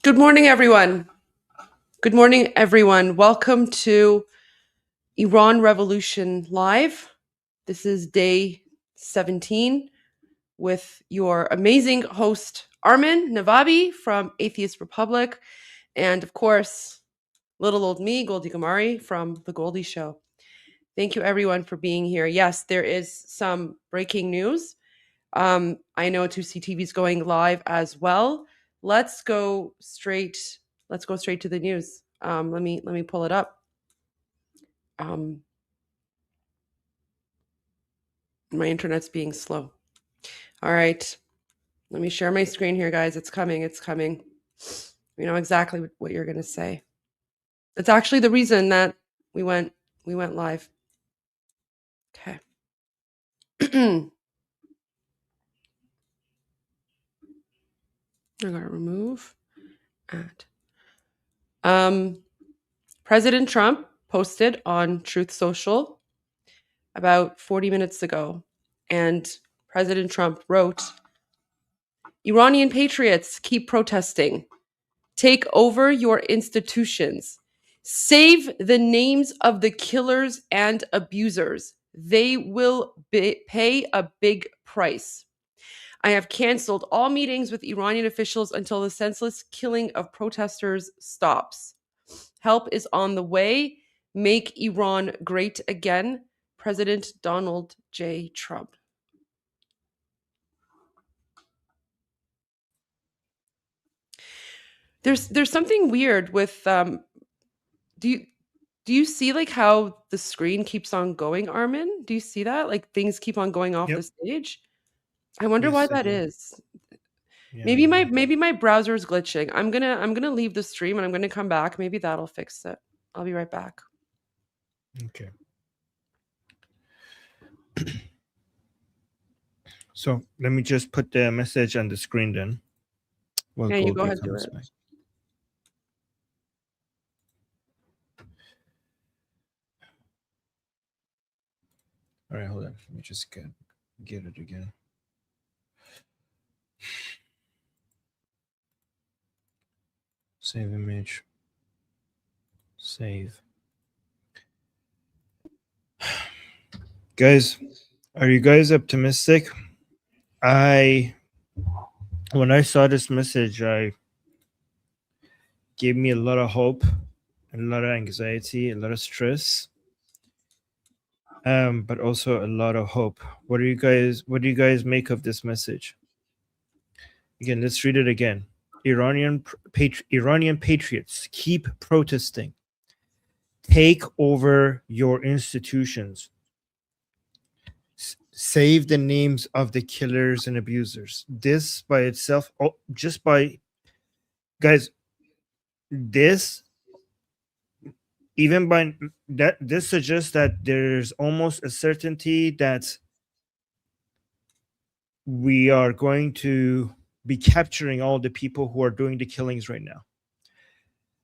Good morning, everyone. Good morning, everyone. Welcome to Iran Revolution Live. This is day 17 with your amazing host, Armin Navabi from Atheist Republic, and of course, little old me, Goldie Gamari from The Goldie Show. Thank you, everyone, for being here. Yes, there is some breaking news. I know 2CTV is going live as well. Let's go straight. Let's go straight to the news. Let me pull it up. My internet's being slow. All right, let me share my screen here, guys. It's coming. It's coming. We know exactly what you're gonna say. It's actually the reason that we went live. Okay. I gotta remove ad. President Trump posted on Truth Social about 40 minutes ago, and President Trump wrote, Iranian patriots keep protesting. Take over your institutions. Save the names of the killers and abusers. They will pay a big price. I have canceled all meetings with Iranian officials until the senseless killing of protesters stops. Help is on the way. Make Iran great again. President Donald J. Trump. There's something weird with do you see like how the screen keeps on going, Armin? Do you see that? Like things keep on going off Yep. the stage? I wonder why Yes, I that do. is. Yeah, I Maybe my browser is glitching. I'm gonna leave the stream and I'm gonna come back. Maybe that'll fix it. I'll be right back. okay. So let me just put the message on the screen then. While Yeah, you go Goldie ahead, do comes it. back. All right, hold on. Let me just get it again. Save image. Save. Guys, are you guys optimistic? When I saw this message, I gave me a lot of hope, a lot of anxiety, a lot of stress, but also a lot of hope. What do you guys make of this message? Again, let's read it again. Iranian patriots keep protesting. Take over your institutions. Save the names of the killers and abusers. This by itself, guys, this even by that, this suggests that there's almost a certainty that we are going to be capturing all the people who are doing the killings right now.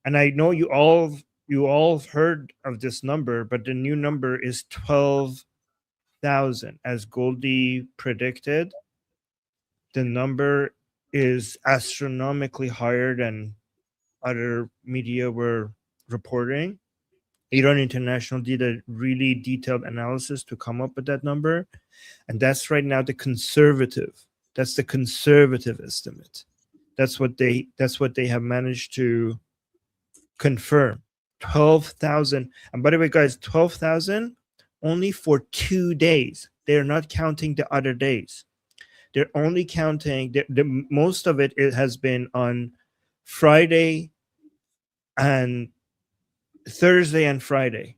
And I know you all heard of this number, but the new number is 12,000. As Goldie predicted, the number is astronomically higher than other media were reporting. Iran International did a really detailed analysis to come up with that number, and that's right now the conservative estimate. That's what they have managed to confirm. 12,000. And by the way, guys, 12,000 only for 2 days. They're not counting the other days. They're only counting the most of it has been on Friday and Thursday and Friday.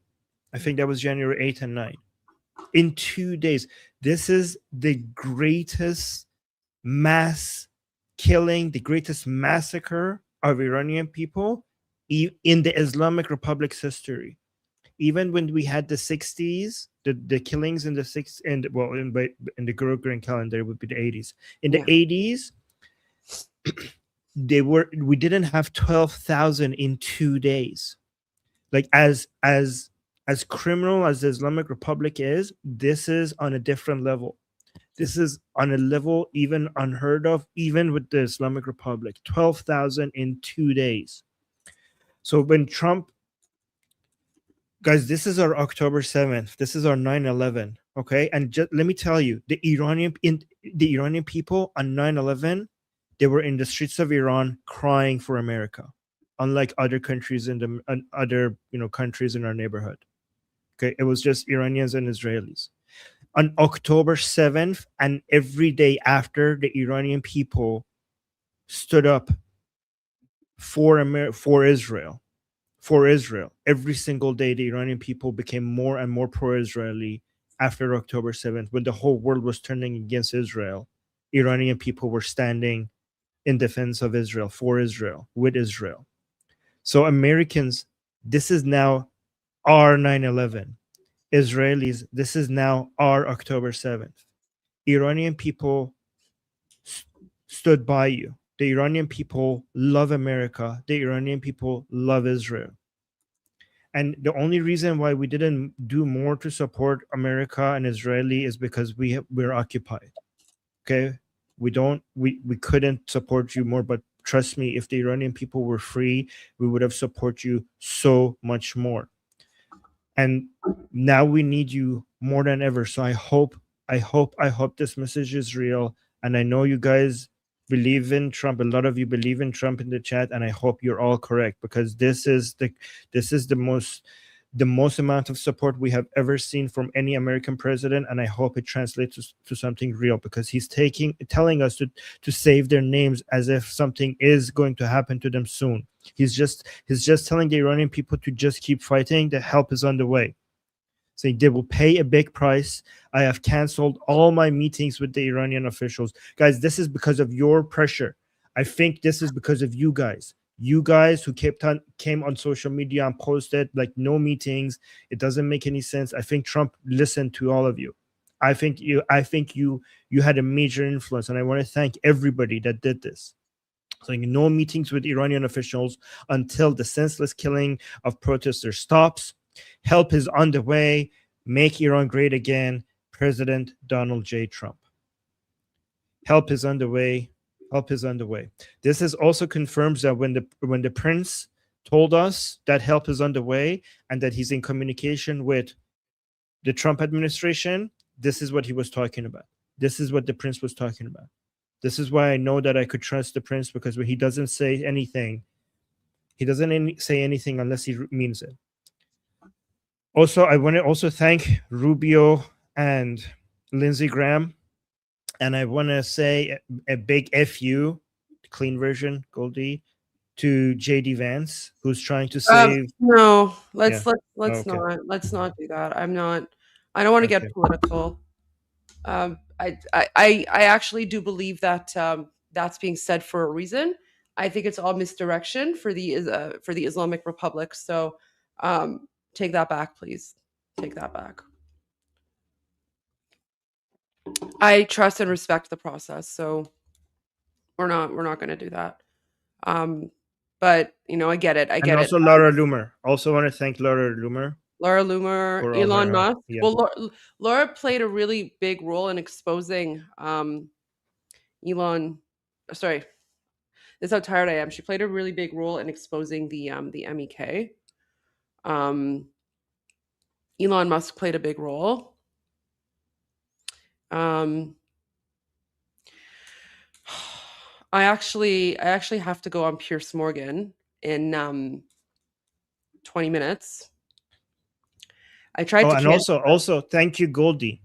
I think that was January 8th and 9th. In 2 days. This is the greatest mass killing, the greatest massacre of Iranian people in the Islamic Republic's history. Even when we had the 60s, the killings in the 60s, and well, in the Gregorian calendar, it would be the 80s. In the 80s, we didn't have 12,000 in 2 days. Like as criminal as the Islamic Republic is, this is on a different level. This is on a level even unheard of, even with the Islamic Republic. 12,000 in 2 days. So when Trump, guys, this is our October 7th. This is our 9/11. Okay, and just let me tell you, the Iranian people on 9/11, they were in the streets of Iran crying for America, unlike other countries in the other countries in our neighborhood. Okay, it was just Iranians and Israelis. On October 7th and every day after, the Iranian people stood up for Israel. For Israel. Every single day, the Iranian people became more and more pro-Israeli after October 7th, when the whole world was turning against Israel. Iranian people were standing in defense of Israel, for Israel, with Israel. So Americans, this is now our 9/11. Israelis, this is now our October 7th. Iranian people stood by you. The Iranian people love America. The Iranian people love Israel. And the only reason why we didn't do more to support America and Israeli is because we're occupied. Okay, we couldn't support you more. But trust me, if the Iranian people were free, we would have supported you so much more. And now we need you more than ever. So I hope this message is real. And I know you guys believe in Trump. A lot of you believe in Trump in the chat, and I hope you're all correct, because this is the most amount of support we have ever seen from any American president, and I hope it translates to something real, because he's telling us to save their names as if something is going to happen to them soon. He's just telling the Iranian people to just keep fighting. The help is on the way. So they will pay a big price. I have canceled all my meetings with the Iranian officials. Guys, this is because of your pressure. I think this is because of you guys. You guys who came on social media and posted like no meetings. It doesn't make any sense. I think Trump listened to all of you. I think you had a major influence, and I want to thank everybody that did this. So no meetings with Iranian officials until the senseless killing of protesters stops. Help is on the way. Make Iran great again. President Donald J. Trump. Help is on the way. Help is on the way. This is also confirms that when the prince told us that help is on the way and that he's in communication with the Trump administration, this is what he was talking about. This is what the prince was talking about. This is why I know that I could trust the prince, because when he doesn't say anything, he doesn't say anything unless he means it. Also, I want to also thank Rubio and Lindsey Graham. And I want to say a big FU, clean version, Goldie, to JD Vance, who's trying to save. No, let's not do that. I don't want to get political. I actually do believe that that's being said for a reason. I think it's all misdirection for the Islamic Republic. So take that back, please. Take that back. I trust and respect the process, so we're not going to do that. But I get it. I get it. And also Laura Loomer. Also want to thank Laura Loomer. Elon Musk. Yeah. Well, Laura played a really big role in exposing Elon. Sorry, this is how tired I am. She played a really big role in exposing the MEK. Elon Musk played a big role. I actually have to go on Piers Morgan in 20 minutes. I tried to. And also thank you, Goldie.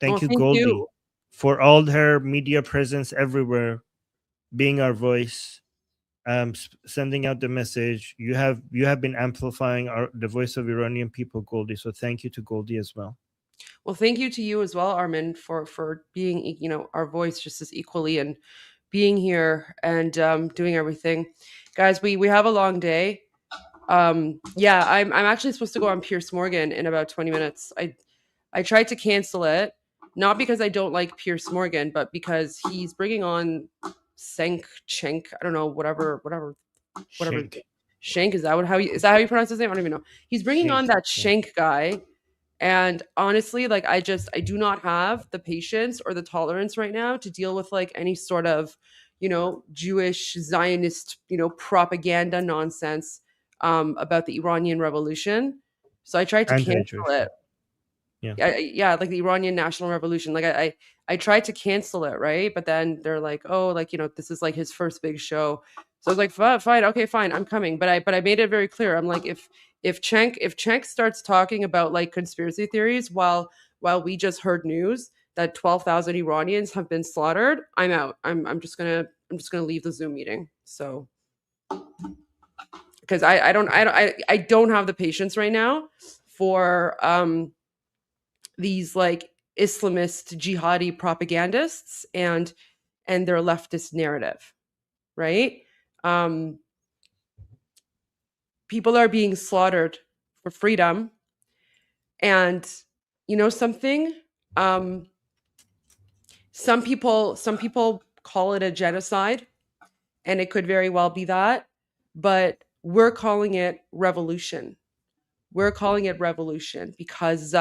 Thank you, Goldie, for all her media presence everywhere, being our voice, sending out the message. You have been amplifying the voice of Iranian people, Goldie. So thank you to Goldie as well. Well, thank you to you as well, Armin, for being our voice just as equally, and being here and doing everything. Guys, we have a long day. Yeah, I'm actually supposed to go on Piers Morgan in about 20 minutes. I tried to cancel it, not because I don't like Piers Morgan, but because he's bringing on Cenk. I don't know, whatever. Shank. Shank, is that how you pronounce his name? I don't even know. He's bringing on that Shank guy, And honestly, like I do not have the patience or the tolerance right now to deal with like any sort of, Jewish Zionist, propaganda nonsense about the Iranian Revolution. So I tried to cancel Anti-Jewish. it. Yeah. Yeah, like the Iranian National Revolution. Like I tried to cancel it, right? But then they're like, oh, like this is like his first big show. So I was like, fine, okay, fine, I'm coming. But I made it very clear. I'm like, if Cenk starts talking about like conspiracy theories while we just heard news that 12,000 Iranians have been slaughtered, I'm out. I'm just gonna leave the Zoom meeting. So because I don't have the patience right now for these like Islamist jihadi propagandists and their leftist narrative, right? Um, People are being slaughtered for freedom, and something. Um, some people call it a genocide, and it could very well be that, but we're calling it revolution. We're calling it revolution because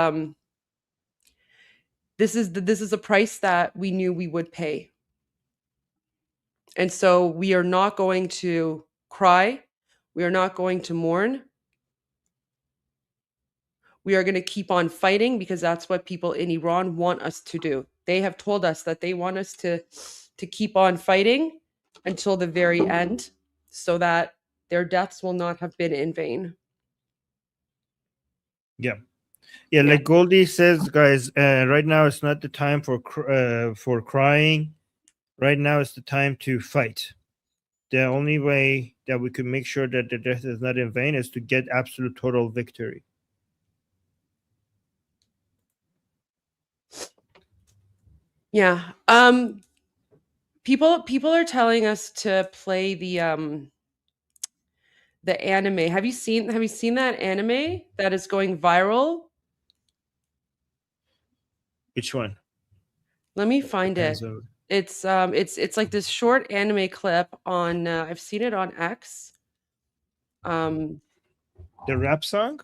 this is a price that we knew we would pay. And so we are not going to cry. We are not going to mourn. We are going to keep on fighting because that's what people in Iran want us to do. They have told us that they want us to keep on fighting until the very end so that their deaths will not have been in vain. Yeah. Yeah. Like Goldie says, guys, right now it's not the time for crying. Right now it's the time to fight. The only way that we could make sure that the death is not in vain is to get absolute total victory. Yeah. People are telling us to play the anime. Have you seen that anime that is going viral? Which one? Let me find it. Depends on It's like this short anime clip on I've seen it on X. the rap song.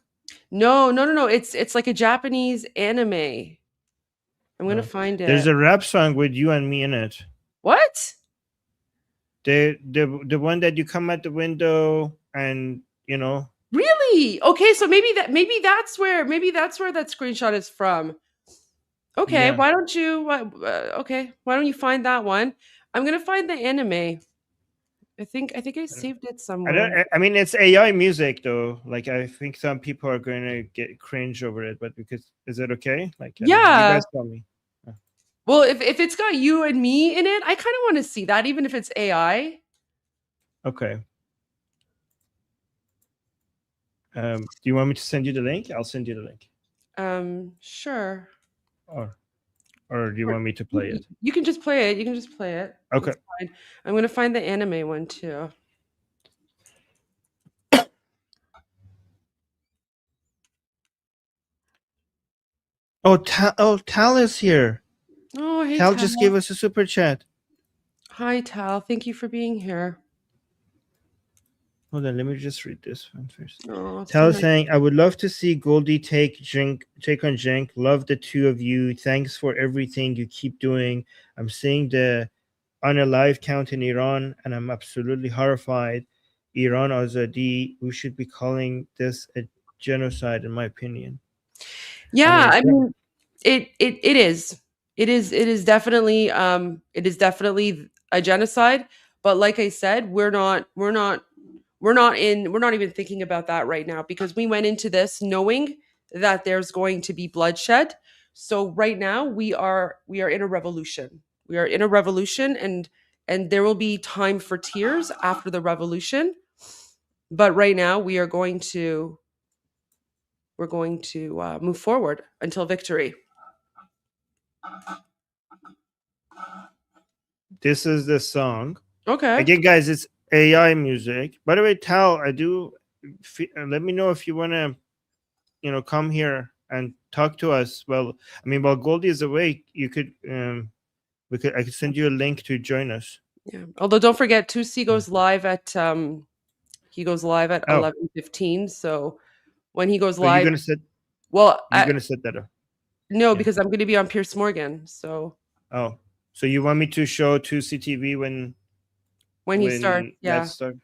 No. It's like a Japanese anime. I'm gonna No. find There's it. a rap song with you and me in it. What? The one that you come at the window and Really? Okay, so maybe that's where that screenshot is from. Okay, Yeah. why don't you? Okay, why don't you find that one? I'm gonna find the anime. I think I saved it somewhere. I mean, it's AI music though. Like, I think some people are going to get cringe over it, but because is it okay? Like, I don't know. You Yeah. guys tell me. Well, if it's got you and me in it, I kind of want to see that, even if it's AI. Okay. Do you want me to send you the link? I'll send you the link. Sure. Or do you want me to play it? You can just play it. You can just play it. Okay. It's fine. I'm gonna find the anime one too. Oh, Tal is here. Oh, hey, Tal Tal. just gave us a super chat. Hi, Tal. Thank you for being here. Hold on, let me just read this one first. Oh, Tal so nice. saying, "I would love to see Goldie take on Jenk. Love the two of you. Thanks for everything you keep doing. I'm seeing the unalive count in Iran, and I'm absolutely horrified. Iran Azadi, we should be calling this a genocide, in my opinion." Yeah, I mean, it is. It is definitely a genocide. But like I said, we're not even thinking about that right now because we went into this knowing that there's going to be bloodshed. So right now we are in a revolution. We are in a revolution, and there will be time for tears after the revolution. But right now we're going to move forward until victory. This is the song. Okay. Again, guys, it's AI music. By the way, Tal, let me know if you want to, come here and talk to us. Well, I mean, while Goldie is awake, I could send you a link to join us. Yeah. Although don't forget, Tusi goes live at 11:15. So when he goes So you're live, gonna set Well, You're gonna set that up. no, Yeah. because I'm going to be on Pierce Morgan. So Oh, so you want me to show 2CTV when he starts, yeah. that start?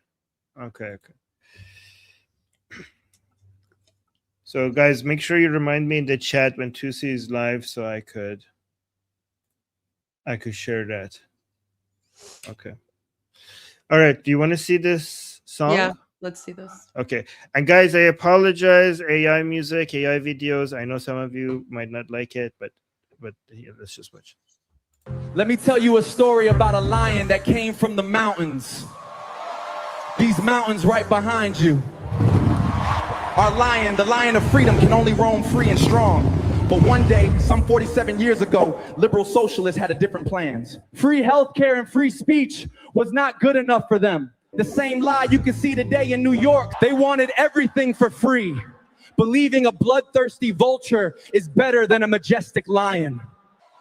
Okay. So guys, make sure you remind me in the chat when 2C is live so I could share that. Okay. All right. Do you want to see this song? Yeah, let's see this. Okay. And guys, I apologize. AI music, AI videos. I know some of you might not like it, but yeah, let's just watch. Let me tell you a story about a lion that came from the mountains. These mountains right behind you. Our lion, the lion of freedom, can only roam free and strong. But one day, some 47 years ago, liberal socialists had a different plans. Free healthcare and free speech was not good enough for them. The same lie you can see today in New York. They wanted everything for free, believing a bloodthirsty vulture is better than a majestic lion.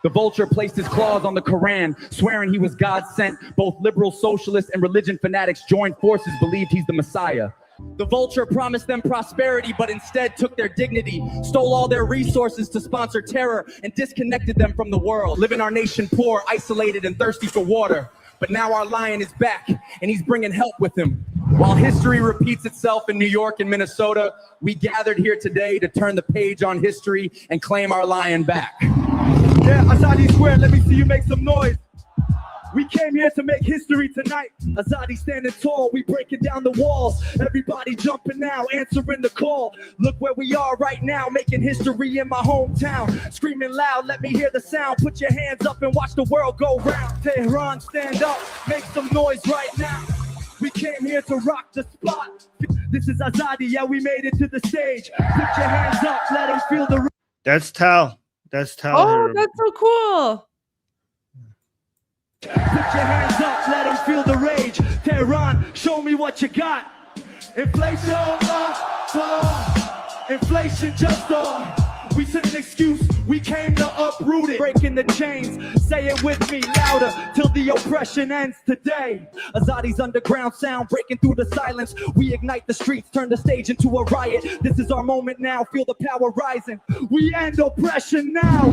The vulture placed his claws on the Quran, swearing he was God sent. Both liberal socialists and religion fanatics joined forces, believed he's the Messiah. The vulture promised them prosperity, but instead took their dignity, stole all their resources to sponsor terror, and disconnected them from the world, living our nation poor, isolated, and thirsty for water. But now our lion is back, and he's bringing help with him. While history repeats itself in New York and Minnesota, we gathered here today to turn the page on history and claim our lion back. Yeah, Azadi Square, let me see you make some noise. We came here to make history tonight. Azadi standing tall, we breaking down the walls. Everybody jumping now, answering the call. Look where we are right now, making history in my hometown. Screaming loud, let me hear the sound. Put your hands up and watch the world go round. Tehran, stand up, make some noise right now. We came here to rock the spot. This is Azadi, yeah, we made it to the stage. Put your hands up, let them feel the... That's Tal. That's Tal. Oh, that's so cool. Put your hands up, let them feel the rage. Tehran, show me what you got. Inflation, inflation just we sent an excuse, we came to uproot it. Breaking the chains, say it with me louder, till the oppression ends today. Azadi's underground sound, breaking through the silence. We ignite the streets, turn the stage into a riot. This is our moment now, feel the power rising. We end oppression now.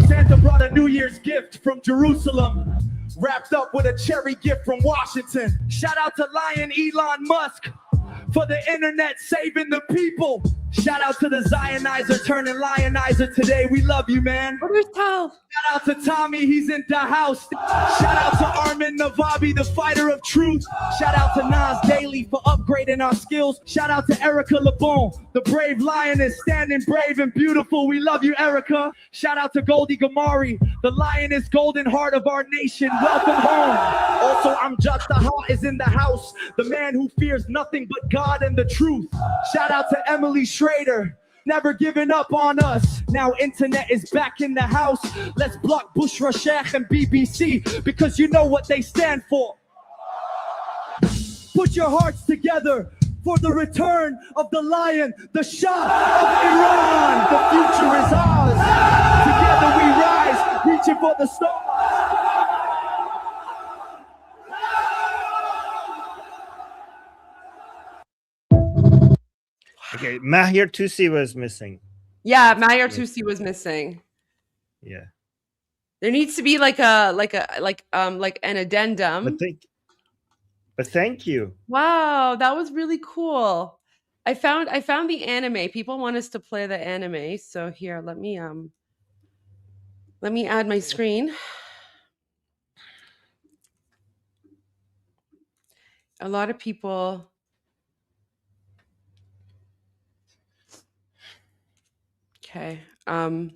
Santa brought a New Year's gift from Jerusalem, wrapped up with a cherry gift from Washington. Shout out to Lion Elon Musk for the internet saving the people. Shout out to the Zionizer turning lionizer today. We love you, man. Where's Tal? Shout out to Tommy, he's in the house. Shout out to Armin Navabi, the fighter of truth. Shout out to Nas Daily for upgrading our skills. Shout out to Erica LeBon, the brave lioness, standing brave and beautiful. We love you, Erica. Shout out to Goldie Gamari, the lioness golden heart of our nation. Welcome home. Also, Amjad Taha is in the house, the man who fears nothing but God and the truth. Shout out to Emily Schrader, never giving up on us. Now internet is back in the house. Let's block Bushra Sheikh and BBC, because you know what they stand for. Put your hearts together for the return of the lion, the Shah of Iran. The future is ours. Together we rise, reaching for the stars. Okay, Mahir Tusi was missing. Yeah, Mahir Tusi was missing. Yeah. There needs to be like an addendum. But thank you. Wow, that was really cool. I found the anime. People want us to play the anime, so here, let me add my screen. A lot of people. Okay. A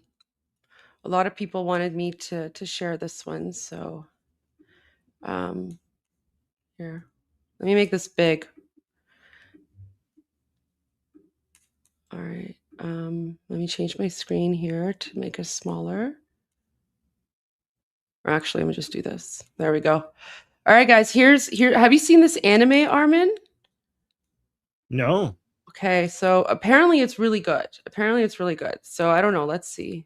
lot of people wanted me to share this one, so here. Let me make this big. All right. Let me change my screen here to make it smaller. Or actually, I'm gonna just do this. There we go. All right, guys. Here. Have you seen this anime, Armin? No. Okay, so apparently it's really good. So I don't know. Let's see.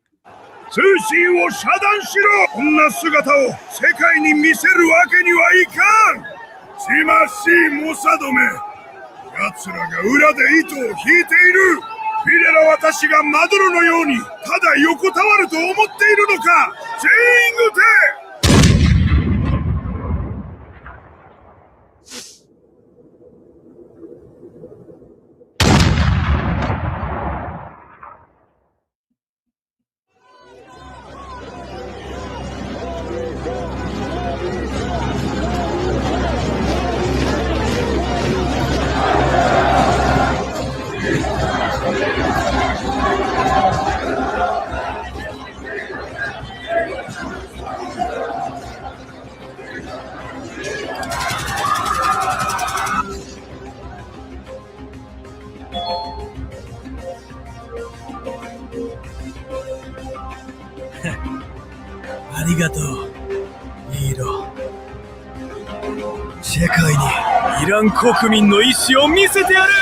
通信を遮断しろ。こんな姿を世界に見せるわけにはいかん。しましいモサドめ。奴らが裏で糸を引いている。フィレラ私がマドロのようにただ横たわると思っているのか。全員撃て。ありがとう、ヒーロー。世界にイラン国民の意志を見せてやる。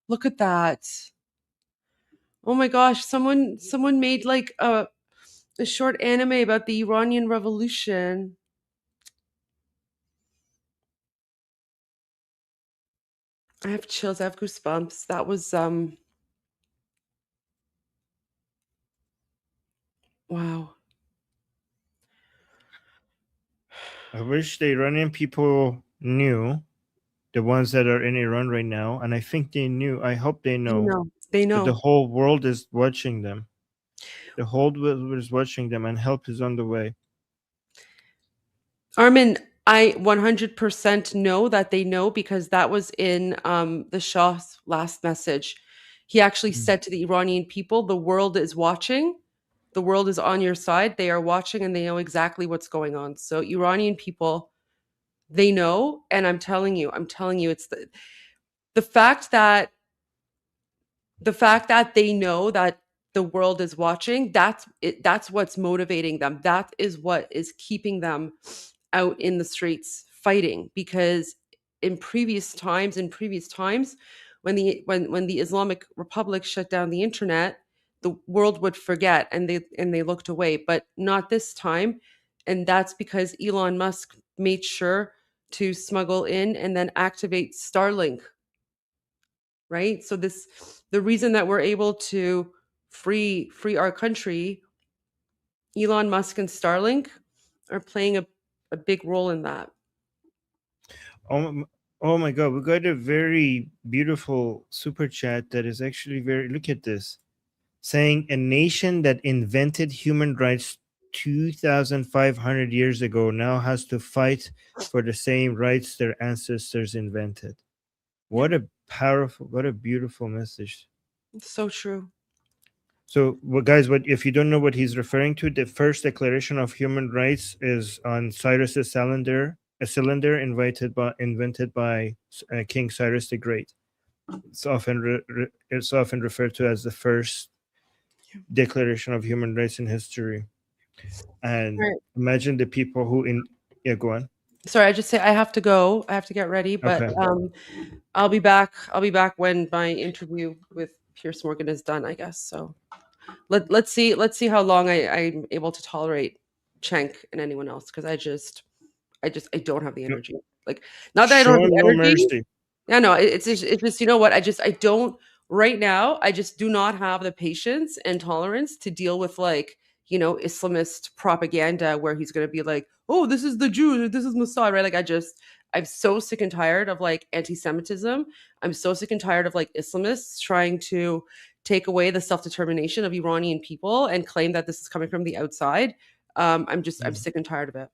Look at that. Oh my gosh, someone made like a short anime about the Iranian Revolution. I have chills, I have goosebumps. That was wow. I wish the Iranian people knew, the ones that are in Iran right now, and I think they knew. I hope they know. They that know. the whole world is watching them. The whole world is watching them, and help is on the way. Armin, I 100% know that they know, because that was in the Shah's last message. He actually said to the Iranian people, the world is watching. The world is on your side. They are watching and they know exactly what's going on. So Iranian people, they know. And I'm telling you, it's the fact that they know that the world is watching, that's what's motivating them. That is what is keeping them out in the streets fighting. Because in previous times, when the Islamic Republic shut down the internet, the world would forget and they looked away, but not this time. And that's because Elon Musk made sure to smuggle in and then activate Starlink. Right? So the reason that we're able to free our country, Elon Musk and Starlink are playing a big role in that. Oh my God, we got a very beautiful super chat that is actually look at this, saying a nation that invented human rights 2,500 years ago now has to fight for the same rights their ancestors invented. What a beautiful message. It's so true. So, guys, if you don't know what he's referring to, the first Declaration of Human Rights is on Cyrus's cylinder, a cylinder invented by King Cyrus the Great. It's often referred to as the first Declaration of Human Rights in history. And imagine the people who go on. Sorry, I just say I have to go. I have to get ready, but Okay. I'll be back. I'll be back when my interview with Piers Morgan is done, I guess. So let's see how long I'm able to tolerate Cenk and anyone else, because I don't have the energy. Like, not that I don't have the energy. Mercy. Yeah, no, it's just, you know what? I don't right now. I just do not have the patience and tolerance to deal with, like, you know, Islamist propaganda where he's going to be like, oh, this is the Jews, or this is Mossad, right? Like, I'm so sick and tired of, like, anti-Semitism. I'm so sick and tired of, like, Islamists trying to take away the self-determination of Iranian people and claim that this is coming from the outside. I'm sick and tired of it.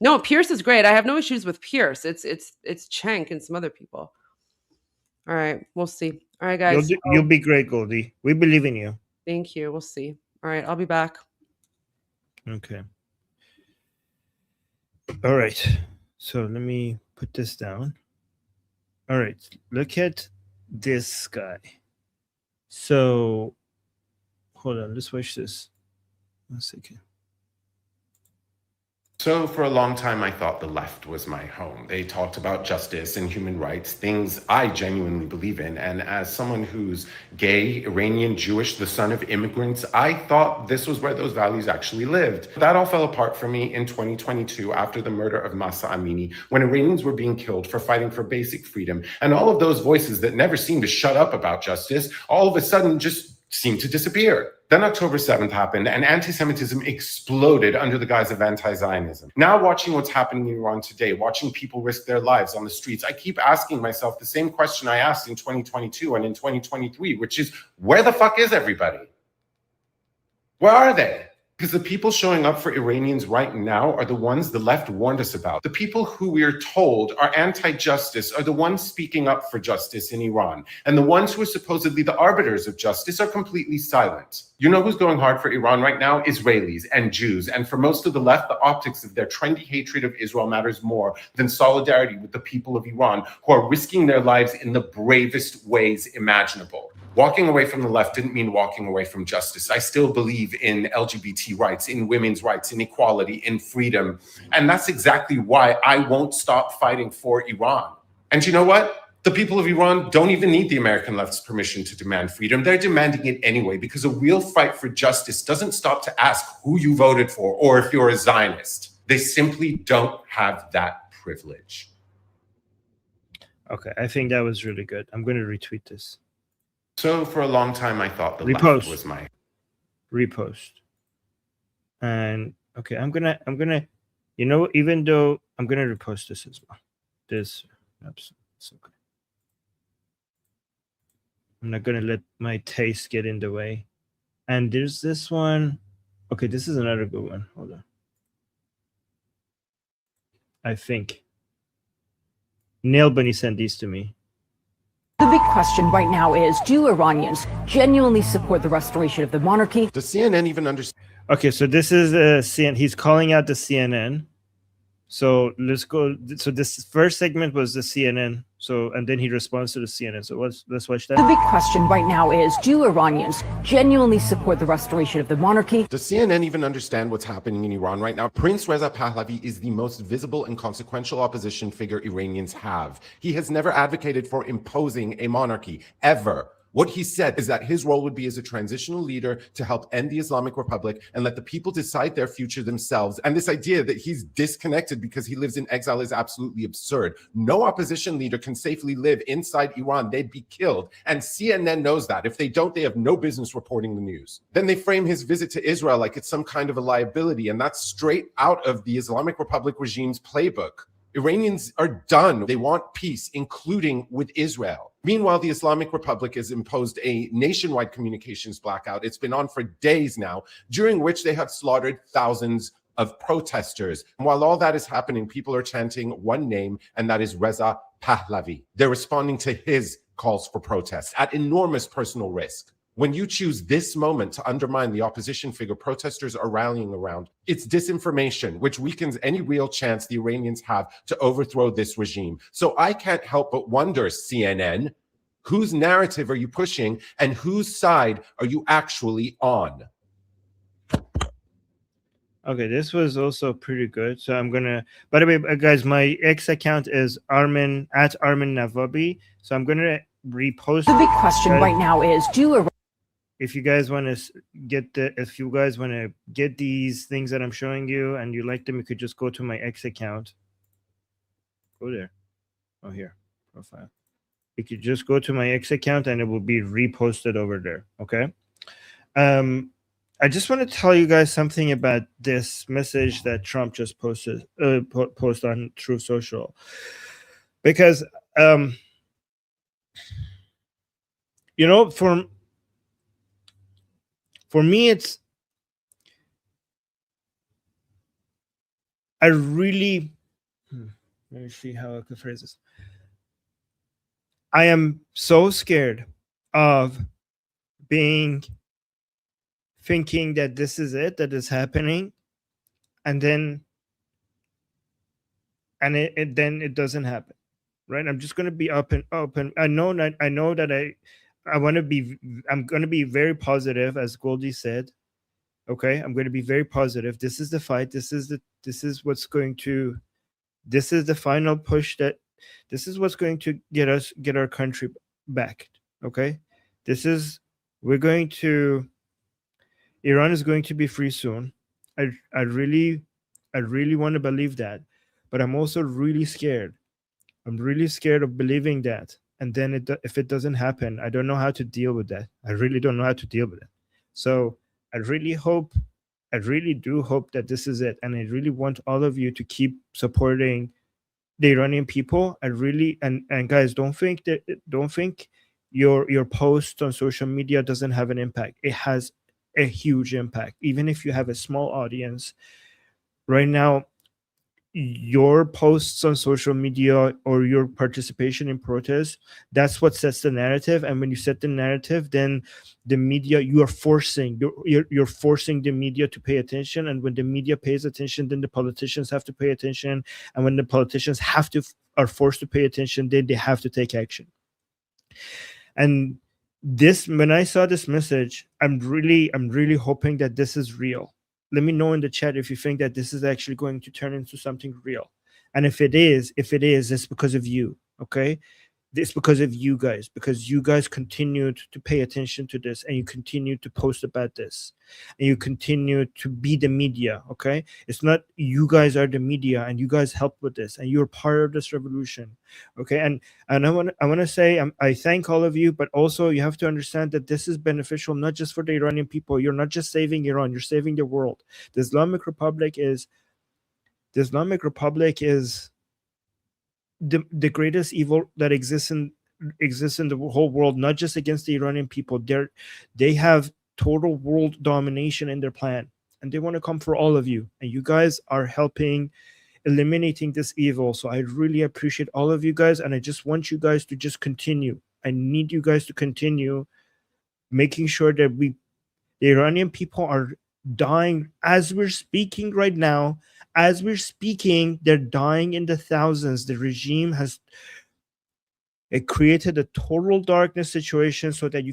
No, Pierce is great. I have no issues with Pierce. It's Cenk and some other people. All right, we'll see. All right, guys. You'll be great, Goldie. We believe in you. Thank you. We'll see. All right, I'll be back. Okay. All right. So let me put this down. All right. Look at this guy. So hold on. Let's watch this. 1 second. So for a long time, I thought the left was my home. They talked about justice and human rights, things I genuinely believe in. And as someone who's gay, Iranian, Jewish, the son of immigrants, I thought this was where those values actually lived. That all fell apart for me in 2022 after the murder of Mahsa Amini, when Iranians were being killed for fighting for basic freedom. And all of those voices that never seemed to shut up about justice, all of a sudden just seemed to disappear. Then October 7th happened and anti-Semitism exploded under the guise of anti-Zionism. Now watching what's happening in Iran today, watching people risk their lives on the streets, I keep asking myself the same question I asked in 2022 and in 2023, which is, where the fuck is everybody? Where are they? Because the people showing up for Iranians right now are the ones the left warned us about. The people who we are told are anti-justice are the ones speaking up for justice in Iran. And the ones who are supposedly the arbiters of justice are completely silent. You know who's going hard for Iran right now? Israelis and Jews. And for most of the left, the optics of their trendy hatred of Israel matters more than solidarity with the people of Iran who are risking their lives in the bravest ways imaginable. Walking away from the left didn't mean walking away from justice. I still believe in LGBT rights, in women's rights, in equality, in freedom. And that's exactly why I won't stop fighting for Iran. And you know what? The people of Iran don't even need the American left's permission to demand freedom. They're demanding it anyway, because a real fight for justice doesn't stop to ask who you voted for or if you're a Zionist. They simply don't have that privilege. Okay, I think that was really good. I'm going to retweet this. So for a long time, I thought the Repost. left was my Repost. And okay, I'm gonna, even though I'm gonna repost this as well. This, it's okay. I'm not gonna let my taste get in the way. And there's this one. Okay, this is another good one. Hold on. I think Neil Bunny sent these to me. The big question right now is, do Iranians genuinely support the restoration of the monarchy? Does CNN even understand? Okay, so this is CNN. He's calling out the CNN. So let's go. So this first segment was the CNN. So, and then he responds to the CNN. So let's watch that. The big question right now is, do Iranians genuinely support the restoration of the monarchy? Does CNN even understand what's happening in Iran right now? Prince Reza Pahlavi is the most visible and consequential opposition figure Iranians have. He has never advocated for imposing a monarchy, ever. What he said is that his role would be as a transitional leader to help end the Islamic Republic and let the people decide their future themselves. And this idea that he's disconnected because he lives in exile is absolutely absurd. No opposition leader can safely live inside Iran. They'd be killed. And CNN knows that. If they don't, they have no business reporting the news. Then they frame his visit to Israel like it's some kind of a liability. And that's straight out of the Islamic Republic regime's playbook. Iranians are done. They want peace, including with Israel. Meanwhile, the Islamic Republic has imposed a nationwide communications blackout. It's been on for days now, during which they have slaughtered thousands of protesters. And while all that is happening, people are chanting one name, and that is Reza Pahlavi. They're responding to his calls for protest at enormous personal risk. When you choose this moment to undermine the opposition figure protesters are rallying around, it's disinformation, which weakens any real chance the Iranians have to overthrow this regime. So I can't help but wonder, CNN, whose narrative are you pushing and whose side are you actually on? Okay, this was also pretty good. So I'm gonna, by the way, guys, my X account is Armin at Armin Navabi. So I'm gonna repost. The big question right now is, do if you guys want to get these things that I'm showing you and you like them, you could just go to my X account. Go there. Oh, here, profile. You could just go to my X account and it will be reposted over there. Okay. I just want to tell you guys something about this message that Trump just posted on Truth Social, because you know, for me, I really, let me see how I could phrase this. I am so scared of thinking that this is it, that is happening, and then it doesn't happen, right? I'm just going to be open. I know that I want to be. I'm going to be very positive, as Goldie said. Okay, I'm going to be very positive. This is the fight. This is what's going to. This is the final push. This is what's going to get our country back. Okay, Iran is going to be free soon. I really want to believe that, but I'm also really scared. I'm really scared of believing that, and then if it doesn't happen, I don't know how to deal with that. I really don't know how to deal with it. So I really do hope that this is it, and I really want all of you to keep supporting the Iranian people. I really and guys, don't think your post on social media doesn't have an impact. It has a huge impact, even if you have a small audience. Right now, your posts on social media or your participation in protests, that's what sets the narrative. And when you set the narrative, then the media, you're forcing the media to pay attention. And when the media pays attention, then the politicians have to pay attention. And when the politicians are forced to pay attention, then they have to take action. And when I saw this message, I'm really hoping that this is real. Let me know in the chat if you think that this is actually going to turn into something real. And if it is, it's because of you, okay? It's because of you guys, because you guys continued to pay attention to this, and you continue to post about this, and you continue to be the media, okay? It's not you guys are the media, and you guys help with this, and you're part of this revolution, okay? And I want to say I thank all of you, but also you have to understand that this is beneficial not just for the Iranian people. You're not just saving Iran, you're saving the world. The Islamic Republic is the greatest evil that exists in the whole world, not just against the Iranian people. They have total world domination in their plan, and they want to come for all of you, and you guys are helping eliminating this evil. So I really appreciate all of you guys, and I just want you guys to just continue. I need you guys to continue making sure that the Iranian people are dying as we're speaking right now. As we're speaking, they're dying in the thousands. The regime has created a total darkness situation so that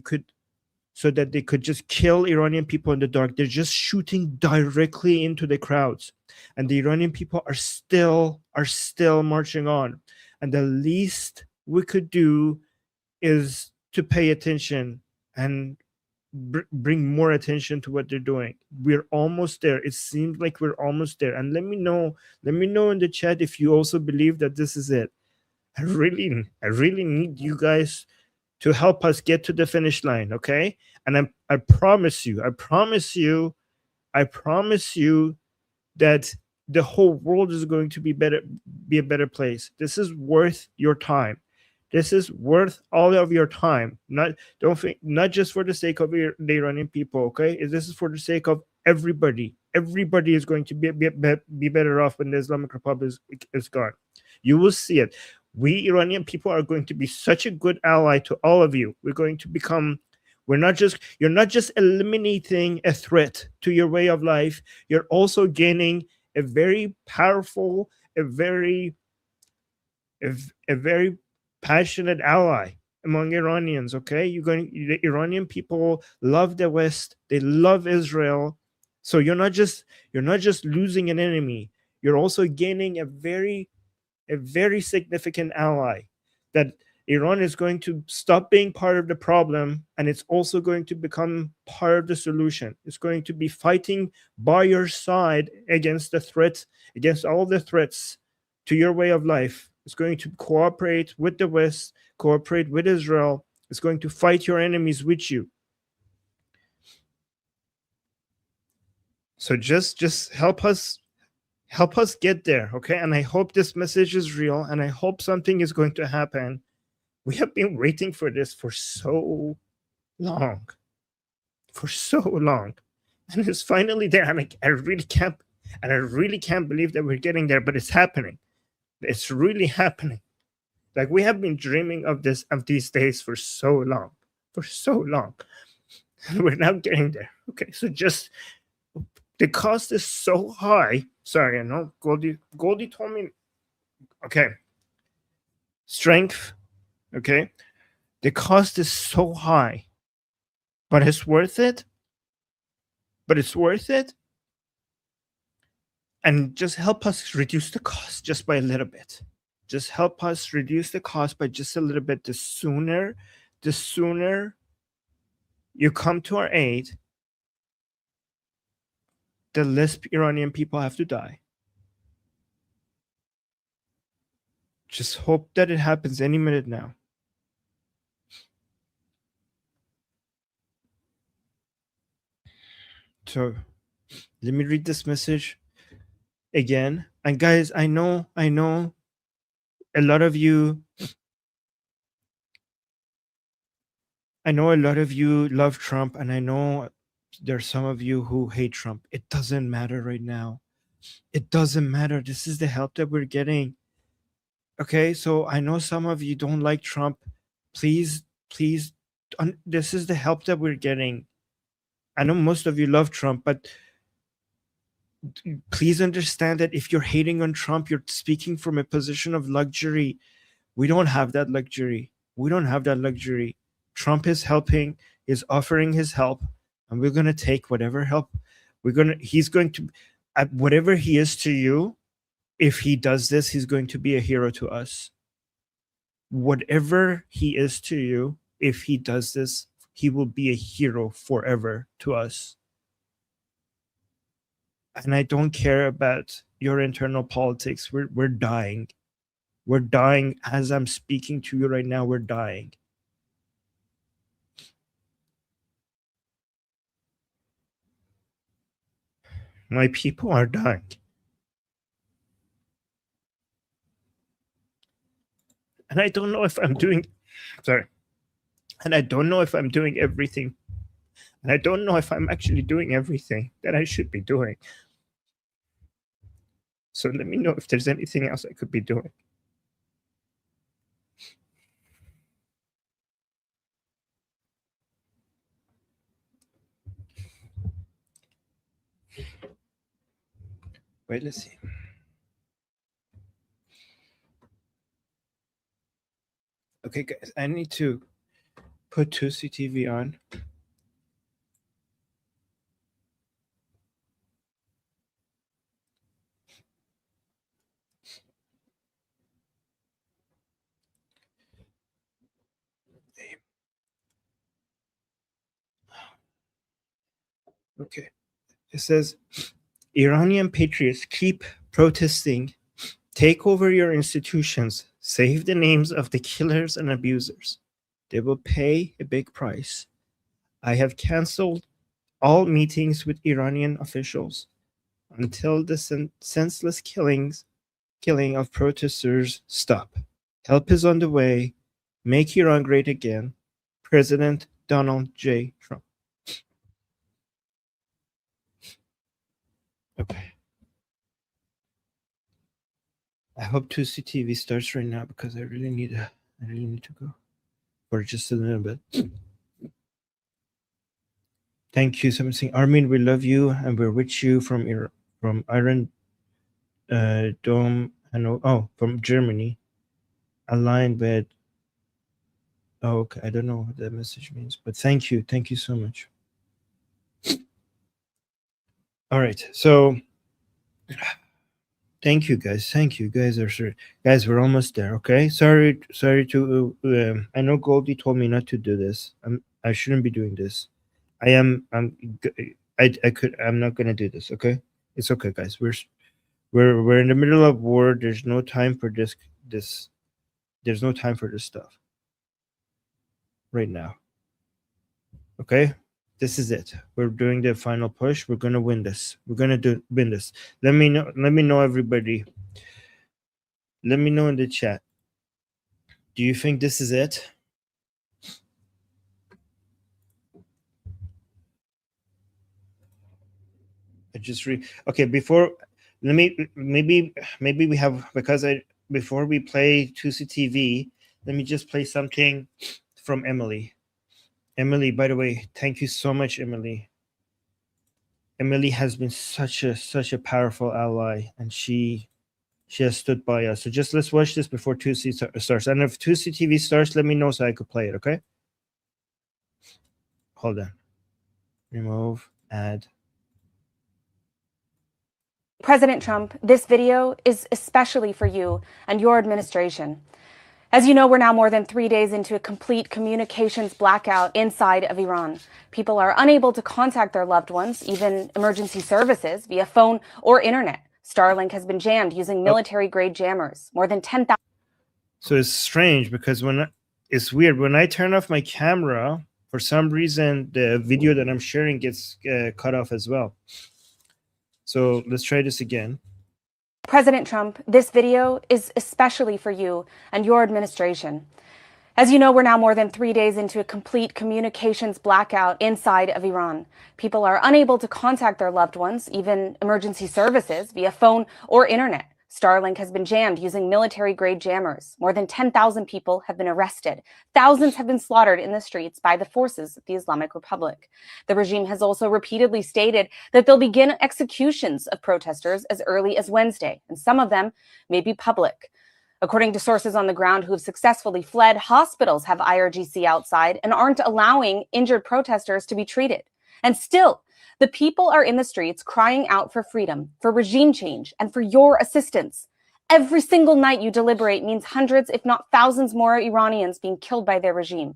they could just kill Iranian people in the dark. They're just shooting directly into the crowds, and the Iranian people are still marching on. And the least we could do is to pay attention and bring more attention to what they're doing. We're almost there. It seems like we're almost there. And let me know in the chat if you also believe that this is it. I really need you guys to help us get to the finish line, okay? And I promise you that the whole world is going to be a better place. This is worth your time. This is worth all of your time. Not just for the sake of the Iranian people, okay? This is for the sake of everybody. Everybody is going to be better off when the Islamic Republic is gone. You will see it. We Iranian people are going to be such a good ally to all of you. We're going to become. You're not just eliminating a threat to your way of life. You're also gaining a very powerful, a very passionate ally among Iranians, okay? The Iranian people love the West, they love Israel. So you're not just losing an enemy, you're also gaining a very significant ally, that Iran is going to stop being part of the problem, and it's also going to become part of the solution. It's going to be fighting by your side against all the threats to your way of life. It's going to cooperate with the West, cooperate with Israel. It's going to fight your enemies with you. So just help us get there, okay? And I hope this message is real, and I hope something is going to happen. We have been waiting for this for so long, and it's finally there. I really can't And I really can't believe that we're getting there, but it's happening. It's really happening. Like, we have been dreaming of these days for so long. And we're now getting there. Okay, so just the cost is so high. Sorry, I know Goldie told me. Okay. Strength. Okay. The cost is so high, but it's worth it. And just help us reduce the cost just by a little bit. Just help us reduce the cost by just a little bit. The sooner you come to our aid, the less Iranian people have to die. Just hope that it happens any minute now. So let me read this message again. And guys, I know a lot of you love Trump, and I know there's some of you who hate Trump. It doesn't matter right now. It doesn't matter. This is the help that we're getting. Okay, so I know some of you don't like Trump. Please, this is the help that we're getting. I know most of you love Trump, but please understand that if you're hating on Trump, you're speaking from a position of luxury. We don't have that luxury. Trump is helping, is offering his help, and we're going to take whatever help he's going to, whatever he is to you. If he does this, he's going to be a hero to us. Whatever he is to you, if he does this, he will be a hero forever to us. And I don't care about your internal politics. We're dying. We're dying as I'm speaking to you right now. We're dying. My people are dying. And I don't know if I'm doing, and I don't know if I'm doing everything. And I don't know if I'm actually doing everything that I should be doing. So let me know if there's anything else I could be doing. Wait, let's see. Okay, guys, I need to put 2CTV on. Okay. It says, Iranian patriots keep protesting, take over your institutions, save the names of the killers and abusers. They will pay a big price. I have canceled all meetings with Iranian officials until the senseless killing of protesters stop. Help is on the way. Make Iran great again. President Donald J. Trump. Okay. I hope 2CTV starts right now because I really need to go for just a little bit. Thank you. Someone saying, Armin, we love you and we're with you from Iron Dome and from Germany. Aligned with okay, I don't know what that message means, but thank you so much. All right, so thank you guys. Guys, we're almost there. Okay, sorry to I know Goldie told me not to do this. I shouldn't be doing this. I'm not gonna do this. Okay, it's okay, guys. We're in the middle of war. There's no time for this. There's no time for this stuff right now. Okay, this is it. We're doing the final push. We're gonna win this. Win this. Let me know, everybody. Let me know in the chat. Do you think this is it? I just read. Okay, before let me maybe we have because before we play 2C TV, let me just play something from Emily. Emily, by the way, thank you so much, Emily. Emily has been such a powerful ally, and she has stood by us. So just let's watch this before 2C starts. And if 2C TV starts, let me know so I could play it. Okay. Hold on. Remove. Add. President Trump, this video is especially for you and your administration. As you know, we're now more than 3 days into a complete communications blackout inside of Iran. People are unable to contact their loved ones, even emergency services, via phone or internet. Starlink has been jammed using military-grade jammers. More than 10,000. So it's strange because it's weird. When I turn off my camera, for some reason, the video that I'm sharing gets cut off as well. So let's try this again. President Trump, this video is especially for you and your administration. As you know, we're now more than 3 days into a complete communications blackout inside of Iran. People are unable to contact their loved ones, even emergency services, via phone or internet. Starlink has been jammed using military-grade jammers. More than 10,000 people have been arrested. Thousands have been slaughtered in the streets by the forces of the Islamic Republic. The regime has also repeatedly stated that they'll begin executions of protesters as early as Wednesday, and some of them may be public. According to sources on the ground who have successfully fled, hospitals have IRGC outside and aren't allowing injured protesters to be treated. And still, the people are in the streets crying out for freedom, for regime change, and for your assistance. Every single night you deliberate means hundreds, if not thousands more Iranians being killed by their regime.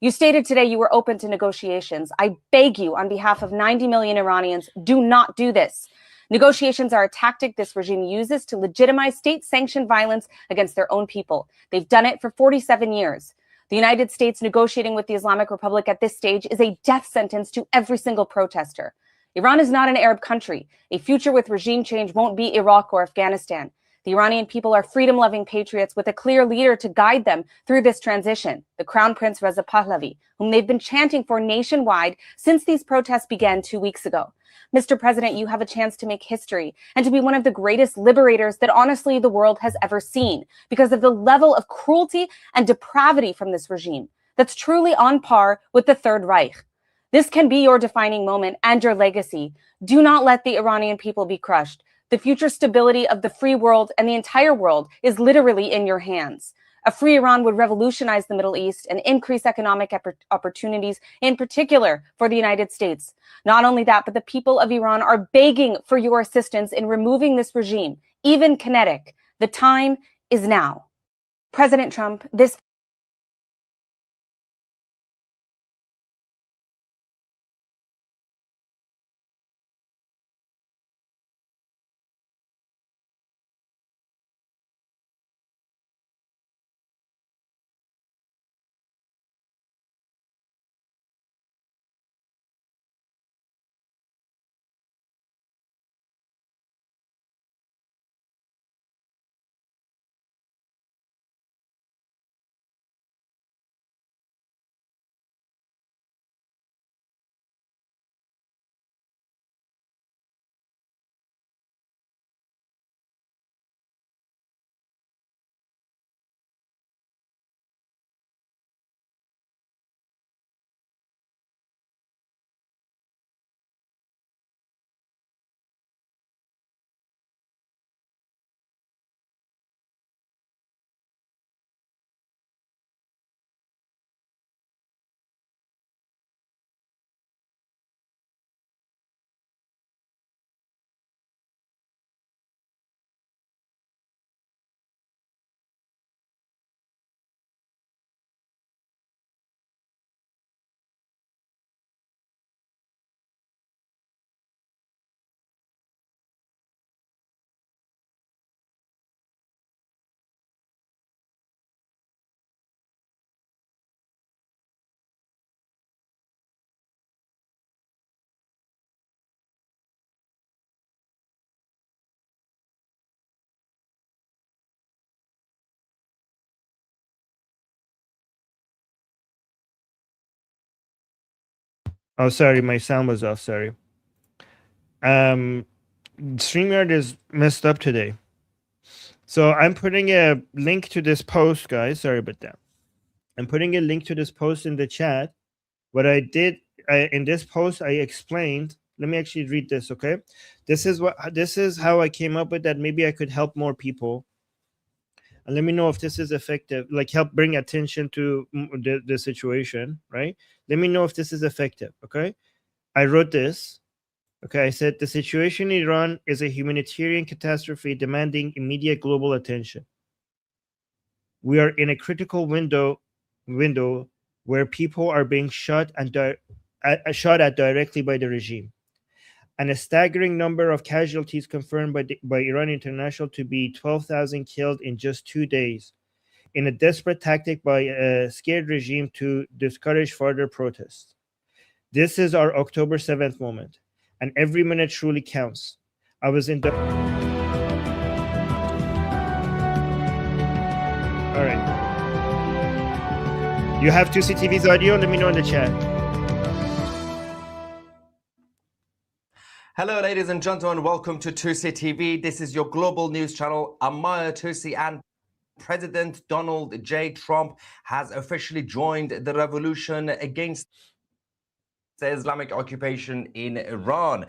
You stated today you were open to negotiations. I beg you, on behalf of 90 million Iranians, do not do this. Negotiations are a tactic this regime uses to legitimize state-sanctioned violence against their own people. They've done it for 47 years. The United States negotiating with the Islamic Republic at this stage is a death sentence to every single protester. Iran is not an Arab country. A future with regime change won't be Iraq or Afghanistan. The Iranian people are freedom-loving patriots with a clear leader to guide them through this transition, the Crown Prince Reza Pahlavi, whom they've been chanting for nationwide since these protests began 2 weeks ago. Mr. President, you have a chance to make history and to be one of the greatest liberators that honestly the world has ever seen because of the level of cruelty and depravity from this regime that's truly on par with the Third Reich. This can be your defining moment and your legacy. Do not let the Iranian people be crushed. The future stability of the free world and the entire world is literally in your hands. A free Iran would revolutionize the Middle East and increase economic opportunities, in particular for the United States. Not only that, but the people of Iran are begging for your assistance in removing this regime, even kinetic. The time is now. President Trump, this Oh, sorry, my sound was off. Sorry. StreamYard is messed up today. So I'm putting a link to this post, guys. Sorry about that. I'm putting a link to this post in the chat. What I did in this post, I explained. Let me actually read this, okay? This is how I came up with that. Maybe I could help more people. And let me know if this is effective, like help bring attention to the situation, right? Let me know if this is effective, okay? I wrote this. Okay, I said the situation in Iran is a humanitarian catastrophe demanding immediate global attention. We are in a critical window where people are being shot at directly by the regime, and a staggering number of casualties confirmed by Iran International to be 12,000 killed in just 2 days, in a desperate tactic by a scared regime to discourage further protests. This is our October 7th moment, and every minute truly counts. I was in the... All right. You have 2CTV's audio? Let me know in the chat. Hello, ladies and gentlemen. Welcome to 2CTV. This is your global news channel. I'm Maya Tusi, and President Donald J. Trump has officially joined the revolution against the Islamic occupation in Iran.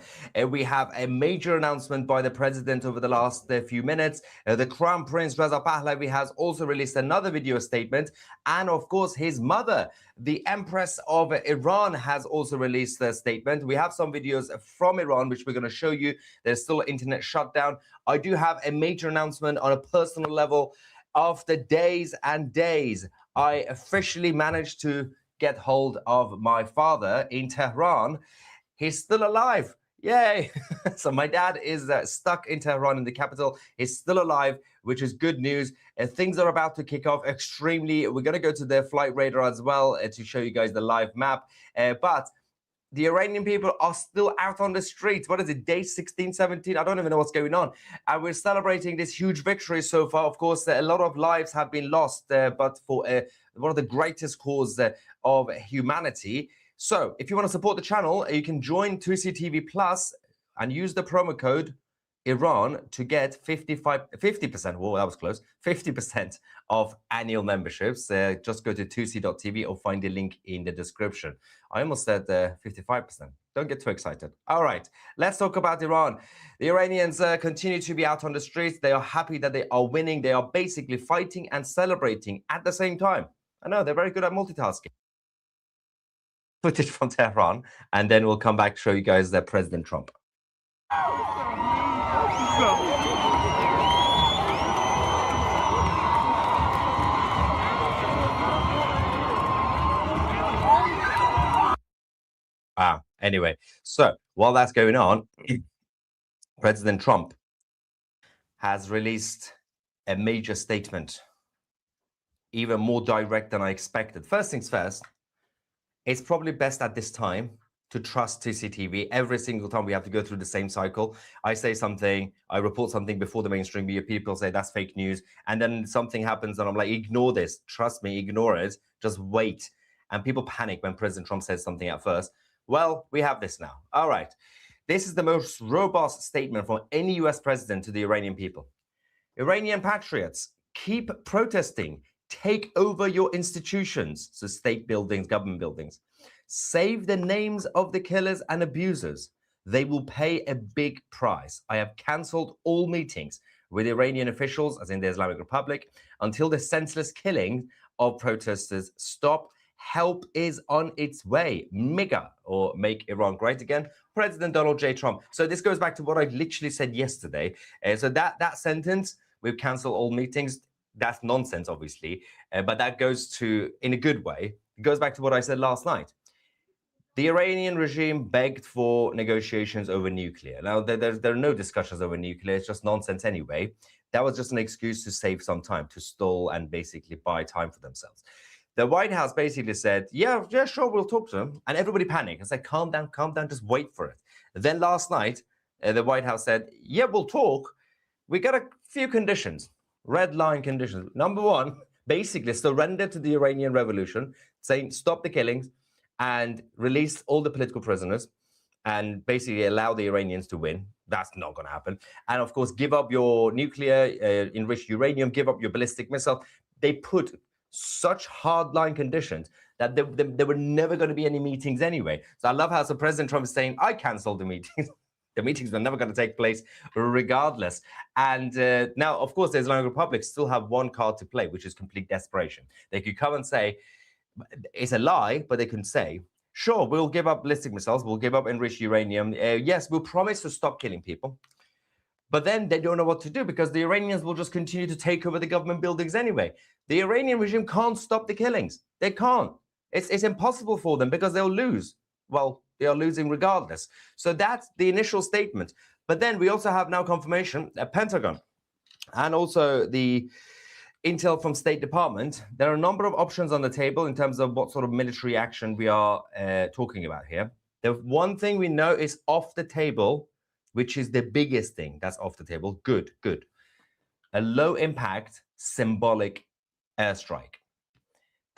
We have a major announcement by the president over the last few minutes. The Crown Prince Reza Pahlavi has also released another video statement. And of course, his mother, the Empress of Iran, has also released a statement. We have some videos from Iran, which we're going to show you. There's still an internet shutdown. I do have a major announcement on a personal level. After days and days, I officially managed to get hold of my father in Tehran. He's still alive. Yay. So my dad is stuck in Tehran, in the capital. He's still alive, which is good news. Things are about to kick off extremely. We're going to go to their flight radar as well to show you guys the live map. But the Iranian people are still out on the streets. What is it, day 16, 17? I don't even know what's going on. And we're celebrating this huge victory so far. Of course, a lot of lives have been lost, but for one of the greatest causes of humanity. So if you want to support the channel, you can join 2CTV Plus and use the promo code Iran to get 50%, well, that was close, 50% of annual memberships. Just go to 2c.tv or find the link in the description. I almost said 55%. Don't get too excited. All right, let's talk about Iran. The Iranians continue to be out on the streets. They are happy that they are winning. They are basically fighting and celebrating at the same time. I know, they're very good at multitasking. Footage from Tehran, and then we'll come back to show you guys President Trump. Anyway, so while that's going on, President Trump has released a major statement, even more direct than I expected. First things first, it's probably best at this time to trust 2CTV. Every single time we have to go through the same cycle. I say something, I report something before the mainstream media, people say that's fake news, and then something happens and I'm like, ignore this, trust me, ignore it, just wait. And people panic when President Trump says something at first. Well, we have this now. All right. This is the most robust statement from any US president to the Iranian people. Iranian patriots, keep protesting. Take over your institutions, so state buildings, government buildings. Save the names of the killers and abusers. They will pay a big price. I have cancelled all meetings with Iranian officials, as in the Islamic Republic, until the senseless killing of protesters stop. Help is on its way. MIGA, or Make Iran Great Again, President Donald J. Trump. So this goes back to what I literally said yesterday. So that sentence, we've canceled all meetings, that's nonsense, obviously. But that goes to, in a good way, it goes back to what I said last night. The Iranian regime begged for negotiations over nuclear. Now, there are no discussions over nuclear. It's just nonsense anyway. That was just an excuse to save some time, to stall and basically buy time for themselves. The White House basically said, yeah, sure, we'll talk to them. And everybody panicked and said, calm down, just wait for it. Then last night, the White House said, yeah, we'll talk. We got a few conditions, red line conditions. Number one, basically surrender to the Iranian revolution, saying stop the killings and release all the political prisoners and basically allow the Iranians to win. That's not going to happen. And of course, give up your nuclear enriched uranium, give up your ballistic missile. They put such hardline conditions that there were never going to be any meetings anyway. So I love how President Trump is saying, I canceled the meetings. The meetings were never going to take place regardless. And now, of course, the Islamic Republic still have one card to play, which is complete desperation. They could come and say, it's a lie, but they can say, sure, we'll give up ballistic missiles, we'll give up enriched uranium. Yes, we'll promise to stop killing people. But then they don't know what to do because the Iranians will just continue to take over the government buildings anyway. The Iranian regime can't stop the killings. They can't. It's impossible for them because they'll lose. Well, they are losing regardless. So that's the initial statement. But then we also have now confirmation, Pentagon, and also the intel from State Department. There are a number of options on the table in terms of what sort of military action we are talking about here. The one thing we know is off the table, which is the biggest thing that's off the table. Good. A low impact symbolic airstrike.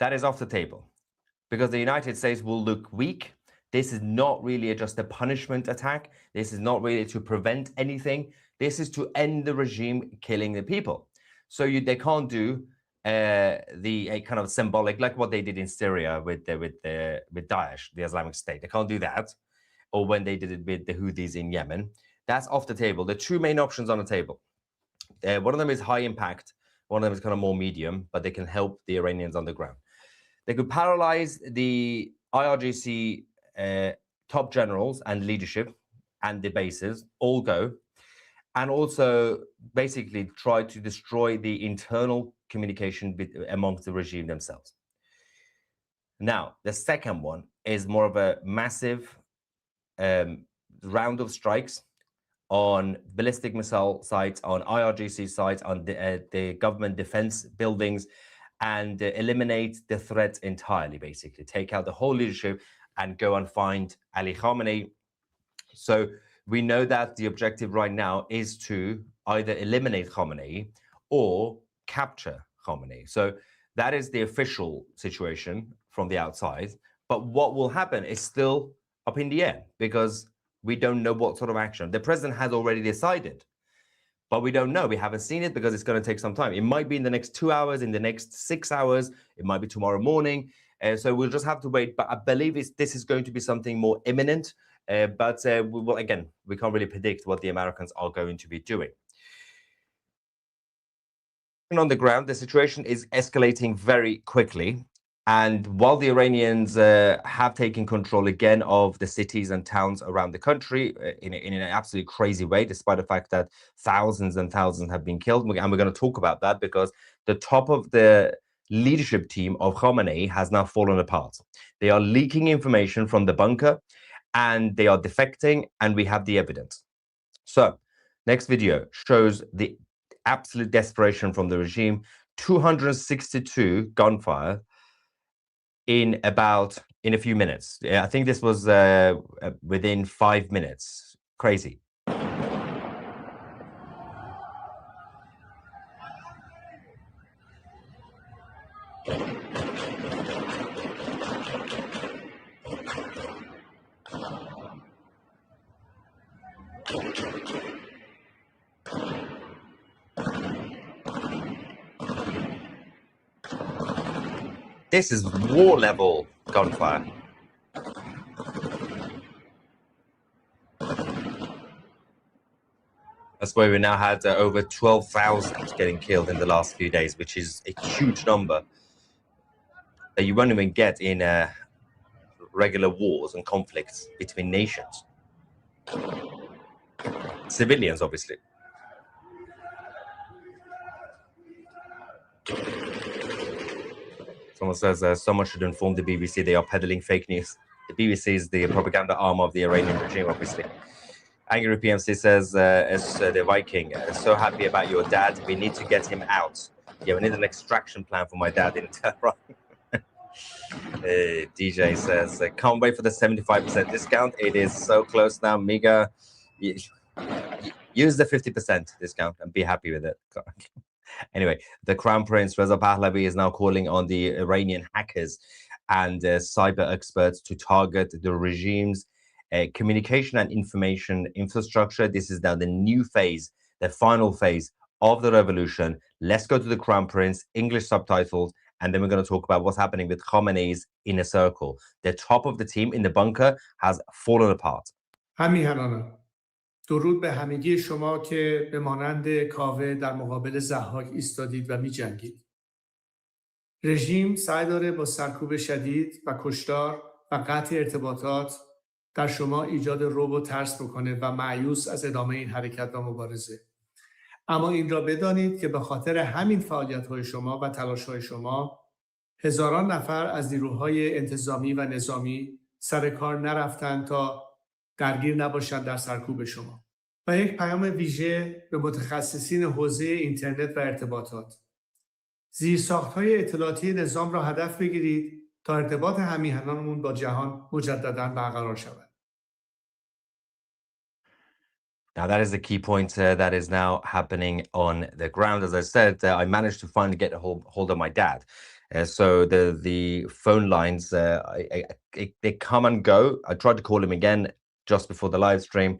That is off the table because the United States will look weak. This is not really just a punishment attack. This is not really to prevent anything. This is to end the regime killing the people. So they can't do a kind of symbolic, like what they did in Syria with Daesh, the Islamic State. They can't do that, or when they did it with the Houthis in Yemen. That's off the table. The two main options on the table. One of them is high impact. One of them is kind of more medium, but they can help the Iranians on the ground. They could paralyze the IRGC top generals and leadership and the bases, all go, and also basically try to destroy the internal communication amongst the regime themselves. Now, the second one is more of a massive round of strikes on ballistic missile sites, on IRGC sites, on the government defense buildings, and eliminate the threat entirely, basically. Take out the whole leadership and go and find Ali Khamenei. So we know that the objective right now is to either eliminate Khamenei or capture Khamenei. So that is the official situation from the outside. But what will happen is still up in the air because we don't know what sort of action. The president has already decided, but we don't know. We haven't seen it because it's going to take some time. It might be in the next 2 hours, in the next 6 hours. It might be tomorrow morning. So we'll just have to wait. But I believe this is going to be something more imminent. But again, we can't really predict what the Americans are going to be doing. On the ground, the situation is escalating very quickly. And while the Iranians have taken control again of the cities and towns around the country in an absolutely crazy way, despite the fact that thousands and thousands have been killed. And we're going to talk about that because the top of the leadership team of Khamenei has now fallen apart. They are leaking information from the bunker and they are defecting, and we have the evidence. So next video shows the absolute desperation from the regime. 262 gunfire in a few minutes. I think this was within 5 minutes. Crazy. This is war level gunfire. That's why we now had over 12,000 getting killed in the last few days, which is a huge number that you won't even get in regular wars and conflicts between nations. Civilians, obviously. Someone says someone should inform the BBC they are peddling fake news. The BBC is the propaganda arm of the Iranian regime, obviously. Angry PMC says, as the Viking, so happy about your dad. We need to get him out. Yeah, we need an extraction plan for my dad in Tehran. DJ says, can't wait for the 75% discount. It is so close now. Miga, use the 50% discount and be happy with it. Anyway, the Crown Prince Reza Pahlavi is now calling on the Iranian hackers and cyber experts to target the regime's communication and information infrastructure. This is now the new phase, the final phase of the revolution. Let's go to the Crown Prince, English subtitles, and then we're going to talk about what's happening with Khamenei's inner circle. The top of the team in the bunker has fallen apart. همیهنانم درود به همگی شما که به مانند کاوه در مقابل ضحاک ایستادید و می جنگید. رژیم سعی داره با سرکوب شدید و کشتار و قطع ارتباطات در شما ایجاد رعب و ترس بکنه و مایوس از ادامه این حرکت و مبارزه. اما این را بدانید که به خاطر همین فعالیت‌های شما و تلاش‌های شما هزاران نفر از نیروهای انتظامی و نظامی سر کار نرفتند تا درگیر نباشند در سرکوب شما. و یک پیام ویژه به متخصصین حوزه اینترنت و ارتباطات. زیرساخت‌های اطلاعاتی نظام را هدف بگیرید تا ارتباط همیهنانمون با جهان مجدداً برقرار شود. Now that is the key point that is now happening on the ground. As I said, I managed to finally get a hold of my dad. So the phone lines, they come and go. I tried to call him again just before the live stream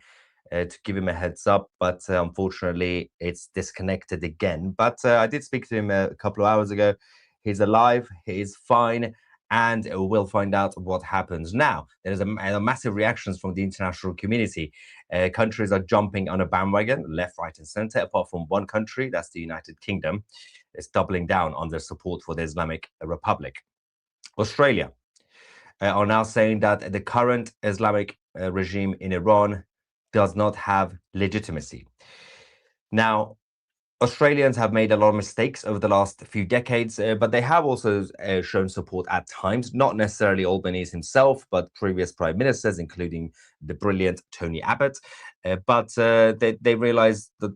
to give him a heads up, but unfortunately it's disconnected again. But I did speak to him a couple of hours ago. He's alive, he's fine, and we'll find out what happens. Now, there's a massive reactions from the international community. Countries are jumping on a bandwagon, left, right, and center, apart from one country, that's the United Kingdom. It's doubling down on their support for the Islamic Republic. Australia are now saying that the current Islamic regime in Iran does not have legitimacy. Now, Australians have made a lot of mistakes over the last few decades, but they have also shown support at times, not necessarily Albanese himself, but previous prime ministers, including the brilliant Tony Abbott. But they realized that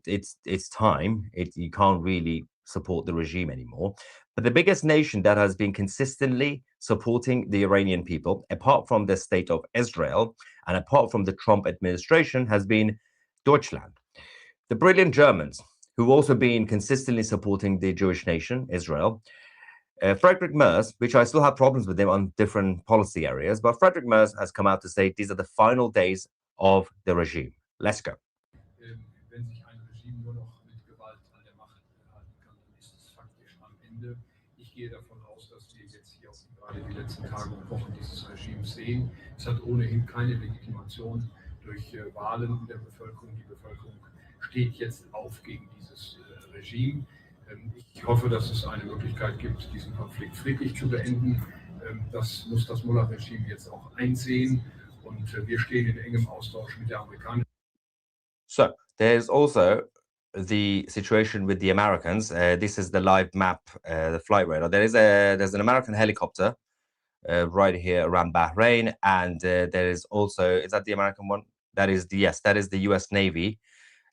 it's time. You can't really support the regime anymore. But the biggest nation that has been consistently supporting the Iranian people, apart from the state of Israel and apart from the Trump administration, has been Deutschland. The brilliant Germans, who've also been consistently supporting the Jewish nation, Israel. Friedrich Merz, which I still have problems with him on different policy areas, but Friedrich Merz has come out to say these are the final days of the regime. Let's go. Wenn sich ein Regime nur noch mit Gewalt an der Macht halten kann, dann ist es faktisch am Ende. Ich gehe davon aus, dass wir jetzt hier auch gerade die letzten Tage und Wochen dieses Regimes sehen. Es hat ohnehin keine Legitimation durch Wahlen in der Bevölkerung. Die Bevölkerung steht jetzt auf gegen dieses Regime. Ich hoffe, dass es eine Möglichkeit gibt, diesen Konflikt friedlich zu beenden. Das muss das Mullah-Regime jetzt auch einsehen. Und wir stehen in engem Austausch mit der amerikanischen. So, there's also the situation with the Americans. This is the live map, the flight radar. There's an American helicopter right here around Bahrain, and there is also, is that the American one? That is the US Navy.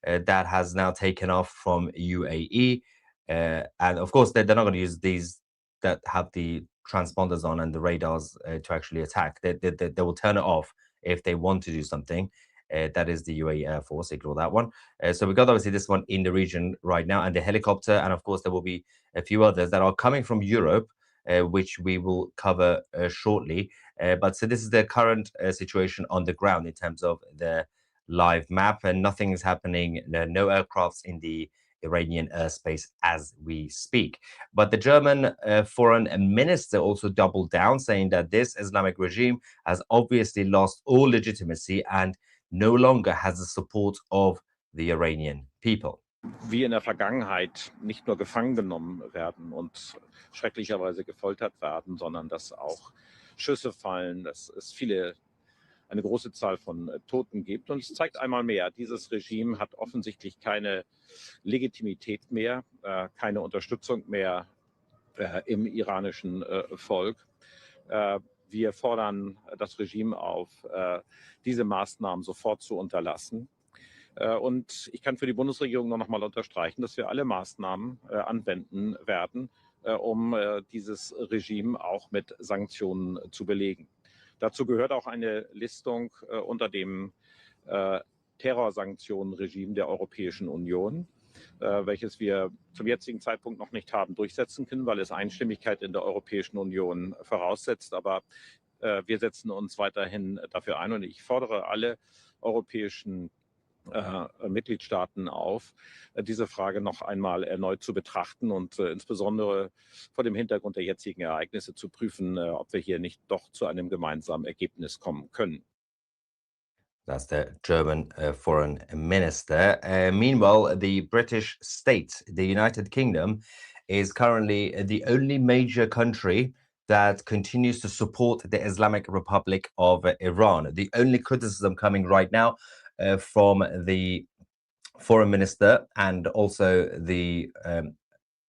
That has now taken off from UAE. And of course, they're not going to use these that have the transponders on and the radars to actually attack. They will turn it off if they want to do something. That is the UAE Air Force, ignore that one. So we got obviously this one in the region right now, and the helicopter, and of course there will be a few others that are coming from Europe, which we will cover shortly. But so this is the current situation on the ground in terms of the live map, and nothing is happening, no aircrafts in the Iranian airspace as we speak. But the German foreign minister also doubled down, saying that this Islamic regime has obviously lost all legitimacy and no longer has the support of the Iranian people. Wie in der Vergangenheit nicht nur gefangen genommen werden und schrecklicherweise gefoltert werden, sondern dass auch Schüsse fallen, dass es eine große Zahl von Toten gibt. Und es zeigt einmal mehr, dieses Regime hat offensichtlich keine Legitimität mehr, keine Unterstützung mehr im iranischen Volk. Wir fordern das Regime auf, diese Maßnahmen sofort zu unterlassen. Und ich kann für die Bundesregierung noch mal unterstreichen, dass wir alle Maßnahmen anwenden werden, um dieses Regime auch mit Sanktionen zu belegen. Dazu gehört auch eine Listung unter dem Terrorsanktionenregime der Europäischen Union, welches wir zum jetzigen Zeitpunkt noch nicht haben durchsetzen können, weil es Einstimmigkeit in der Europäischen Union voraussetzt. Aber Wir setzen uns weiterhin dafür ein und ich fordere alle europäischen Mitgliedstaaten auf, diese Frage noch einmal erneut zu betrachten und insbesondere vor dem Hintergrund der jetzigen Ereignisse zu prüfen, ob wir hier nicht doch zu einem gemeinsamen Ergebnis kommen können. That's the German foreign minister. Meanwhile, the British state, the United Kingdom, is currently the only major country that continues to support the Islamic Republic of Iran. The only criticism coming right now from the foreign minister and also the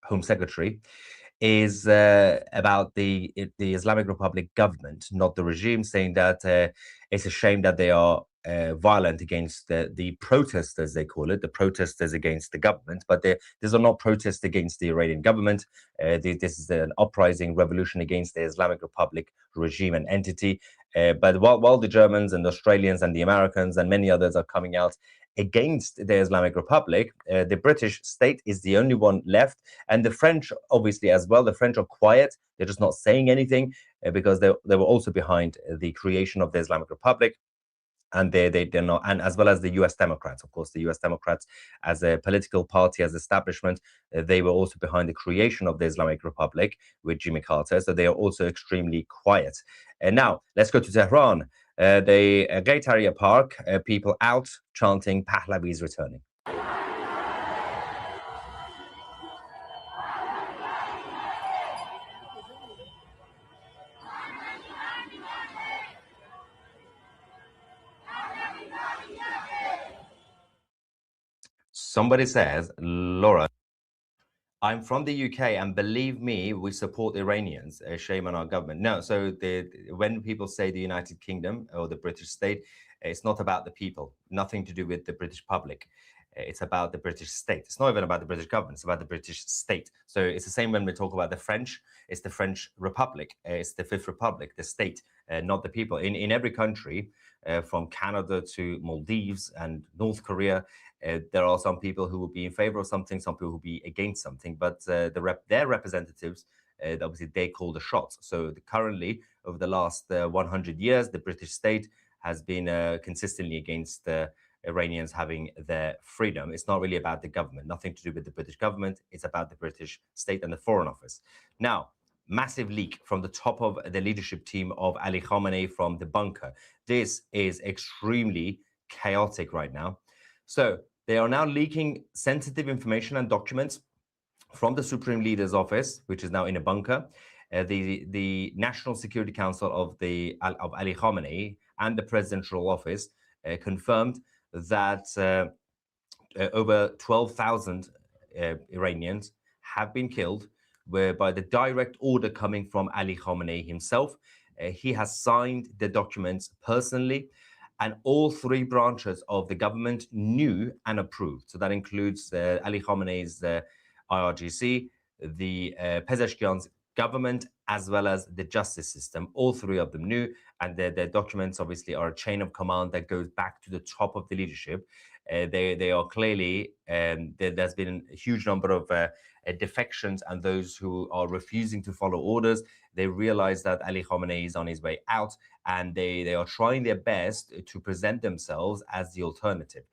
Home Secretary is about the Islamic Republic government, not the regime, saying that it's a shame that they are violent against the protesters, they call it, the protesters against the government. But these are not protests against the Iranian government. This is an uprising revolution against the Islamic Republic regime and entity. But while the Germans and the Australians and the Americans and many others are coming out against the Islamic Republic, the British state is the only one left, and the French obviously as well. The French are quiet, they're just not saying anything because they were also behind the creation of the Islamic Republic, and they're not, and as well as the US Democrats. Of course, the US Democrats as a political party, as establishment, they were also behind the creation of the Islamic Republic with Jimmy Carter, so they are also extremely quiet. And now let's go to Tehran. The Great Area Park, people out chanting Pahlavi is returning. Somebody says, Laura, I'm from the UK, and believe me, we support Iranians. Shame on our government. No, so when people say the United Kingdom or the British state, it's not about the people, nothing to do with the British public. It's about the British state. It's not even about the British government, it's about the British state. So it's the same when we talk about the French, it's the French Republic, it's the Fifth Republic, the state, not the people. In every country, from Canada to Maldives and North Korea, there are some people who will be in favor of something, some people who will be against something, but their representatives, obviously they call the shots. So currently, over the last 100 years, the British state has been consistently against Iranians having their freedom. It's not really about the government, nothing to do with the British government. It's about the British state and the Foreign Office. Now, massive leak from the top of the leadership team of Ali Khamenei from the bunker. This is extremely chaotic right now. So they are now leaking sensitive information and documents from the Supreme Leader's office, which is now in a bunker. The National Security Council of Ali Khamenei and the Presidential Office confirmed that over 12,000 Iranians have been killed by the direct order coming from Ali Khamenei himself. He has signed the documents personally, and all three branches of the government knew and approved. So that includes Ali Khamenei's IRGC, the Pezeshkian's government, as well as the justice system. All three of them knew, and their documents obviously are a chain of command that goes back to the top of the leadership. They are clearly, there's been a huge number of defections and those who are refusing to follow orders. They realize that Ali Khamenei is on his way out, and they are trying their best to present themselves as the alternative,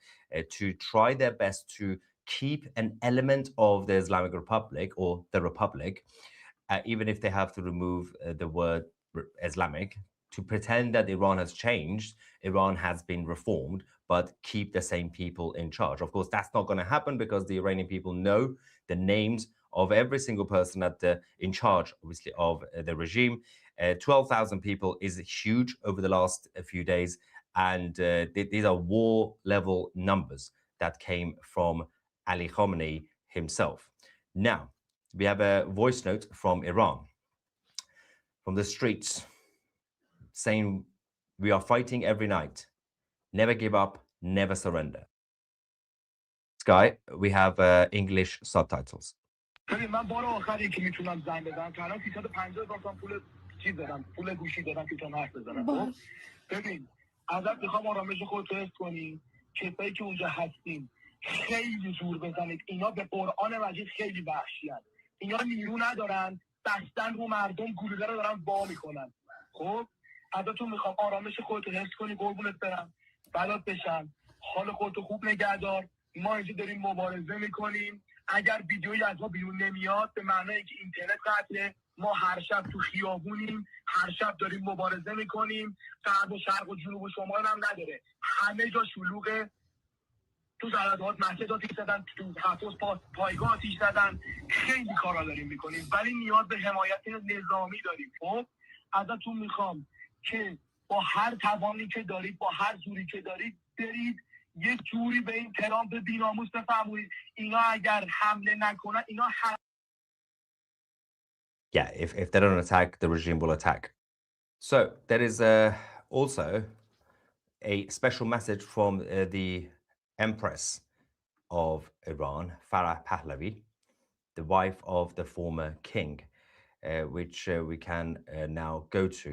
to try their best to keep an element of the Islamic Republic or the Republic, even if they have to remove the word Islamic, to pretend that Iran has changed, Iran has been reformed, but keep the same people in charge. Of course, that's not going to happen because the Iranian people know the names of every single person in charge, obviously, of the regime. 12,000 people is huge over the last few days, and these are war-level numbers that came from Ali Khamenei himself. Now, we have a voice note from Iran, from the streets, saying, "We are fighting every night. Never give up, never surrender." Sky, we have English subtitles. ببین من بار آخری که میتونم زنگ بزنم که الان 350,000 تومان پول چیز دادم، پول گوشی دادم که تو حرف بزنم. خب ببین ازت میخوام آرامش خودت حفظ کنی، کسایی که اونجا هستین خیلی زور بزنید. اینا به قرآن مجید خیلی وحشیان. اینا نیرو ندارن، بستن رو مردم، گلوله رو دارن وا میکنن. خب ازتون میخوام آرامش خودتو حفظ کنی قربونت برم، بلات بشم، حال خودتو خوب نگه دار. ما اینجا داریم مبارزه میکنیم. اگر ویدیویی از ما بیرون نمیاد به معنی اینکه اینترنت قطعه. ما هر شب تو خیابونیم، هر شب داریم مبارزه میکنیم. غرب و شرق و جنوب و شمال هم نداره، همه جا شلوغه. تو زرادهات مسجد آتیش زدن، تو حفظ پایگاه آتیش زدن، خیلی کارا داریم میکنیم ولی نیاز به حمایت نظامی داریم. خب ازتون میخوام که با هر توانی که دارید، با هر زوری که دارید برید یه جوری به این ترامپ بی‌ناموس بفرمایید اینا اگر حمله نکنن اینا Yeah, if they don't attack, the regime will attack. So there is also a special message from the Empress of Iran, Farah Pahlavi, the wife of the former king, which we can now go to.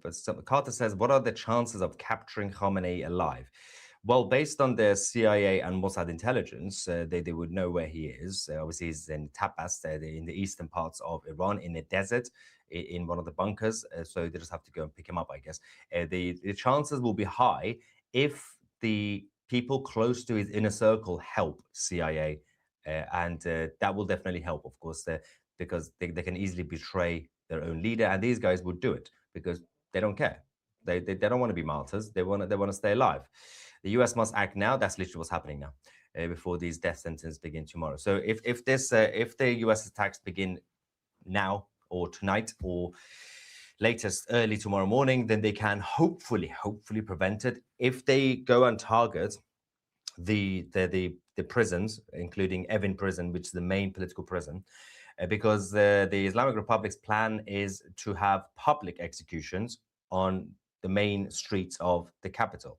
But Carter says, what are the chances of capturing Khamenei alive? Well, based on the CIA and Mossad intelligence, they would know where he is. Obviously, he's in Tapas, in the eastern parts of Iran, in the desert, in one of the bunkers. So they just have to go and pick him up, I guess. The chances will be high if the people close to his inner circle help CIA. And that will definitely help, of course, because they can easily betray their own leader. And these guys would do it because they don't care. They don't want to be martyrs. They want to stay alive. The US must act now. That's literally what's happening now, before these death sentences begin tomorrow. So if the US attacks begin now or tonight or latest early tomorrow morning, then they can hopefully prevent it. If they go and target the prisons, including Evin prison, which is the main political prison, because the Islamic Republic's plan is to have public executions on the main streets of the capital.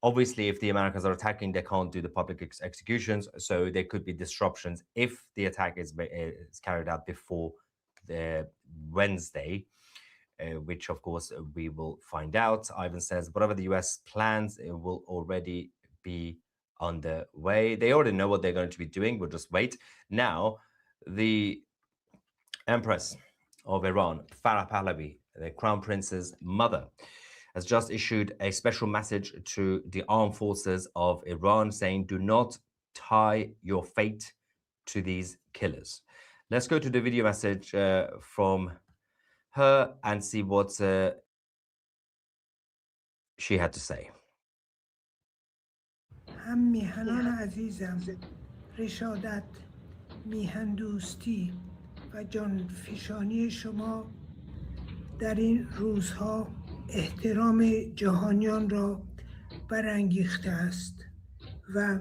Obviously, if the Americans are attacking, they can't do the public executions, so there could be disruptions if the attack is carried out before the Wednesday, which of course we will find out. Ivan says, whatever the US plans, it will already be on the way. They already know what they're going to be doing. We'll just wait. Now, the Empress of Iran, Farah Pahlavi, the Crown Prince's mother, has just issued a special message to the armed forces of Iran saying, do not tie your fate to these killers. Let's go to the video message from her and see what she had to say. هم میهنان عزیزم، رشادت، میهن دوستی و جانفشانی شما در این روزها احترام جهانیان را برانگیخته است و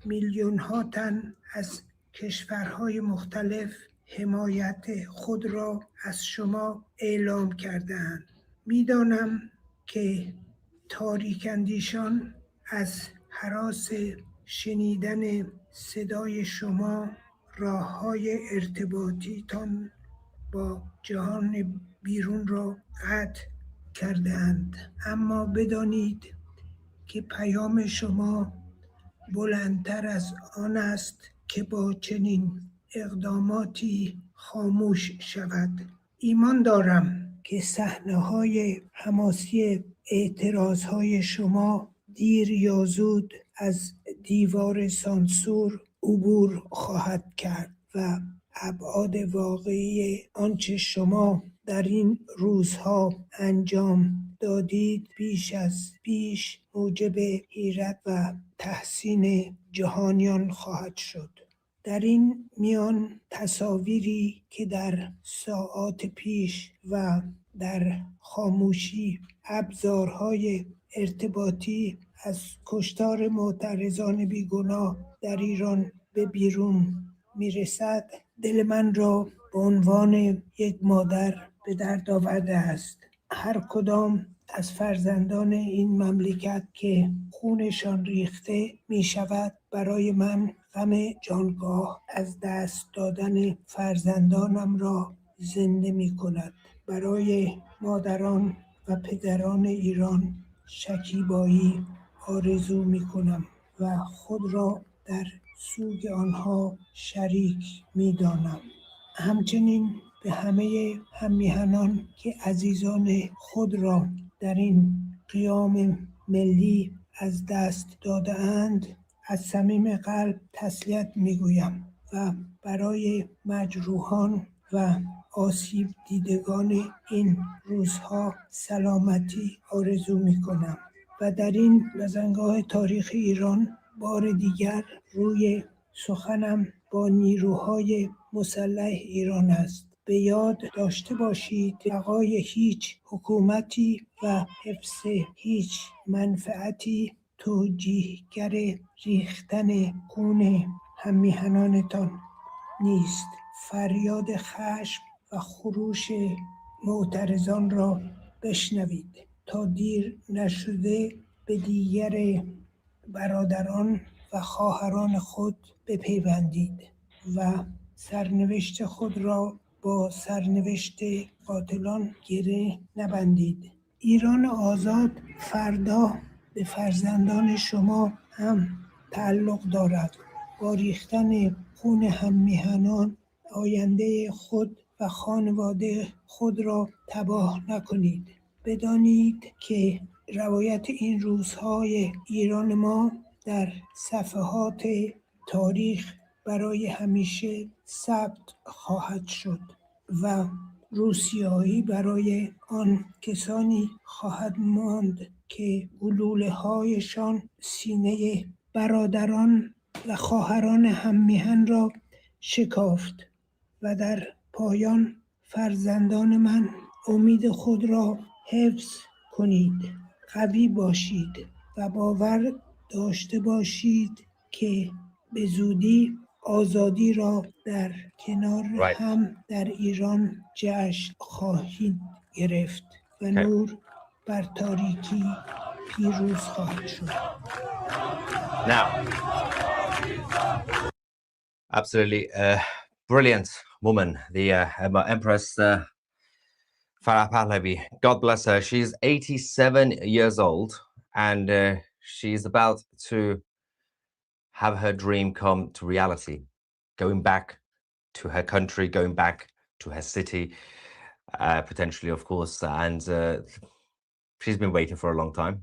میلیون ها تن از کشورهای مختلف حمایت خود را از شما اعلام کرده‌اند. میدانم که تاریک‌اندیشان از هراس شنیدن صدای شما راه‌های ارتباطیتان با جهان بیرون را قطع کرده‌اند، اما بدانید که پیام شما بلندتر از آن است که با چنین اقداماتی خاموش شود. ایمان دارم که صحنه‌های حماسی اعتراضهای شما دیر یا زود از دیوار سانسور عبور خواهد کرد و ابعاد واقعی آنچه شما در این روزها انجام دادید بیش از پیش موجب حیرت و تحسین جهانیان خواهد شد. در این میان تصاویری که در ساعات پیش و در خاموشی ابزارهای ارتباطی از کشتار معترضان بیگناه در ایران به بیرون میرسد، دل من را به عنوان یک مادر به درد آورده است. هر کدام از فرزندان این مملکت که خونشان ریخته می شود برای من غم جانگاه از دست دادن فرزندانم را زنده می کند. برای مادران و پدران ایران شکیبایی آرزو می کنم و خود را در سوگ آنها شریک می دانم. همچنین به همه هممیهنان که عزیزان خود را در این قیام ملی از دست داده‌اند از صمیم قلب تسلیت میگویم و برای مجروحان و آسیب دیدگان این روزها سلامتی آرزو میکنم و در این بزنگاه تاریخ ایران بار دیگر روی سخنم با نیروهای مسلح ایران است. به یاد داشته باشید بقای هیچ حکومتی و حفظ هیچ منفعتی توجیهگر ریختن خون هممیهنانتان نیست. فریاد خشم و خروش معترضان را بشنوید تا دیر نشده به دیگر برادران و خواهران خود بپیوندید و سرنوشت خود را با سرنوشت قاتلان گره نبندید. ایران آزاد فردا به فرزندان شما هم تعلق دارد. با ریختن خون هممیهنان آینده خود و خانواده خود را تباه نکنید. بدانید که روایت این روزهای ایران ما در صفحات تاریخ برای همیشه ثبت خواهد شد و روسیاهی برای آن کسانی خواهد ماند که گلوله هایشان سینه برادران و خواهران هممیهن را شکافت. و در پایان فرزندان من امید خود را حفظ کنید، قوی باشید و باور داشته باشید که به زودی آزادی را در کنار هم در ایران جشن خواهید گرفت و نور بر تاریکی پیروز خواهد شد. Now, absolutely brilliant woman, the Empress Farah Pahlavi. God bless her. She's 87 years old, and she's about to have her dream come to reality, going back to her country, going back to her city, potentially, of course. And she's been waiting for a long time.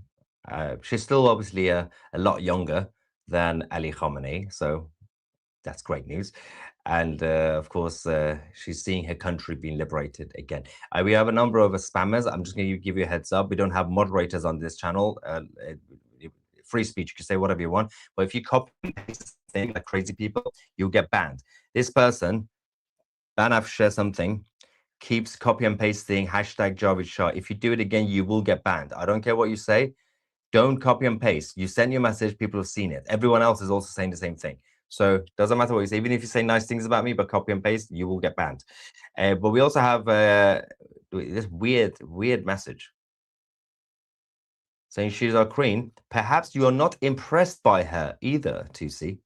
She's still obviously a lot younger than Ali Khamenei, so that's great news. And of course, she's seeing her country being liberated again. We have a number of spammers. I'm just going to give you a heads up. We don't have moderators on this channel. Free speech, you can say whatever you want. But if you copy and paste things like crazy people, you'll get banned. This person, Banav share something, keeps copy and pasting hashtag Javid Shah. If you do it again, you will get banned. I don't care what you say. Don't copy and paste. You send your message, people have seen it. Everyone else is also saying the same thing. So doesn't matter what you say. Even if you say nice things about me, but copy and paste, you will get banned. But we also have this weird message saying she's our queen. Perhaps you are not impressed by her either, Tusi.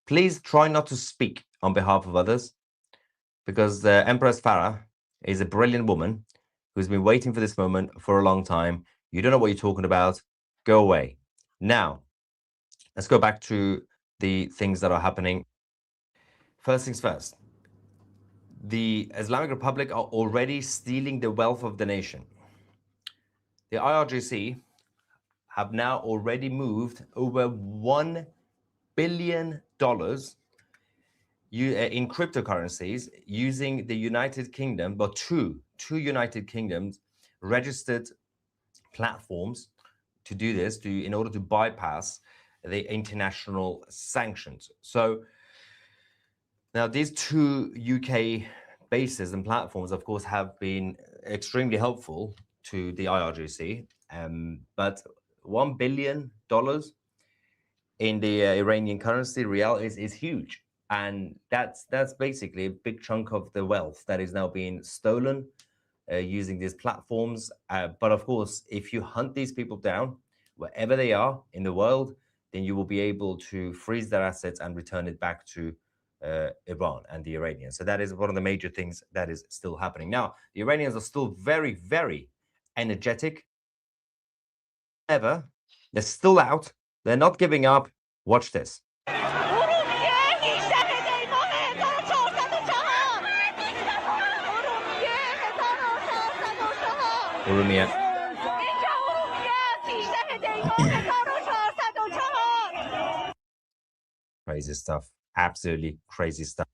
Please try not to speak on behalf of others, because Empress Farah is a brilliant woman who's been waiting for this moment for a long time. You don't know what you're talking about. Go away. Now, let's go back to the things that are happening. First things first, the Islamic Republic are already stealing the wealth of the nation. The IRGC have now already moved over $1 billion in cryptocurrencies using the United Kingdom, but two United Kingdoms registered platforms to do this, in order to bypass the international sanctions. So now these two UK bases and platforms, of course, have been extremely helpful to the IRGC, but $1 billion in the Iranian currency, rial, is huge. And that's basically a big chunk of the wealth that is now being stolen using these platforms. But of course, if you hunt these people down, wherever they are in the world, then you will be able to freeze their assets and return it back to Iran and the Iranians. So that is one of the major things that is still happening. Now, the Iranians are still very, very energetic. However, they're still out. They're not giving up. Watch this. Urumiyet. Crazy stuff. Absolutely crazy stuff.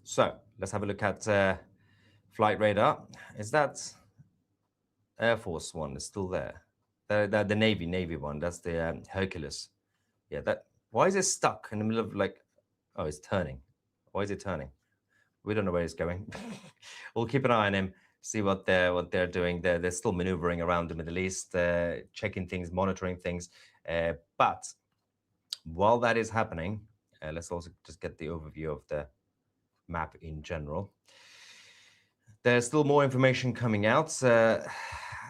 So let's have a look at flight radar. Is that Air Force one? Is still there? The Navy one. That's the Hercules. Yeah. That. Why is it stuck in the middle of like? Oh, it's turning. Why is it turning? We don't know where it's going. We'll keep an eye on him. See what they're doing. They're still maneuvering around the Middle East, checking things, monitoring things. But while that is happening, let's also just get the overview of the map in general. There's still more information coming out.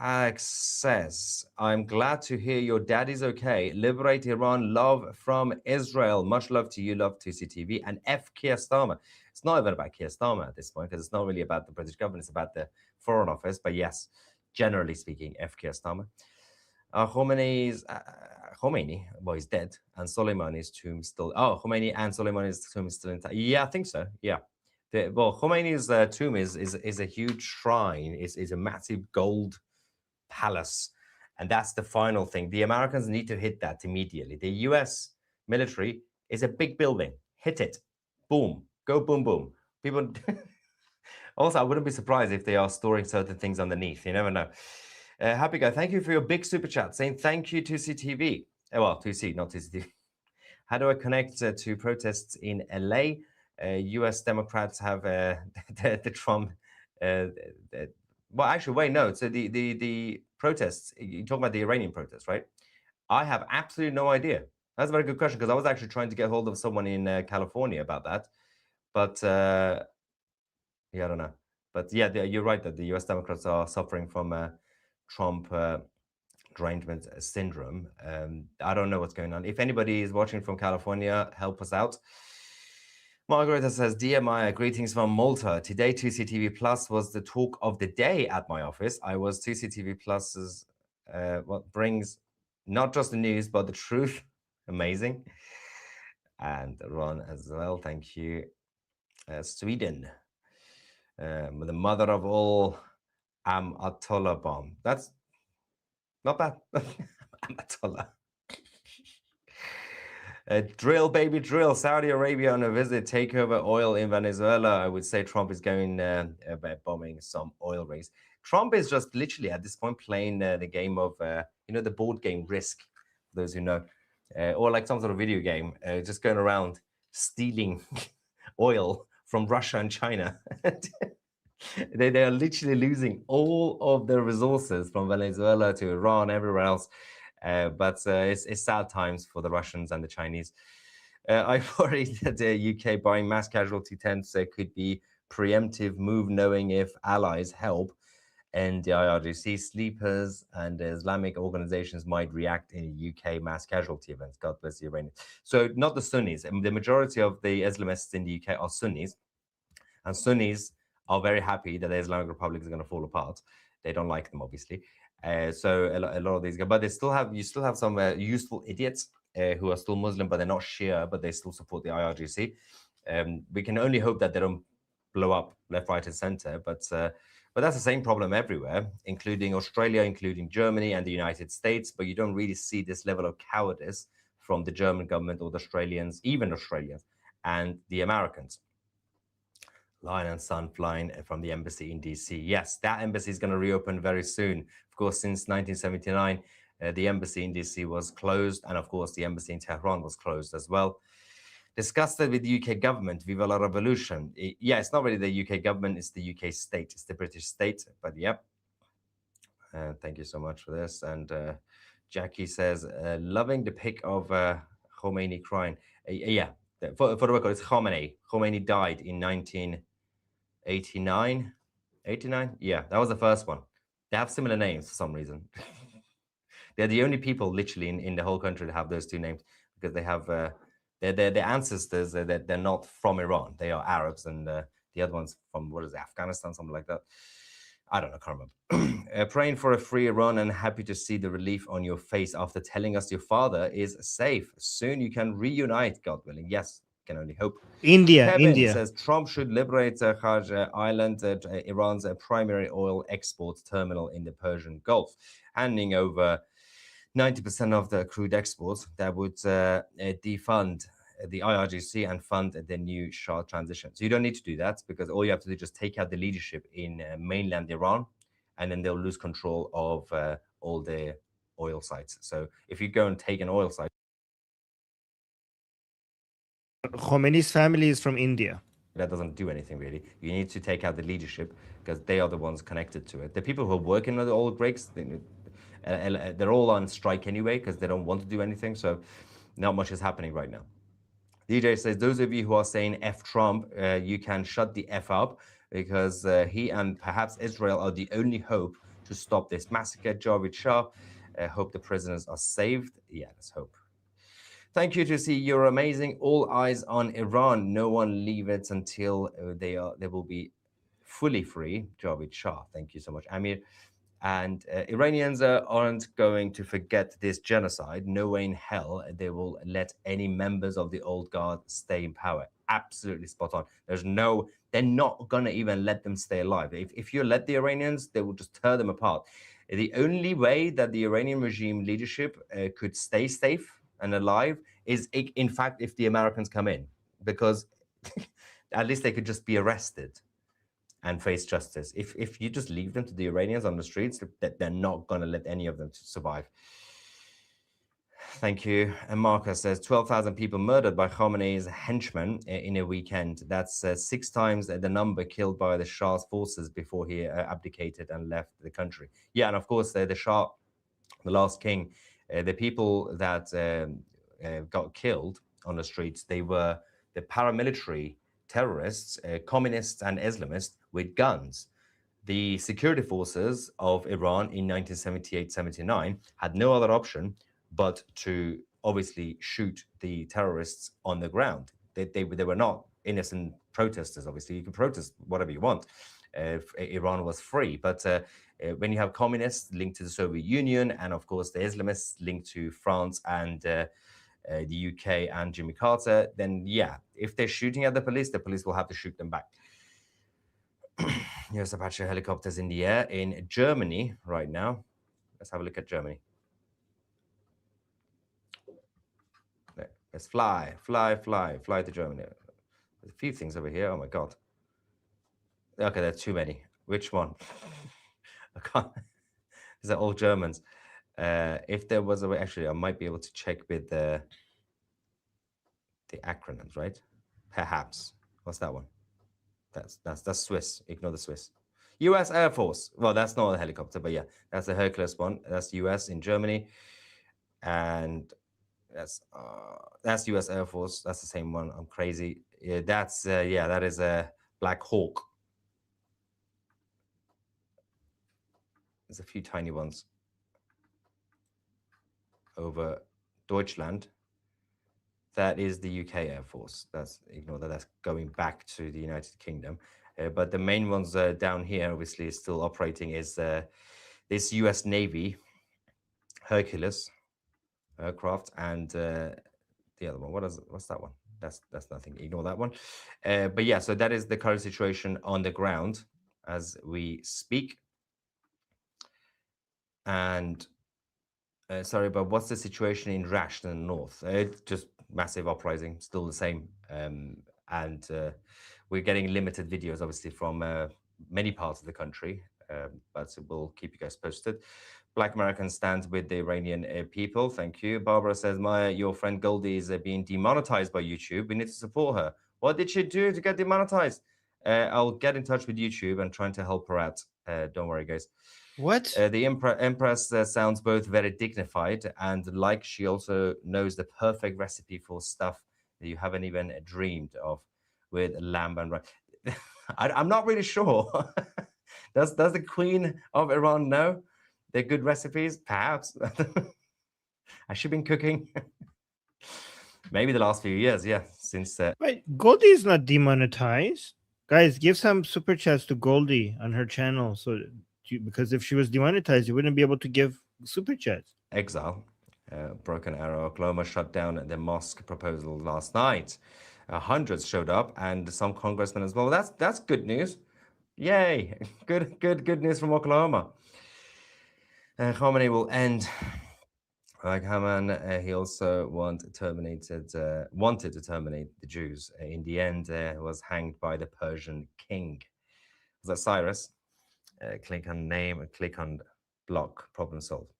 Alex says, I'm glad to hear your dad is okay. Liberate Iran. Love from Israel. Much love to you. Love to CTV. And F. Keir Starmer. It's not even about Keir Starmer at this point, because it's not really about the British government. It's about the Foreign Office. But yes, generally speaking, F. Keir Starmer. Khomeini, well, he's dead. And Soleimani's tomb still... Oh, Khomeini and Soleimani's tomb is still intact. Yeah, I think so. Yeah. Well, Khomeini's tomb is a huge shrine. Is a massive gold palace, and that's the final thing. The Americans need to hit that immediately. The US military is a big building. Hit it. Boom. Go boom, boom. People... Also, I wouldn't be surprised if they are storing certain things underneath. You never know. Happy Guy, thank you for your big super chat, saying thank you to CTV. Well, 2C, not 2CTV. How do I connect to protests in LA? US Democrats have the Trump... well, actually, wait, no. So the protests, you talk about the Iranian protests, right? I have absolutely no idea. That's a very good question, because I was actually trying to get hold of someone in California about that. But, yeah, I don't know. But, yeah, you're right that the US Democrats are suffering from Trump derangement syndrome. I don't know what's going on. If anybody is watching from California, help us out. Margareta says, Dear Maya, greetings from Malta. Today, 2CTV Plus was the talk of the day at my office. I was 2CTV Plus's, what brings not just the news, but the truth. Amazing. And Ron as well, thank you. Sweden, the mother of all Ayatollah bomb. That's not bad. Ayatollah. Drill, baby, drill. Saudi Arabia on a visit, take over oil in Venezuela. I would say Trump is going bombing some oil rigs. Trump is just literally at this point playing the game of, you know, the board game Risk, for those who know, or like some sort of video game, just going around stealing oil from Russia and China. They are literally losing all of their resources from Venezuela to Iran, everywhere else. But it's sad times for the Russians and the Chinese. I worry that the UK buying mass casualty tents could be preemptive move, knowing if allies help and the IRGC sleepers and Islamic organizations might react in UK mass casualty events. God bless the Iranians. So not the Sunnis. The majority of the Islamists in the UK are Sunnis, and Sunnis are very happy that the Islamic Republic is going to fall apart. They don't like them, obviously. So a lot of these guys, but you still have some useful idiots who are still Muslim, but they're not Shia, but they still support the IRGC. We can only hope that they don't blow up left, right, and center. But that's the same problem everywhere, including Australia, including Germany and the United States. But you don't really see this level of cowardice from the German government or the Australians, even Australians, and the Americans. Lion and Sun flying from the embassy in DC. Yes, that embassy is going to reopen very soon. Of course, since 1979, the embassy in DC was closed. And of course, the embassy in Tehran was closed as well. Discussed it with the UK government, Viva la Revolution. Yeah, it's not really the UK government, it's the UK state. It's the British state, but yep. Thank you so much for this. And Jackie says, loving the pic of Khomeini crying. Yeah, for the record, it's Khomeini. Khomeini died in 1989. 89? Yeah, that was the first one. They have similar names for some reason. They're the only people literally in the whole country that have those two names, because they have their ancestors, they're not from Iran. They are Arabs, and the other one's from, what is it, Afghanistan, something like that. I don't know, can't remember. Praying for a free Iran and happy to see the relief on your face after telling us your father is safe. Soon you can reunite, God willing. Yes, can only hope. Kevin says Trump should liberate Kharj Island, Iran's primary oil export terminal in the Persian Gulf, handing over 90% of the crude exports, that would defund the IRGC and fund the new Shah transition. So you don't need to do that, because all you have to do is just take out the leadership in mainland Iran, and then they'll lose control of all the oil sites. So if you go and take an oil site, Khomeini's family is from India. that doesn't do anything really. You need to take out the leadership, because they are the ones connected to it. The people who are working on the oil rigs, they're all on strike anyway, because they don't want to do anything. So not much is happening right now. DJ says, those of you who are saying F Trump, you can shut the F up, because he and perhaps Israel are the only hope to stop this massacre. Javid Shah, hope the prisoners are saved. Yeah, let's hope. Thank you to see, you're amazing. All eyes on Iran. No one leave it until they will be fully free. Javid Shah, thank you so much, Amir. And Iranians aren't going to forget this genocide. No way in hell they will let any members of the old guard stay in power. Absolutely spot on. They're not going to even let them stay alive. If you let the Iranians, they will just tear them apart. The only way that the Iranian regime leadership could stay safe and alive is, in fact, if the Americans come in, because at least they could just be arrested and face justice. If you just leave them to the Iranians on the streets, that they're not going to let any of them survive. Thank you. And Marcus says 12,000 people murdered by Khamenei's henchmen in a weekend. That's 6 times the number killed by the Shah's forces before he abdicated and left the country. Yeah, and of course the Shah, the last king, the people that got killed on the streets, they were the paramilitary terrorists, communists and Islamists with guns. The security forces of Iran in 1978-79 had no other option but to obviously shoot the terrorists on the ground. They were not innocent protesters, obviously. You can protest whatever you want. Iran was free. But when you have communists linked to the Soviet Union, and of course the Islamists linked to France and the UK and Jimmy Carter, then yeah, if they're shooting at the police will have to shoot them back. Here's Apache helicopters in the air in Germany right now. Let's have a look at Germany. Let's fly to Germany. There's a few things over here. Oh my God. Okay, there's too many. Which one? I can't. These are all Germans. If there was a way, actually, I might be able to check with the acronyms, right? Perhaps. What's that one? That's Swiss. Ignore the Swiss. U.S. Air Force. Well, that's not a helicopter, but yeah, that's the Hercules one. That's U.S. in Germany, and that's U.S. Air Force. That's the same one. I'm crazy. Yeah, that is a Black Hawk. There's a few tiny ones over Deutschland. That is the UK Air Force. Ignore that. That's going back to the United Kingdom. But the main ones down here, obviously, is still operating. Is this US Navy Hercules aircraft, and the other one. What's that one? That's nothing. Ignore that one. But yeah, so that is the current situation on the ground as we speak. And sorry, but what's the situation in Rasht in the north? Just massive uprising, still the same. And we're getting limited videos, obviously, from many parts of the country, but we'll keep you guys posted. Black Americans stand with the Iranian people. Thank you. Barbara says, Maya, your friend Goldie is being demonetized by YouTube. We need to support her. What did she do to get demonetized? I'll get in touch with YouTube and trying to help her out. Don't worry, guys. What? The Empress sounds both very dignified and like she also knows the perfect recipe for stuff that you haven't even dreamed of with lamb and rice. I'm not really sure. Does the Queen of Iran know the good recipes? Perhaps. Has she been cooking? Maybe the last few years, yeah. Since Wait, Goldie is not demonetized. Guys, give some super chats to Goldie on her channel, because if she was demonetized, you wouldn't be able to give super chats. Exile, Broken Arrow, Oklahoma shut down the mosque proposal last night. Hundreds showed up, and some congressmen as well. That's good news. Yay! Good news from Oklahoma. Khamenei will end Like Haman, he also wanted to terminate the Jews. In the end, was hanged by the Persian king. Was that Cyrus? Click on name and click on block. Problem solved.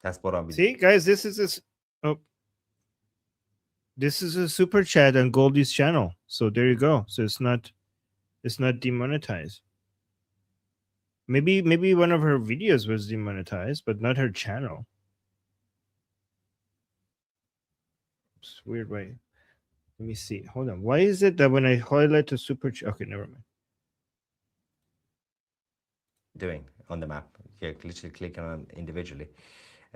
That's what I'm. See, guys, this is this is a super chat on Goldie's channel. So there you go. So it's not demonetized. Maybe one of her videos was demonetized, but not her channel. It's weird way. Let me see. Hold on. Why is it that when I highlight the super chat? Okay, never mind. Doing on the map. Yeah, literally clicking on individually.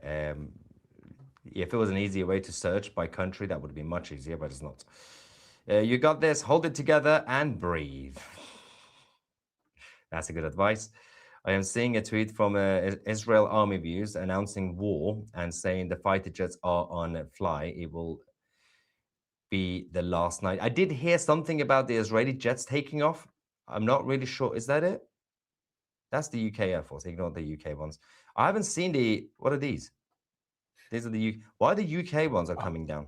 If it was an easier way to search by country, that would be much easier, but it's not. You got this. Hold it together and breathe. That's a good advice. I am seeing a tweet from Israel Army Views announcing war and saying the fighter jets are on fly. It will be the last night. I did hear something about the Israeli jets taking off. I'm not really sure. Is that it? That's the UK Air Force. Ignore the UK ones. I haven't seen the... What are these? These are the... Why the UK ones are coming down?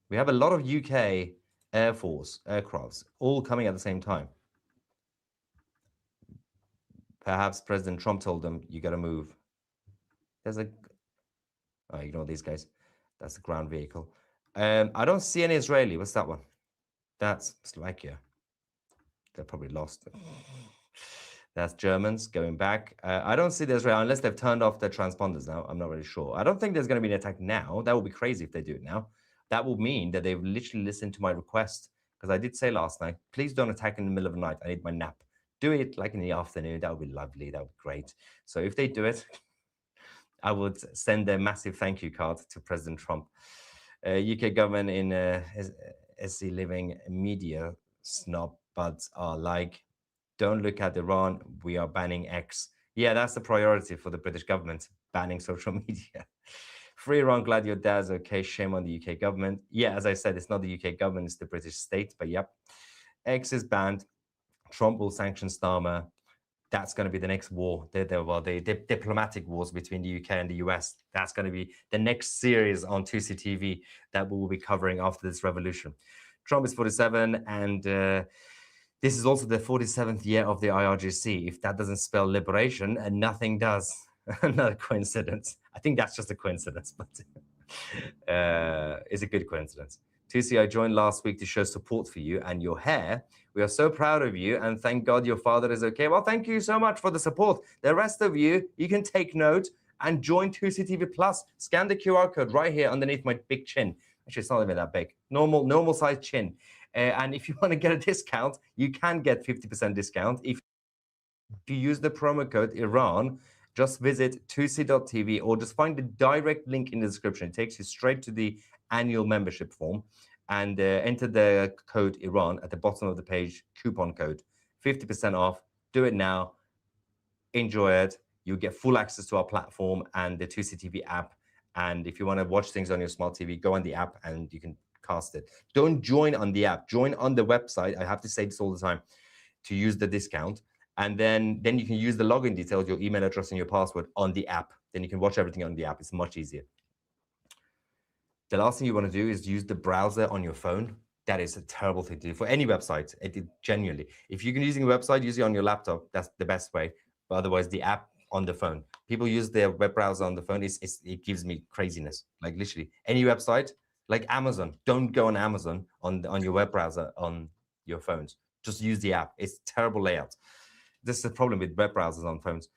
We have a lot of UK Air Force aircrafts all coming at the same time. Perhaps President Trump told them, you got to move. There's a... Oh, ignore these guys. That's the ground vehicle. I don't see any Israeli. What's that one? That's Slovakia. They're probably lost. That's Germans going back. I don't see the Israeli unless they've turned off their transponders now. I'm not really sure. I don't think there's going to be an attack now. That would be crazy if they do it now. That would mean that they've literally listened to my request. Because I did say last night, please don't attack in the middle of the night. I need my nap. Do it like in the afternoon. That would be lovely. That would be great. So if they do it, I would send a massive thank you card to President Trump. UK government in SC Living media snob buds are like, don't look at Iran, we are banning X. Yeah, that's the priority for the British government, banning social media. Free Iran, glad your dad's okay, shame on the UK government. Yeah, as I said, it's not the UK government, it's the British state, but yep. X is banned, Trump will sanction Starmer. That's going to be the next war. The diplomatic wars between the UK and the US. That's going to be the next series on 2C TV that we will be covering after this revolution. Trump is 47, and this is also the 47th year of the IRGC. If that doesn't spell liberation, and nothing does. Another coincidence. I think that's just a coincidence, but it's a good coincidence. 2C, I joined last week to show support for you and your hair. We are so proud of you, and thank God your father is okay. Well, thank you so much for the support. The rest of you, you can take note and join 2C TV Plus. Scan the QR code right here underneath my big chin. Actually, it's not even that big. Normal size chin. And if you want to get a discount, you can get 50% discount. If you use the promo code Iran, just visit 2c.tv or just find the direct link in the description. It takes you straight to the annual membership form and enter the code Iran at the bottom of the page, coupon code, 50% off. Do it now. Enjoy it. You get full access to our platform and the 2CTV app. And if you want to watch things on your smart TV, go on the app and you can cast it. Don't join on the app. Join on the website. I have to say this all the time to use the discount. And then you can use the login details, your email address and your password on the app. Then you can watch everything on the app. It's much easier. The last thing you want to do is use the browser on your phone. That is a terrible thing to do for any website. Genuinely. If you can use a website, use it on your laptop. That's the best way. But otherwise, the app on the phone. People use their web browser on the phone. It gives me craziness. Like literally any website, like Amazon. Don't go on Amazon on your web browser on your phones. Just use the app. It's terrible layout. This is the problem with web browsers on phones.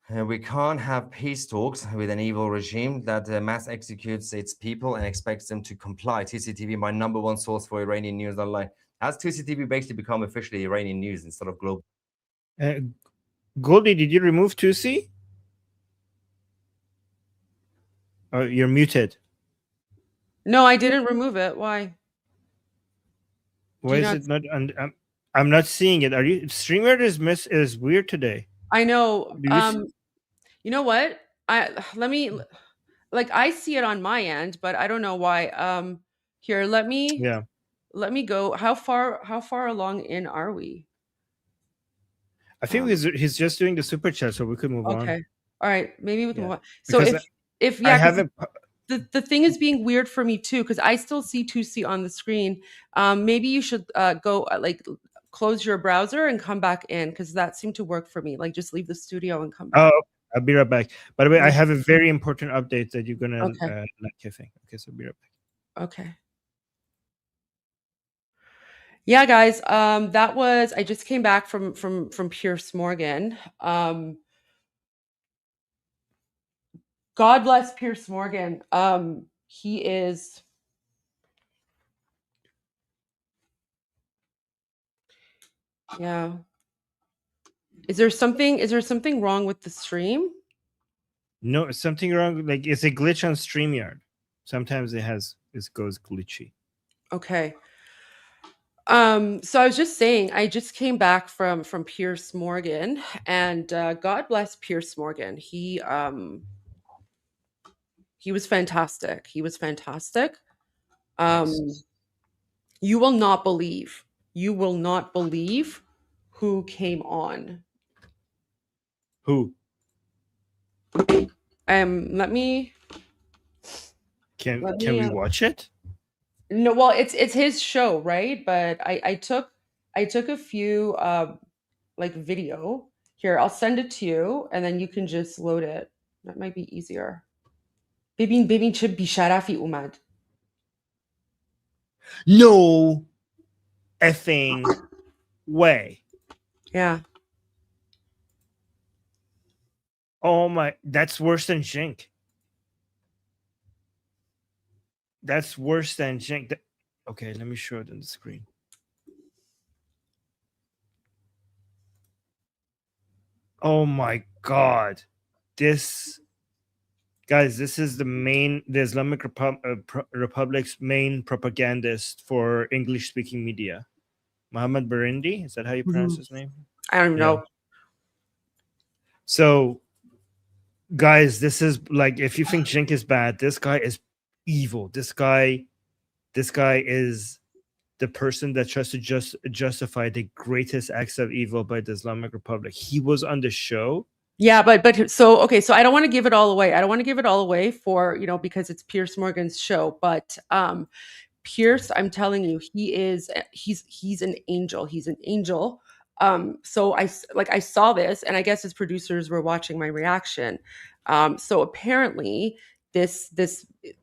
We can't have peace talks with an evil regime that mass executes its people and expects them to comply. 2CTV, my #1 source for Iranian news online. Has 2CTV basically become officially Iranian news instead of global? Goldie, did you remove 2C? Oh, you're muted. No, I didn't remove it. Why? Why is it not? I'm not seeing it. Are you? StreamYard is weird today. I know. You know what? I see it on my end, but I don't know why. Here, let me go. How far along in are we? I think he's just doing the super chat, so we could move on. Okay. All right. Maybe we can move on. So if I yeah, 'cause haven't. the thing is being weird for me too, because I still see Tusi on the screen. Maybe you should go like close your browser and come back in, because that seemed to work for me. Like just leave the studio and come back. Oh, I'll be right back. By the way, I Yeah. have a very important update that you're gonna Okay. like, I think. Okay, so I'll be right back. Okay. Yeah, guys. That was I just came back from Pierce Morgan. God bless Pierce Morgan. He is yeah. Is there something wrong with the stream? No, it's something wrong. Like it's a glitch on StreamYard. Sometimes it goes glitchy. Okay. So I was just saying, I just came back from Pierce Morgan, and God bless Pierce Morgan. He was fantastic. He was fantastic. You will not believe who came on. Who? Let me Can we watch it? No, well, it's his show, right? But I took a few like video. Here, I'll send it to you, and then you can just load it. That might be easier. ببین چه بیشرفی اومد. No effing way. Yeah. Oh my, that's worse than Jink. That's worse than Jink. Okay, let me show it on the screen. Oh my God. This is the Islamic Republic's main propagandist for English-speaking media. Mohammed Barindi, is that how you pronounce his name? I don't even know. So, guys, this is like, if you think Jink is bad, this guy is evil. This guy is the person that tries to justify the greatest acts of evil by the Islamic Republic. He was on the show. Yeah, but so okay, so I don't want to give it all away. For because it's Pierce Morgan's show. But Pierce, I'm telling you, he's an angel. He's an angel. So I saw this, and I guess his producers were watching my reaction. So apparently this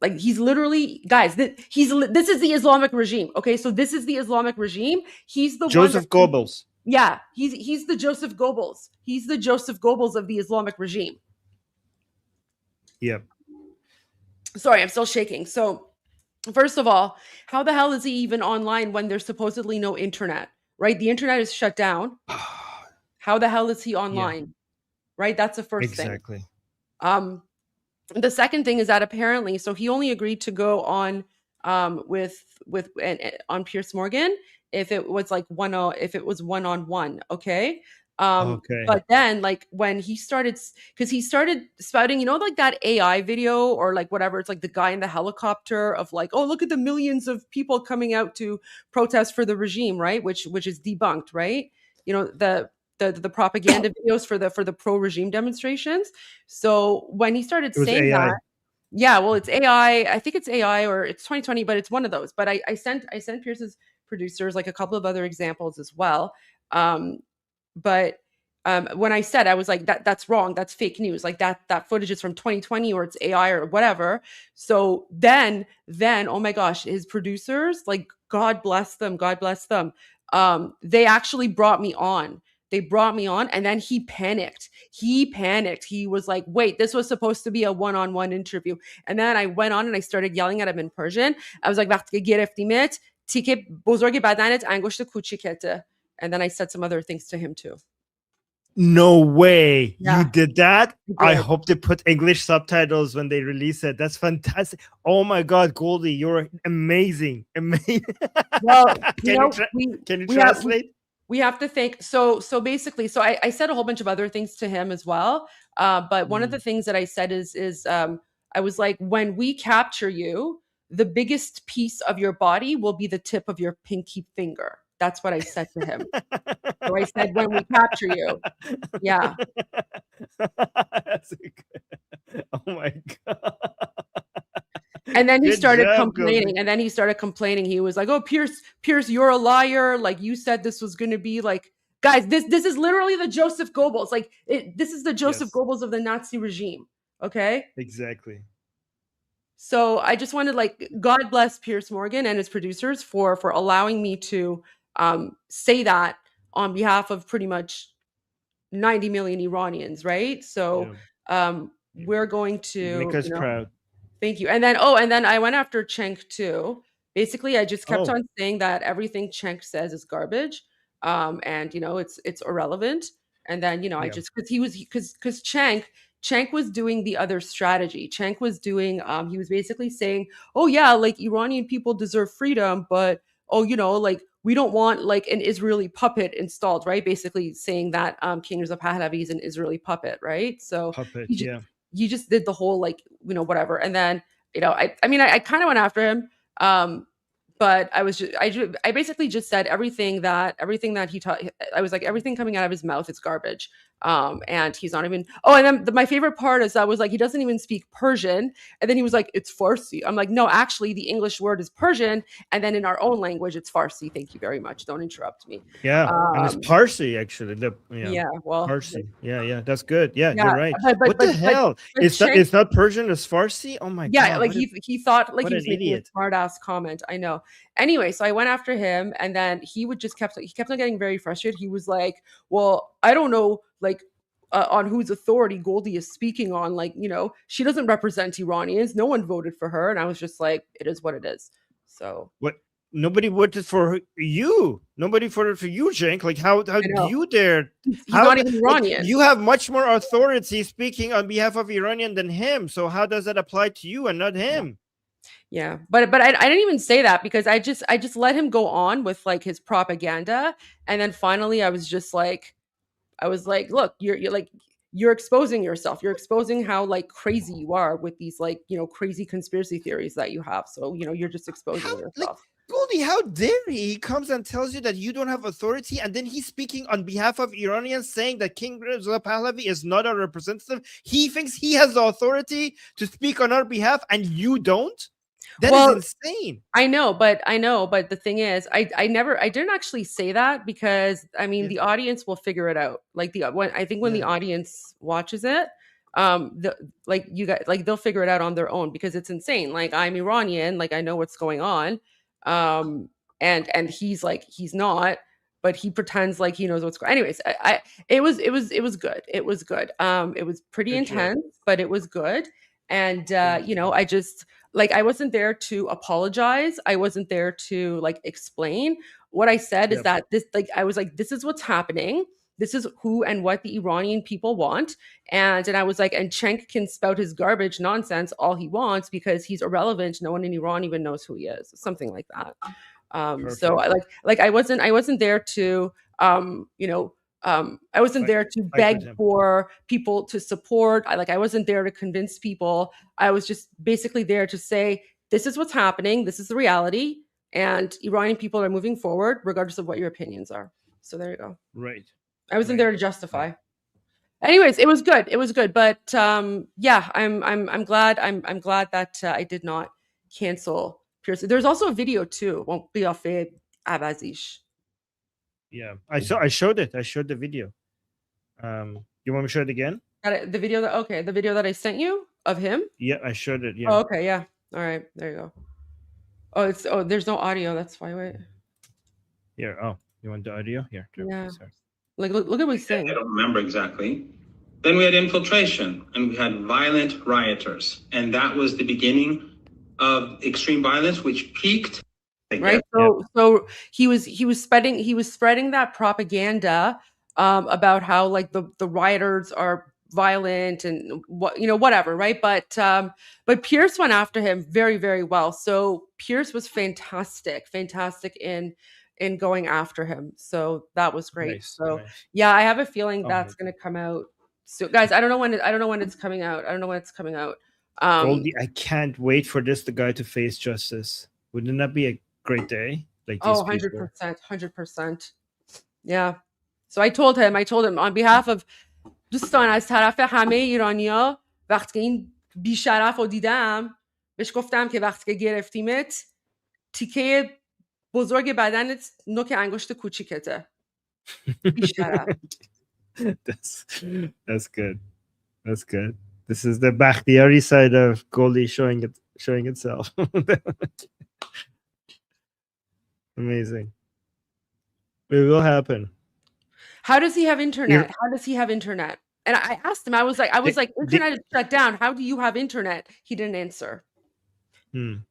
like he's literally, guys, this is the Islamic regime. Okay, so this is the Islamic regime. He's the Joseph Goebbels. Yeah, he's the Joseph Goebbels. He's the Joseph Goebbels of the Islamic regime. Yep. Sorry, I'm still shaking. So, first of all, how the hell is he even online when there's supposedly no internet? Right? The internet is shut down. How the hell is he online? Yeah. Right? That's the first thing. Exactly. The second thing is that apparently, so he only agreed to go on with on Pierce Morgan if it was like one-on-one, okay? Okay. But then like when he started, because he started spouting, like that AI video or like whatever, it's like the guy in the helicopter of like, oh, look at the millions of people coming out to protest for the regime, right? Which is debunked, right? The propaganda videos for the pro-regime demonstrations. So when he started saying AI. that, yeah, well, it's AI. I think it's AI or it's 2020, but it's one of those. But I sent Pierce's producers like a couple of other examples as well. But when I said, I was like, that's wrong. That's fake news. Like that footage is from 2020 or it's AI or whatever. So then, oh my gosh, his producers, like, God bless them. They actually brought me on. They brought me on, and then he panicked. He was like, wait, this was supposed to be a one-on-one interview. And then I went on and I started yelling at him in Persian. I was like, وقتی گرفتیمت تیکه بزرگ بدنت انگشت کوچیکته. And then I said some other things to him too. No way. Yeah. You did that? I did. hope they put English subtitles when they release it. That's fantastic. Oh my God, Goldie, you're amazing. Amazing. Well, can you translate? We have to think. So basically, so I said a whole bunch of other things to him as well. But one of the things that I said is I was like, when we capture you, the biggest piece of your body will be the tip of your pinky finger. That's what I said to him. So I said, when we capture you. Yeah. That's good. Oh my god. And then he Good started job, complaining. Goldie. And then he started complaining. He was like, "Oh, Pierce, you're a liar. Like you said this was going to be like, guys, this is literally the Joseph Goebbels. Like this is the Joseph Yes. Goebbels of the Nazi regime." Okay? Exactly. So I just wanted, like, God bless Pierce Morgan and his producers for allowing me to say that on behalf of pretty much 90 million Iranians, right? So we're going to Make us proud. Thank you. And then I went after Cenk too. Basically, I just kept Oh. on saying that everything Cenk says is garbage. And it's irrelevant. And then, I Yeah. just because Cenk was doing the other strategy. Cenk was doing he was basically saying, "Oh yeah, like Iranian people deserve freedom, but like we don't want like an Israeli puppet installed," right? Basically saying that King Reza Pahlavi is an Israeli puppet, right? So Puppet, he just did the whole like whatever. And then I kind of went after him, but I basically just said everything that he taught. I was like, everything coming out of his mouth is garbage. And he's not even. Oh, and then my favorite part is I was like, he doesn't even speak Persian, and then he was like, it's Farsi. I'm like, no, actually, the English word is Persian, and then in our own language, it's Farsi. Thank you very much. Don't interrupt me. Yeah, and it's Parsi actually. Well, Parsi. Yeah, that's good. Yeah, Yeah, you're right. but- What the but- hell? but It's Cenk- not Persian. It's Farsi. Oh my god. Yeah, like what he thought like what he was an making a idiot. smart ass comment. I know. Anyway, so I went after him, and then he kept on getting very frustrated. He was like, "Well, I don't know, like." On whose authority Goldie is speaking on, like, she doesn't represent Iranians. No one voted for her. And I was just like, it is what it is. So What? Nobody voted for you. Nobody voted for you, Cenk. Like how do know. you dare? He's not even like, Iranian. you have much more authority speaking on behalf of Iranian than him. So how does that apply to you and not him? Yeah, but I didn't even say that because I just let him go on with like his propaganda, and then finally I was like, look, you're exposing yourself. You're exposing how like crazy you are with these like crazy conspiracy theories that you have. So you're just exposing yourself. Goldie, how dare he? He comes and tells you that you don't have authority, and then he's speaking on behalf of Iranians, saying that King Reza Pahlavi is not our representative. He thinks he has the authority to speak on our behalf, and you don't. That is insane. I know, but the thing is, I didn't actually say that because I mean the audience will figure it out. Like when the audience watches it, you guys, like they'll figure it out on their own because it's insane. Like I'm Iranian, like I know what's going on, and he's like he's not, but he pretends like he knows what's going. Anyways, it was good. It was good. It was pretty intense, but it was good, and I just. Like I wasn't there to apologize. I wasn't there to like explain. What I said is that I was like, this is what's happening. This is who and what the Iranian people want. And I was like, and Cenk can spout his garbage nonsense all he wants because he's irrelevant. No one in Iran even knows who he is. Something like that. So I wasn't there to I wasn't there to beg for people to support. I wasn't there to convince people. I was just basically there to say, this is what's happening. This is the reality. And Iranian people are moving forward, regardless of what your opinions are. So there you go. Right. I wasn't there to justify. Anyways, it was good. It was good. But yeah, I'm glad. I'm glad that I did not cancel Pierce. There's also a video too. Won't be off Abazish. Yeah, I showed it. I showed the video. You want me to show it again? The video that I sent you of him? Yeah, I showed it. Yeah. Oh, okay, yeah. All right, there you go. There's no audio. That's why. Wait. Here. Oh, you want the audio? Here. Yeah. Sorry. Like, look at what he's saying. I don't remember exactly. Then we had infiltration, and we had violent rioters, and that was the beginning of extreme violence, which peaked. Right. So he was spreading that propaganda about how like the rioters are violent and whatever, right? But Pierce went after him very, very well. So Pierce was fantastic in going after him. So that was great. Nice, so nice. Yeah, I have a feeling that's going to come out. So guys, I don't know when it's coming out. Goldie, I can't wait for this guy to face justice. Wouldn't that be a great day? Like these 100%. Yeah. So I told him on behalf of دوستان از طرف همه ایرانیا وقتی این بیشرف رو دیدم بهش گفتم که وقتی که گرفتیمت تیکه بزرگ بدنت نوک انگشت کوچیکته. بیشرف. That's good. That's good. This is the Bakhtiari side of Goldie showing itself. Amazing. It will happen. How does he have internet? How does he have internet? And I asked him, I was like, internet is shut down. How do you have internet? He didn't answer. You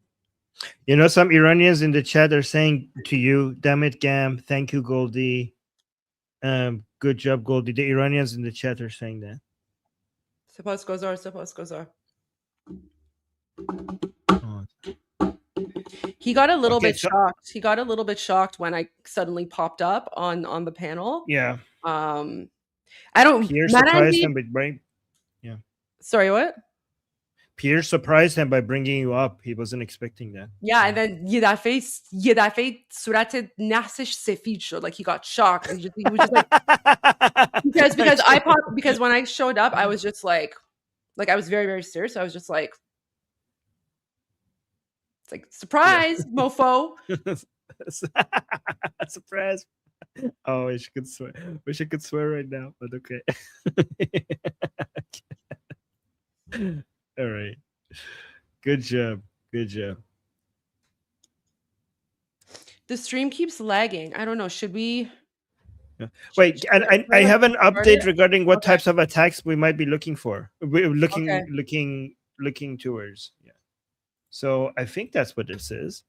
know, some Iranians in the chat are saying to you, damn it, Gam, thank you, Goldie. Good job, Goldie. The Iranians in the chat are saying that. سپاسگزار. He got a little bit shocked. He got a little bit shocked when I suddenly popped up on the panel. Yeah. I don't. Pierre surprised him by Sorry, what? Pierre surprised him by bringing you up. He wasn't expecting that. Yeah, and then یه دفعه صورت نحسش سفید شد. Like he got shocked. He was just like because when I showed up, I was just like I was very, very serious. I was just like, it's like surprise, mofo. Surprise. Oh, wish I could swear right now, but okay. All right. Good job. The stream keeps lagging. I don't know. Should we? Wait, I have an update regarding what types of attacks we might be looking for. We're looking towards. Yeah. So I think that's what this is.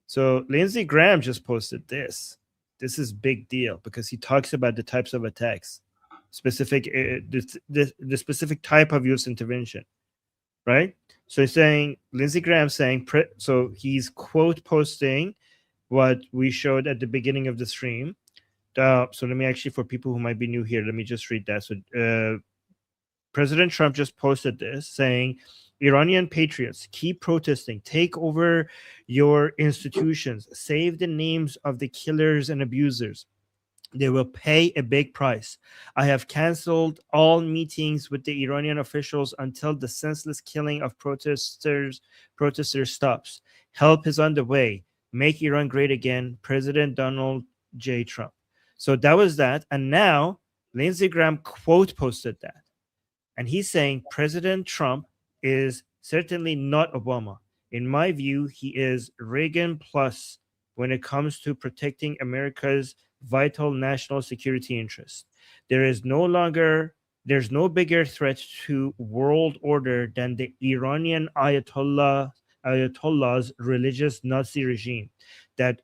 So Lindsey Graham just posted this. This is big deal because he talks about the types of attacks, specific the specific type of U.S. intervention, right? So he's saying Lindsey Graham saying so he's quote posting what we showed at the beginning of the stream. So let me actually, for people who might be new here, let me just read that. So President Trump just posted this saying, Iranian patriots, keep protesting, take over your institutions, save the names of the killers and abusers. They will pay a big price. I have canceled all meetings with the Iranian officials until the senseless killing of protesters stops. Help is on the way. Make Iran great again. President Donald J. Trump. So that was that. And now Lindsey Graham quote posted that. And he's saying President Trump is certainly not Obama. In my view, he is Reagan plus when it comes to protecting America's vital national security interests. There's no bigger threat to world order than the Iranian Ayatollah's religious Nazi regime that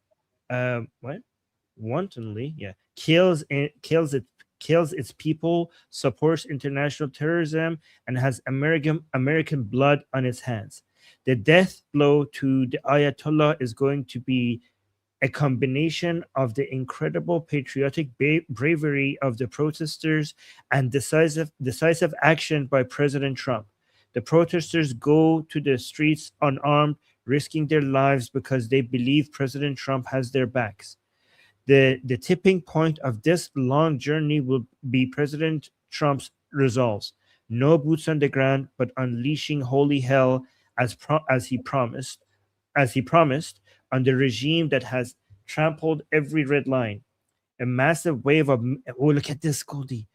wantonly kills its people, supports international terrorism, and has American blood on its hands. The death blow to the Ayatollah is going to be a combination of the incredible patriotic bravery of the protesters and decisive action by President Trump. The protesters go to the streets unarmed, risking their lives because they believe President Trump has their backs. The tipping point of this long journey will be President Trump's resolves. No boots on the ground, but unleashing holy hell as he promised on the regime that has trampled every red line. A massive wave of look at this, Goldie.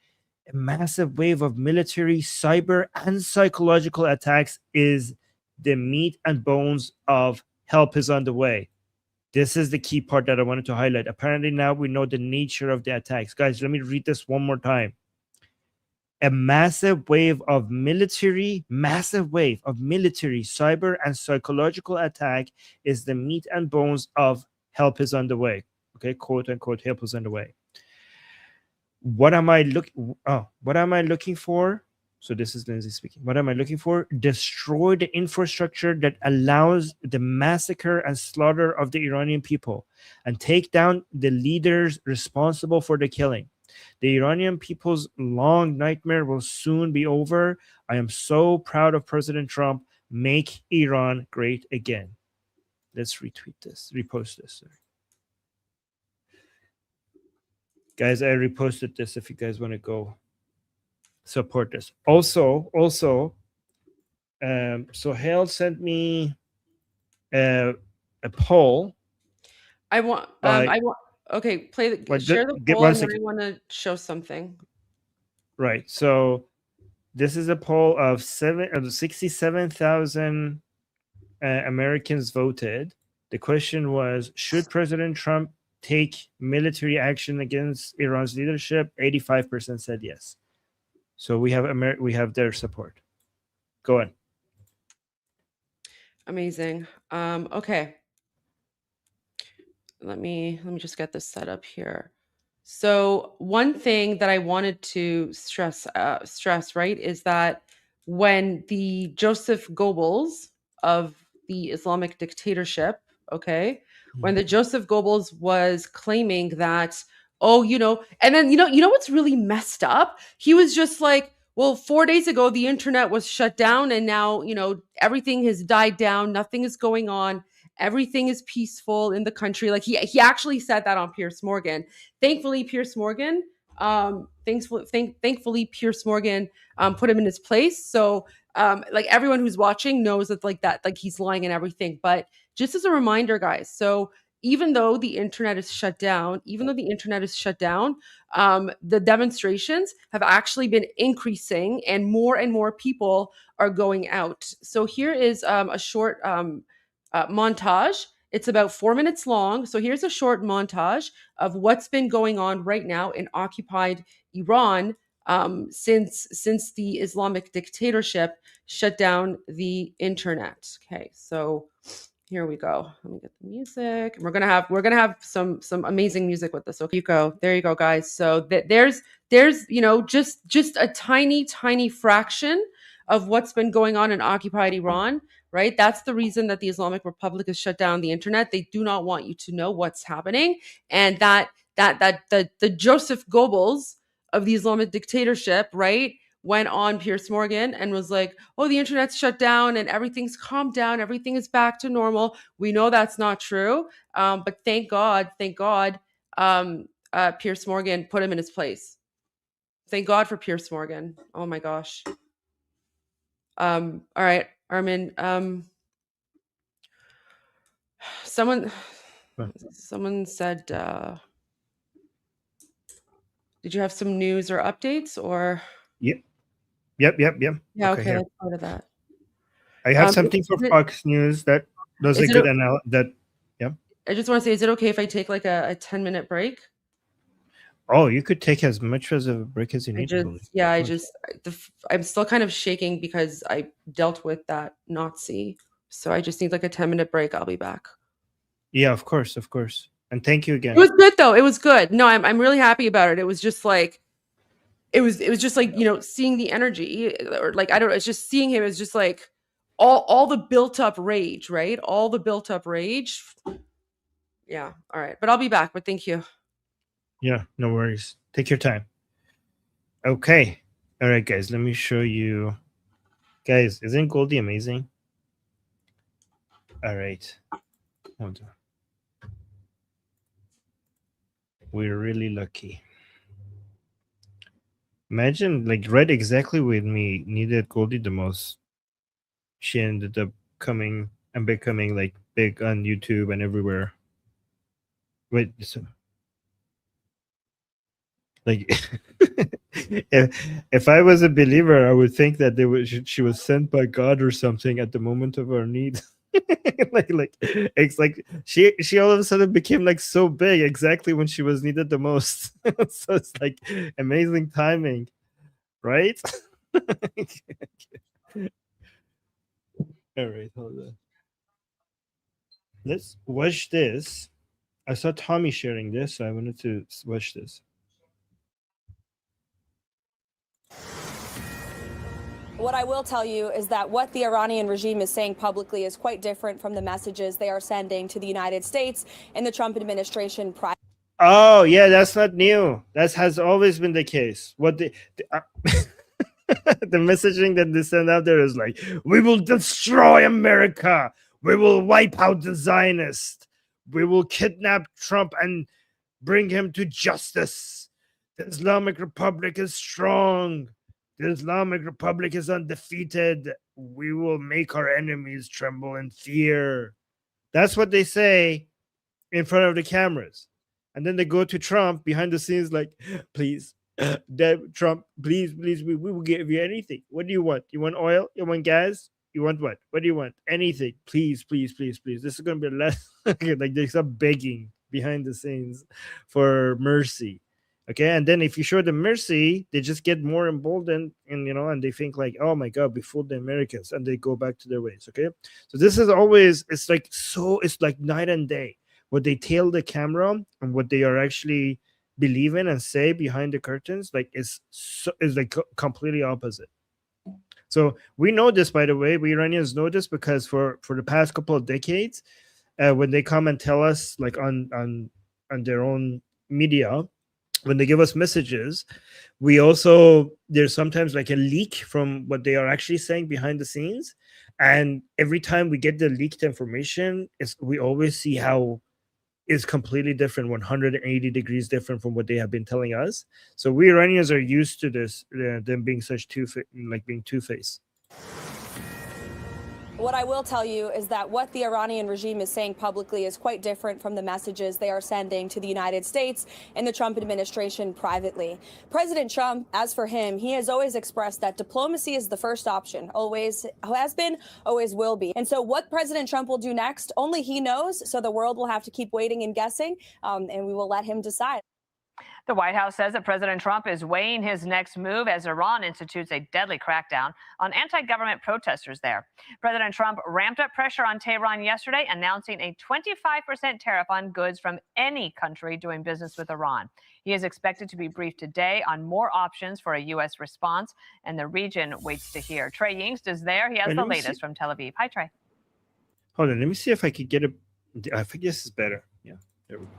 A massive wave of military, cyber, and psychological attacks is the meat and bones of help is on the way. This is the key part that I wanted to highlight. Apparently now we know the nature of the attacks. Guys, let me read this one more time. A massive wave of military, cyber, and psychological attack is the meat and bones of help is on the way. Okay, quote unquote, help is on the way. What am I looking for? So this is Lindsay speaking. What am I looking for? Destroy the infrastructure that allows the massacre and slaughter of the Iranian people and take down the leaders responsible for the killing. The Iranian people's long nightmare will soon be over. I am so proud of President Trump. Make Iran great again. Let's repost this. Sorry. Guys, I reposted this if you guys want to go support this. Also, So Hale sent me a poll. I want. Okay, share the get poll, one and then I second. want to show something. Right. So this is a poll of 67,000 Americans voted. The question was, should President Trump take military action against Iran's leadership? 85% said yes. So we have their support. Go on. Amazing. Okay. Let me just get this set up here. So one thing that I wanted to stress, right, is that when the Joseph Goebbels of the Islamic dictatorship, okay, when the Joseph Goebbels was claiming that, and then you know what's really messed up? He was just like, well, 4 days ago the internet was shut down, and now everything has died down, nothing is going on. Everything is peaceful in the country. Like he actually said that on Piers Morgan. Thankfully, Piers Morgan put him in his place. So like everyone who's watching knows that like he's lying and everything. But just as a reminder, guys, so even though the internet is shut down, the demonstrations have actually been increasing, and more people are going out. So here is a short montage. It's about 4 minutes long. So here's a short montage of what's been going on right now in occupied Iran since the Islamic dictatorship shut down the internet. Okay, so here we go. Let me get the music. We're gonna have some amazing music with this. Okay, there you go, guys. So there's just a tiny fraction of what's been going on in occupied Iran, right? That's the reason that the Islamic Republic has shut down the internet. They do not want you to know what's happening, and that the Joseph Goebbels of the Islamic dictatorship, right, went on Piers Morgan and was like, "Oh, the internet's shut down and everything's calmed down. Everything is back to normal." We know that's not true, but thank God, Piers Morgan put him in his place. Thank God for Piers Morgan. Oh my gosh. All right, Armin. Someone said, did you have some news or updates or? Yep. Yeah, okay, here. that's part of that. I have something for Fox News that does a good yeah. I just want to say, is it okay if I take like a 10-minute break? Oh, you could take as much as a break as you need. I'm still kind of shaking because I dealt with that Nazi. So I just need like a 10-minute break. I'll be back. Yeah, of course. And thank you again. It was good though. It was good. No, I'm really happy about it. It was just like, it was just like, seeing the energy, or like, I don't know, it's just seeing him is just like all the built up rage, right? All the built up rage. Yeah. All right. But I'll be back, but thank you. Yeah, no worries. Take your time. Okay. All right, guys, let me show you. Guys, isn't Goldie amazing? All right. Hold on. We're really lucky. Imagine, like, right exactly when we needed Goldie the most, she ended up coming and becoming, like, big on YouTube and everywhere. Wait, so... Like, if I was a believer, I would think that she was sent by God or something at the moment of our need. like it's like she all of a sudden became like so big exactly when she was needed the most. So it's like amazing timing, right? All right, hold on. Let's watch this. I saw Tommy sharing this, so I wanted to watch this. What I will tell you is that what the Iranian regime is saying publicly is quite different from the messages they are sending to the United States and the Trump administration. Oh, yeah, that's not new. That has always been the case. What the messaging that they send out there is like, we will destroy America. We will wipe out the Zionists. We will kidnap Trump and bring him to justice. The Islamic Republic is strong. The Islamic Republic is undefeated. we will make our enemies tremble in fear. That's what they say in front of the cameras. And then they go to Trump behind the scenes like, please, Trump, please, we will give you anything. What do you want? You want oil? You want gas? You want what? What do you want? Anything. Please. This is going to be less. Like they start begging behind the scenes for mercy. Okay. And then if you show them mercy, they just get more emboldened and, and they think like, oh my God, we fooled the Americans, and they go back to their ways. Okay. So this is always, it's like night and day. What they tell the camera and what they are actually believe in and say behind the curtains, like is like completely opposite. So we know this, by the way. We Iranians know this because for the past couple of decades, when they come and tell us like on their own media, when they give us messages, there's sometimes like a leak from what they are actually saying behind the scenes. And every time we get the leaked information, we always see how it's completely different, 180 degrees different from what they have been telling us. So we Iranians are used to this, them being such being two-faced. What I will tell you is that what the Iranian regime is saying publicly is quite different from the messages they are sending to the United States and the Trump administration privately. President Trump, as for him, he has always expressed that diplomacy is the first option, always has been, always will be. And so what President Trump will do next, only he knows. So the world will have to keep waiting and guessing, and we will let him decide. The White House says that President Trump is weighing his next move as Iran institutes a deadly crackdown on anti-government protesters there. President Trump ramped up pressure on Tehran yesterday, announcing a 25% tariff on goods from any country doing business with Iran. He is expected to be briefed today on more options for a U.S. response, and the region waits to hear. Trey Yingst is there. He has the latest from Tel Aviv. Hi, Trey. Hold on. Let me see if I could get I think this is better. Yeah, there we go.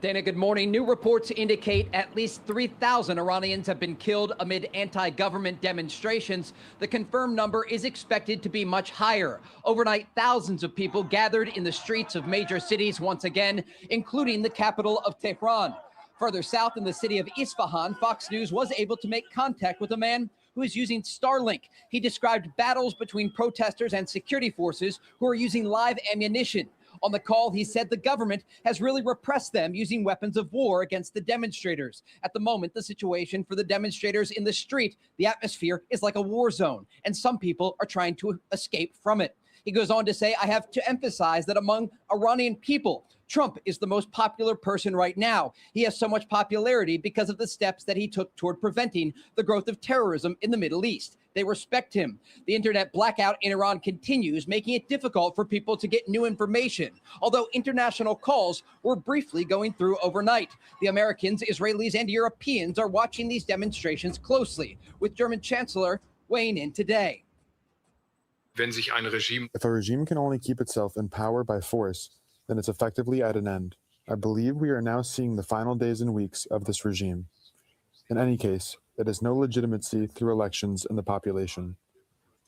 Dana, good morning. New reports indicate at least 3,000 Iranians have been killed amid anti-government demonstrations. The confirmed number is expected to be much higher. Overnight, thousands of people gathered in the streets of major cities once again, including the capital of Tehran. Further south in the city of Isfahan, Fox News was able to make contact with a man who is using Starlink. He described battles between protesters and security forces who are using live ammunition. On the call, he said the government has really repressed them using weapons of war against the demonstrators. At the moment, the situation for the demonstrators in the street, the atmosphere is like a war zone, and some people are trying to escape from it. He goes on to say, I have to emphasize that among Iranian people, Trump is the most popular person right now. He has so much popularity because of the steps that he took toward preventing the growth of terrorism in the Middle East. They respect him. The internet blackout in Iran continues, making it difficult for people to get new information, although international calls were briefly going through overnight. The Americans, Israelis, and Europeans are watching these demonstrations closely, with German Chancellor weighing in today. If a regime can only keep itself in power by force, then it's effectively at an end. I believe we are now seeing the final days and weeks of this regime. In any case, it has no legitimacy through elections in the population.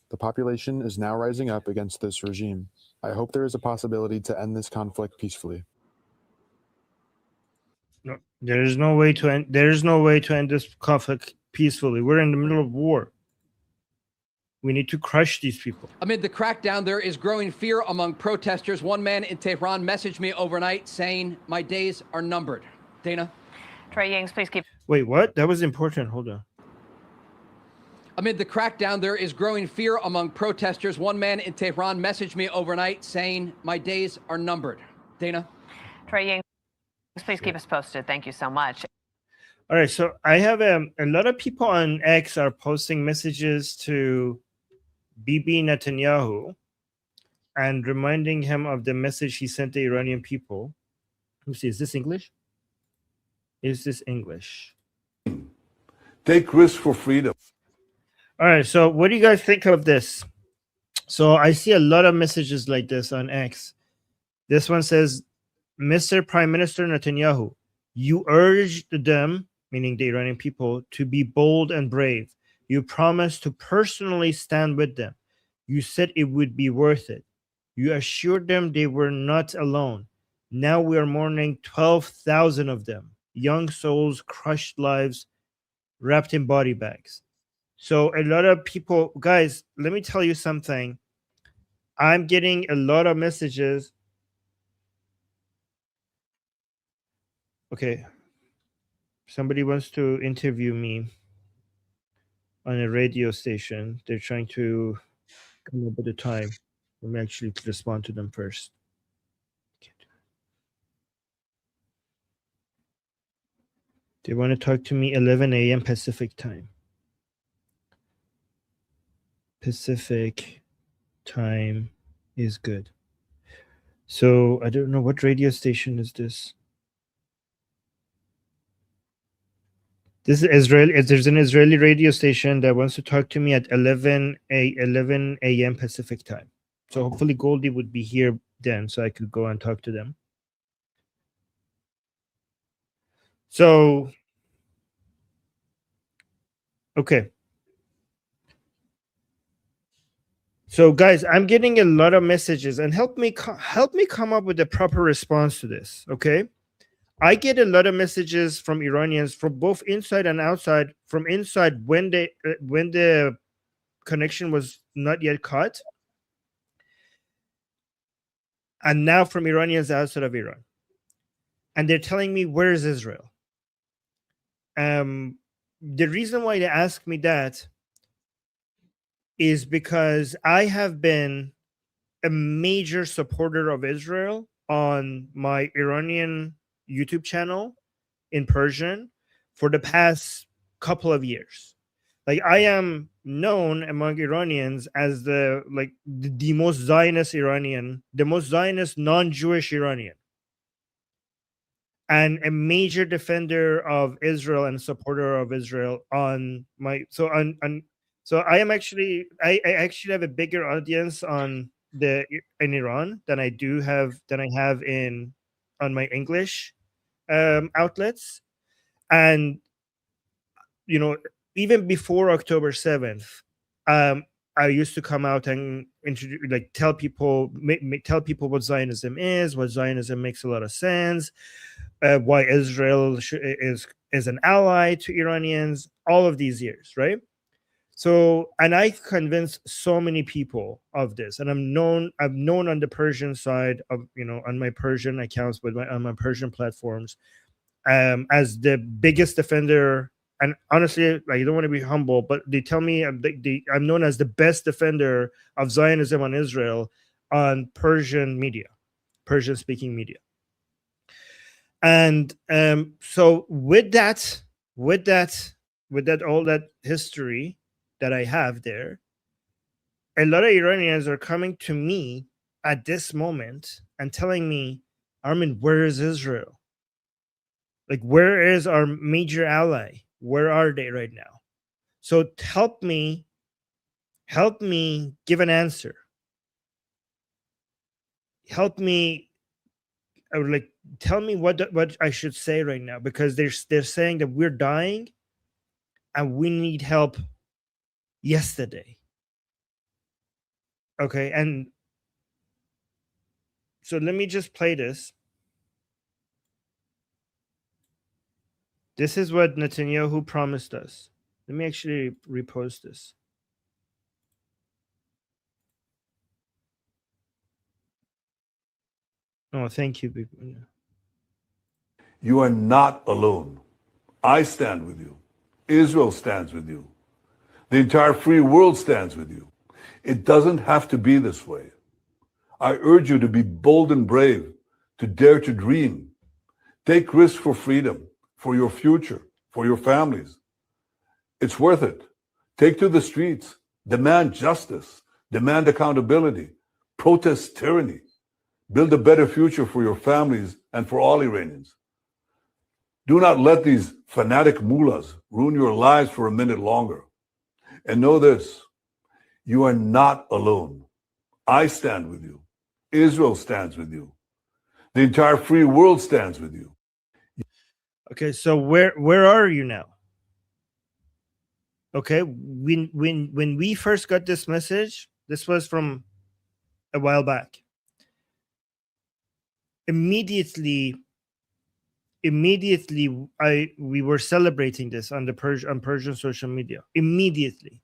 The population is now rising up against this regime. I hope there is a possibility to end this conflict peacefully. No, there is no way to end. There is no way to end this conflict peacefully. We're in the middle of war. We need to crush these people. Amid the crackdown, there is growing fear among protesters. One man in Tehran messaged me overnight saying, my days are numbered. Dana? Trey Yingst, please keep. Wait, what? That was important. Hold on. Amid the crackdown, there is growing fear among protesters. One man in Tehran messaged me overnight saying, my days are numbered. Dana? Trey Yingst, please keep us posted. Thank you so much. All right, so I have a lot of people on X are posting messages to Bibi Netanyahu and reminding him of the message he sent the Iranian people. Let me see, is this English? Is this English? Take risk for freedom. All right, so what do you guys think of this? So I see a lot of messages like this on X. This one says, Mr. Prime Minister Netanyahu, you urged them, meaning the Iranian people, to be bold and brave. You promised to personally stand with them. You said it would be worth it. You assured them they were not alone. Now we are mourning 12,000 of them, young souls, crushed lives, wrapped in body bags. So a lot of people, guys, let me tell you something. I'm getting a lot of messages. Okay. Somebody wants to interview me on a radio station. They're trying to come up with a time. Let me actually respond to them first. They want to talk to me 11 a.m. Pacific time. Pacific time is good. So I don't know what radio station is this. This is Israel. There's an Israeli radio station that wants to talk to me at 11 a.m. Pacific time. So hopefully Goldie would be here then, so I could go and talk to them. So, okay. So guys, I'm getting a lot of messages, and help me come up with a proper response to this. Okay, I get a lot of messages from Iranians, from both inside and outside. From inside, when the connection was not yet cut, and now from Iranians outside of Iran, and they're telling me, where is Israel? The reason why they ask me that is because I have been a major supporter of Israel on my Iranian YouTube channel in Persian for the past couple of years. Like, I am known among Iranians as the most Zionist Iranian, the most Zionist non-Jewish Iranian, and a major defender of Israel and supporter of Israel on my so I am actually I actually have a bigger audience in Iran than I have on my English outlets. And even before October 7th, I used to come out and introduce, tell people what Zionism is, what Zionism makes a lot of sense, why Israel is an ally to Iranians, all of these years, right? So, and I convinced so many people of this, and I'm known on the Persian side of, on my Persian accounts, on my Persian platforms, as the biggest defender. And honestly, I don't want to be humble, but they tell me I'm known as the best defender of Zionism on Israel on Persian media, Persian-speaking media. And so with that, all that history that I have there, a lot of Iranians are coming to me at this moment and telling me, Armin, where is Israel? Like, where is our major ally? Where are they right now? So help me give an answer. Help me, tell me what I should say right now, because they're saying that we're dying and we need help yesterday. Okay, and so let me just play this. This is what Netanyahu promised us. Let me actually repost this. Oh, thank you. You are not alone. I stand with you. Israel stands with you. The entire free world stands with you. It doesn't have to be this way. I urge you to be bold and brave, to dare to dream. Take risks for freedom, for your future, for your families. It's worth it. Take to the streets. Demand justice. Demand accountability. Protest tyranny. Build a better future for your families and for all Iranians. Do not let these fanatic mullahs ruin your lives for a minute longer. And know this, you are not alone. I stand with you. Israel stands with you. The entire free world stands with you. Okay, so where are you now? Okay, when we first got this message, this was from a while back. Immediately, immediately we were celebrating this on Persian social media immediately,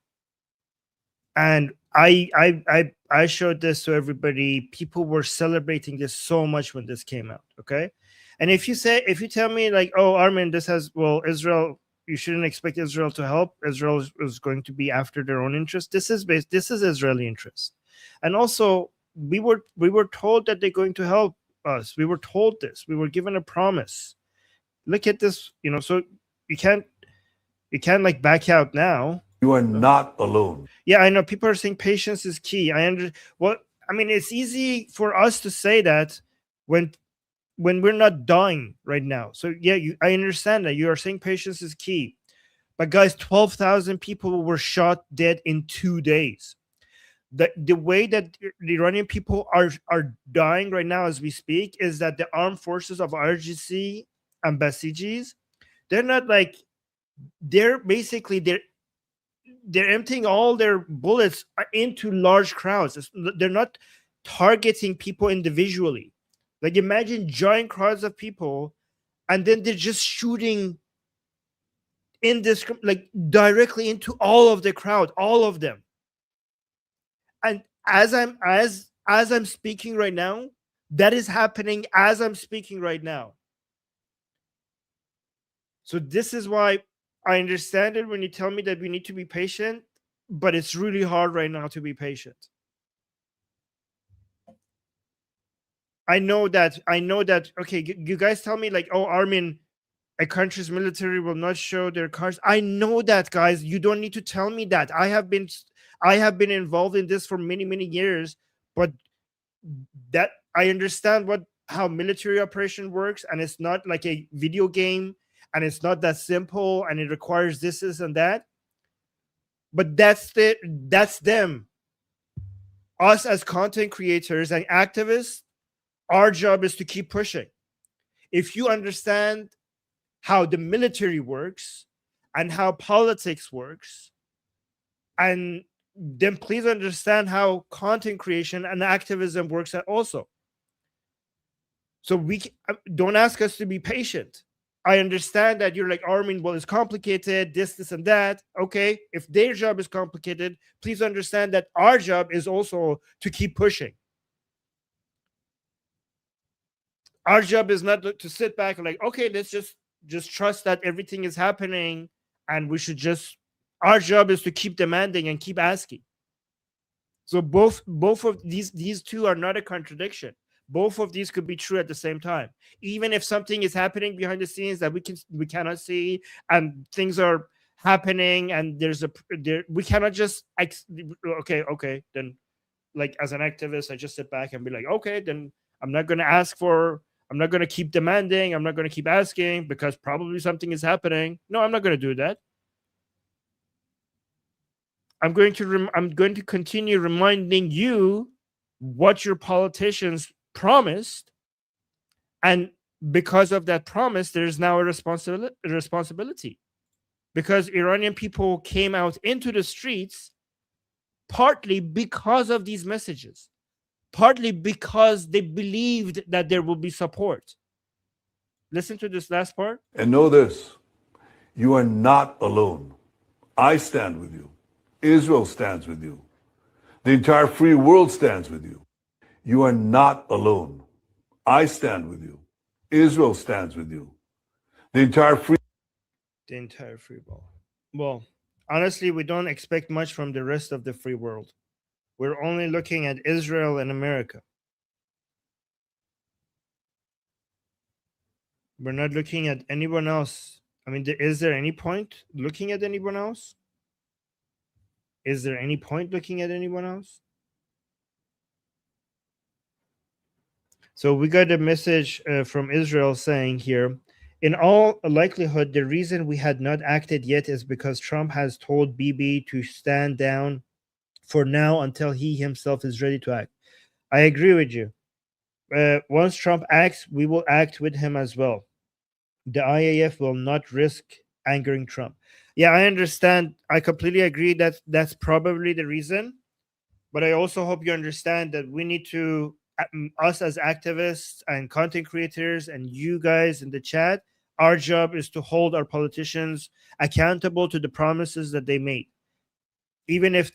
and I showed this to everybody. People were celebrating this so much when this came out. Okay, and if you tell me like, oh, Armin, this has, well, Israel, you shouldn't expect Israel to help. Israel is going to be after their own interest. This is Israeli interest, and also we were told that they're going to help us. We were told this. We were given a promise. Look at this, so you can't like back out now. You are not alone. Yeah, I know people are saying patience is key. It's easy for us to say that when we're not dying right now. So yeah, I understand that you are saying patience is key. But guys, 12,000 people were shot dead in 2 days. The way that the Iranian people are dying right now as we speak is that the armed forces of IRGC and Basijis, they're not like, they're emptying all their bullets into large crowds. They're not targeting people individually. Like, imagine giant crowds of people, and then they're just shooting directly into all of the crowd, all of them. And as I'm speaking right now, that is happening as I'm speaking right now. So this is why I understand it when you tell me that we need to be patient, but it's really hard right now to be patient. I know that, okay, you guys tell me like, oh, Armin, a country's military will not show their cards. I know that, guys. You don't need to tell me that. I have been involved in this for many, many years, but that I understand how military operation works, and it's not like a video game, and it's not that simple, and it requires this and that. But that's them. Us as content creators and activists, our job is to keep pushing. If you understand how the military works and how politics works, and then please understand how content creation and activism works also. So don't ask us to be patient. I understand that you're like, Armin, well, it's complicated, this and that. Okay, if their job is complicated, please understand that our job is also to keep pushing. Our job is not to sit back and like, okay, let's just trust that everything is happening, and we should our job is to keep demanding and keep asking. So both of these two are not a contradiction. Both of these could be true at the same time. Even if something is happening behind the scenes that we cannot see, and things are happening, and we cannot just okay, then like as an activist, I just sit back and be like, okay, then I'm not going to keep demanding. I'm not going to keep asking because probably something is happening. No, I'm not going to do that. I'm going to continue reminding you what your politicians promised, and because of that promise, there's now a responsibility. Because Iranian people came out into the streets partly because of these messages, partly because they believed that there will be support. Listen to this last part. And know this, you are not alone. I stand with you. Israel stands with you. The entire free world stands with you. You are not alone. I stand with you. Israel stands with you. The entire free world. Well, honestly, we don't expect much from the rest of the free world. We're only looking at Israel and America. We're not looking at anyone else. I mean, is there any point looking at anyone else? Is there any point looking at anyone else? So we got a message from Israel saying here, in all likelihood, the reason we had not acted yet is because Trump has told Bibi to stand down for now until he himself is ready to act. I agree with you. Once Trump acts, we will act with him as well. The IAF will not risk angering Trump. Yeah, I understand. I completely agree that that's probably the reason. But I also hope you understand that we need to us as activists and content creators and you guys in the chat, our job is to hold our politicians accountable to the promises that they made. Even if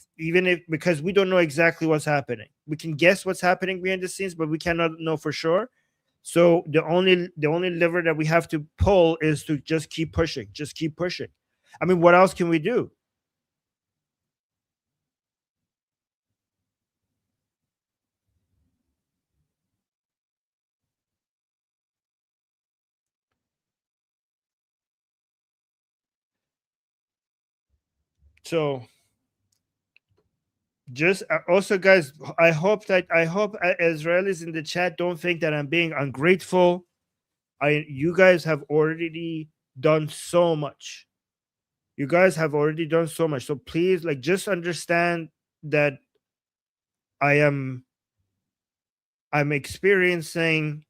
because we don't know exactly what's happening. We can guess what's happening behind the scenes, but we cannot know for sure. So the only lever that we have to pull is to just keep pushing. Just keep pushing. I mean, what else can we do? So just also, guys, I hope Israelis in the chat don't think that I'm being ungrateful. You guys have already done so much. You guys have already done so much. So please, like, just understand that I'm experiencing.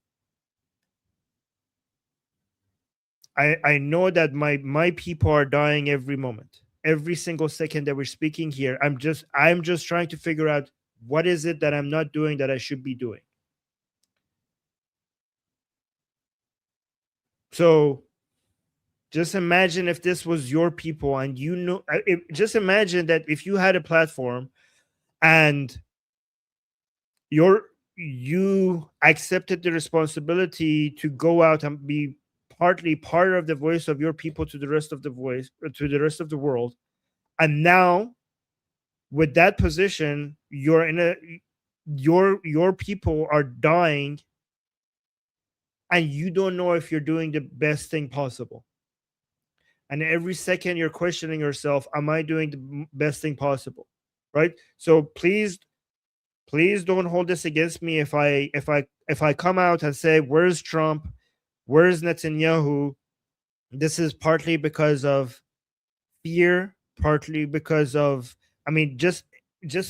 I know that my people are dying every moment, every single second that we're speaking here. I'm just trying to figure out what is it that I'm not doing that I should be doing. So just imagine if this was your people, and just imagine that if you had a platform and you accepted the responsibility to go out and be partly part of the voice of your people to the rest of the world, and now with that position you're in your people are dying, and you don't know if you're doing the best thing possible, and every second you're questioning yourself, am I doing the best thing possible? Right? So please don't hold this against me if I come out and say, where's Trump, where's Netanyahu? This is partly because of fear, partly because of, I mean, just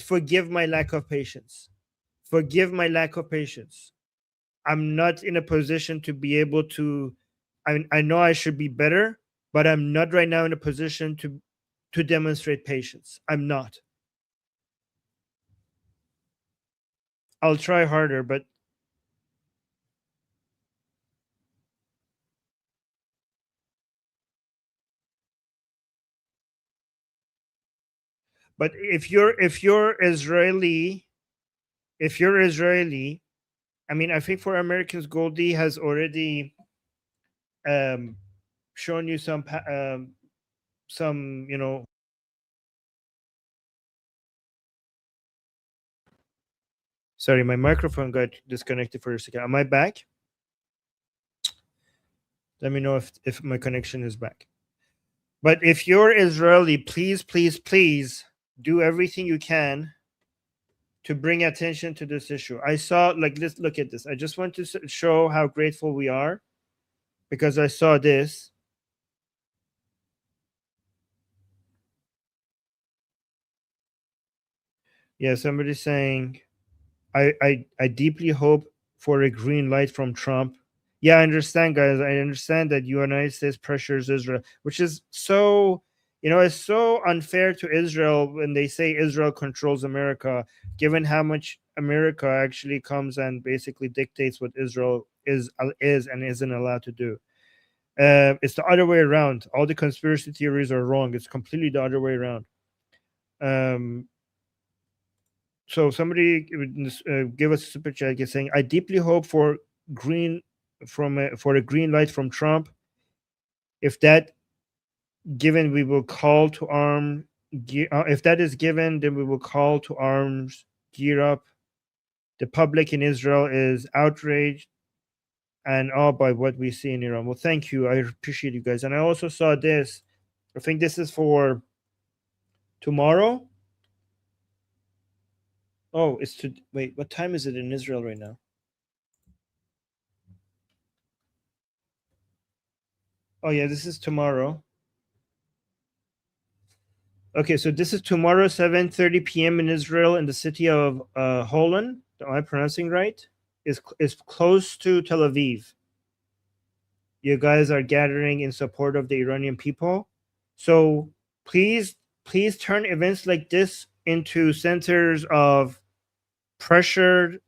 forgive my lack of patience. Forgive my lack of patience. I'm not in a position to be able to, I know I should be better, but I'm not right now in a position to demonstrate patience. I'm not. I'll try harder, but if you're Israeli, I mean, I think for Americans, Goldie has already shown you some, you know. Sorry, my microphone got disconnected for a second. Am I back? Let me know if my connection is back. But if you're Israeli, please do everything you can to bring attention to this issue. I saw, like, let's look at this. I just want to show how grateful we are because I saw this. Yeah, somebody's saying, I deeply hope for a green light from Trump. Yeah, I understand, guys. I understand that the United States pressures Israel, which is so, it's so unfair to Israel when they say Israel controls America, given how much America actually comes and basically dictates what Israel is and isn't allowed to do. It's the other way around. All the conspiracy theories are wrong. It's completely the other way around. So somebody give us a super chat saying, I deeply hope for a green light from Trump. If that given, we will call to arms. If that is given, then we will call to arms, gear up. The public in Israel is outraged and awed by what we see in Iran. Well, thank you. I appreciate you guys. And I also saw this. I think this is for tomorrow. Oh, wait, what time is it in Israel right now? Oh, yeah, this is tomorrow. Okay, so this is tomorrow, 7:30 p.m. in Israel, in the city of Holon. Am I pronouncing right? Is close to Tel Aviv. You guys are gathering in support of the Iranian people. So please turn events like this into centers of pressure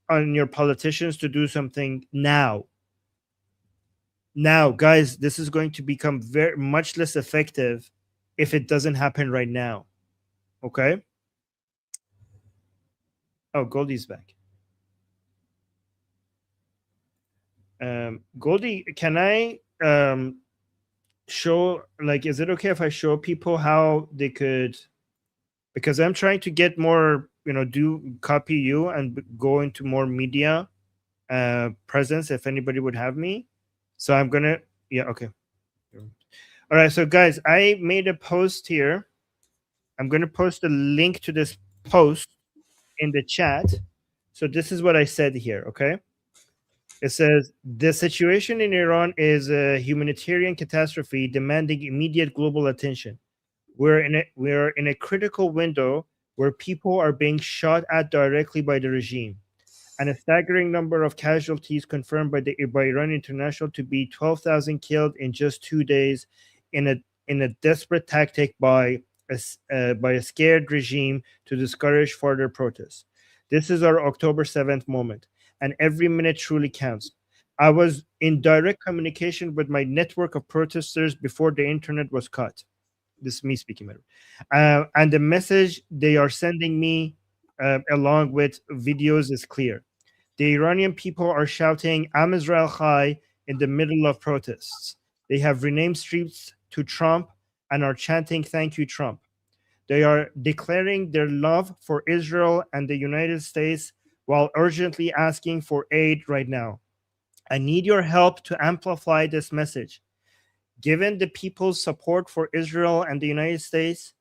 on your politicians to do something now. Now, guys, this is going to become very much less effective if it doesn't happen right now. Okay? Oh, Goldie's back. Goldie, can I show, like, is it okay if I show people how they could, because I'm trying to get more, copy you and go into more media presence if anybody would have me. So I'm gonna, yeah, okay. All right, so guys, I made a post here. I'm gonna post a link to this post in the chat. So this is what I said here, okay? It says, the situation in Iran is a humanitarian catastrophe demanding immediate global attention. We're in a critical window where people are being shot at directly by the regime. And a staggering number of casualties confirmed by Iran International to be 12,000 killed in just 2 days in a desperate tactic by a scared regime to discourage further protests. This is our October 7th moment, and every minute truly counts. I was in direct communication with my network of protesters before the internet was cut. This is me speaking, and the message they are sending me along with videos is clear. The Iranian people are shouting "Am Israel Chai" in the middle of protests. They have renamed streets to Trump and are chanting "Thank you, Trump." They are declaring their love for Israel and the United States while urgently asking for aid right now. I need your help to amplify this message. Given the people's support for Israel and the United States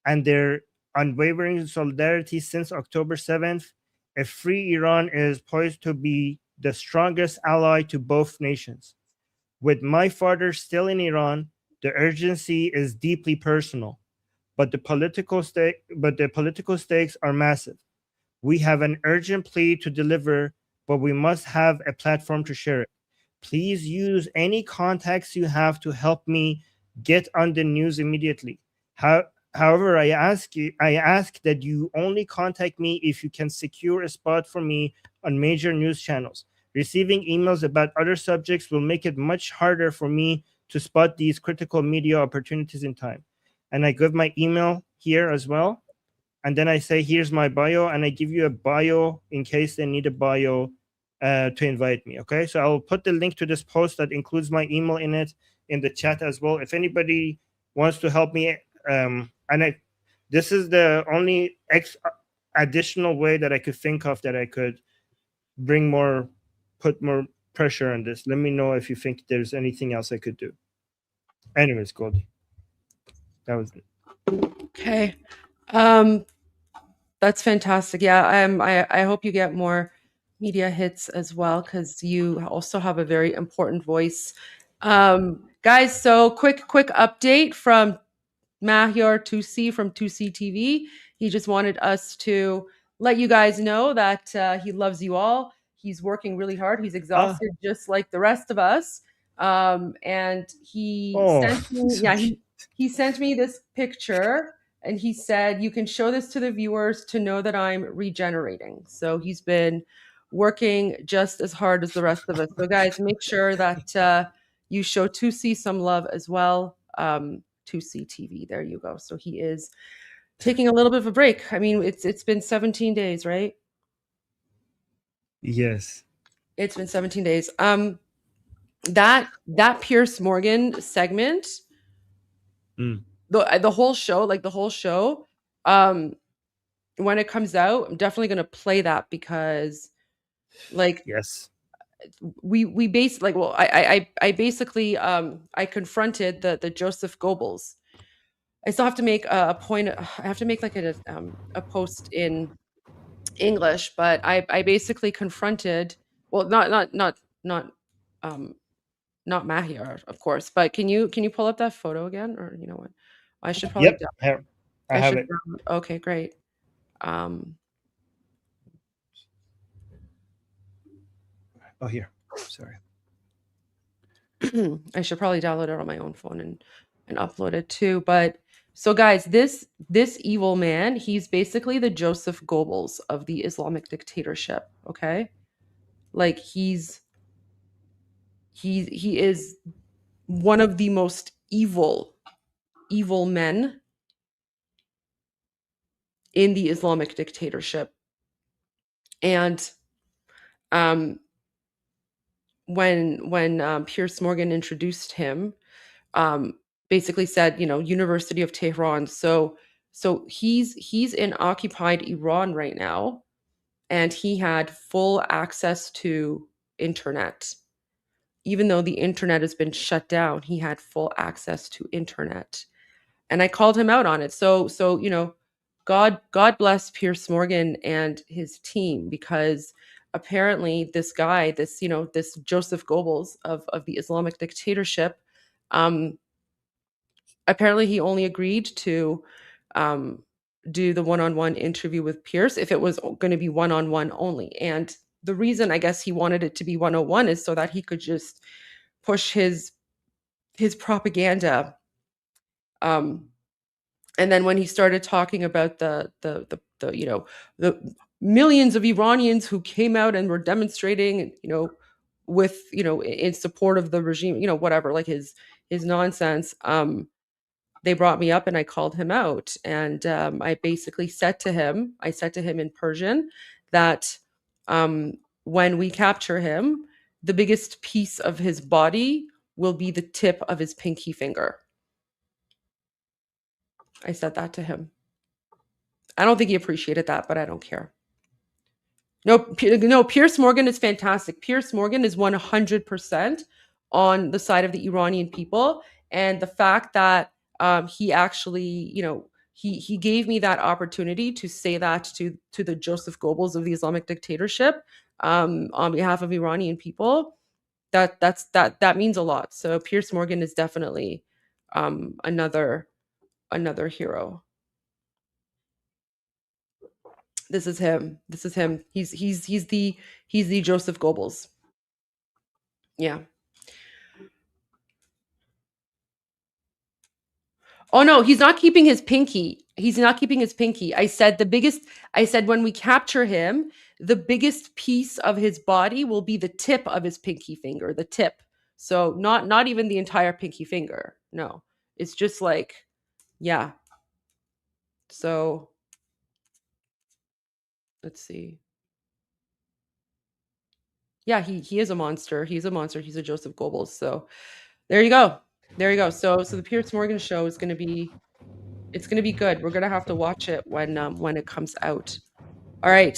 and their unwavering solidarity since October 7th, a free Iran is poised to be the strongest ally to both nations. With my father still in Iran, the urgency is deeply personal, but the political stakes are massive. We have an urgent plea to deliver, but we must have a platform to share it. Please use any contacts you have to help me get on the news immediately. However, I ask that you only contact me if you can secure a spot for me on major news channels. Receiving emails about other subjects will make it much harder for me to spot these critical media opportunities in time. And I give my email here as well. And then I say, here's my bio, and I give you a bio in case they need a bio to invite me. Okay, so I'll put the link to this post that includes my email in it in the chat as well. If anybody wants to help me, this is the only additional way that I could think of that I could put more pressure on this. Let me know if you think there's anything else I could do. Anyways, Goldie, that was it. Okay. That's fantastic. Yeah, I hope you get more media hits as well, because you also have a very important voice. Guys, so quick update from Mahyar Tusi from Tusi TV. He just wanted us to let you guys know that he loves you all. He's working really hard. He's exhausted just like the rest of us. And he sent me, he sent me this picture. And he said, you can show this to the viewers to know that I'm regenerating. So he's been working just as hard as the rest of us. So guys, make sure that you show Tusi some love as well. Tusi TV, there you go. So he is taking a little bit of a break. I mean, it's been 17 days, right? Yes. It's been 17 days. That Piers Morgan segment, the whole show, when it comes out, I'm definitely going to play that, because yes, we basically, I basically I confronted the Joseph Goebbels. I still have to make a point. I have to make like a post in English, but I basically confronted, well, not Mahyar, of course, but can you pull up that photo again? Or you know what? I should probably I have it. Okay, great. Oh, here. Sorry. I should probably download it on my own phone and upload it too. But So guys, this evil man, he's basically the Joseph Goebbels of the Islamic dictatorship, okay? Like he is one of the most evil men in the Islamic dictatorship. And when Piers Morgan introduced him, basically said, University of Tehran. So he's in occupied Iran right now, and he had full access to internet. Even though the internet has been shut down, he had full access to internet. And I called him out on it. So God bless Piers Morgan and his team, because apparently this guy, this Joseph Goebbels of the Islamic dictatorship, apparently he only agreed to do the one-on-one interview with Piers if it was going to be one-on-one only. And the reason I guess he wanted it to be 101 is so that he could just push his propaganda. And then when he started talking about the millions of Iranians who came out and were demonstrating, with in support of the regime, whatever, like his nonsense, they brought me up and I called him out. And I basically said to him in Persian that when we capture him, the biggest piece of his body will be the tip of his pinky finger. I said that to him. I don't think he appreciated that, but I don't care. No, Piers Morgan is fantastic. Piers Morgan is 100% on the side of the Iranian people. And the fact that he actually, he gave me that opportunity to say that to the Joseph Goebbels of the Islamic dictatorship on behalf of Iranian people, that means a lot. So Piers Morgan is definitely another hero. This is him. He's the Joseph Goebbels. Yeah. Oh no, he's not keeping his pinky. I said when we capture him, the biggest piece of his body will be the tip of his pinky finger, the tip. So not even the entire pinky finger. No. It's just like, yeah. So let's see. Yeah, he is a monster. He's a monster. He's a Joseph Goebbels. So there you go. So the Piers Morgan show is going to be good. We're going to have to watch it when it comes out. All right.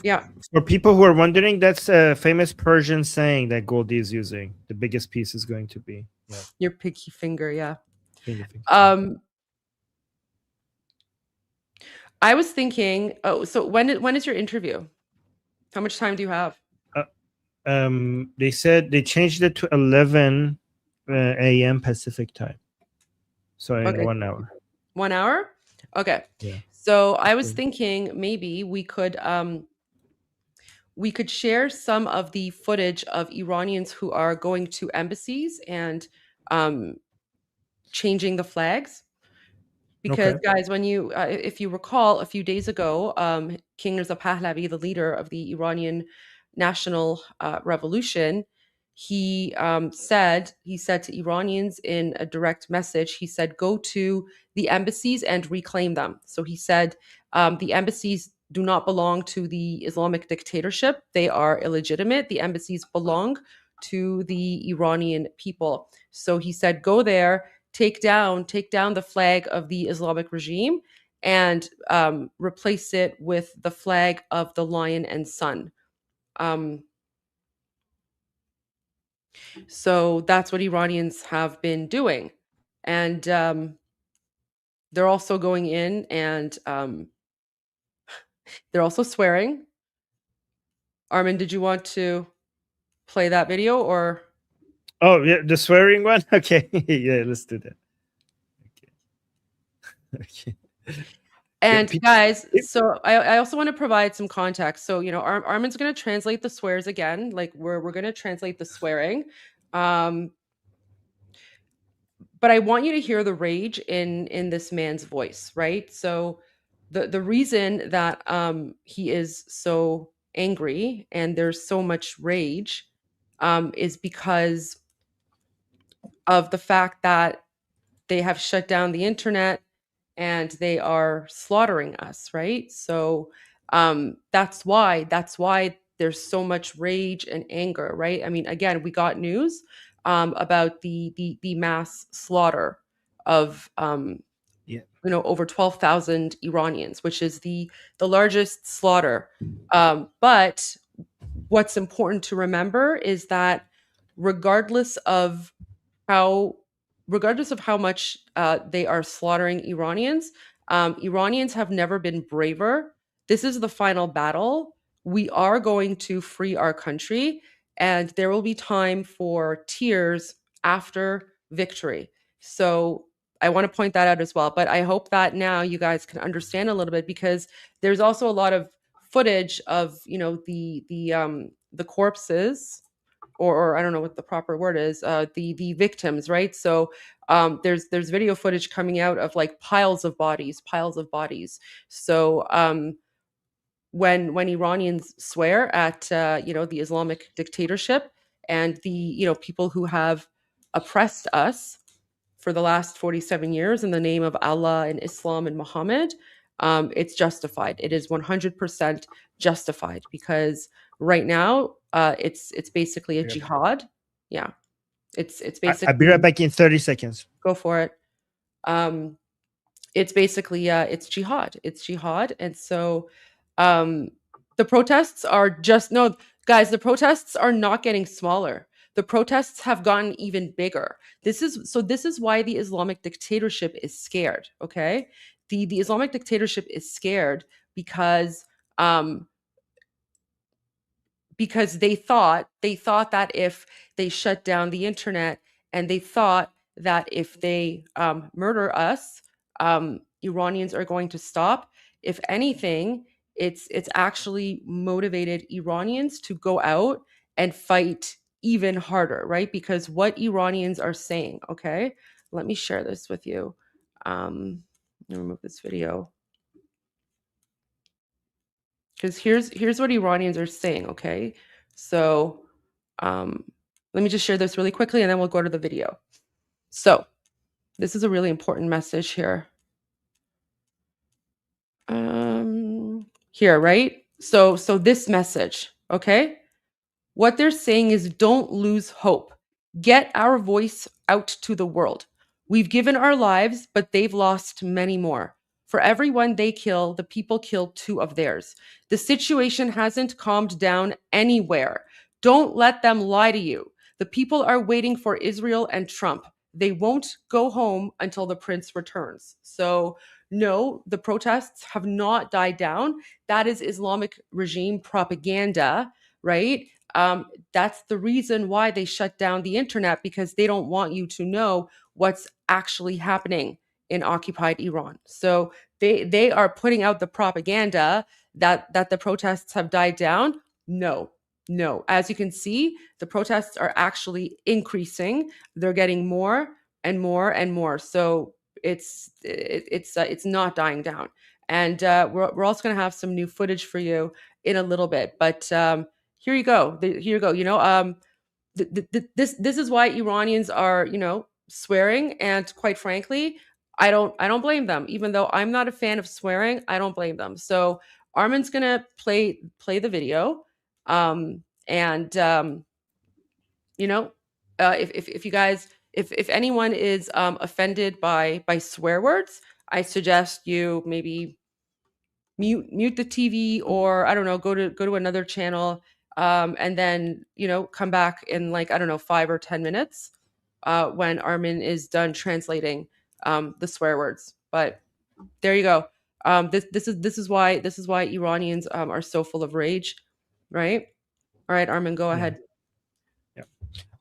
Yeah. For people who are wondering, that's a famous Persian saying that Goldie is using. The biggest piece is going to be your pinky finger. Yeah. Pinky finger. I was thinking. Oh, so when is your interview? How much time do you have? They said they changed it to 11 a.m. Pacific time. So in 1 hour. 1 hour? Okay. Yeah. So I was thinking maybe we could share some of the footage of Iranians who are going to embassies and changing the flags. Because guys, when you if you recall, a few days ago, King Reza Pahlavi, the leader of the Iranian national revolution, he said to Iranians in a direct message, he said, go to the embassies and reclaim them. So he said the embassies do not belong to the Islamic dictatorship. They are illegitimate. The embassies belong to the Iranian people. So he said, go there, take down the flag of the Islamic regime and replace it with the flag of the lion and sun. So that's what Iranians have been doing. And they're also going in and they're also swearing. Armin, did you want to play that video or? Oh, yeah, the swearing one? Okay. Yeah, let's do that. Okay. And guys, so I also want to provide some context. So, Armin's going to translate the swears again. Like we're going to translate the swearing. but I want you to hear the rage in this man's voice, right? So the reason that he is so angry and there's so much rage is because of the fact that they have shut down the internet and they are slaughtering us, right? So that's why there's so much rage and anger, right? I mean, again, we got news about the mass slaughter of over 12,000 Iranians, which is the largest slaughter. But what's important to remember is that regardless of how much they are slaughtering Iranians, Iranians have never been braver. This is the final battle. We are going to free our country, and there will be time for tears after victory. So I want to point that out as well. But I hope that now you guys can understand a little bit, because there's also a lot of footage of the corpses, or I don't know what the proper word is, the victims, right? So there's video footage coming out of like piles of bodies. So when Iranians swear at the Islamic dictatorship and the people who have oppressed us for the last 47 years in the name of Allah and Islam and Muhammad, it's justified. It is 100% justified, because right now it's basically a jihad. Yeah, it's basically. I'll be right back in 30 seconds. Go for it. It's basically it's jihad. And so the protests are guys, the protests are not getting smaller. The protests have gotten even bigger. This is why the Islamic dictatorship is scared. Okay, the Islamic dictatorship is scared because they thought that if they shut down the internet, and they thought that if they murder us, Iranians are going to stop. If anything, it's actually motivated Iranians to go out and fight even harder, right? Because what Iranians are saying, okay, let me share this with you. Let me remove this video, because here's what Iranians are saying, okay? So let me just share this really quickly, and then we'll go to the video. So this is a really important message here. Here, right? So this message, okay? What they're saying is, don't lose hope. Get our voice out to the world. We've given our lives, but they've lost many more. For everyone they kill, the people kill 2 of theirs. The situation hasn't calmed down anywhere. Don't let them lie to you. The people are waiting for Israel and Trump. They won't go home until the prince returns. So no, the protests have not died down. That is Islamic regime propaganda, right? That's the reason why they shut down the internet, because they don't want you to know what's actually happening in occupied Iran. So they are putting out the propaganda that the protests have died down. No. As you can see, the protests are actually increasing. They're getting more and more and more. So it's not dying down. And we're also going to have some new footage for you in a little bit. But here you go. This is why Iranians are, swearing. And quite frankly, I don't blame them. Even though I'm not a fan of swearing, I don't blame them. So Armin's gonna play the video, if you guys, if anyone is offended by swear words, I suggest you maybe mute the TV, or I don't know, go to another channel, and then come back in 5 or 10 minutes when Armin is done translating the swear words. But there you go. This is why Iranians are so full of rage, right? All right, Armin, go ahead.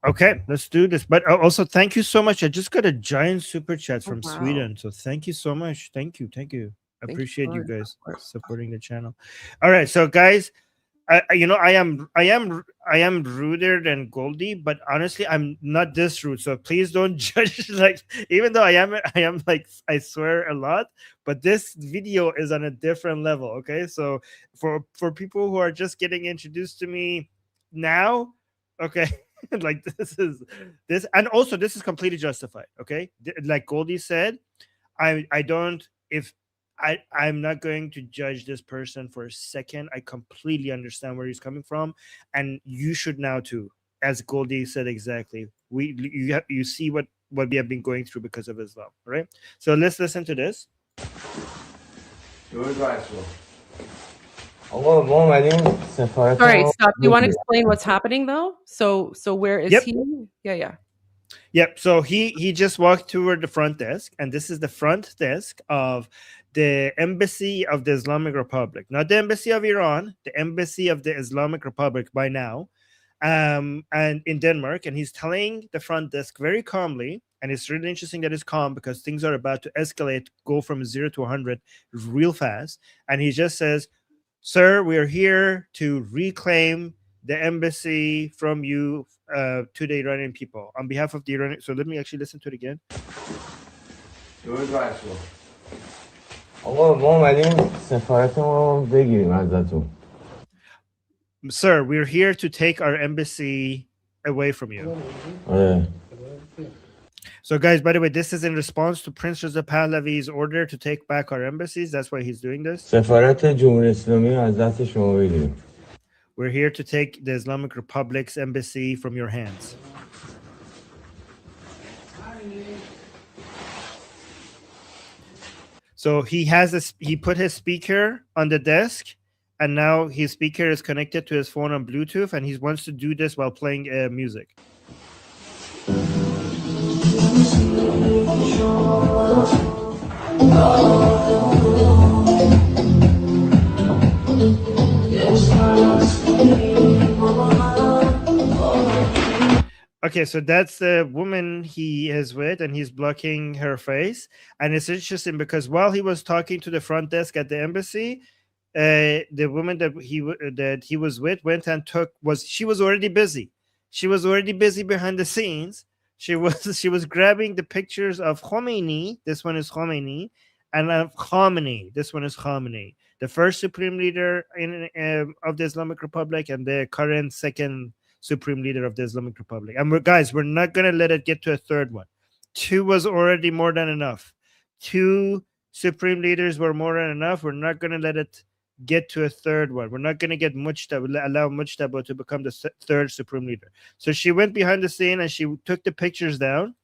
Okay, let's do this. But also, thank you so much. I just got a giant super chat from wow. Sweden. So thank you so much. Thank you. I appreciate you guys supporting the channel. All right, so guys, I am ruder than Goldie, but honestly, I'm not this rude. So please don't judge. Like, even though I am like, I swear a lot, but this video is on a different level. Okay, so for people who are just getting introduced to me now, okay, like this, and also this is completely justified. Okay, like Goldie said, I don't if. I'm not going to judge this person for a second. I completely understand where he's coming from, and you should now too. As Goldie said exactly, you see what we have been going through because of Islam, right? So let's listen to this. Sorry, stop. You want to explain what's happening though? So where is he? Yeah. Yep. So he just walked toward the front desk, and this is the front desk of the embassy of the Islamic Republic, not the embassy of Iran, the embassy of the Islamic Republic by now, and in Denmark. And he's telling the front desk very calmly, and it's really interesting that it's calm because things are about to escalate, go from 0 to 100 real fast. And he just says, "Sir, we are here to reclaim the embassy from you to the Iranian people on behalf of the Iranian." So let me actually listen to it again. Sir, we're here to take our embassy away from you. So guys, by the way, this is in response to Prince Reza Pahlavi's order to take back our embassies. That's why he's doing this. We're here to take the Islamic Republic's embassy from your hands. So he put his speaker on the desk, and now his speaker is connected to his phone on Bluetooth, and he wants to do this while playing music. Okay, so that's the woman he is with, and he's blocking her face. And it's interesting because while he was talking to the front desk at the embassy, the woman that he was with went and she was already busy. She was already busy behind the scenes. She was grabbing the pictures of Khomeini. This one is Khomeini, and of Khamenei. This one is Khamenei, the first supreme leader of the Islamic Republic, and the current second supreme leader of the Islamic Republic. And we're not going to let it get to a third one. 2 was already more than enough. 2 supreme leaders were more than enough. We're not going to let it get to a third one. We're not going to get allow Mujtaba to become the third supreme leader. So she went behind the scene and she took the pictures down.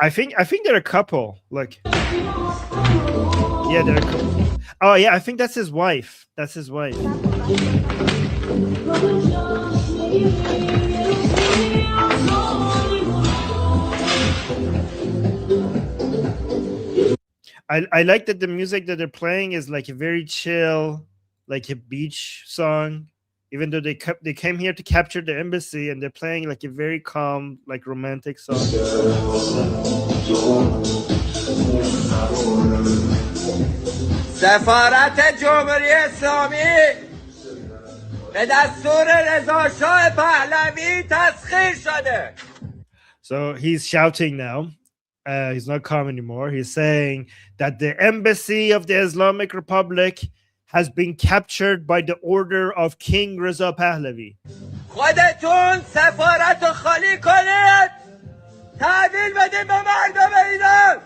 I think they're a couple. Like, yeah, they're a couple. Oh yeah, I think that's his wife. That's his wife. I like that the music that they're playing is like a very chill, like a beach song. Even though they came here to capture the embassy, and they're playing like a very calm, like romantic song. سفارت جمهوری اسلامی به دستور رضا شاه پهلوی تسخیر شده. So he's shouting now. He's not calm anymore. He's saying that the embassy of the Islamic Republic has been captured by the order of King Reza Pahlavi. خودتون سفارت رو خالی کنید. تحویل بدید به مردم ایران.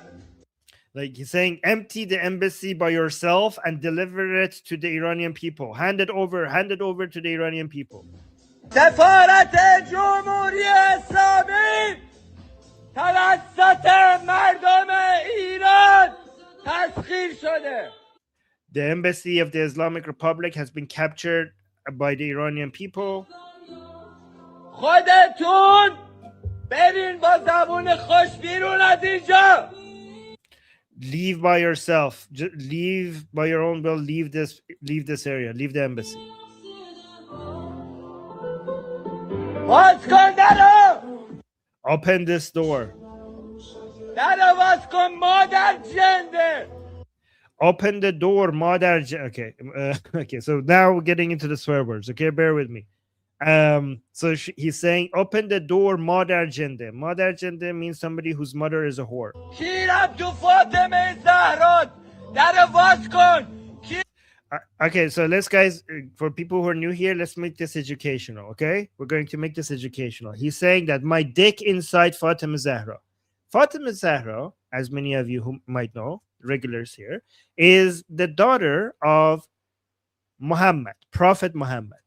Like he's saying, empty the embassy by yourself and deliver it to the Iranian people. Hand it over to the Iranian people. سفارت جمهوری اسلامی توسط مردم ایران تسخیر شده. The embassy of the Islamic Republic has been captured by the Iranian people. خودتون برین با زبون خوش بیرون از اینجا. Leave by yourself. Leave by your own will. Leave this area. Leave the embassy. باز کن درو. Open this door. درو باز کن مادر جنده. Open the door, mother. Okay. Okay. So now we're getting into the swear words. Okay. Bear with me. So he's saying, open the door, mother jende. Mother jende means somebody whose mother is a whore. Okay, so let's, guys, for people who are new here, let's make this educational. Okay, we're going to make this educational. He's saying that my dick inside Fatima Zahra. Fatima Zahra, as many of you who might know, regulars here, is the daughter of Muhammad, Prophet Muhammad.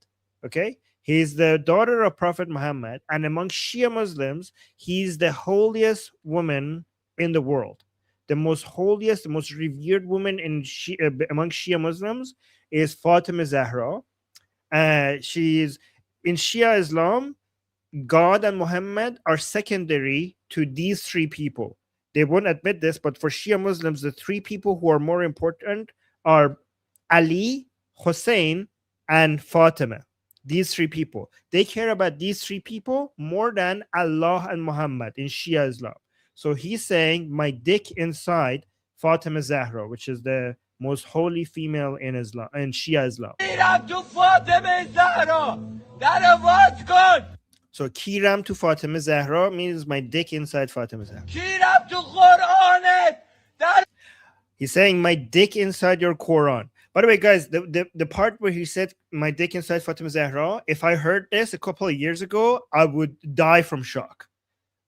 Okay, he's the daughter of Prophet Muhammad, and among Shia Muslims, he's the holiest woman in the world. The most holiest, the most revered woman in among Shia Muslims is Fatima Zahra. She's in Shia Islam. God and Muhammad are secondary to these three people. They won't admit this, but for Shia Muslims, the three people who are more important are Ali, Hussein, and Fatima. These three people. They care about these three people more than Allah and Muhammad in Shia Islam. So he's saying my dick inside Fatima Zahra, which is the most holy female in Islam, in Shia Islam. So kiram to Fatima Zahra means my dick inside Fatima Zahra. He's saying my dick inside your Quran. By the way, guys, the part where he said my dick inside Fatima Zahra, if I heard this a couple of years ago, I would die from shock.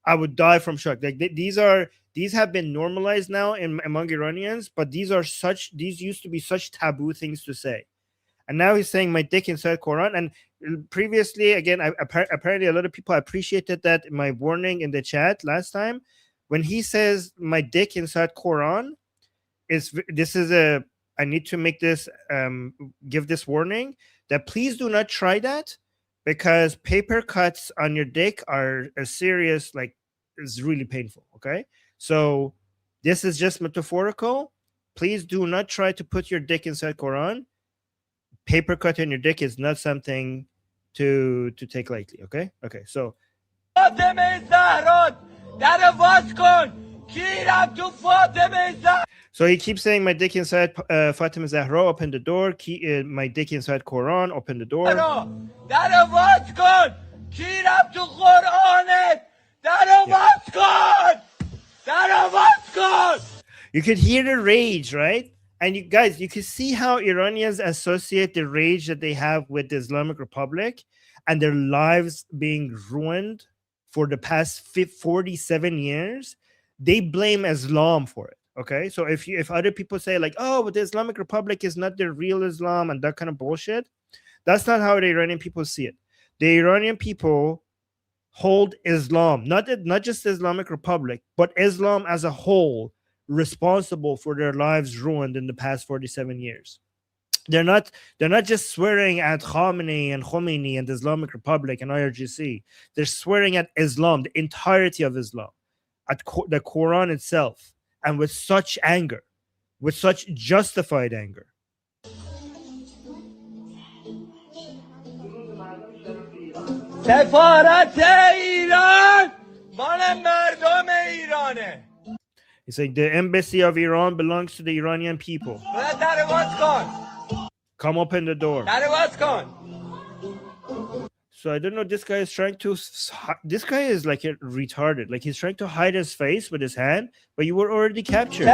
I would die from shock. Like these have been normalized now among Iranians, but these used to be such taboo things to say. And now he's saying my dick inside Quran. And previously, again, apparently a lot of people appreciated that my warning in the chat last time. When he says my dick inside Quran, I need to make this give this warning that please do not try that, because paper cuts on your dick are a serious, like, it's really painful. Okay, so this is just metaphorical. Please do not try to put your dick inside Quran. Paper cut on your dick is not something to take lightly. Okay, so so he keeps saying my dick inside Fatima Zahra, open the door. My dick inside Quran, open the door. You could hear the rage, right? And you guys, you can see how Iranians associate the rage that they have with the Islamic Republic and their lives being ruined for the past 47 years. They blame Islam for it. Okay, so if other people say like, oh, but the Islamic Republic is not the real Islam and that kind of bullshit, that's not how the Iranian people see it. The Iranian people hold Islam, not just the Islamic Republic, but Islam as a whole, responsible for their lives ruined in the past 47 years. They're not just swearing at Khamenei and Khomeini and the Islamic Republic and IRGC. They're swearing at Islam, the entirety of Islam, at the Quran itself, and with such anger, with such justified anger. He's saying the embassy of Iran belongs to the Iranian people. Come open the door. So I don't know. This guy is trying to. This guy is like a retarded. Like he's trying to hide his face with his hand, but you were already captured.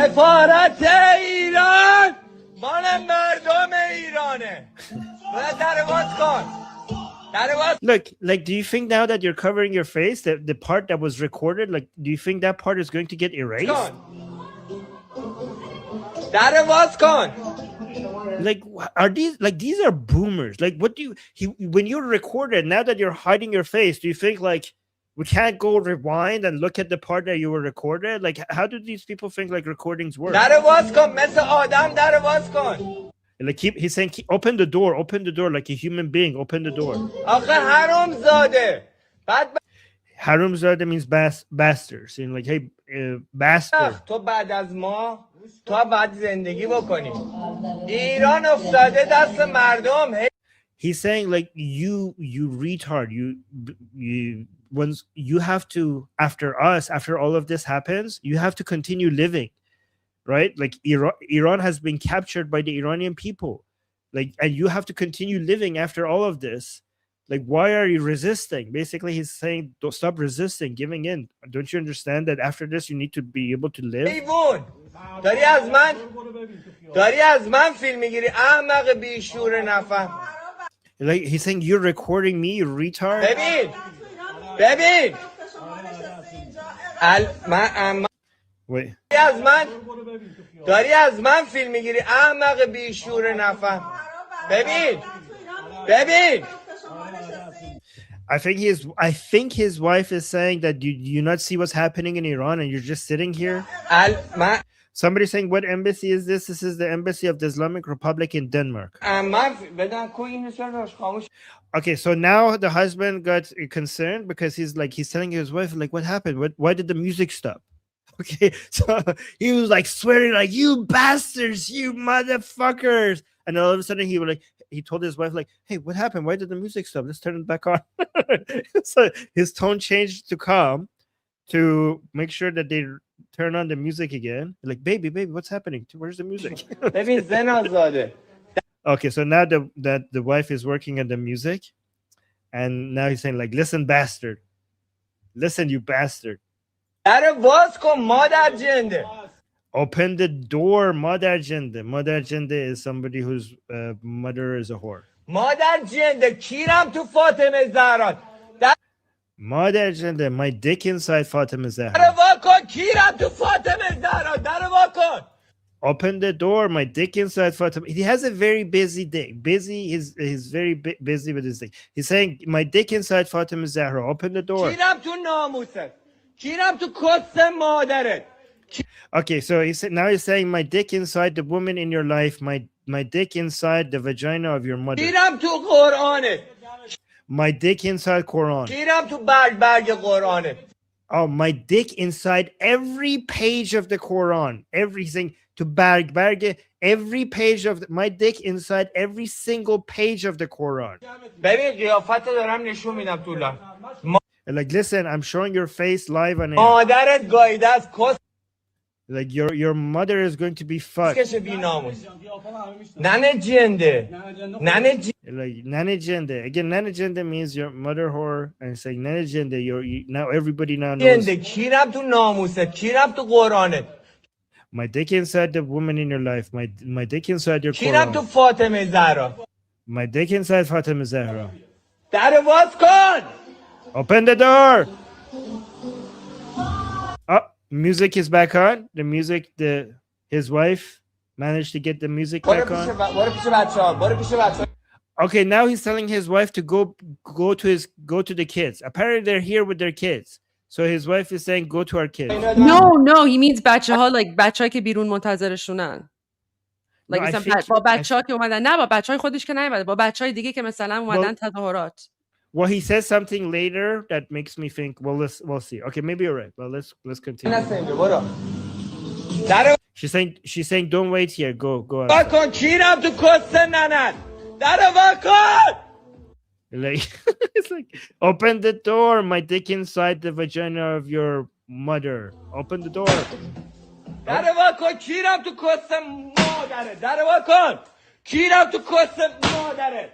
Look, like, do you think now that you're covering your face, that the part that was recorded, like, do you think that part is going to get erased? Like, are these are boomers? Like, what do when you're recorded, now that you're hiding your face, do you think like we can't go rewind and look at the part that you were recorded? Like, how do these people think like recordings work? Like he's saying, open the door like a human being, open the door. Harumzade means bastard. Saying like, hey, bastard. He's saying like, you retard, once you have to, after all of this happens, you have to continue living. right? Like Iran has been captured by the Iranian people, like, and you have to continue living after all of this. Like, why are you resisting? Basically, he's saying, don't stop resisting, giving in. Don't you understand that after this you need to be able to live? ایوون داری از من فیلم میگیری احمق بیشور نفهم. Like, he's saying, you're recording me, you retard. ببین من Wait. داری از من فیلم میگیری احمق بیشور نفهم. ببین I think his wife is saying that you not see what's happening in Iran and you're just sitting here. Somebody saying, what embassy is this? This is the embassy of the Islamic Republic in Denmark. Okay, so now the husband got concerned because he's telling his wife, like, what happened? Why did the music stop? Okay, so he was like swearing, like, you bastards, you motherfuckers. And all of a sudden he told his wife, like, hey, what happened? Why did the music stop? Let's turn it back on. So his tone changed to calm to make sure that they turn on the music again. Like, baby, what's happening? Where's the music? Okay, so now that the wife is working on the music, and now he's saying, like, listen, bastard. Listen, you bastard. Open the door, mother jende. Mother jende is somebody whose mother is a whore. مادر جنده کیرم تو فاطمه زهرا. Mother jende, my dick inside Fatima Zahra. در واکن کیرم تو فاطمه زهرا. در واکن. Open the door, my dick inside Fatima. He has a very busy day. He's very busy with his thing. He's saying, my dick inside Fatima Zahra. Open the door. کیرم تو ناموست. کیرم تو کس مادرت. Okay, so now he's saying, my dick inside the woman in your life, my dick inside the vagina of your mother. کیرم تو قرآنت. My dick inside Quran. کیرم تو برگ قرآنت. Oh, my dick inside every page of the Quran. Everything to barg, every page of my dick inside every single page of the Quran. ببین قیافت دارم نشون میدم تو Like, listen, I'm showing your face live on air. مادرت گایده از کس. Like, your mother is going to be fucked. ننه جنده. Like, nane jende. Again, nane jende means your mother whore, and saying nane jende, now everybody now knows. کیرم تو ناموست. کیرم تو قرآنت. My dick inside the woman in your life. My dick inside your کیرم تو Quran. فاطمه زهرا. My dick inside Fatima Zahra. در باز کن. Open the door. Oh, music is back on. The music, his wife managed to get the music back on. برو پیش بچه‌ها. Okay, now he's telling his wife to go to the kids. Apparently they're here with their kids. So his wife is saying, go to our kids. No, he means بچه‌ها, like بچه‌هایی که بیرون منتظرشونن. Like No, I مثلا think- با بچه‌ها که اومدن، نه با بچه‌های خودش که نیومده، با بچه‌های دیگه که مثلا اومدن تظاهرات. Well, he says something later that makes me think, we'll see. Okay, maybe you're right. Well, let's continue. She's saying, don't wait here. Go out. واکن کیرم تو کس ننت. در واکن. Like, it's like, open the door, my dick inside the vagina of your mother. Open the door. در واکن کیرم تو کس مادرت. در واکن کیرم تو کس مادرت.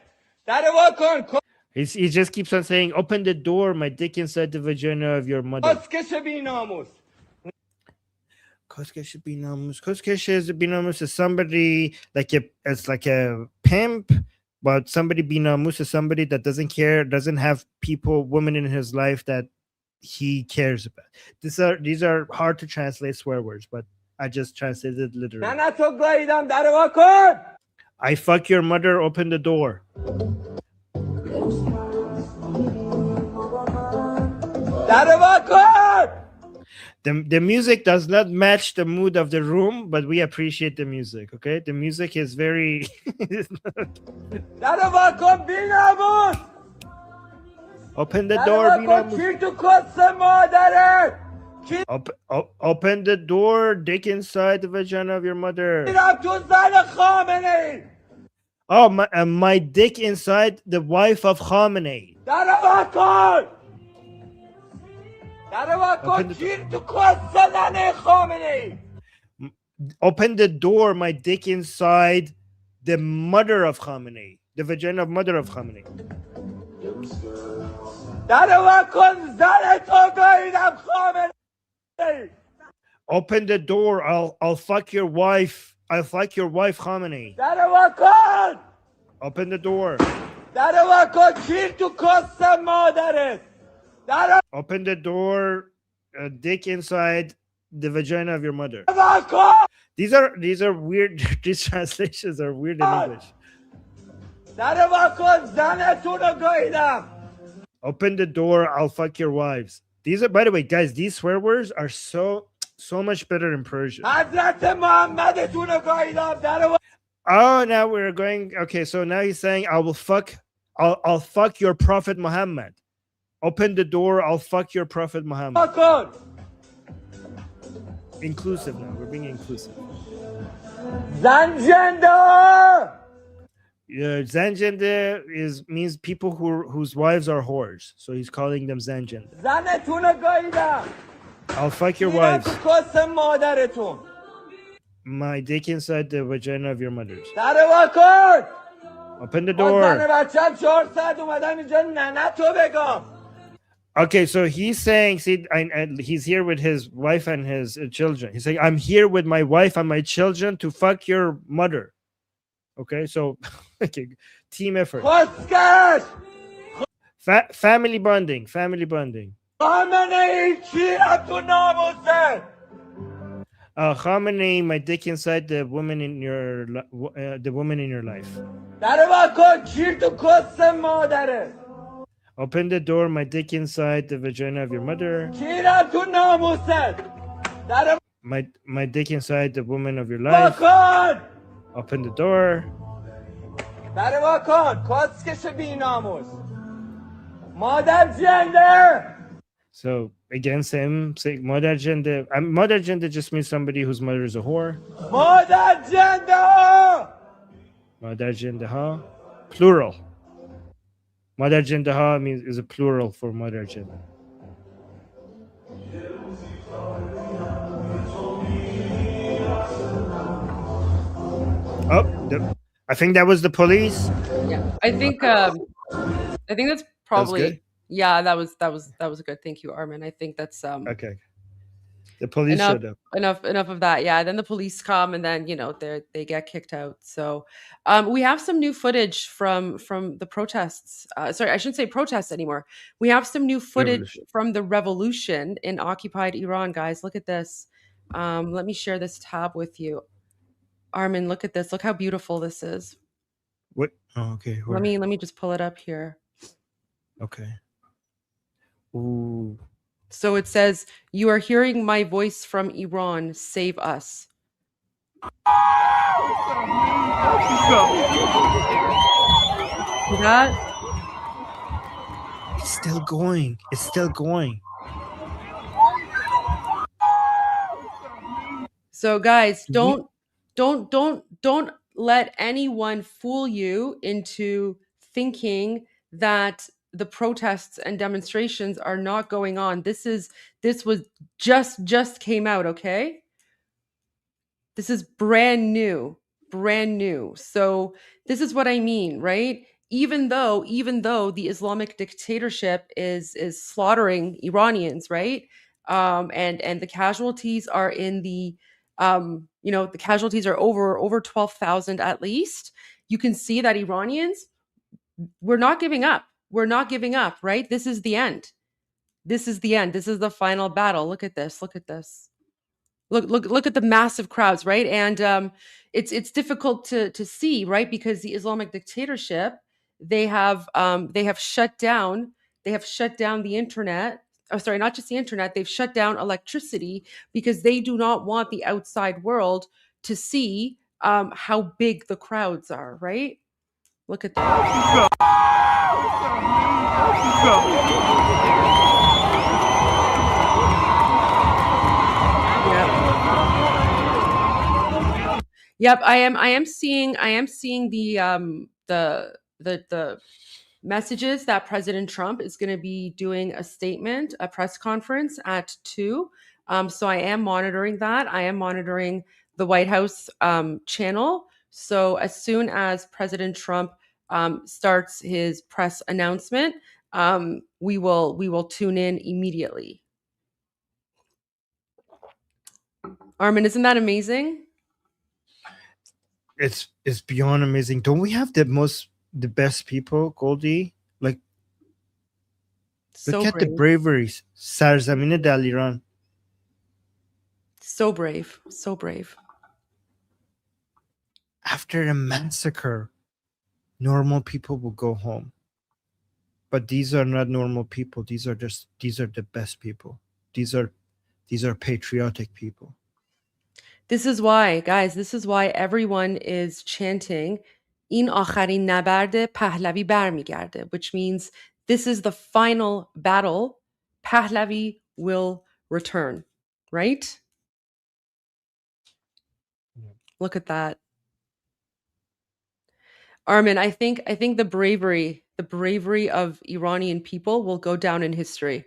در واکن. He just keeps on saying, open the door, my dick inside the vagina of your mother. کسکش بی‌ناموس. Koskesh binamus. Koskesh is binamus is somebody it's like a pimp, but somebody binamus is somebody that doesn't care, doesn't have women in his life that he cares about. These are hard to translate swear words, but I just translated literally. ننه تو گاییدم. در واکن. I fuck your mother, open the door. در واکن. The music does not match the mood of the room, but we appreciate the music, okay? The music is very... در واکن بی‌ناموس. Open the door, بی‌ناموس. کیر تو کس مادرت. Open the door, dick inside the vagina of your mother. کیرم تو زن خامنه‌ای. Oh, my dick inside the wife of Khamenei. در واکن. در واکن کیر تو کس زن خامنه‌ای. Open the door, my dick inside the mother of Khamenei, the vagina of mother of Khamenei. Open the door. I'll fuck your wife. I'll fuck your wife, Khamenei. Open the door. Open the door. Dick inside the vagina of your mother. These are weird. These translations are weird in English. Open the door. I'll fuck your wives. These are, by the way, guys, these swear words are so much better in Persian. Oh, now we're going. Okay, so now he's saying, I'll fuck your Prophet Muhammad. Open the door. I'll fuck your Prophet Muhammad. Inclusive now. We're being inclusive. Zanjende. Yeah, Zanjende means people whose wives are whores. So he's calling them Zanjende. I'll fuck your wives. My dick inside the vagina of your mothers. Open the door. Okay, so he's saying, see, he's here with his wife and his children. He's saying, I'm here with my wife and my children to fuck your mother. Okay, so okay, team effort. Family bonding. Family bonding. Khamenei, my dick inside the woman in your life. Open the door, my dick inside the vagina of your mother. My dick inside the woman of your life. Open the door. So again, same say mother gender. Mother gender just means somebody whose mother is a whore. Mother gender, huh? Plural. Mother gender, huh, means is a plural for mother gender. Oh, I think that was the police. Yeah, I think that's probably good? Yeah, that was good. Thank you, Armin. I think that's okay. The police showed up. Enough of that. Yeah, then the police come and then they get kicked out. So we have some new footage from the protests. Sorry, I shouldn't say protests anymore. We have some new footage from the revolution in occupied Iran, guys. Look at this. Let me share this tab with you. Armin, look at this. Look how beautiful this is. What? Oh, okay. Let me just pull it up here. Okay. Ooh. So it says, "You are hearing my voice from Iran. Save us." See that? It's still going. It's still going. So guys, don't let anyone fool you into thinking that the protests and demonstrations are not going on. This was just came out, okay? This is brand new. So this is what I mean, right? Even though the Islamic dictatorship is slaughtering Iranians, right? And the casualties are in the the casualties are over 12,000 at least. You can see that Iranians, we're not giving up. We're not giving up, right? This is the end. This is the end. This is the final battle. Look at this. Look at this. Look at the massive crowds, right? And it's difficult to see, right? Because the Islamic dictatorship, they have shut down the internet. Oh, sorry, not just the internet. They've shut down electricity because they do not want the outside world to see how big the crowds are, right? Look at that. Yep, I am seeing the messages that President Trump is going to be doing a press conference at 2. So I am monitoring that. I am monitoring the White House channel. So as soon as President Trump starts his press announcement, we will tune in immediately. Armin, isn't that amazing? It's beyond amazing. Don't we have the best people, Goldie? Like, look at the braveries. Sarzamine Daliran. So brave, so brave. After a massacre, normal people will go home. But these are not normal people. These are the best people. These are patriotic people. This is why, guys, this is why everyone is chanting این آخرین نبرد پهلوی برمیگرده, which means this is the final battle. Pahlavi will return, right? Look at that. Armin, I think the bravery of Iranian people will go down in history.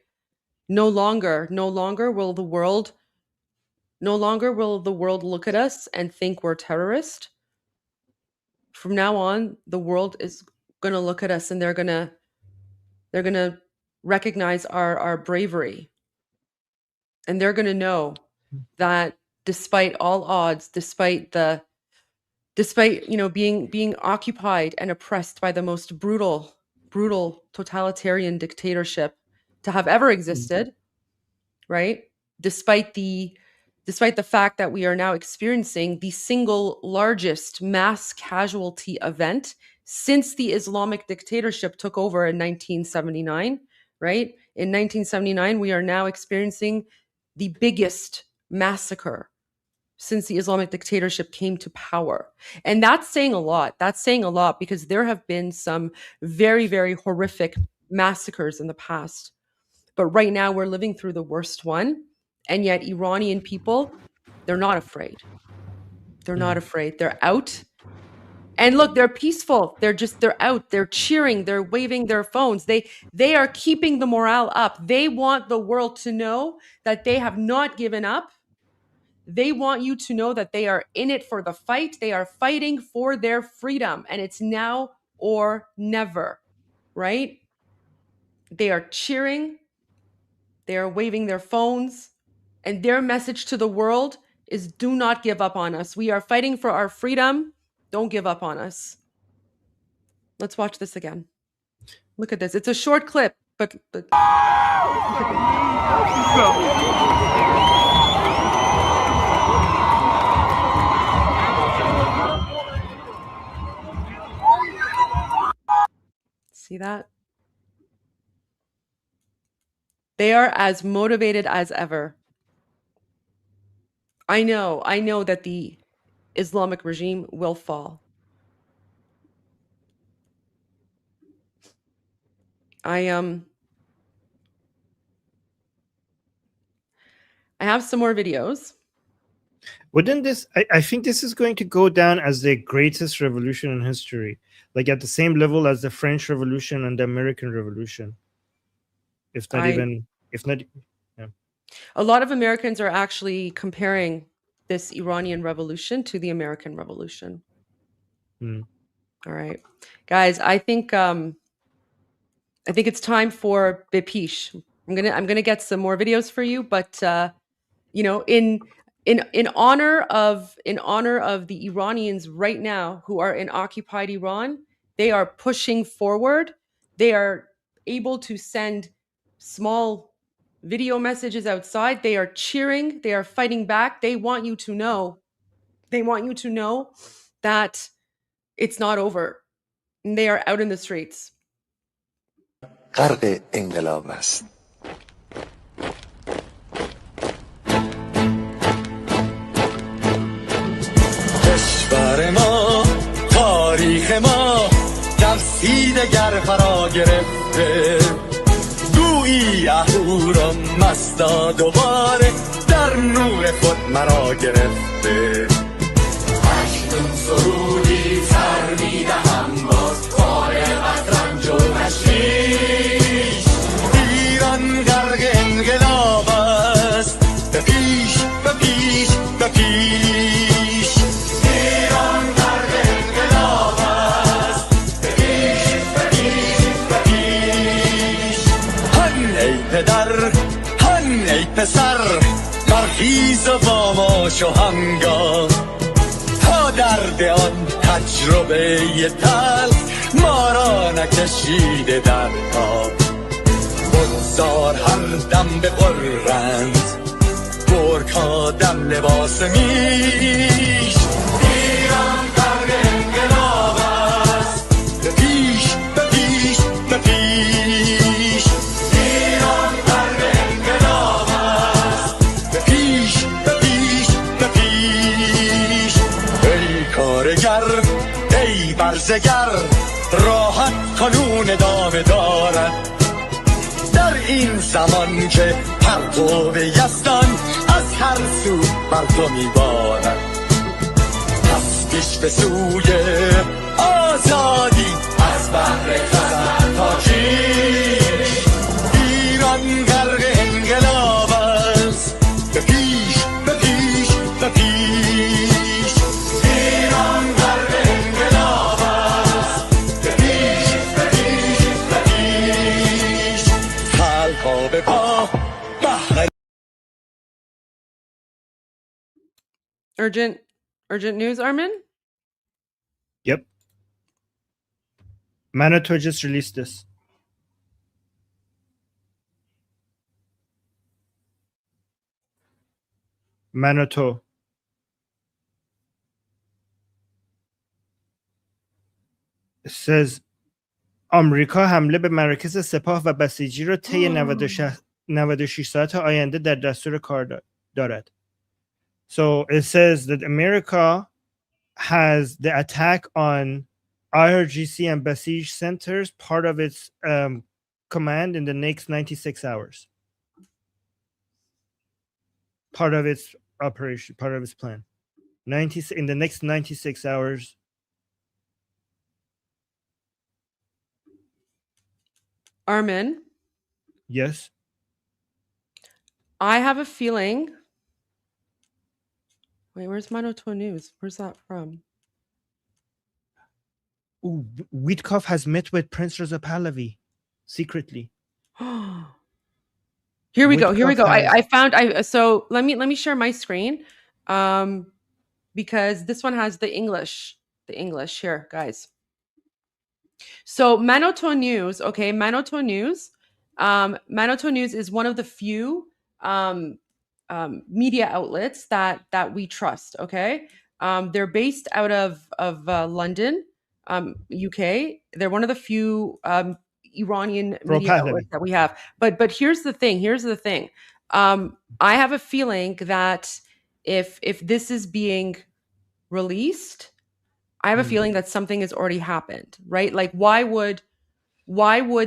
No longer will the world look at us and think we're terrorists. From now on, the world is going to look at us and they're going to recognize our bravery. And they're going to know that despite all odds, despite being occupied and oppressed by the most brutal totalitarian dictatorship to have ever existed, right? Despite the fact that we are now experiencing the single largest mass casualty event since the Islamic dictatorship took over in 1979, right? In 1979, we are now experiencing the biggest massacre since the Islamic dictatorship came to power. And that's saying a lot. That's saying a lot because there have been some very, very horrific massacres in the past. But right now we're living through the worst one. And yet Iranian people, they're not afraid. They're not afraid. They're out. And look, they're peaceful. They're out. They're cheering. They're waving their phones. They are keeping the morale up. They want the world to know that they have not given up. They want you to know that they are in it for the fight. They are fighting for their freedom. And it's now or never, right? They are cheering. They are waving their phones. And their message to the world is do not give up on us. We are fighting for our freedom. Don't give up on us. Let's watch this again. Look at this. It's a short clip, but see that? They are as motivated as ever. I know that the Islamic regime will fall. I have some more videos. Wouldn't this, I think this is going to go down as the greatest revolution in history, like at the same level as the French Revolution and the American Revolution. If not, yeah. A lot of Americans are actually comparing this Iranian revolution to the American Revolution. All right, guys, I think it's time for Bepish. I'm gonna get some more videos for you, but in honor of the Iranians right now who are in occupied Iran, they are pushing forward. They are able to send small video messages outside. They are cheering. They are fighting back. They want you to know. They want you to know that it's not over. And they are out in the streets. غرق انقلاب است. کشور ما، تاریخ ما، تفسیر گر فرا گرفته، گویی اهورا مستا دوباره در نور خود مرا گرفته. اکنون سرودی سر میدهم باز فارغ از رنج و تشویش، ایران غرق انقلاب است، به پیش به پیش به پیش. پدر هن ای پسر برخیز و با ما شو هنگام تا درد آن تجربه تلخ ما را نکشیده در خواب بگذار هر دم بغرند گرگ‌ها دم لباس میش ایران غرق انقلاب است به پیش به پیش به پیش ایران غرق انقلاب است به پیش به پیش به پیش ای کارگر ای برزگر راحت کنون ادامه دارد در این زمان که پرتو یزدان از هر سو بر تو میبارد پس پیش به سوی آزادی از بحر خزر تا کیش ایران غرق انقلاب است به پیش به پیش به پیش ایران غرق انقلاب است به پیش به پیش به پیش خلقا به پا بحر Urgent news, Armin? Yep. Manitou just released this. Manitou. It says آمریکا حمله به مراکز سپاه و بسیجی را طی 96 ساعت آینده در دستور کار دارد. So it says that America has the attack on IRGC and Basij centers part of its command in the next 96 hours. Part of its operation, part of its plan. In the next 96 hours. Armin? Yes? I have a feeling... Wait, where's Monotone News? Where's that from? Ooh, Witkoff has met with Prince Reza Pahlavi secretly. Here we go. Here we go. I found. So let me share my screen, because this one has the English. The English here, guys. So Monotone News. Okay, Monotone News. Monotone News is one of the few media outlets that we trust. Okay, they're based out of London, UK. They're one of the few Iranian media outlets that we have. But here's the thing. I have a feeling that if this is being released, I have a feeling that something has already happened, right? Like why would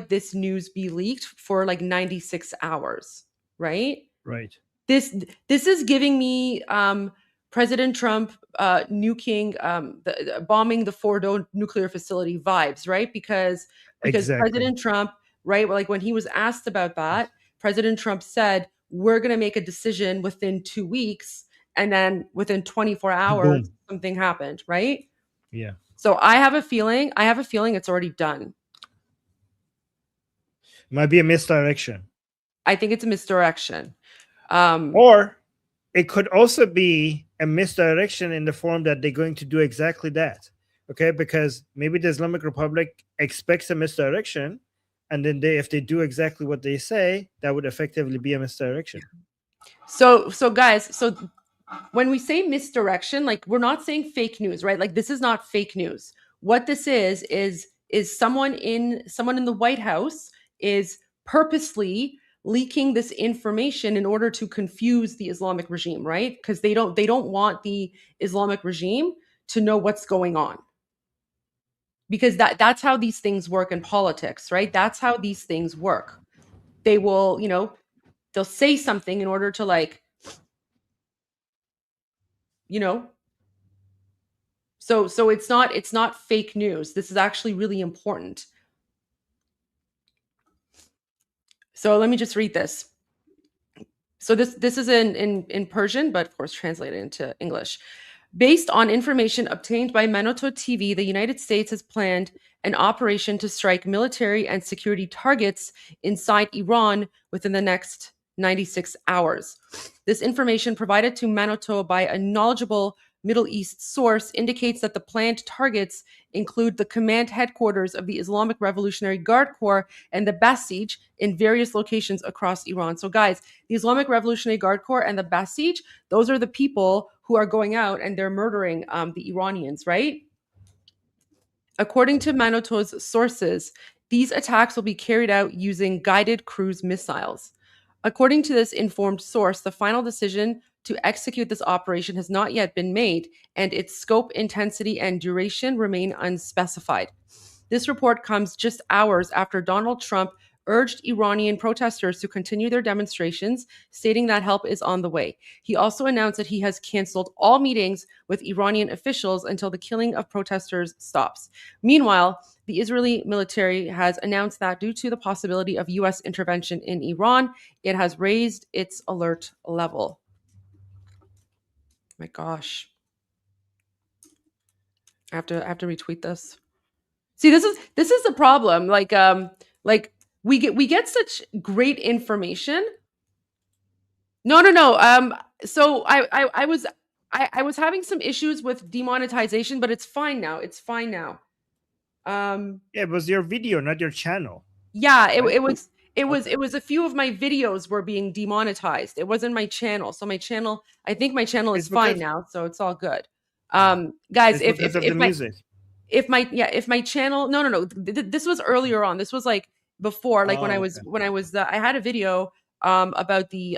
this news be leaked for like 96 hours, right? Right. This is giving me President Trump nuking, bombing the Fordo nuclear facility vibes, right? Because exactly. President Trump, right, like when he was asked about that, President Trump said, we're going to make a decision within 2 weeks. And then within 24 hours, boom, something happened, right? Yeah. So I have a feeling it's already done. Might be a misdirection. I think it's a misdirection. Or it could also be a misdirection in the form that they're going to do exactly that. Okay, because maybe the Islamic Republic expects a misdirection, and then if they do exactly what they say, that would effectively be a misdirection. So guys, when we say misdirection, like we're not saying fake news, right? Like this is not fake news. What this is someone in the White House is purposely leaking this information in order to confuse the Islamic regime, right? Because they don't want the Islamic regime to know what's going on. Because that's how these things work in politics, right? That's how these things work. They will, they'll say something in order to so it's not fake news. This is actually really important. So let me just read this. So this is in Persian, but of course translated into English. Based on information obtained by Manoto TV, the United States has planned an operation to strike military and security targets inside Iran within the next 96 hours. This information provided to Manoto by a knowledgeable Middle East source indicates that the planned targets include the command headquarters of the Islamic Revolutionary Guard Corps and the Basij in various locations across Iran. So guys, the Islamic Revolutionary Guard Corps and the Basij, those are the people who are going out and they're murdering the Iranians, right? According to Manoto's sources, these attacks will be carried out using guided cruise missiles. According to this informed source, the final decision to execute this operation has not yet been made, and its scope, intensity, and duration remain unspecified. This report comes just hours after Donald Trump urged Iranian protesters to continue their demonstrations, stating that help is on the way. He also announced that he has canceled all meetings with Iranian officials until the killing of protesters stops. Meanwhile, the Israeli military has announced that due to the possibility of U.S. intervention in Iran, it has raised its alert level. My gosh. I have to retweet this. See, this is the problem. Like we get such great information. No. So I was having some issues with demonetization, but it's fine now. It's fine now. Yeah, it was your video, not your channel. Yeah, it was a few of my videos were being demonetized. It wasn't my channel. So my channel, I think my channel is fine now, so it's all good. Guys, if my channel, no, this was earlier on. This was like before, like when I was I had a video about the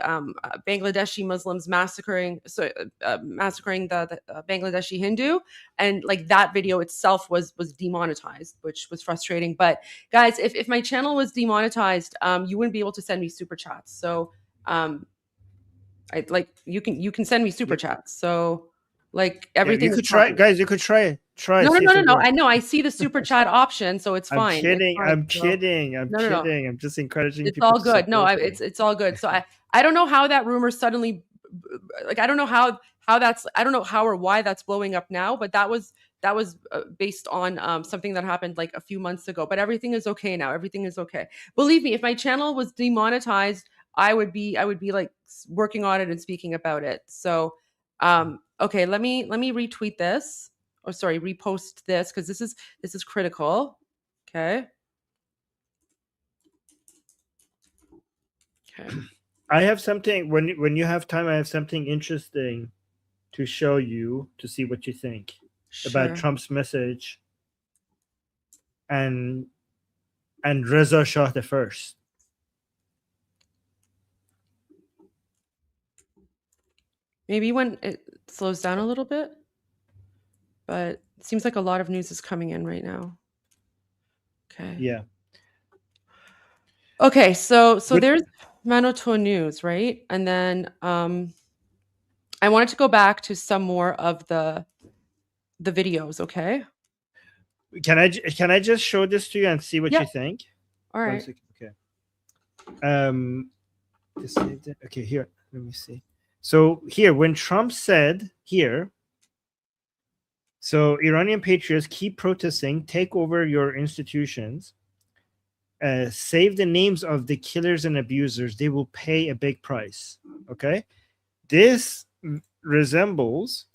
Bangladeshi Muslims massacring the Bangladeshi Hindu, and like that video itself was demonetized, which was frustrating. But guys, if my channel was demonetized, you wouldn't be able to send me super chats. So I like you can send me super chats. So like everything. You could try, guys. You could try it. No. I know. I see the super chat option, so it's fine. I'm kidding. I'm just encouraging it's people. All good. No, it's all good. So I don't know how that rumor suddenly, like I don't know how that's, I don't know how or why that's blowing up now, but that was based on something that happened like a few months ago. But everything is okay now. Everything is okay. Believe me, if my channel was demonetized, I would be like working on it and speaking about it. So okay, let me retweet this. Oh, sorry, repost this because this is critical. Okay. I have something when you have time. I have something interesting to show you to see what you think about Trump's message and Reza Shah the First. Maybe when it slows down a little bit. But it seems like a lot of news is coming in right now. Okay. Yeah. Okay, so there's Manoto news, right? And then I wanted to go back to some more of the videos, okay? Can I just show this to you and see what you think? All right. Okay. Okay, here. Let me see. So here, when Trump said here, so Iranian patriots keep protesting, take over your institutions, save the names of the killers and abusers. They will pay a big price. Okay, this resembles.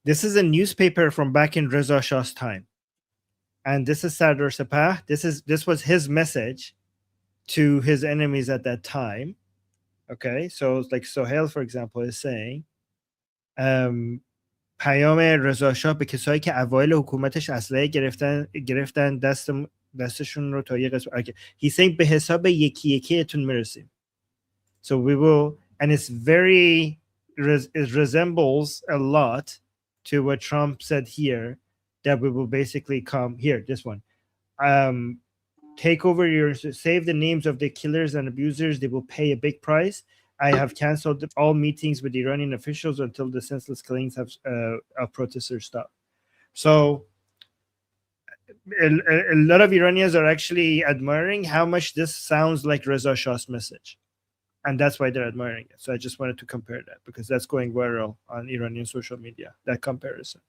This is a newspaper from back in Reza Shah's time, and this is Sardar Sepah. This was his message to his enemies at that time. Okay, so like Sohail, for example, is saying, پیام رضا شاه به کسایی که اوایل حکومتش اسلحه گرفتن دستشون رو تا یه قسمت. Okay. He's saying به حساب یکی یکیتون میرسیم. So we will, and it's very, it resembles a lot to what Trump said here, that we will basically come here, this one. Take over save the names of the killers and abusers. They will pay a big price. I have canceled all meetings with Iranian officials until the senseless killings of protesters stop. So a lot of Iranians are actually admiring how much this sounds like Reza Shah's message. And that's why they're admiring it. So I just wanted to compare that because that's going viral on Iranian social media, that comparison.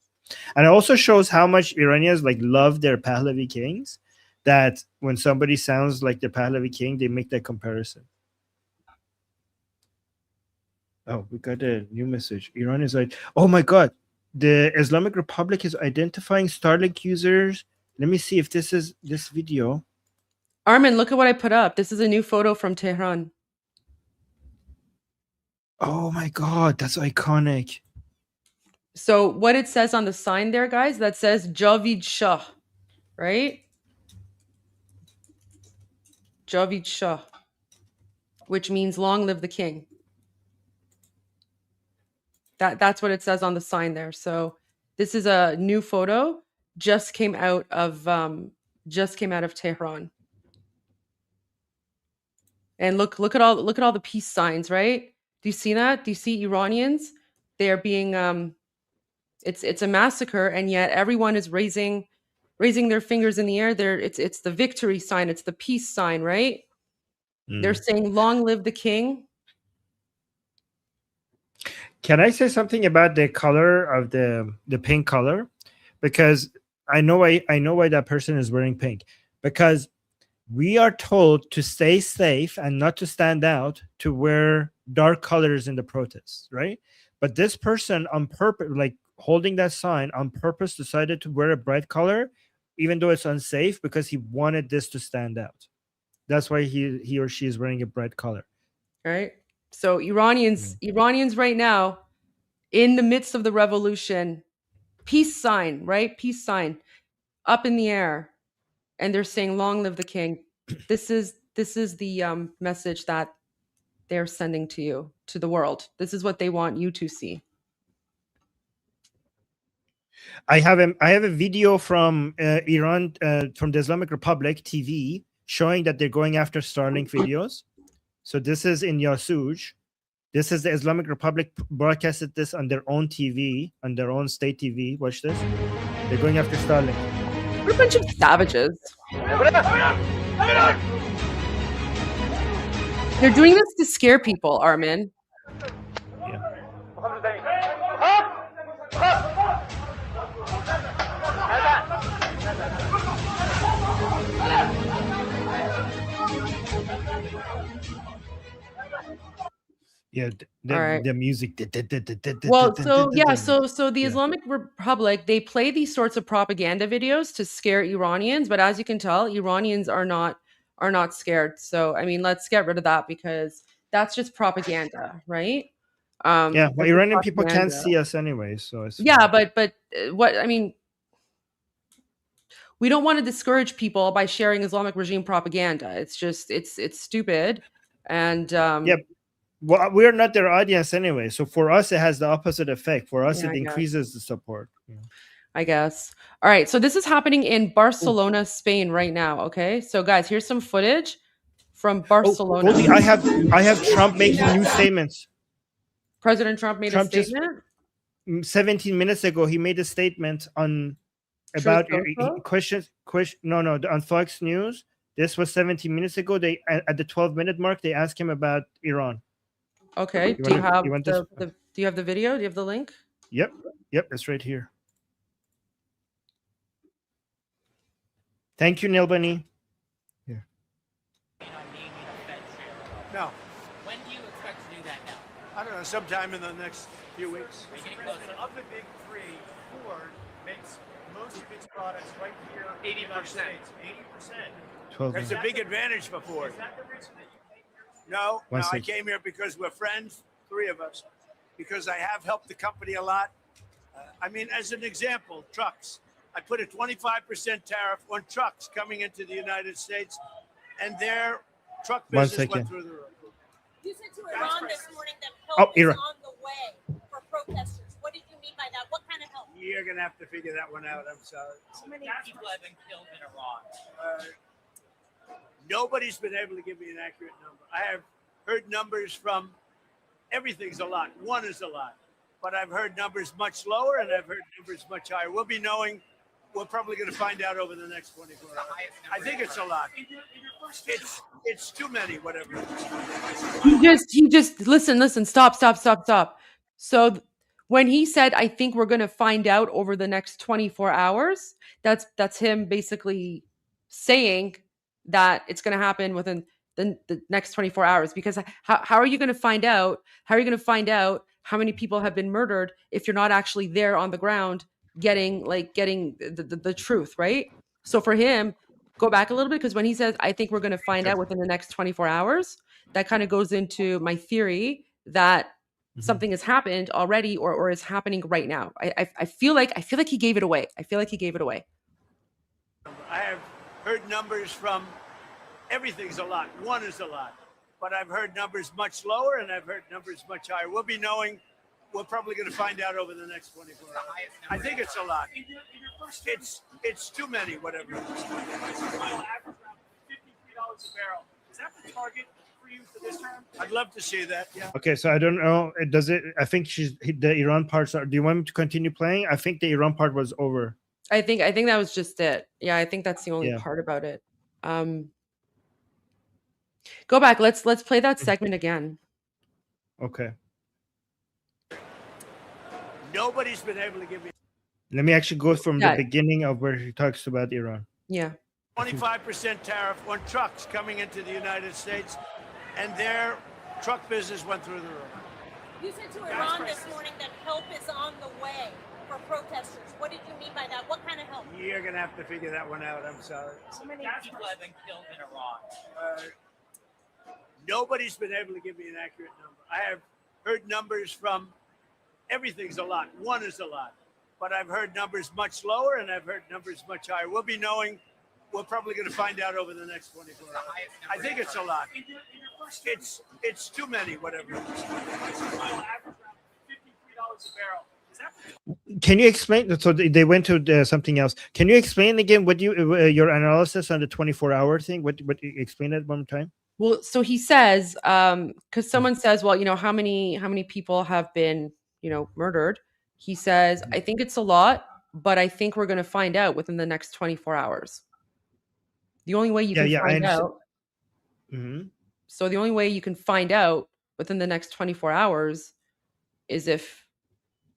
And it also shows how much Iranians like love their Pahlavi kings, that when somebody sounds like the Pahlavi king, they make that comparison. Oh, we got a new message. Iran is like, oh my God, the Islamic Republic is identifying Starlink users. Let me see if this is this video. Armin, look at what I put up. This is a new photo from Tehran. Oh my God, that's iconic. So what it says on the sign there, guys, that says Javid Shah, right? Javid Shah, which means long live the king. That's what it says on the sign there. So this is a new photo, just came out of Tehran. And look at all the peace signs, right? Do you see that? Do you see Iranians? They are being it's a massacre, and yet everyone is raising their fingers in the air. It's the victory sign, it's the peace sign, right? They're saying long live the king. Can I say something about the color of the pink color? Because I know why that person is wearing pink. Because we are told to stay safe and not to stand out, to wear dark colors in the protests, right? But this person on purpose, like holding that sign on purpose, decided to wear a bright color, even though it's unsafe, because he wanted this to stand out. That's why he or she is wearing a bright color. Right? So Iranians right now, in the midst of the revolution, peace sign, right? Peace sign up in the air. And they're saying, long live the king. This is the message that they're sending to you, to the world. This is what they want you to see. I have a video from Iran, from the Islamic Republic TV, showing that they're going after Starlink videos. So this is in Yasuj. This is the Islamic Republic broadcasted this on their own TV, on their own state TV. Watch this. They're going after Starlink. What a bunch of savages. They're doing this to scare people, Armin. Yeah, Right. the music. Well, so yeah, so the Islamic Republic, they play these sorts of propaganda videos to scare Iranians, but as you can tell, Iranians are not scared. So I mean, let's get rid of that, because that's just propaganda, right? Yeah, well, that's Iranian people can't propaganda. see us anyway, so it's Yeah, but what I mean, we don't want to discourage people by sharing Islamic regime propaganda. It's just it's stupid, and yeah. Well, we're not their audience anyway, so for us it has the opposite effect. For us, Yeah, it I guess. increases the support. I guess. All right, so this is happening in Barcelona, Spain right now. Okay, so guys, here's some footage from Barcelona. Goldie, I have Trump making new statements. President Trump made a Just statement. 17 minutes ago, he made a statement on about questions. On Fox News. This was 17 minutes ago. They at the 12-minute mark, they asked him about Iran. Okay. Do you have the video? Do you have the link? Yep, it's right here. Thank you, Neil Bunny. Here. No. When do you expect to do that now? I don't know, sometime in the next few weeks. Of the big three, Ford makes most of its products right here in the United States. 80%. That's a big advantage for Ford. Is that the reason that you came here? No, I came here because we're friends, three of us, because I have helped the company a lot. I mean, as an example, trucks. I put a 25% tariff on trucks coming into the United States, and their truck business went through the roof. You said to Iran this morning that help is on the way for protesters. What did you mean by that? What kind of help? You're going to have to figure that one out. I'm sorry. How many people have been killed in Iran? Nobody's been able to give me an accurate number. I have heard numbers from everything's a lot. One is a lot. But I've heard numbers much lower, and I've heard numbers much higher. We'll be knowing. We're probably going to find out over the next 24 hours. I think it's a lot. It's too many, whatever. He just listen, stop. So when he said, I think we're going to find out over the next 24 hours, that's him basically saying that it's going to happen within the next 24 hours. Because how are you going to find out? How are you going to find out how many people have been murdered if you're not actually there on the ground getting the truth, right? So for him, go back a little bit, because when he says, I think we're going to find out within the next 24 hours, that kind of goes into my theory that something has happened already or is happening right now. I feel like he gave it away. I feel like he gave it away. I have heard numbers from everything's a lot. One is a lot. But I've heard numbers much lower and I've heard numbers much higher. We'll be knowing. We're probably going to find out over the next 24 hours. I think it's a lot. It's too many, whatever. $53 a barrel. Is that the target for you for this term? I'd love to see that. Yeah. Okay, so I don't know. Does it? I think the Iran parts are. Do you want me to continue playing? I think the Iran part was over. I think that was just it. Yeah, I think that's the only part about it. Go back. Let's play that segment again. Okay. Nobody's been able to give me. Let me actually go from the beginning of where he talks about Iran. Yeah. 25% tariff on trucks coming into the United States, and their truck business went through the roof. You said to Iran this morning that help is on the way for protesters. What did you mean by that? What kind of help? You're going to have to figure that one out. I'm sorry. So many people have been killed in Iran. Nobody's been able to give me an accurate number. I have heard numbers from everything's a lot. One is a lot. But I've heard numbers much lower and I've heard numbers much higher. We'll be knowing. We're probably going to find out over the next 24 hours. I think it's a lot. It's too many, whatever. $53 a barrel. Can you explain? So they went to something else. Can you explain again what your analysis on the 24-hour thing? What explain it one more time? Well, so he says, because someone says, well, how many people have been, murdered? He says, I think it's a lot, but I think we're going to find out within the next 24 hours. The only way you can find out. Mm-hmm. So the only way you can find out within the next 24 hours is if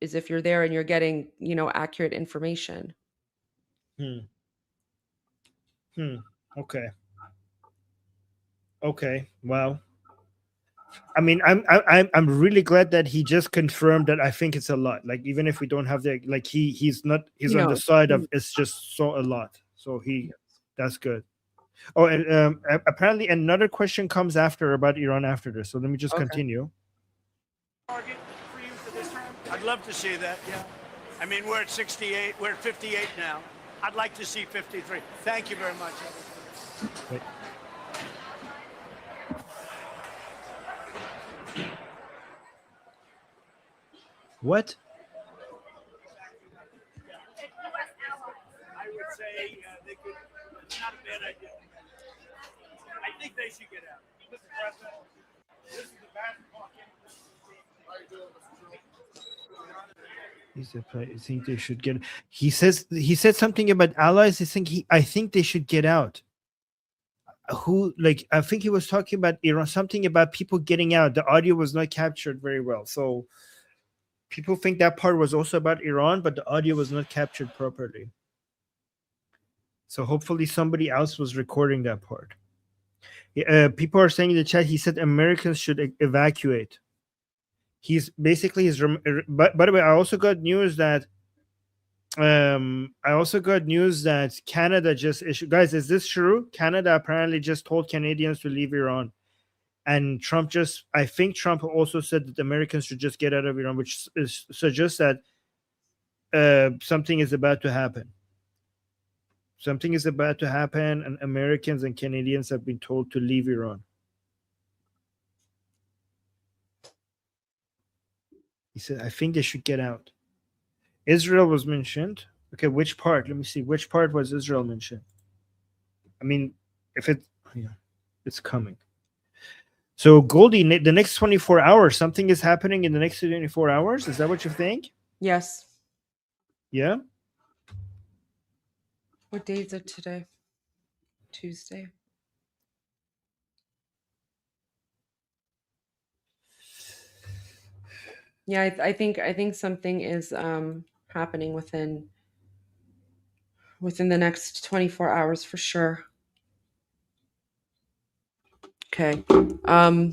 you're there and you're getting, accurate information. Okay. Well, I mean, I'm really glad that he just confirmed that. I think it's a lot. Like, even if we don't have he's on the side of it's just so a lot. So that's good. Oh, and apparently another question comes after about Iran after this. So let me just continue. Target for you for this term? I'd love to see that. Yeah. I mean, we're at 68. We're at 58 now. I'd like to see 53. Thank you very much. Wait. What? I would say they could. It's not a bad idea. I think they should get out. Mr. President, this is the basketball game. I think they should get. He said something about allies. I think they should get out. I think he was talking about Iran. Something about people getting out. The audio was not captured very well, so people think that part was also about Iran, but the audio was not captured properly. So hopefully somebody else was recording that part. People are saying in the chat, he said Americans should evacuate. He's basically by the way, I also got news that Canada just issued. Guys, is this true? Canada apparently just told Canadians to leave Iran. And I think Trump also said that Americans should just get out of Iran, which suggests that something is about to happen. Something is about to happen, and Americans and Canadians have been told to leave Iran. He said, I think they should get out. Israel was mentioned. Okay, which part? Let me see. Which part was Israel mentioned? I mean, it's coming. So, Goldie, the next 24 hours, something is happening in the next 24 hours? Is that what you think? Yes. Yeah? What day is it today? Tuesday. Yeah, I think something is happening within the next 24 hours for sure. Okay. All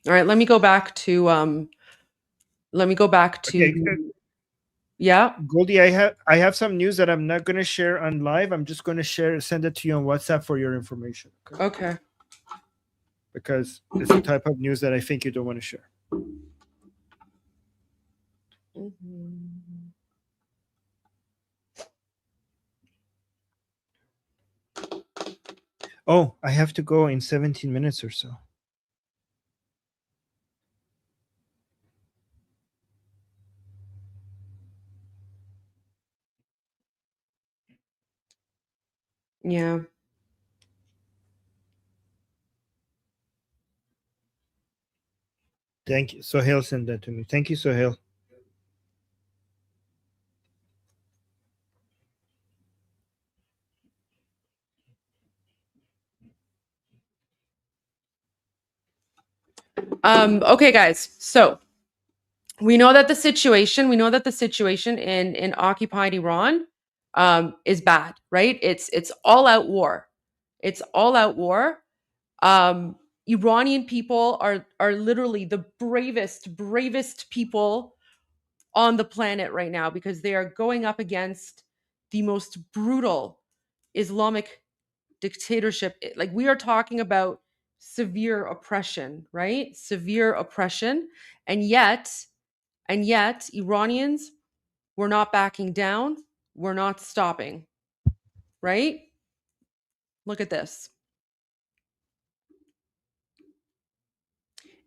right, let me go back to Okay, yeah. Goldie, I have some news that I'm not going to share on live. I'm just going to send it to you on WhatsApp for your information. Okay. Because it's the type of news that I think you don't want to share. Oh, I have to go in 17 minutes or so. Yeah. Thank you. Sohail sent that to me. Thank you, Sohail. Okay, guys. So we know that the situation in occupied Iran is bad, right? It's all out war. It's all out war. Iranian people are literally the bravest people on the planet right now because they are going up against the most brutal Islamic dictatorship. Like, we are talking about severe oppression, right? Severe oppression. And yet Iranians, we're not backing down. We're not stopping, right? Look at this.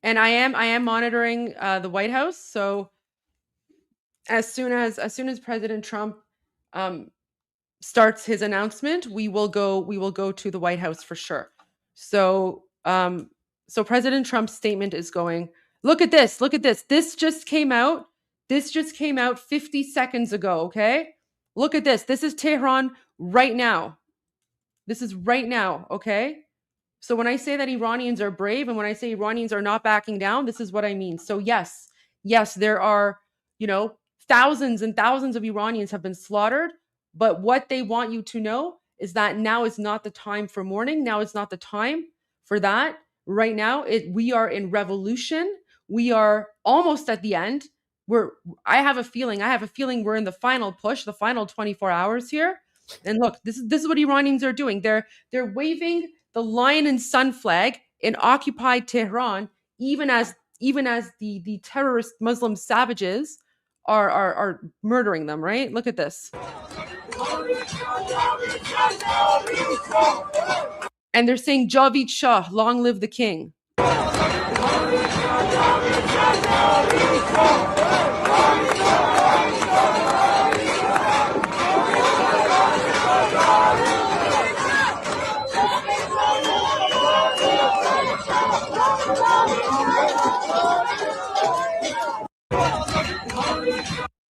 And I am monitoring the White House. So as soon as President Trump starts his announcement, we will go to the White House for sure. So President Trump's statement is going, look at this. This just came out 50 seconds ago, okay? Look at this. This is Tehran right now. This is right now, okay? So when I say that Iranians are brave and when I say Iranians are not backing down, this is what I mean. So yes, there are, thousands and thousands of Iranians have been slaughtered. But what they want you to know is that now is not the time for mourning. Now is not the time for that. Right now, we are in revolution. We are almost at the end. I have a feeling we're in the final push, the final 24 hours here. And look, this is what Iranians are doing. They're waving the lion and sun flag in occupied Tehran, even as the terrorist Muslim savages are murdering them, right? Look at this. And they're saying Javid Shah, long live the king.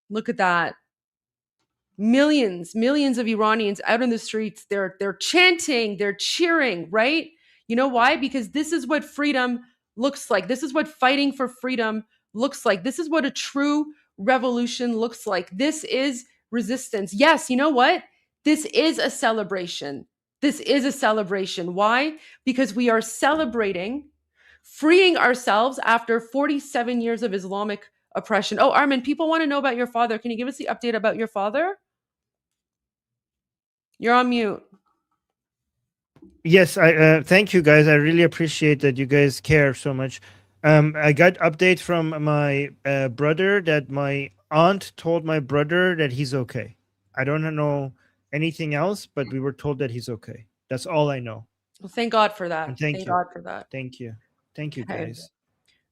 Look at that. Millions of Iranians out in the streets. They're chanting, they're cheering, right? You know why? Because this is what freedom looks like. This is what fighting for freedom looks like. This is what a true revolution looks like. This is resistance. Yes, you know what? This is a celebration. This is a celebration. Why? Because we are celebrating freeing ourselves after 47 years of Islamic oppression. Oh, Armin, people want to know about your father. Can you give us the update about your father? You're on mute. Yes, I thank you guys. I really appreciate that you guys care so much. I got update from my brother that my aunt told my brother that he's okay. I don't know anything else, but we were told that he's okay. That's all I know. Well, thank God for that. And thank God for that. Thank you, guys.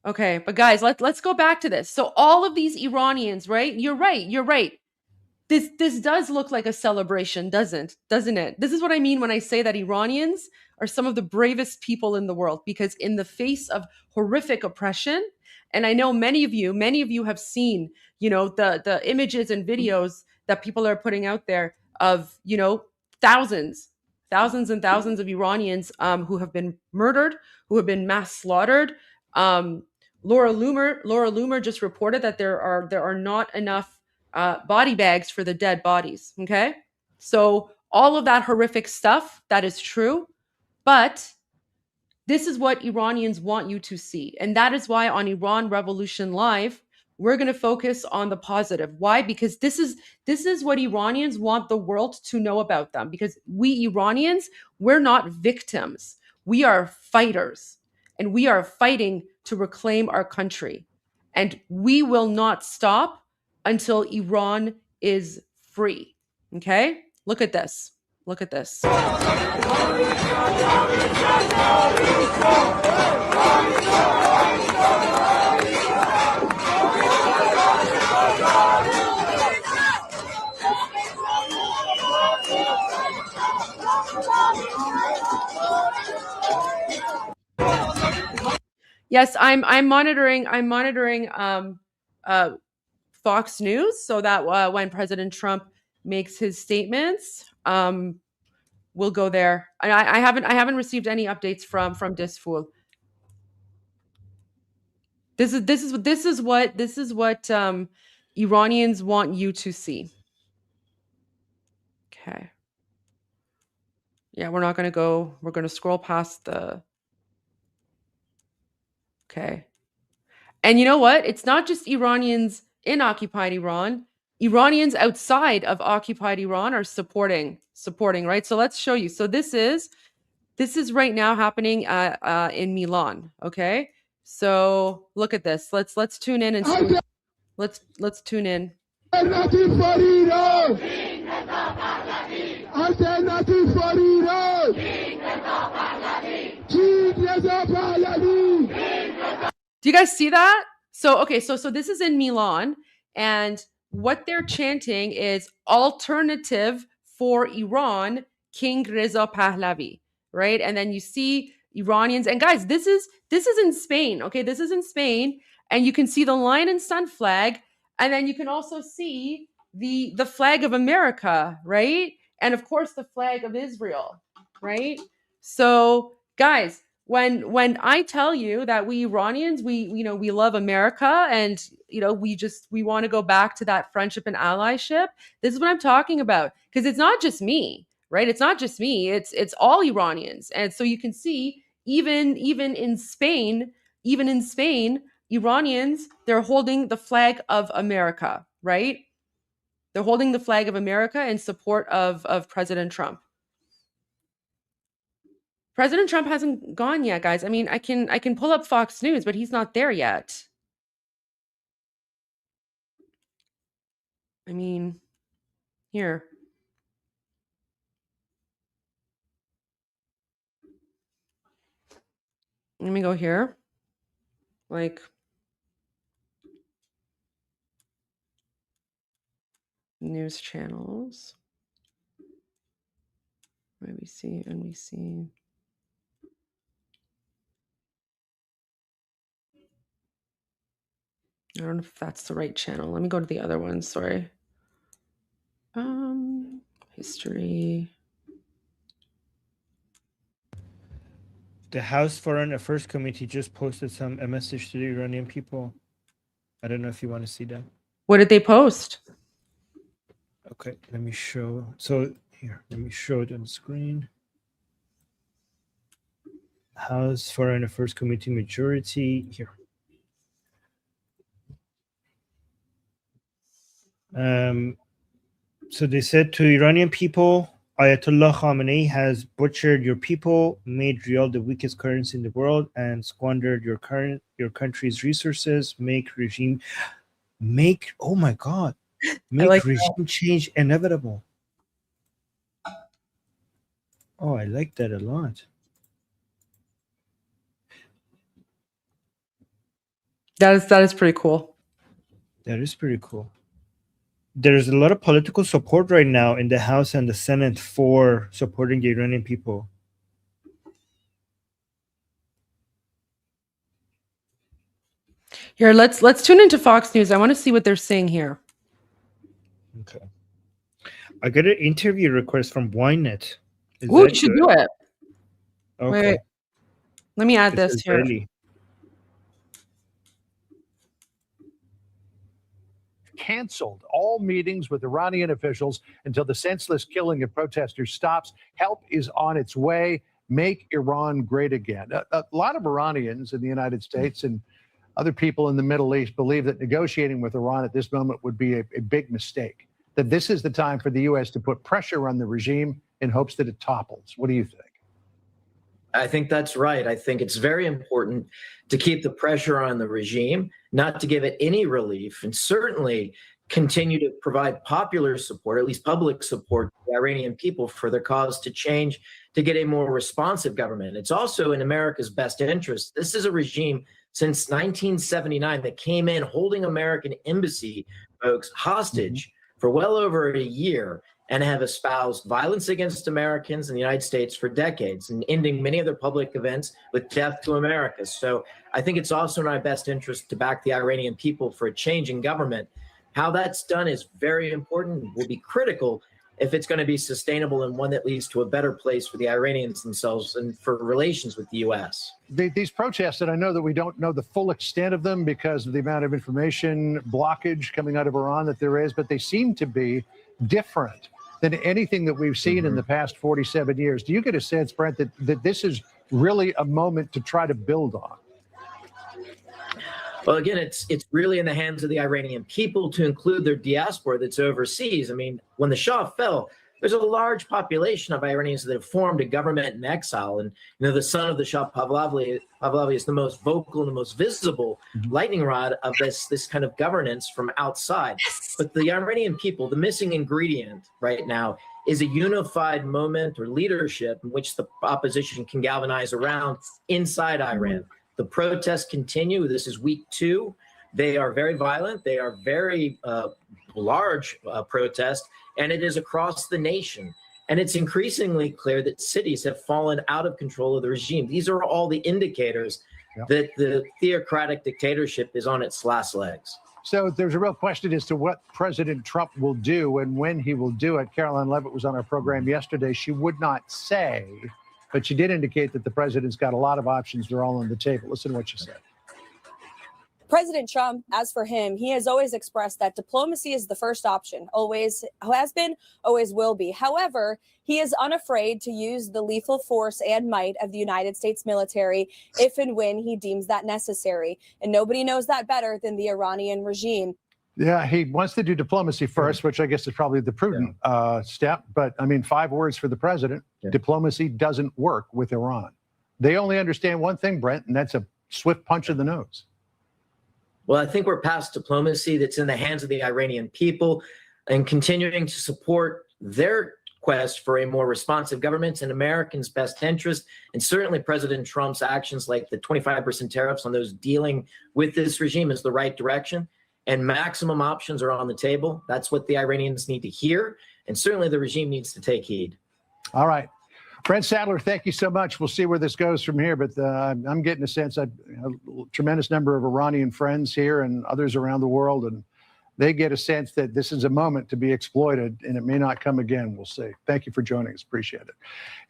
Okay, but guys, let's go back to this. So all of these Iranians, right? You're right. This does look like a celebration, doesn't it? This is what I mean when I say that Iranians are some of the bravest people in the world, because in the face of horrific oppression, and I know many of you have seen, the images and videos that people are putting out there of, thousands and thousands of Iranians who have been murdered, who have been mass slaughtered, Laura Loomer just reported that there are not enough body bags for the dead bodies. Okay, so all of that horrific stuff, that is true, but this is what Iranians want you to see, and that is why on Iran Revolution Live we're going to focus on the positive. Why? Because this is what Iranians want the world to know about them. Because we Iranians, we're not victims. We are fighters, and we are fighting to reclaim our country. And we will not stop until Iran is free. Okay? Look at this. Look at this. Yes, I'm monitoring Fox News so that when President Trump makes his statements, we'll go there. And I haven't received any updates from Disfool. This is what Iranians want you to see. Okay. Yeah, we're not going to go. We're going to scroll past the. Okay. And you know what? It's not just Iranians in occupied Iran. Iranians outside of occupied Iran are supporting, right? So let's show you. So this is right now happening in Milan. Okay. So look at this. Let's tune in and see. Let's tune in. Alternative for Iran. Alternative for Iran. Reza Pahlavi. Do you guys see that? So okay, so this is in Milan, and what they're chanting is alternative for Iran, King Reza Pahlavi, right? And then you see Iranians, and guys, this is in Spain. Okay, this is in Spain, and you can see the lion and sun flag, and then you can also see the flag of America, right? And of course the flag of Israel, right? So guys, when I tell you that we Iranians, we love America, and we want to go back to that friendship and allyship, this is what I'm talking about. Because it's not just me, right? It's not just me. It's all Iranians. And so you can see even in Spain, Iranians, they're holding the flag of America, right? They're holding the flag of America in support of President Trump. President Trump hasn't gone yet, guys. I mean, I can pull up Fox News, but he's not there yet. I mean, here. Let me go here. Like, news channels. NBC. I don't know if that's the right channel. Let me go to the other one. Sorry. History. The House Foreign Affairs Committee just posted a message to the Iranian people. I don't know if you want to see that. What did they post? Okay, let me show. So here, let me show it on the screen. House Foreign Affairs Committee majority here. So they said to Iranian people, Ayatollah Khamenei has butchered your people, made rial the weakest currency in the world, and squandered your country's resources. Oh my God, make regime change inevitable. Oh, I like that a lot. That is pretty cool. That is pretty cool. There's a lot of political support right now in the House and the Senate for supporting the Iranian people. Here, let's tune into Fox News. I want to see what they're saying here. Okay. I got an interview request from Ynet. Ooh, you should do it. Okay. Wait. Let me add this here. Early. canceled all meetings with Iranian officials until the senseless killing of protesters stops. Help is on its way. Make Iran great again. A lot of Iranians in the United States and other people in the Middle East believe that negotiating with Iran at this moment would be a big mistake, that this is the time for the U.S. to put pressure on the regime in hopes that it topples. What do you think? I think that's right. I think it's very important to keep the pressure on the regime, not to give it any relief, and certainly continue to provide popular support, at least public support, to the Iranian people for their cause to change, to get a more responsive government. It's also in America's best interest. This is a regime since 1979 that came in holding American embassy folks hostage for well over a year and have espoused violence against Americans in the United States for decades and ending many of their public events with death to America. So I think it's also in our best interest to back the Iranian people for a change in government. How that's done is very important, will be critical if it's going to be sustainable and one that leads to a better place for the Iranians themselves and for relations with the U.S. These protests, and I know that we don't know the full extent of them because of the amount of information blockage coming out of Iran that there is, but they seem to be different than anything that we've seen in the past 47 years. Do you get a sense, Brent, that this is really a moment to try to build on? Well, again, it's really in the hands of the Iranian people to include their diaspora that's overseas. I mean, when the Shah fell, there's a large population of Iranians that have formed a government in exile. And, you know, the son of the Shah, Pahlavi is the most vocal and the most visible lightning rod of this kind of governance from outside. But the Iranian people, the missing ingredient right now is a unified moment or leadership in which the opposition can galvanize around inside Iran. The protests continue. This is week 2. They are very violent. They are very large protests, and it is across the nation. And it's increasingly clear that cities have fallen out of control of the regime. These are all the indicators that the theocratic dictatorship is on its last legs. So there's a real question as to what President Trump will do and when he will do it. Caroline Levitt was on our program yesterday. She would not say, but she did indicate that the president's got a lot of options. They're all on the table. Listen to what she said. President Trump, as for him, he has always expressed that diplomacy is the first option, always has been, always will be. However, he is unafraid to use the lethal force and might of the United States military if and when he deems that necessary. And nobody knows that better than the Iranian regime. Yeah, he wants to do diplomacy first, which I guess is probably the prudent step. But I mean, 5 words for the president. Diplomacy doesn't work with Iran. They only understand one thing, Brent, and that's a swift punch in the nose. Well, I think we're past diplomacy. That's in the hands of the Iranian people and continuing to support their quest for a more responsive government in Americans' best interest. And certainly President Trump's actions like the 25% tariffs on those dealing with this regime is the right direction. And maximum options are on the table. That's what the Iranians need to hear. And certainly the regime needs to take heed. All right. Brent Sadler, thank you so much. We'll see where this goes from here. But I'm getting a sense a tremendous number of Iranian friends here and others around the world. And they get a sense that this is a moment to be exploited and it may not come again. We'll see. Thank you for joining us. Appreciate it.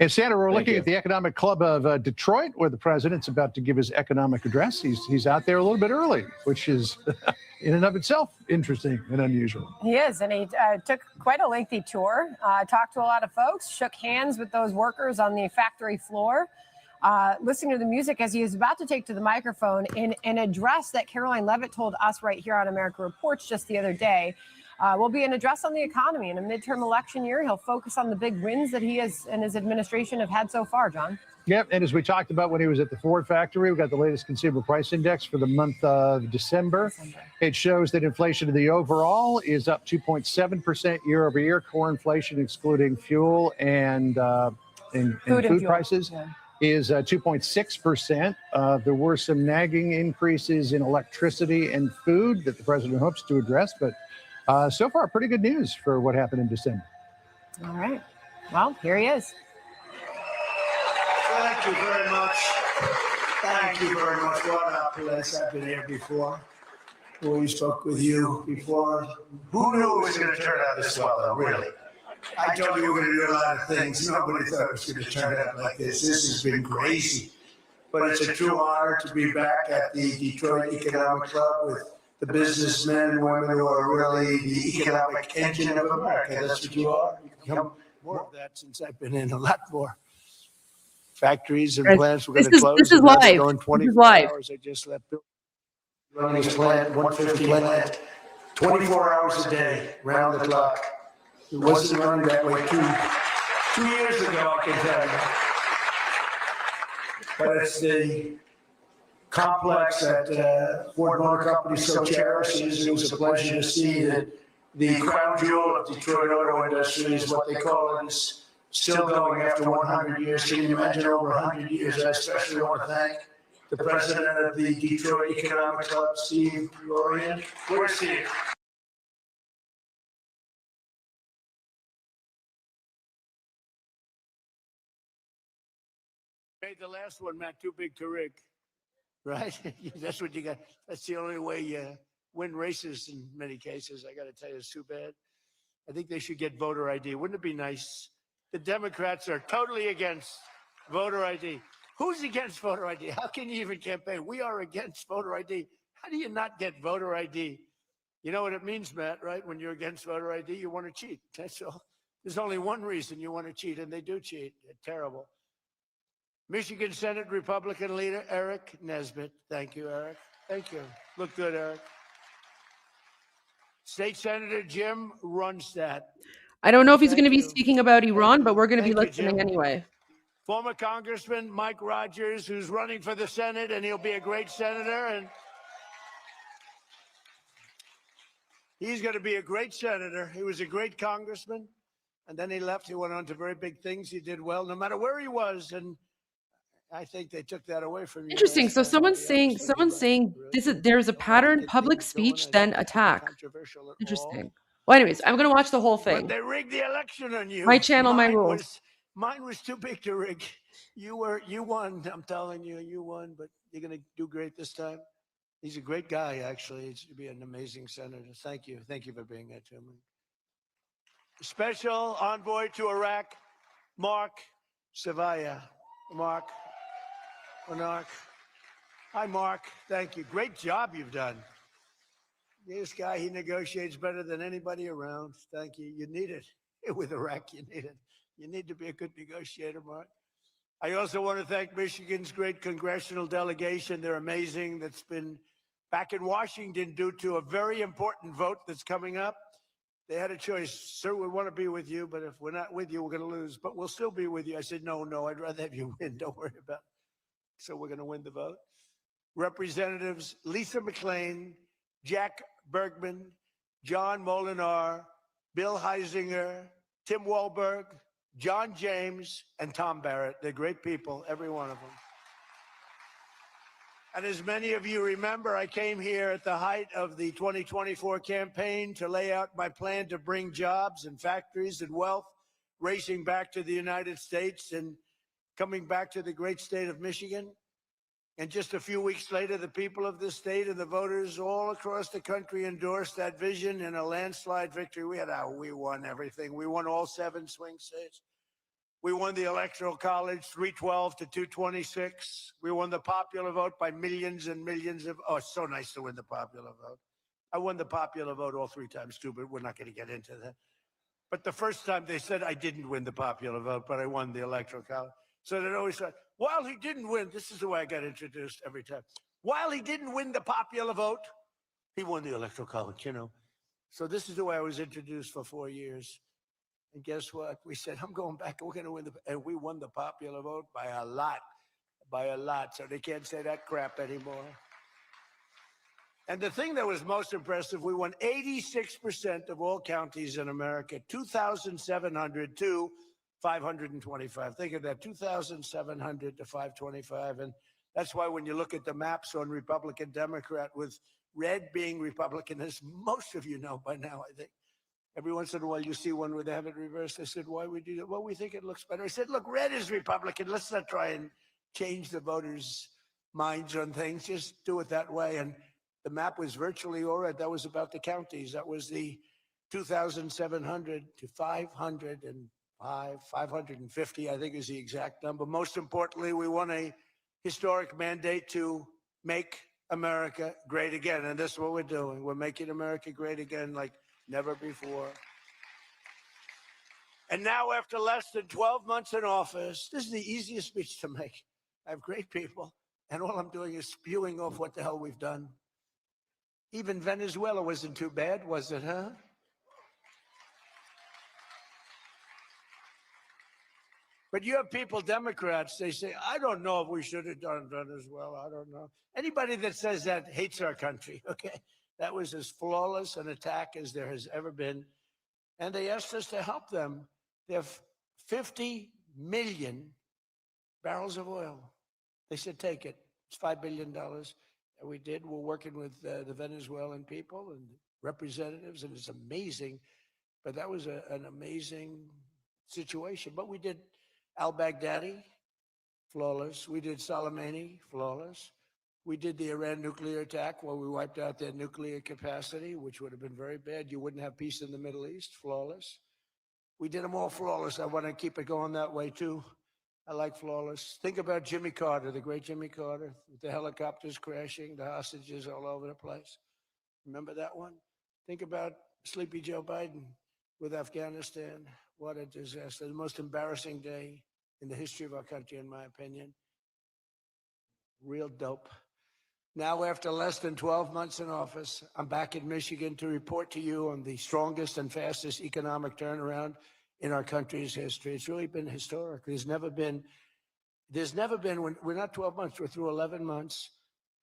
And Sandra, we're looking at the Economic Club of Detroit, where the president's about to give his economic address. He's out there a little bit early, which is in and of itself interesting and unusual. He is, and he took quite a lengthy tour, talked to a lot of folks, shook hands with those workers on the factory floor, listening to the music as he is about to take to the microphone in an address that Caroline Levitt told us right here on America Reports just the other day. Will be an address on the economy. In a midterm election year, he'll focus on the big wins that he and his administration have had so far, John. Yep, and as we talked about when he was at the Ford factory, we got the latest consumer price index for the month of December. It shows that inflation of the overall is up 2.7% year over year. Core inflation, excluding fuel and food prices, is 2.6%. There were some nagging increases in electricity and food that the president hopes to address, but so far, pretty good news for what happened in December. All right. Well, here he is. Thank you very much. Thank you very much. What a place. I've been here before. We spoke with you before. Who knew it was going to turn out this well, though, really? I told you we were going to do a lot of things. Nobody thought it was going to turn out like this. This has been crazy. But it's a true honor to be back at the Detroit Economic Club with the businessmen and women who are really the economic engine of America. That's what you are. You become more of that since I've been in a lot more factories and Guys, plants. We're going to this close. is and now they're live. Going This is 24 live. hours. I just left running his plant, 150 plant, 24 hours a day, round the clock. It wasn't running that way 2 years ago, I can tell you. But it's the complex that Ford Motor Company so cherishes. It was a pleasure to see that the crown jewel of Detroit auto industry is what they call it, is still going after 100 years. Can you imagine over 100 years? I especially want to thank the president of the Detroit Economic Club, Steve Lorian. Where's Steve? Made the last one, Matt, too big to rig, right? That's what you got. That's the only way you win races in many cases. I got to tell you, it's too bad. I think they should get voter ID. Wouldn't it be nice? The Democrats are totally against voter ID. Who's against voter ID? How can you even campaign? We are against voter ID. How do you not get voter ID? You know what it means, Matt, right? When you're against voter ID, you want to cheat. That's all. There's only one reason you want to cheat, and they do cheat. They're terrible. Michigan Senate Republican leader Eric Nesbitt. Thank you, Eric. Thank you. Look good, Eric. State Senator Jim Runstad. I don't know if he's Thank going to be you. speaking about Iran, but we're going to be Thank you, listening Jim. anyway. Former Congressman Mike Rogers, who's running for the Senate, and he'll be a great senator. And he's going to be a great senator. He was a great congressman, and then he left. He went on to very big things. He did well, no matter where he was. And I think they took that away from you. Interesting. So someone's saying this is there's a pattern: public speech, then attack. Interesting. Well, anyways, I'm going to watch the whole But thing. they rigged the election on you. My channel, my rules. Mine was too big to rig. You won. I'm telling you, you won. But you're going to do great this time. He's a great guy, actually. He's to be an amazing senator. Thank you. Thank you for being here, to me. Special envoy to Iraq, Mark Savaya. Mark. Hi, Mark. Thank you. Great job you've done. This guy, he negotiates better than anybody around. Thank you. You need it. With Iraq, you need it. You need to be a good negotiator, Mark. I also want to thank Michigan's great congressional delegation. They're amazing. That's been back in Washington due to a very important vote that's coming up. They had a choice. Sir, we want to be with you, but if we're not with you, we're going to lose. But we'll still be with you. I said, no, I'd rather have you win. Don't worry about it. So we're going to win the vote. Representatives Lisa McClain, Jack Bergman, John Molinar, Bill Heisinger, Tim Walberg, John James, and Tom Barrett. They're great people, every one of them. And as many of you remember, I came here at the height of the 2024 campaign to lay out my plan to bring jobs and factories and wealth racing back to the United States and coming back to the great state of Michigan. And just a few weeks later, the people of this state and the voters all across the country endorsed that vision in a landslide victory. We won everything. We won all 7 swing states. We won the Electoral College 312 to 226. We won the popular vote by millions and millions of. Oh, it's so nice to win the popular vote. I won the popular vote all 3 times too, but we're not going to get into that. But the first time they said I didn't win the popular vote, but I won the Electoral College. So they always said, while he didn't win, this is the way I got introduced every time. While he didn't win the popular vote, he won the Electoral College, you know. So this is the way I was introduced for 4 years. And guess what? We said, I'm going back and we're going to win and we won the popular vote by a lot. So they can't say that crap anymore. And the thing that was most impressive, we won 86% of all counties in America, 2,700 to 525. Think of that, 2,700 to 525. And that's why when you look at the maps on Republican, Democrat, with red being Republican, as most of you know by now, I think. Every once in a while you see one where they have it reversed. I said, why would you do that? Well, we think it looks better. I said, look, red is Republican. Let's not try and change the voters' minds on things. Just do it that way. And the map was virtually all right. That was about the counties. That was the 2,700 to 550, I think is the exact number. Most importantly, we won a historic mandate to make America great again. And this is what we're doing. We're making America great again like never before. And now, after less than 12 months in office, this is the easiest speech to make. I have great people, and all I'm doing is spewing off what the hell we've done. Even Venezuela wasn't too bad, was it, huh? But you have people, Democrats, they say, I don't know if we should have done Venezuela. I don't know. Anybody that says that hates our country, okay? That was as flawless an attack as there has ever been. And they asked us to help them. They have 50 million barrels of oil. They said, take it. It's $5 billion. And we did. We're working with the Venezuelan people and representatives, and it's amazing. But that was an amazing situation. But we did al-Baghdadi, flawless. We did Soleimani, flawless. We did the Iran nuclear attack where we wiped out their nuclear capacity, which would have been very bad. You wouldn't have peace in the Middle East, flawless. We did them all flawless. I want to keep it going that way, too. I like flawless. Think about Jimmy Carter, the great Jimmy Carter, with the helicopters crashing, the hostages all over the place. Remember that one? Think about Sleepy Joe Biden with Afghanistan. What a disaster. The most embarrassing day in the history of our country, in my opinion. Real dope. Now, after less than 12 months in office, I'm back in Michigan to report to you on the strongest and fastest economic turnaround in our country's history. It's really been historic. There's never been, when we're not 12 months, we're through 11 months.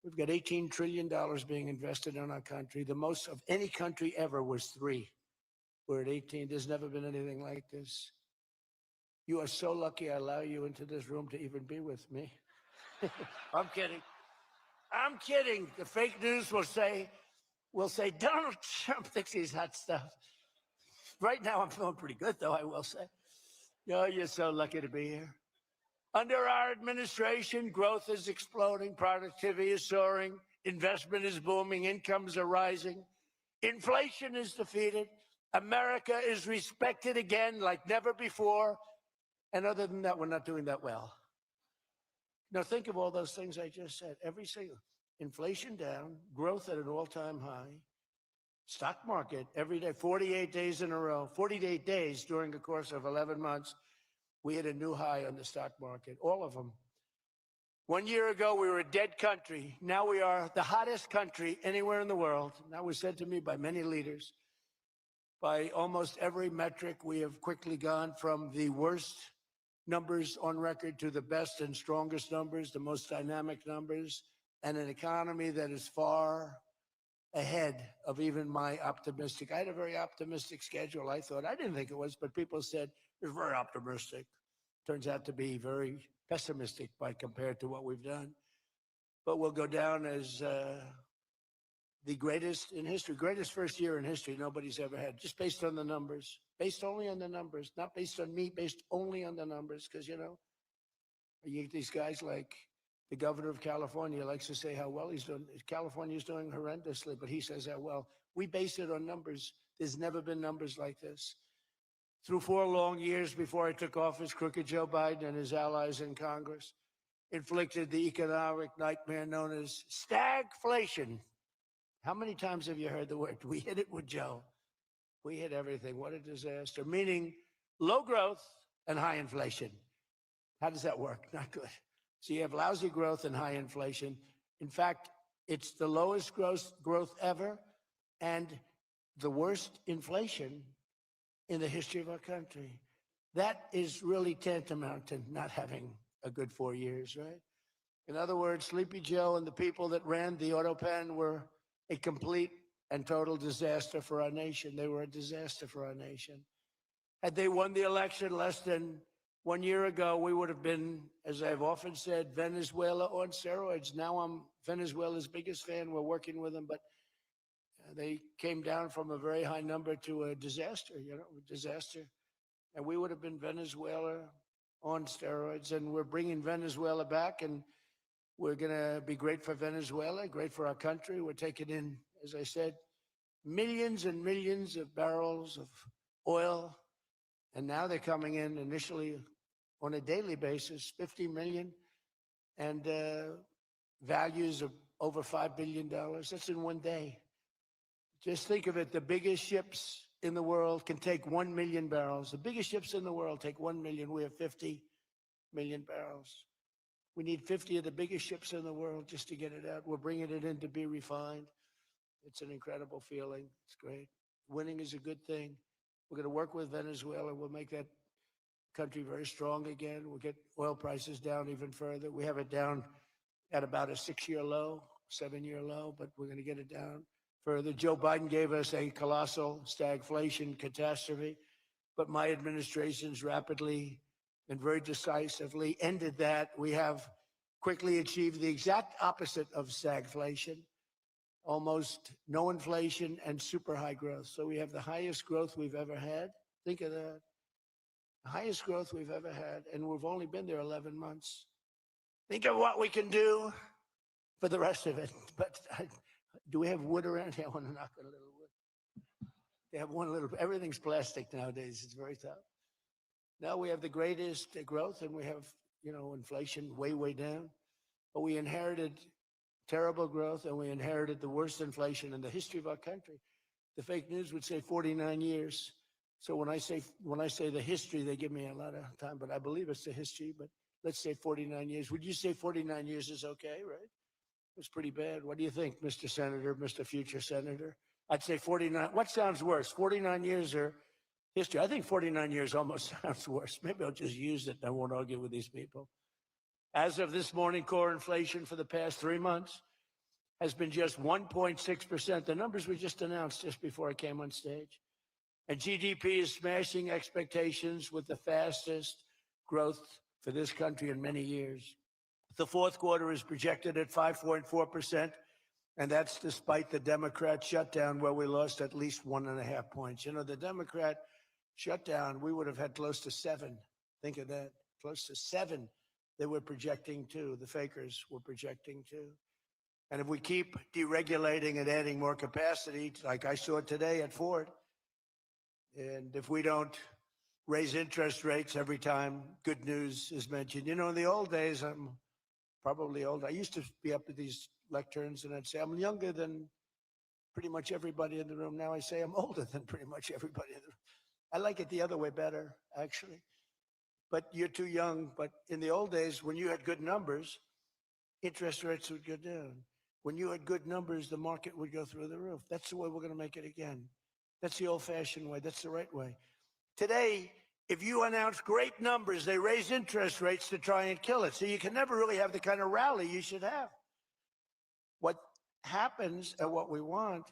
We've got $18 trillion being invested in our country. The most of any country ever was 3. We're at 18. There's never been anything like this. You are so lucky I allow you into this room to even be with me. I'm kidding. I'm kidding. The fake news will say Donald Trump thinks he's hot stuff. Right now, I'm feeling pretty good, though, I will say. Oh, you're so lucky to be here. Under our administration, growth is exploding, productivity is soaring, investment is booming, incomes are rising, inflation is defeated, America is respected again like never before, and other than that, we're not doing that well. Now, think of all those things I just said. Every single, inflation down, growth at an all-time high, stock market every day, 48 days in a row, 48 days during the course of 11 months, we hit a new high on the stock market, all of them. 1 year ago, we were a dead country. Now we are the hottest country anywhere in the world. That was said to me by many leaders. By almost every metric, we have quickly gone from the worst numbers on record to the best and strongest numbers, the most dynamic numbers, and an economy that is far ahead of even my optimistic. I had a very optimistic schedule, I thought. I didn't think it was, but people said it's very optimistic. Turns out to be very pessimistic by compared to what we've done. But we'll go down as the greatest in history, greatest first year in history nobody's ever had, just based on the numbers, based only on the numbers, not based on me, based only on the numbers. Because, you know, you get these guys like the governor of California likes to say how well he's doing. California's doing horrendously, but he says how well. We base it on numbers. There's never been numbers like this. Through 4 long years before I took office, crooked Joe Biden and his allies in Congress inflicted the economic nightmare known as stagflation. How many times have you heard the word? We hit it with Joe. We hit everything. What a disaster. Meaning low growth and high inflation. How does that work? Not good. So you have lousy growth and high inflation. In fact, it's the lowest growth ever and the worst inflation in the history of our country. That is really tantamount to not having a good 4 years, right? In other words, Sleepy Joe and the people that ran the auto pen were a complete and total disaster for our nation. They were a disaster for our nation. Had they won the election less than 1 year ago, we would have been, as I've often said, Venezuela on steroids. Now I'm Venezuela's biggest fan. We're working with them, but they came down from a very high number to a disaster, a disaster. And we would have been Venezuela on steroids, and we're bringing Venezuela back, and we're going to be great for Venezuela, great for our country. We're taking in, as I said, millions and millions of barrels of oil. And now they're coming in initially on a daily basis, 50 million, and values of over $5 billion. That's in one day. Just think of it. The biggest ships in the world can take 1 million barrels. The biggest ships in the world take 1 million. We have 50 million barrels. We need 50 of the biggest ships in the world just to get it out. We're bringing it in to be refined. It's an incredible feeling. It's great. Winning is a good thing. We're going to work with Venezuela. We'll make that country very strong again. We'll get oil prices down even further. We have it down at about a 6-year low, 7-year low, but we're going to get it down further. Joe Biden gave us a colossal stagflation catastrophe, but my administration's rapidly and very decisively ended that. We have quickly achieved the exact opposite of stagflation, almost no inflation and super high growth. So we have the highest growth we've ever had. Think of that. The highest growth we've ever had, and we've only been there 11 months. Think of what we can do for the rest of it. But do we have wood around here? I want to knock on a little wood. They have one little, everything's plastic nowadays. It's very tough. Now we have the greatest growth, and we have, inflation way, way down. But we inherited terrible growth, and we inherited the worst inflation in the history of our country. The fake news would say 49 years. So when I say the history, they give me a lot of time, but I believe it's the history. But let's say 49 years. Would you say 49 years is okay, right? It's pretty bad. What do you think, Mr. Senator, Mr. Future Senator? I'd say 49. What sounds worse, 49 years or history? I think 49 years almost sounds worse. Maybe I'll just use it and I won't argue with these people. As of this morning, core inflation for the past 3 months has been just 1.6%. The numbers we just announced just before I came on stage. And GDP is smashing expectations with the fastest growth for this country in many years. The fourth quarter is projected at 5.4%, and that's despite the Democrat shutdown where we lost at least 1.5 points. The Democrat shutdown, we would have had close to 7. Think of that, close to 7. They were projecting to, the fakers were projecting to. And if we keep deregulating and adding more capacity, like I saw today at Ford, and if we don't raise interest rates every time good news is mentioned. In the old days, I'm probably old. I used to be up at these lecterns and I'd say, I'm younger than pretty much everybody in the room. Now I say I'm older than pretty much everybody in the room. I like it the other way better, actually. But you're too young. But in the old days, when you had good numbers, interest rates would go down. When you had good numbers, the market would go through the roof. That's the way we're going to make it again. That's the old-fashioned way. That's the right way. Today, if you announce great numbers, they raise interest rates to try and kill it. So you can never really have the kind of rally you should have. What happens and what we want,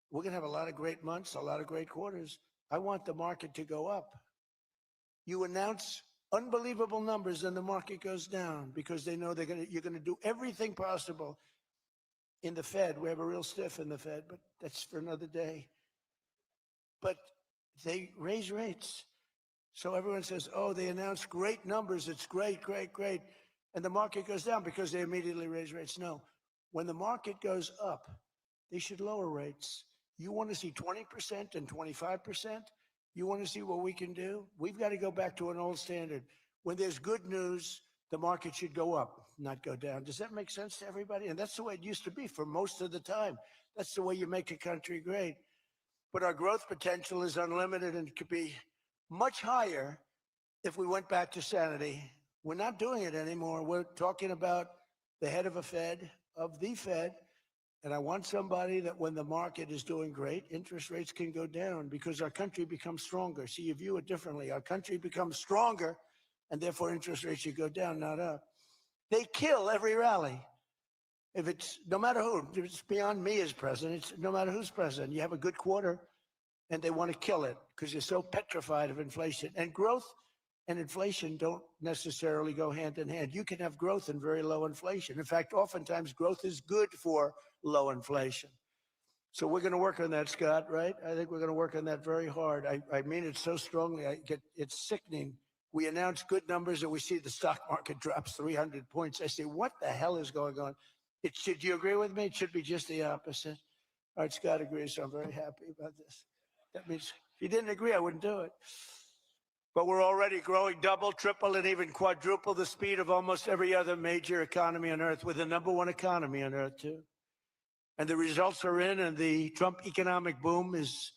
we're going to have a lot of great months, a lot of great quarters. I want the market to go up. You announce unbelievable numbers and the market goes down because they know you're going to do everything possible. In the Fed, we have a real stiff in the Fed, but that's for another day. But they raise rates. So everyone says, oh, they announced great numbers. It's great, great, great. And the market goes down because they immediately raise rates. No, when the market goes up, they should lower rates. You want to see 20% and 25%? You want to see what we can do? We've got to go back to an old standard. When there's good news, the market should go up, not go down. Does that make sense to everybody? And that's the way it used to be for most of the time. That's the way you make a country great. But our growth potential is unlimited and could be much higher if we went back to sanity. We're not doing it anymore. We're talking about the head of the Fed. And I want somebody that when the market is doing great, interest rates can go down because our country becomes stronger. See, you view it differently. Our country becomes stronger and therefore interest rates should go down, not up. They kill every rally. If it's, no matter who, if it's beyond me as president, it's no matter who's president, you have a good quarter and they want to kill it because you're so petrified of inflation. And growth and inflation don't necessarily go hand in hand. You can have growth and very low inflation. In fact, oftentimes growth is good for low inflation. So we're going to work on that, Scott, right? I think we're going to work on that very hard. I mean it so strongly, it's sickening. We announce good numbers and we see the stock market drops 300 points. I say, what the hell is going on? Do you agree with me? It should be just the opposite. All right, Scott agrees, so I'm very happy about this. That means if he didn't agree, I wouldn't do it. But we're already growing double, triple, and even quadruple the speed of almost every other major economy on Earth. We're the #1 economy on Earth, too. And the results are in, and the Trump economic boom is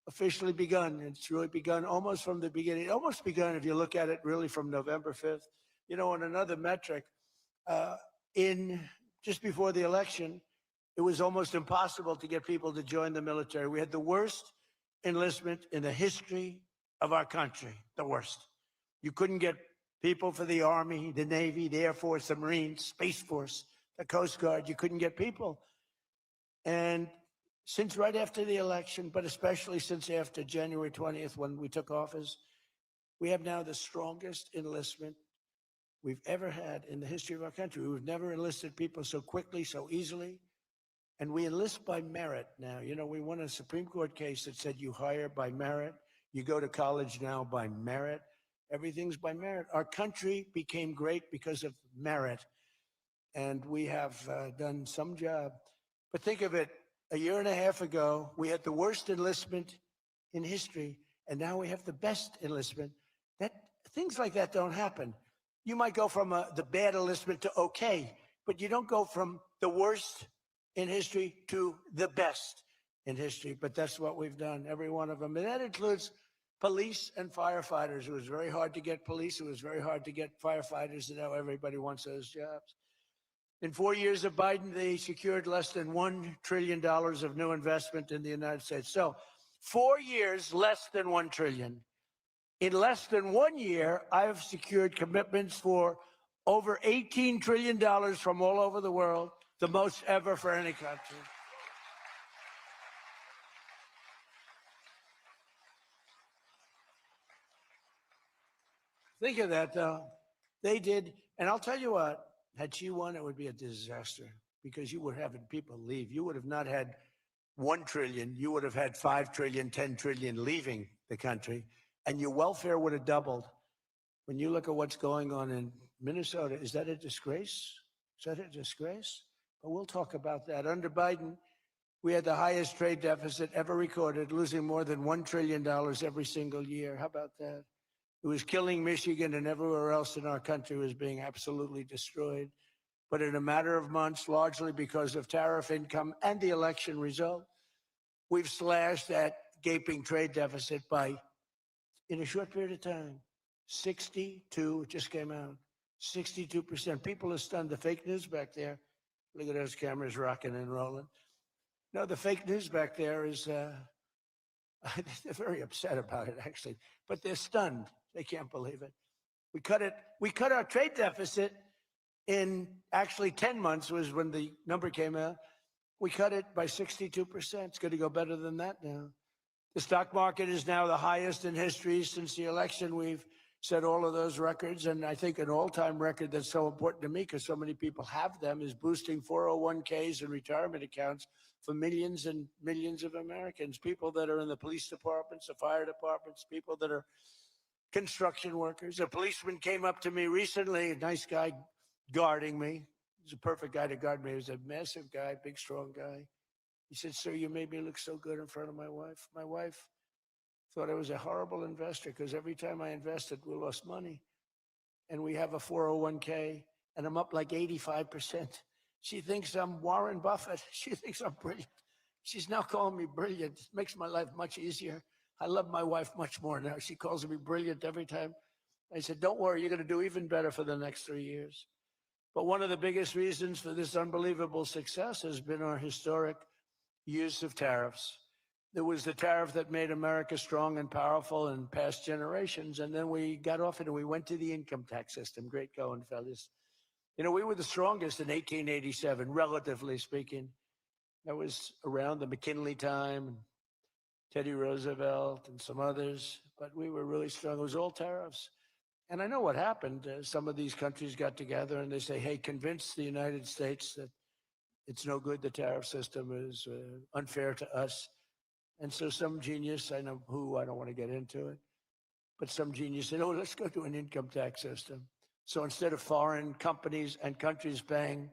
officially begun. It's really begun almost from the beginning. Almost begun, if you look at it, really from November 5th. You know, on another metric, just before the election, it was almost impossible to get people to join the military. We had the worst enlistment in the history of our country, the worst. You couldn't get people for the Army, the Navy, the Air Force, the Marines, Space Force, the Coast Guard. You couldn't get people. And since right after the election, but especially since after January 20th, when we took office, we have now the strongest enlistment we've ever had in the history of our country. We've never enlisted people so quickly, so easily. And we enlist by merit now. You know, we won a Supreme Court case that said you hire by merit. You go to college now by merit. Everything's by merit. Our country became great because of merit. And we have done some job. But think of it, a year and a half ago, we had the worst enlistment in history. And now we have the best enlistment. Things like that don't happen. You might go from the bad enlistment to okay, but you don't go from the worst in history to the best in history. But that's what we've done, every one of them. And that includes police and firefighters. It was very hard to get police. It was very hard to get firefighters. And now everybody wants those jobs. In 4 years of Biden, they secured less than $1 trillion of new investment in the United States. So 4 years, less than $1 trillion. In less than 1 year, I've secured commitments for over $18 trillion from all over the world, the most ever for any country. Think of that, though. They did, and I'll tell you what, had she won, it would be a disaster because you would have people leave. You would have not had 1 trillion. You would have had 5 trillion, 10 trillion leaving the country, and your welfare would have doubled. When you look at what's going on in Minnesota, is that a disgrace? Is that a disgrace? But we'll talk about that. Under Biden, we had the highest trade deficit ever recorded, losing more than $1 trillion every single year. How about that? It was killing Michigan, and everywhere else in our country was being absolutely destroyed. But in a matter of months, largely because of tariff income and the election result, we've slashed that gaping trade deficit by, in a short period of time, 62, it just came out, 62%. People are stunned. The fake news back there, look at those cameras rocking and rolling. No, the fake news back there is, they're very upset about it, actually, but they're stunned. They can't believe it. We cut our trade deficit in actually 10 months was when the number came out. We cut it by 62%. It's going to go better than that now. The stock market is now the highest in history since the election. We've set all of those records. And I think an all-time record that's so important to me because so many people have them is boosting 401ks and retirement accounts for millions and millions of Americans, people that are in the police departments, the fire departments, people that are construction workers. A policeman came up to me recently, a nice guy guarding me. He's a perfect guy to guard me. He was a massive guy, big, strong guy. He said, "Sir, you made me look so good in front of my wife." My wife thought I was a horrible investor because every time I invested, we lost money. And we have a 401k, and I'm up like 85%. She thinks I'm Warren Buffett. She thinks I'm brilliant. She's now calling me brilliant. It makes my life much easier. I love my wife much more now. She calls me brilliant every time. I said, "Don't worry, you're going to do even better for the next 3 years." But one of the biggest reasons for this unbelievable success has been our historic use of tariffs. There was the tariff that made America strong and powerful in past generations. And then we got off it and we went to the income tax system. Great going, fellas. You know, we were the strongest in 1887, relatively speaking. That was around the McKinley time, and Teddy Roosevelt and some others. But we were really strong. It was all tariffs. And I know what happened. Some of these countries got together and they say, "Hey, convince the United States that it's no good. The tariff system is unfair to us." And so some genius, I know who, I don't want to get into it, but some genius said, "Oh, let's go to an income tax system." So instead of foreign companies and countries paying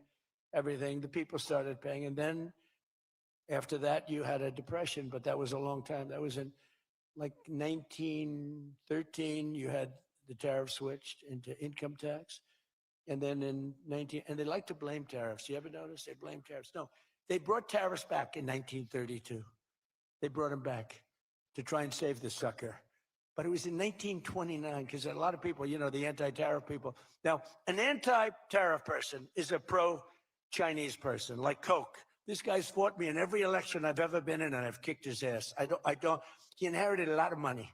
everything, the people started paying. And then after that, you had a depression, but that was a long time. That was in like 1913, you had the tariff switched into income tax. And then in and they like to blame tariffs. You ever notice they blame tariffs? No, They brought tariffs back in 1932. They brought them back to try and save the sucker. But it was in 1929, because a lot of people, you know, the anti-tariff people. Now, an anti-tariff person is a pro-Chinese person, like Koch. This guy's fought me in every election I've ever been in, and I've kicked his ass. He inherited a lot of money,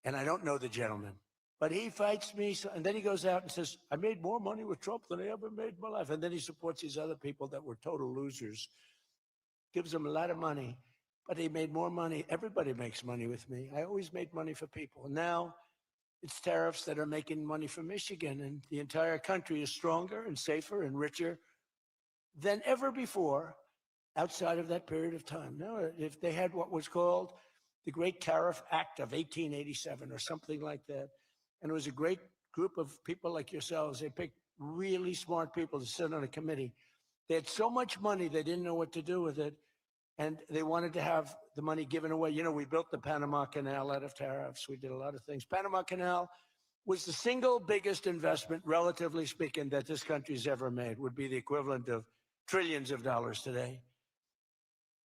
and I don't know the gentleman. But he fights me, and then he goes out and says, I made more money with Trump than I ever made in my life. And then he supports these other people that were total losers, gives them a lot of money. But he made more money. Everybody makes money with me. I always made money for people. Now it's tariffs that are making money for Michigan, and the entire country is stronger and safer and richer than ever before outside of that period of time. Now, if they had what was called the Great Tariff Act of 1887 or something like that, and it was a great group of people like yourselves, they picked really smart people to sit on a committee. They had so much money, they didn't know what to do with it. And they wanted to have the money given away. You know, we built the Panama Canal out of tariffs. We did a lot of things. Panama Canal was the single biggest investment, relatively speaking, that this country's ever made. Would be the equivalent of trillions of dollars today.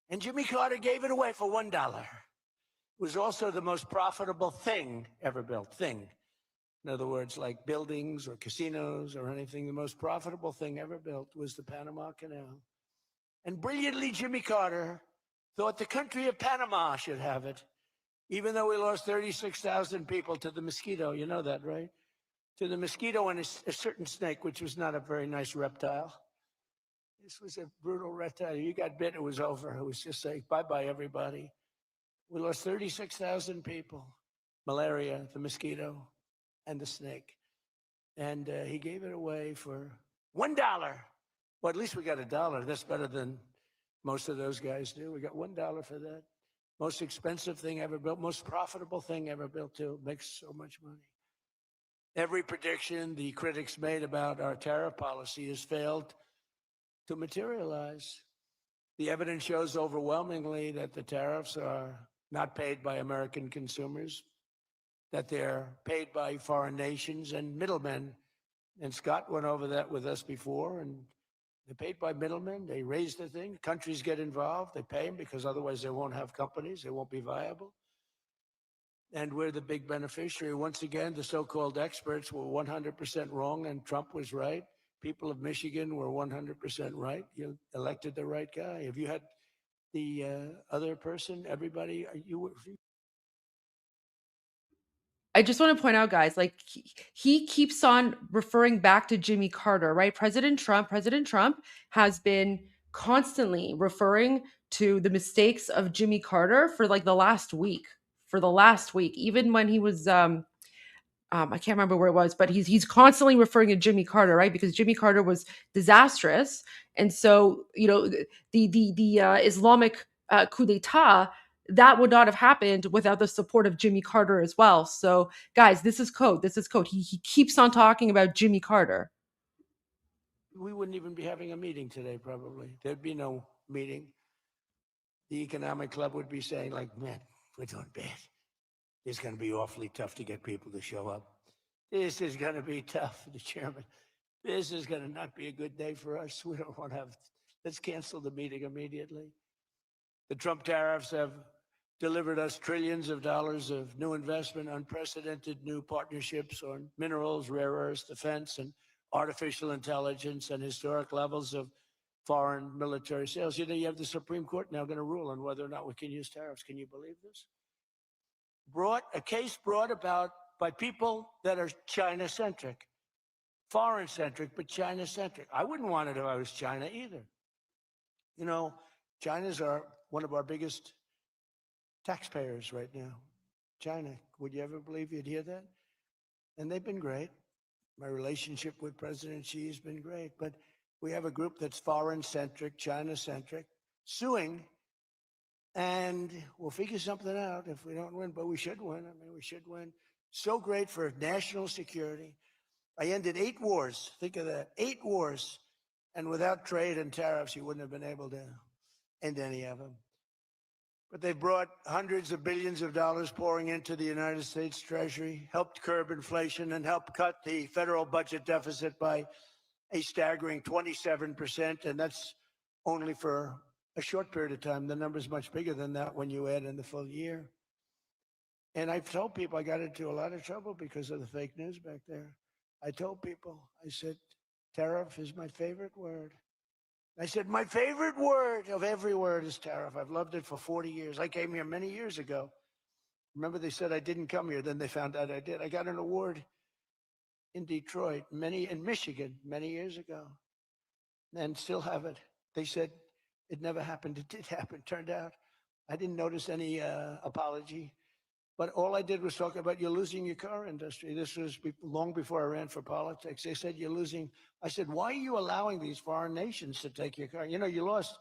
And Jimmy Carter gave it away for $1. It was also the most profitable thing ever built. Thing. In other words, like buildings or casinos or anything, the most profitable thing ever built was the Panama Canal. And brilliantly, Jimmy Carter thought the country of Panama should have it, even though we lost 36,000 people to the mosquito. You know that, right? To the mosquito and a certain snake, which was not a very nice reptile. This was a brutal reptile. You got bit, it was over. It was just like, bye-bye, everybody. We lost 36,000 people. Malaria, the mosquito, and the snake. And he gave it away for $1. Well, at least we got $1. That's better than most of those guys do. We got $1 for that. Most expensive thing ever built, most profitable thing ever built, too. Makes so much money. Every prediction the critics made about our tariff policy has failed to materialize. The evidence shows overwhelmingly that the tariffs are not paid by American consumers, that they're paid by foreign nations and middlemen. And Scott went over that with us before, and they're paid by middlemen. They raise the thing. Countries get involved. They pay them because otherwise they won't have companies. They won't be viable. And we're the big beneficiary. Once again, the so-called experts were 100% wrong, and Trump was right. People of Michigan were 100% right. You elected the right guy. Have you had the other person? Everybody? I just want to point out, guys, like he keeps on referring back to Jimmy Carter, right? President Trump has been constantly referring to the mistakes of Jimmy Carter for like the last week, even when he was, I can't remember where it was, but he's constantly referring to Jimmy Carter, right? Because Jimmy Carter was disastrous. And so, you know, the Islamic coup d'etat, that would not have happened without the support of Jimmy Carter as well. So, guys, this is code. He keeps on talking about Jimmy Carter. We wouldn't even be having a meeting today, probably. There'd be no meeting. The Economic Club would be saying, like, man, we're doing bad. It's going to be awfully tough to get people to show up. This is going to be tough, the chairman. This is going to not be a good day for us. We don't want to have, let's cancel the meeting immediately. The Trump tariffs have delivered us trillions of dollars of new investment, unprecedented new partnerships on minerals, rare earths, defense, and artificial intelligence, and historic levels of foreign military sales. You know, you have the Supreme Court now going to rule on whether or not we can use tariffs. Can you believe this? A case brought about by people that are China-centric, foreign-centric, but China-centric. I wouldn't want it if I was China either. You know, China's one of our biggest taxpayers right now. China, would you ever believe you'd hear that? And they've been great. My relationship with President Xi has been great, but we have a group that's foreign-centric, China-centric, suing, and we'll figure something out if we don't win, but we should win. I mean, we should win. So great for national security. I ended 8 wars. Think of that, 8 wars. And without trade and tariffs, you wouldn't have been able to end any of them. But they brought hundreds of billions of dollars pouring into the United States Treasury, helped curb inflation, and helped cut the federal budget deficit by a staggering 27%. And that's only for a short period of time. The number's much bigger than that when you add in the full year. And I've told people I got into a lot of trouble because of the fake news back there. I told people, I said, tariff is my favorite word. I said, my favorite word of every word is tariff. I've loved it for 40 years. I came here many years ago. Remember, they said I didn't come here. Then they found out I did. I got an award in Detroit, in Michigan, many years ago, and still have it. They said it never happened. It did happen. Turned out I didn't notice any apology. But all I did was talk about you're losing your car industry. This was long before I ran for politics. They said you're losing. I said, why are you allowing these foreign nations to take your car? You know, you lost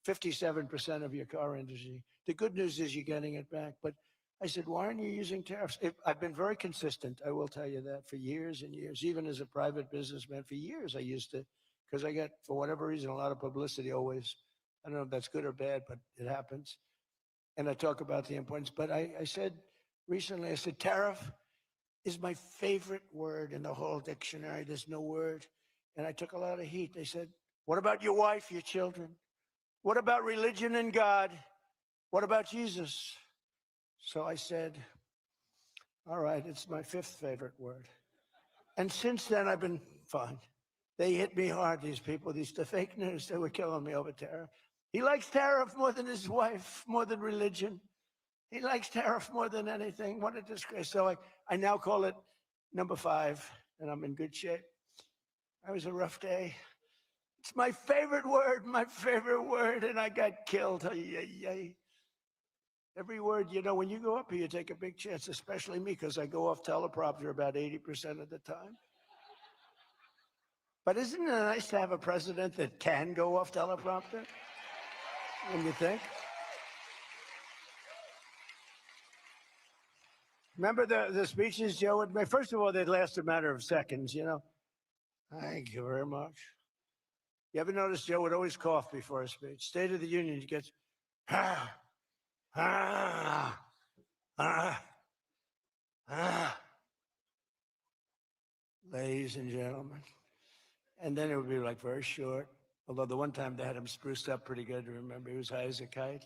57% of your car industry. The good news is you're getting it back. But I said, why aren't you using tariffs? I've been very consistent. I will tell you that for years and years, even as a private businessman, for years I used to, because I get, for whatever reason, a lot of publicity always. I don't know if that's good or bad, but it happens. And I talk about the importance. But I said recently, I said, tariff is my favorite word in the whole dictionary. There's no word. And I took a lot of heat. They said, what about your wife, your children? What about religion and God? What about Jesus? So I said, all right, it's my fifth favorite word. And since then, I've been fine. They hit me hard, these people, the fake news. They were killing me over tariff. He likes tariff more than his wife, more than religion. He likes tariff more than anything. What a disgrace. So I now call it number 5, and I'm in good shape. That was a rough day. It's my favorite word, and I got killed. Every word, you know, when you go up here, you take a big chance, especially me, because I go off teleprompter about 80% of the time. But isn't it nice to have a president that can go off teleprompter? When you think? Remember the speeches Joe would make? First of all, they'd last a matter of seconds, you know. Thank you very much. You ever notice Joe would always cough before a speech? State of the Union, he gets, ladies and gentlemen. And then it would be like very short. Although the one time they had him spruced up pretty good, remember, he was high as a kite.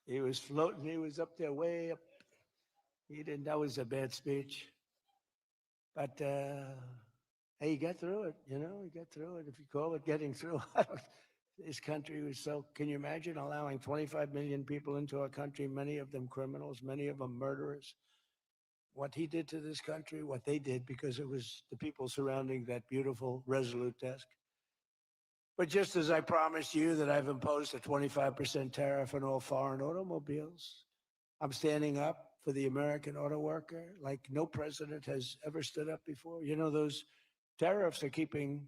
He was floating, he was up there way up. That was a bad speech. But hey, he got through it, you know, he got through it. If you call it getting through, this country was so, can you imagine allowing 25 million people into our country, many of them criminals, many of them murderers? What he did to this country, what they did, because it was the people surrounding that beautiful, resolute desk. But just as I promised you that I've imposed a 25% tariff on all foreign automobiles, I'm standing up for the American auto worker like no president has ever stood up before. You know, those tariffs are keeping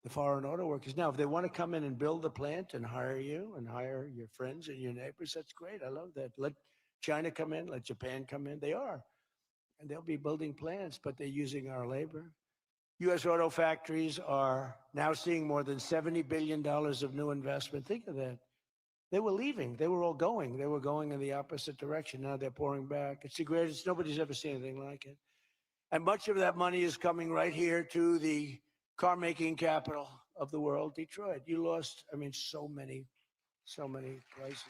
the foreign auto workers. Now, if they want to come in and build a plant and hire you and hire your friends and your neighbors, that's great. I love that. Let China come in, let Japan come in. They are. And they'll be building plants, but they're using our labor. U.S. auto factories are now seeing more than $70 billion of new investment. Think of that. They were leaving. They were all going. They were going in the opposite direction. Now they're pouring back. It's the greatest. Nobody's ever seen anything like it. And much of that money is coming right here to the car-making capital of the world, Detroit. You lost, I mean, so many places.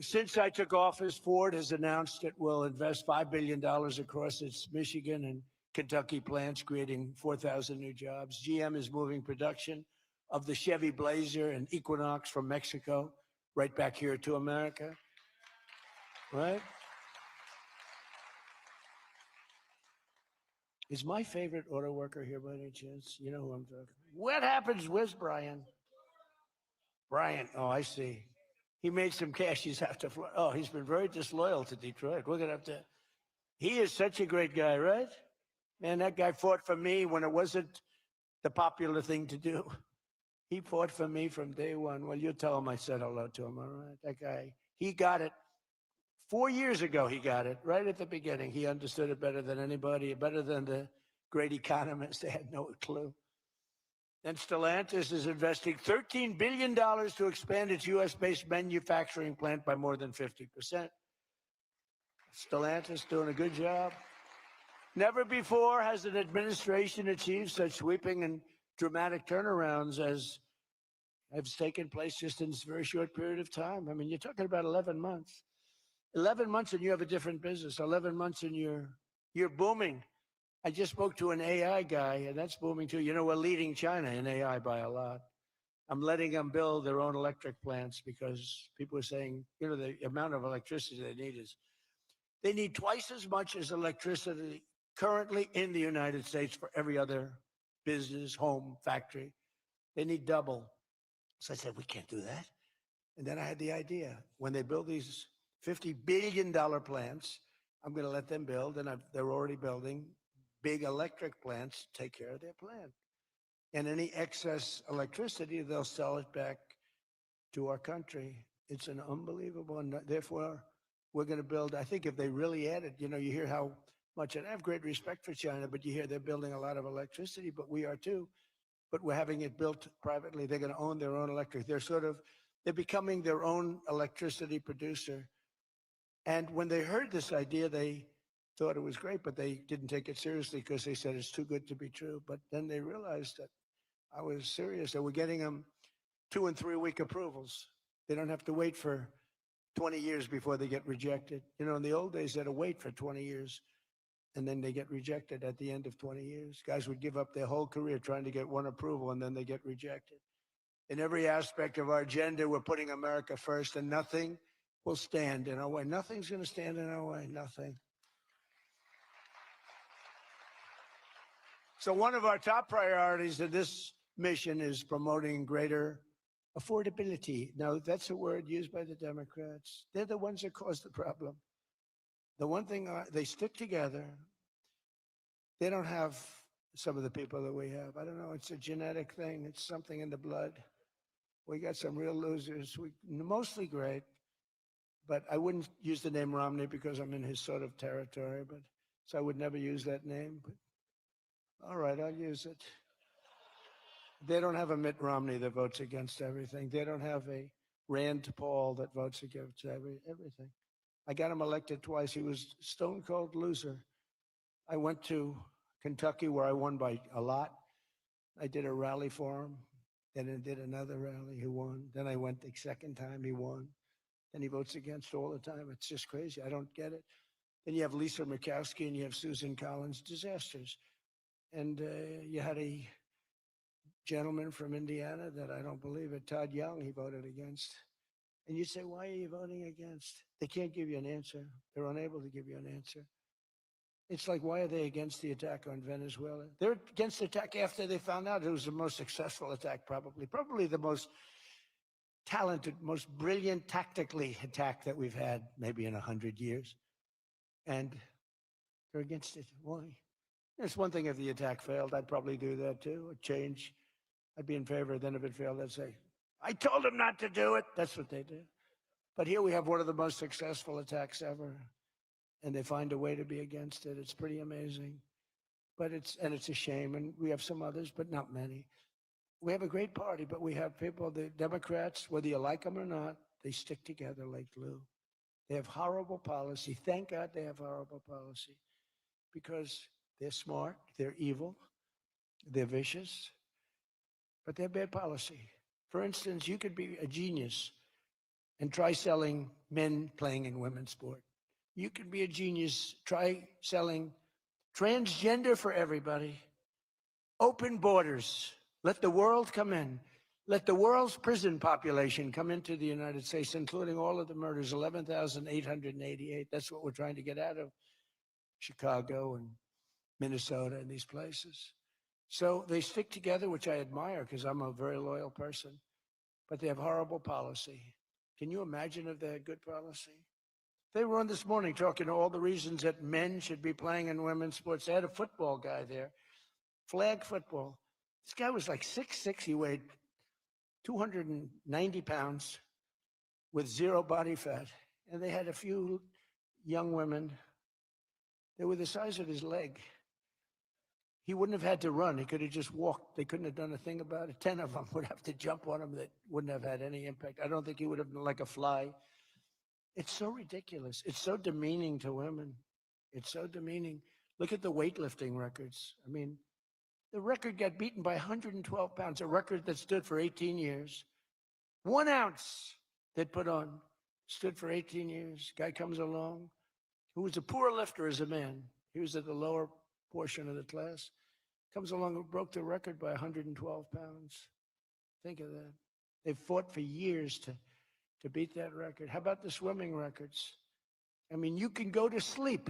Since I took office, Ford has announced it will invest $5 billion across its Michigan and Kentucky plants, creating 4,000 new jobs. GM is moving production of the Chevy Blazer and Equinox from Mexico right back here to America. Right? Is my favorite auto worker here by any chance? You know who I'm talking about. What happens? Where's Brian? Brian, oh, I see. He made some cash. He's have to fly. Oh, he's been very disloyal to Detroit. We're going to have to. He is such a great guy, right? Man, that guy fought for me when it wasn't the popular thing to do. He fought for me from day one. Well, you tell him I said hello to him, all right? That guy, he got it. 4 years ago, he got it. Right at the beginning. He understood it better than anybody, better than the great economists. They had no clue. And Stellantis is investing $13 billion to expand its U.S.-based manufacturing plant by more than 50%. Stellantis doing a good job. Never before has an administration achieved such sweeping and dramatic turnarounds as has taken place just in this very short period of time. I mean, you're talking about 11 months. 11 months and you have a different business. 11 months and you're booming. I just spoke to an AI guy, and that's booming too. You know, we're leading China in AI by a lot. I'm letting them build their own electric plants because people are saying, you know, the amount of electricity they need twice as much as electricity currently in the United States for every other business, home, factory. They need double. So I said, we can't do that. And then I had the idea. When they build these $50 billion plants, I'm going to let them build, and they're already building big electric plants to take care of their plant. And any excess electricity, they'll sell it back to our country. It's an unbelievable, and therefore we're going to build, I think if they really added, you know, you hear how much, and I have great respect for China, but you hear they're building a lot of electricity, but we are too. But we're having it built privately. They're going to own their own electric. They're becoming their own electricity producer. And when they heard this idea, they thought it was great, but they didn't take it seriously because they said it's too good to be true. But then they realized that I was serious. They were getting them 2 and 3 week approvals. They don't have to wait for 20 years before they get rejected. You know, in the old days, they had to wait for 20 years and then they get rejected at the end of 20 years. Guys would give up their whole career trying to get one approval and then they get rejected. In every aspect of our agenda, we're putting America first, and nothing will stand in our way. Nothing's going to stand in our way, nothing. So one of our top priorities of this mission is promoting greater affordability. Now, that's a word used by the Democrats. They're the ones that cause the problem. The one thing, they stick together. They don't have some of the people that we have. I don't know, it's a genetic thing. It's something in the blood. We got some real losers, mostly great, but I wouldn't use the name Romney because I'm in his sort of territory, but so I would never use that name. But all right, I'll use it. They don't have a Mitt Romney that votes against everything. They don't have a Rand Paul that votes against everything. I got him elected twice. He was a stone cold loser. I went to Kentucky where I won by a lot. I did a rally for him. Then I did another rally, he won. Then I went the second time, he won. Then he votes against all the time. It's just crazy. I don't get it. Then you have Lisa Murkowski and you have Susan Collins, disasters. And you had a gentleman from Indiana that I don't believe it, Todd Young, he voted against. And you say, why are you voting against? They can't give you an answer. They're unable to give you an answer. It's like, why are they against the attack on Venezuela? They're against the attack after they found out it was the most successful attack, probably the most talented, most brilliant tactically attack that we've had maybe in 100 years. And they're against it. Why? It's one thing if the attack failed. I'd probably do that too, a change. I'd be in favor. Then if it failed, I'd say, I told them not to do it. That's what they do. But here we have one of the most successful attacks ever. And they find a way to be against it. It's pretty amazing. But it's a shame. And we have some others, but not many. We have a great party, but we have people, the Democrats, whether you like them or not, they stick together like glue. They have horrible policy. Thank God they have horrible policy because they're smart, they're evil, they're vicious, but they're bad policy. For instance, you could be a genius and try selling men playing in women's sport. You could be a genius, try selling transgender for everybody, open borders, let the world come in, let the world's prison population come into the United States, including all of the murders, 11,888. That's what we're trying to get out of Chicago and Minnesota and these places. So they stick together, which I admire because I'm a very loyal person, but they have horrible policy. Can you imagine if they had good policy? They were on this morning talking to all the reasons that men should be playing in women's sports. They had a football guy there, flag football. This guy was like 6'6", he weighed 290 pounds with zero body fat. And they had a few young women. They were the size of his leg. He wouldn't have had to run. He could have just walked. They couldn't have done a thing about it. 10 of them would have to jump on him that wouldn't have had any impact. I don't think he would have been like a fly. It's so ridiculous. It's so demeaning to women. It's so demeaning. Look at the weightlifting records. I mean, the record got beaten by 112 pounds, a record that stood for 18 years. 1 ounce that put on stood for 18 years. Guy comes along who was a poor lifter as a man. He was at the lower portion of the class. Comes along and broke the record by 112 pounds. Think of that. They've fought for years to beat that record. How about the swimming records? I mean, you can go to sleep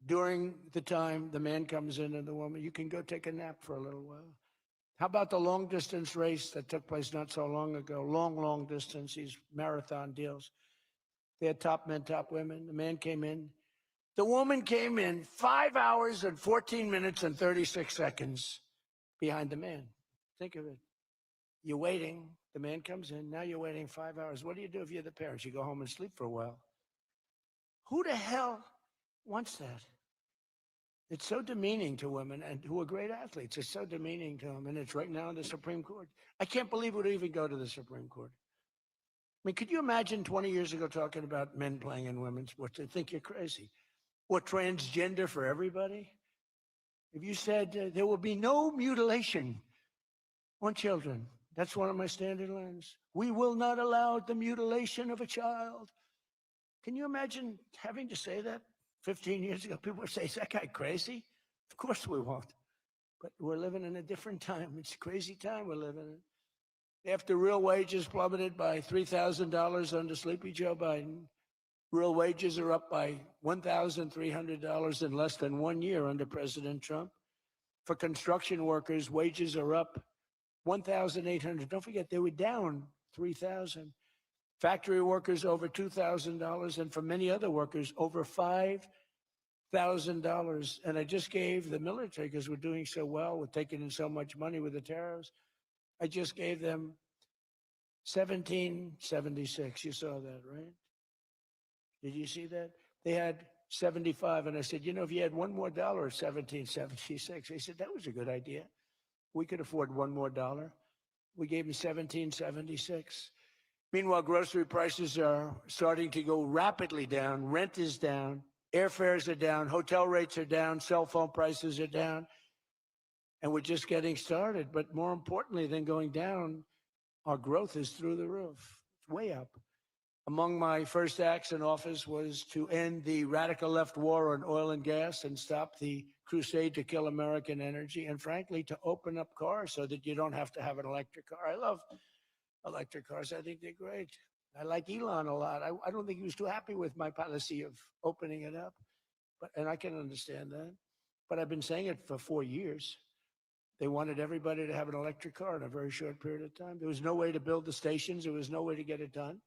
during the time the man comes in and the woman. You can go take a nap for a little while. How about the long distance race that took place not so long ago? Long distance, these marathon deals. They had top men, top women. The man came in. The woman came in 5 hours and 14 minutes and 36 seconds behind the man. Think of it. You're waiting. The man comes in. Now you're waiting 5 hours. What do you do if you're the parents? You go home and sleep for a while. Who the hell wants that? It's so demeaning to women and who are great athletes. It's so demeaning to them. And it's right now in the Supreme Court. I can't believe it would even go to the Supreme Court. I mean, could you imagine 20 years ago talking about men playing in women's sports? They think you're crazy. Or transgender for everybody? If you said there will be no mutilation on children, that's one of my standard lines. We will not allow the mutilation of a child. Can you imagine having to say that 15 years ago? People would say, is that guy crazy? Of course we won't. But we're living in a different time. It's a crazy time we're living in. After real wages plummeted by $3,000 under Sleepy Joe Biden, real wages are up by $1,300 in less than 1 year under President Trump. For construction workers, wages are up $1,800. Don't forget, they were down $3,000. Factory workers over $2,000, and for many other workers, over $5,000. And I just gave the military, because we're doing so well, we're taking in so much money with the tariffs, I just gave them $1,776. You saw that, right? Did you see that? They had 75, and I said, you know, if you had one more dollar, $17.76. They said, that was a good idea. We could afford one more dollar. We gave them $17.76. Meanwhile, grocery prices are starting to go rapidly down. Rent is down. Airfares are down. Hotel rates are down. Cell phone prices are down. And we're just getting started. But more importantly than going down, our growth is through the roof. It's way up. Among my first acts in office was to end the radical left war on oil and gas and stop the crusade to kill American energy, and frankly, to open up cars so that you don't have to have an electric car. I love electric cars. I think they're great. I like Elon a lot. I don't think he was too happy with my policy of opening it up, and I can understand that. But I've been saying it for 4 years. They wanted everybody to have an electric car in a very short period of time. There was no way to build the stations. There was no way to get it done.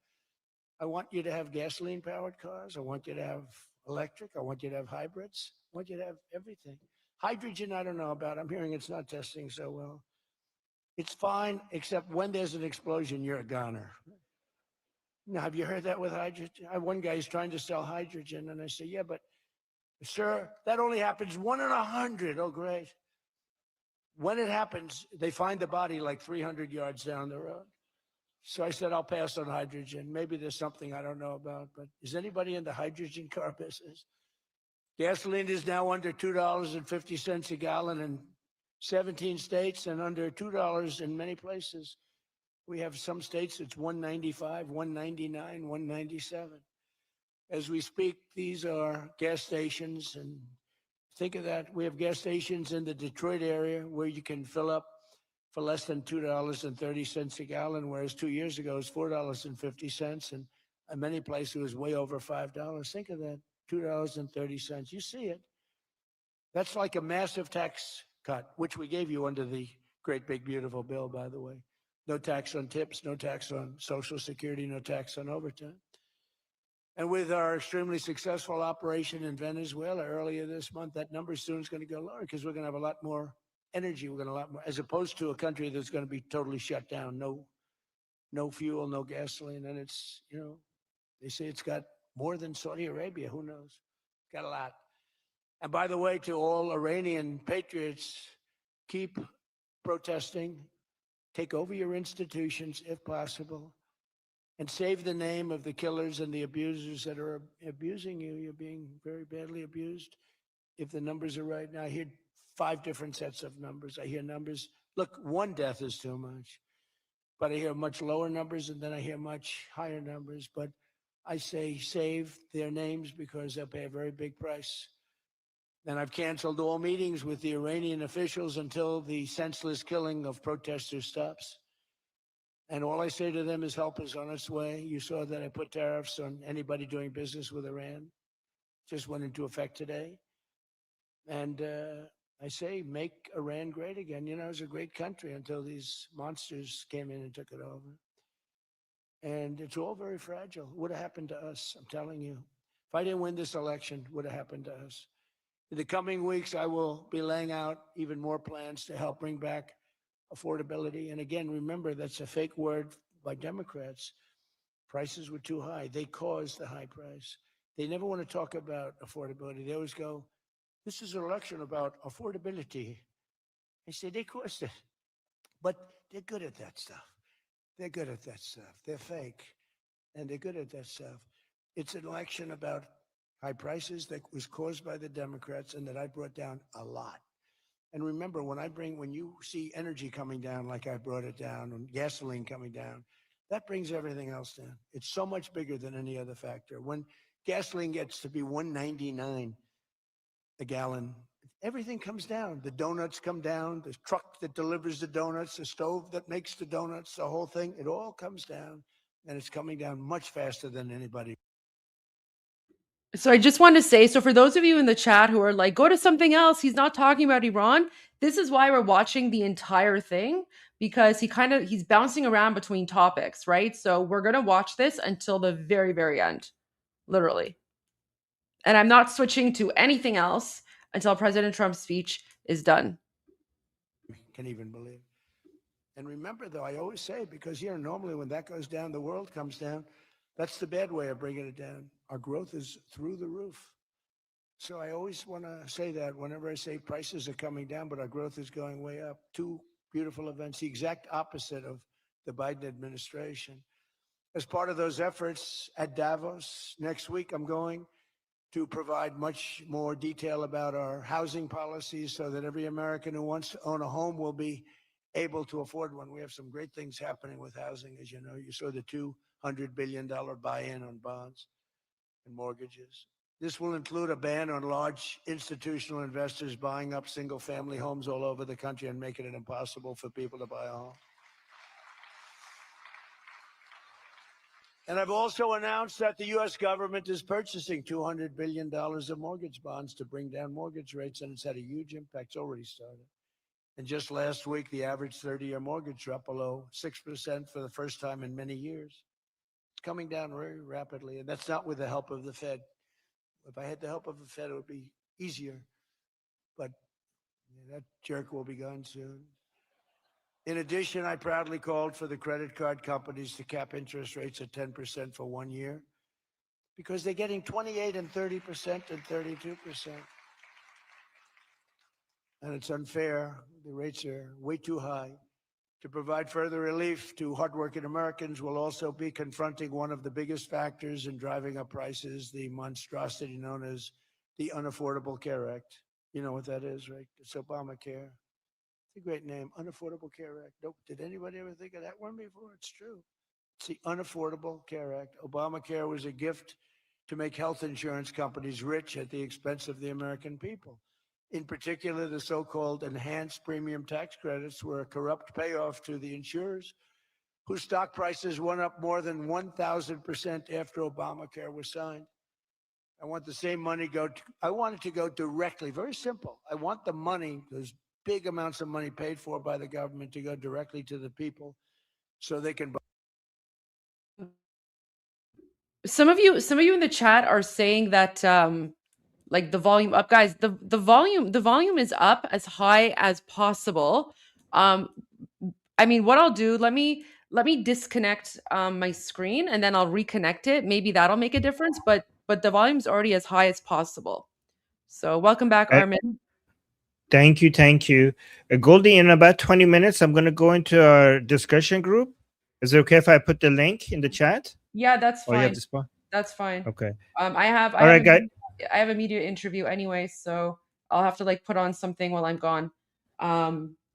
I want you to have gasoline-powered cars. I want you to have electric. I want you to have hybrids. I want you to have everything. Hydrogen, I don't know about. I'm hearing it's not testing so well. It's fine, except when there's an explosion, you're a goner. Now, have you heard that with hydrogen? One guy is trying to sell hydrogen, and I say, yeah, but, sir, that only happens 1 in 100. Oh, great. When it happens, they find the body like 300 yards down the road. So I said, I'll pass on hydrogen. Maybe there's something I don't know about, but is anybody in the hydrogen car business? Gasoline is now under $2.50 a gallon in 17 states and under $2 in many places. We have some states it's $1.95, $1.99, $1.97. As we speak, these are gas stations, and think of that. We have gas stations in the Detroit area where you can fill up for less than $2.30 a gallon, whereas 2 years ago it was $4.50, and in many places it was way over $5. Think of that, $2.30. You see it. That's like a massive tax cut, which we gave you under the great big beautiful bill, by the way. No tax on tips, no tax on Social Security, no tax on overtime. And with our extremely successful operation in Venezuela earlier this month, that number soon is going to go lower because we're going to have a lot more energy. We're going to have a lot more, as opposed to a country that's going to be totally shut down. No fuel, no gasoline. And it's, you know, they say it's got more than Saudi Arabia. Who knows? Got a lot. And by the way, to all Iranian patriots, keep protesting, take over your institutions if possible, and save the name of the killers and the abusers that are abusing you. You're being very badly abused. if the numbers are right. Now I hear 5 different sets of numbers. I hear numbers. Look, 1 death is too much, but I hear much lower numbers, and then I hear much higher numbers. But I say save their names because they'll pay a very big price. And I've canceled all meetings with the Iranian officials until the senseless killing of protesters stops. And all I say to them is help is on its way. You saw that I put tariffs on anybody doing business with Iran. Just went into effect today. And I say, make Iran great again. You know, it was a great country until these monsters came in and took it over. And it's all very fragile. What would have happened to us? I'm telling you. If I didn't win this election, what would have happened to us? In the coming weeks, I will be laying out even more plans to help bring back affordability. And again, remember, that's a fake word by Democrats. Prices were too high. They caused the high price. They never want to talk about affordability. They always go, this is an election about affordability. I say, they caused it. But they're good at that stuff. They're good at that stuff. They're fake. And they're good at that stuff. It's an election about high prices that was caused by the Democrats and that I brought down a lot. And remember, when you see energy coming down like I brought it down, and gasoline coming down, that brings everything else down. It's so much bigger than any other factor. When gasoline gets to be $1.99 a gallon, everything comes down. The donuts come down, the truck that delivers the donuts, the stove that makes the donuts, the whole thing, it all comes down, and it's coming down much faster than anybody. So I just want to say, so for those of you in the chat who are like, go to something else, he's not talking about Iran. This is why we're watching the entire thing, because he's bouncing around between topics, right? So we're going to watch this until the very, very end, literally. And I'm not switching to anything else until President Trump's speech is done. Can even believe. And remember, though, I always say, because normally when that goes down, the world comes down. That's the bad way of bringing it down. Our growth is through the roof. So I always want to say that whenever I say prices are coming down, but our growth is going way up. 2 beautiful events, the exact opposite of the Biden administration. As part of those efforts at Davos next week, I'm going to provide much more detail about our housing policies so that every American who wants to own a home will be able to afford one. We have some great things happening with housing, as you know. You saw the $200 billion buy-in on bonds and mortgages. This will include a ban on large institutional investors buying up single-family homes all over the country and making it impossible for people to buy a home. And I've also announced that the U.S. government is purchasing $200 billion of mortgage bonds to bring down mortgage rates, and it's had a huge impact. It's already started. And just last week, the average 30-year mortgage dropped below 6% for the first time in many years. It's coming down very rapidly, and that's not with the help of the Fed. If I had the help of the Fed, it would be easier. But that jerk will be gone soon. In addition, I proudly called for the credit card companies to cap interest rates at 10% for 1 year because they're getting 28 and 30% and 32%. And it's unfair. The rates are way too high. To provide further relief to hardworking Americans, we'll also be confronting one of the biggest factors in driving up prices, the monstrosity known as the Unaffordable Care Act. You know what that is, right? It's Obamacare. It's a great name, Unaffordable Care Act. Nope. Did anybody ever think of that one before? It's true. It's the Unaffordable Care Act. Obamacare was a gift to make health insurance companies rich at the expense of the American people. In particular, the so-called enhanced premium tax credits were a corrupt payoff to the insurers whose stock prices went up more than 1,000% after Obamacare was signed. I want the same money I want it to go directly, very simple. I want the money, those big amounts of money paid for by the government, to go directly to the people so they can buy. Some of you in the chat are saying that like the volume up, guys. The volume is up as high as possible. I mean, what I'll do, let me disconnect my screen and then I'll reconnect it. Maybe that'll make a difference, but the volume's already as high as possible. So welcome back, Armin. Thank you. Goldie, in about 20 minutes, I'm going to go into our discussion group. Is it okay if I put the link in the chat? Yeah, that's fine. Oh, you have this one? That's fine. Okay. I have All right, guys. I have a media interview anyway, so I'll have to like put on something while I'm gone.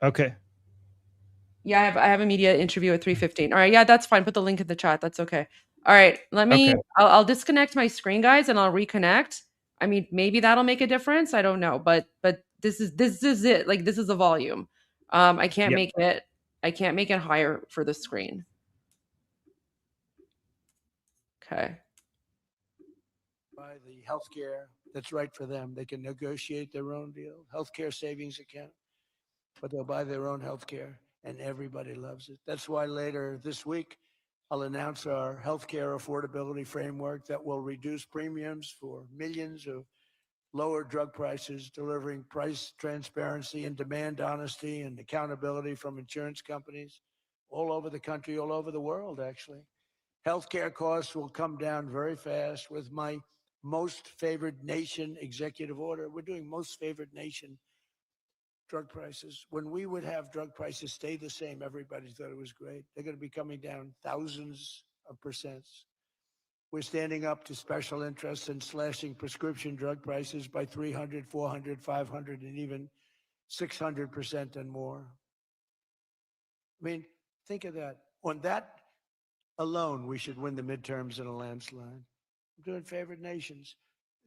Okay. Yeah, I have a media interview at 3:15. All right, yeah, that's fine. Put the link in the chat. That's okay. All right, Okay. I'll disconnect my screen, guys, and I'll reconnect. I mean, maybe that'll make a difference. I don't know, but this is it. Like this is the volume. I can't Yep. make it higher for the screen. Okay. Buy the healthcare that's right for them. They can negotiate their own deal, healthcare savings account, but they'll buy their own healthcare, and everybody loves it. That's why later this week, I'll announce our healthcare affordability framework that will reduce premiums for millions of lower drug prices, delivering price transparency and demand honesty and accountability from insurance companies all over the country, all over the world, actually. Healthcare costs will come down very fast with my most favored nation executive order. We're doing most favored nation drug prices. When we would have drug prices stay the same, everybody thought it was great. They're going to be coming down thousands of percents. We're standing up to special interests and slashing prescription drug prices by 300, 400, 500, and even 600% and more. I mean, think of that. On that alone, we should win the midterms in a landslide. I'm doing favored nations.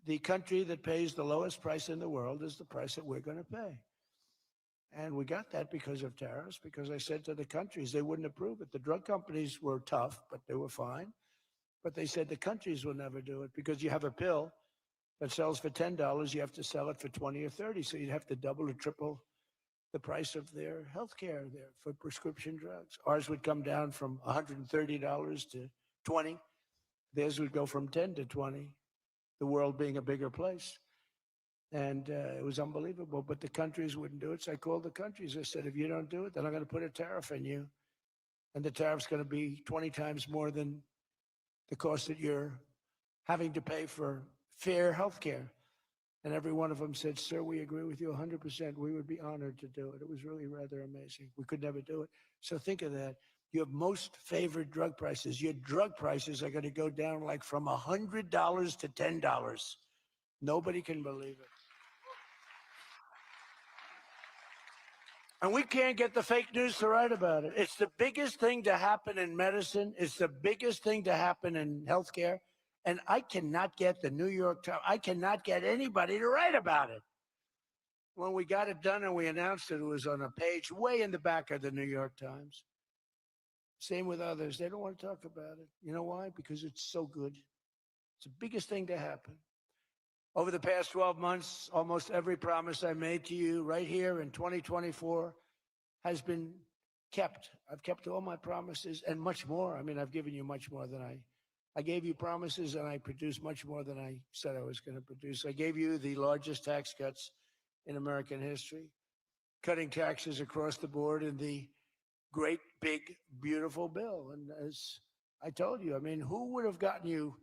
The country that pays the lowest price in the world is the price that we're going to pay. And we got that because of tariffs, because I said to the countries they wouldn't approve it. The drug companies were tough, but they were fine. But they said the countries will never do it because you have a pill that sells for $10, you have to sell it for 20 or 30. So you'd have to double or triple the price of their health care there for prescription drugs. Ours would come down from $130 to 20. Theirs would go from 10 to 20, the world being a bigger place. And it was unbelievable, but the countries wouldn't do it. So I called the countries. I said, if you don't do it, then I'm going to put a tariff on you. And the tariff's going to be 20 times more than the cost that you're having to pay for fair health care. And every one of them said, sir, we agree with you 100%. We would be honored to do it. It was really rather amazing. We could never do it. So think of that. You have most favored drug prices. Your drug prices are going to go down like from $100 to $10. Nobody can believe it. And we can't get the fake news to write about it. It's the biggest thing to happen in medicine. It's the biggest thing to happen in healthcare. And I cannot get the New York Times, I cannot get anybody to write about it. When we got it done and we announced it, it was on a page way in the back of the New York Times. Same with others. They don't want to talk about it. You know why? Because it's so good. It's the biggest thing to happen. Over the past 12 months, almost every promise I made to you right here in 2024 has been kept. I've kept all my promises and much more. I mean, I've given you much more than I gave you promises, and I produced much more than I said I was going to produce. I gave you the largest tax cuts in American history, cutting taxes across the board in the great, big, beautiful bill. And as I told you, I mean, who would have gotten you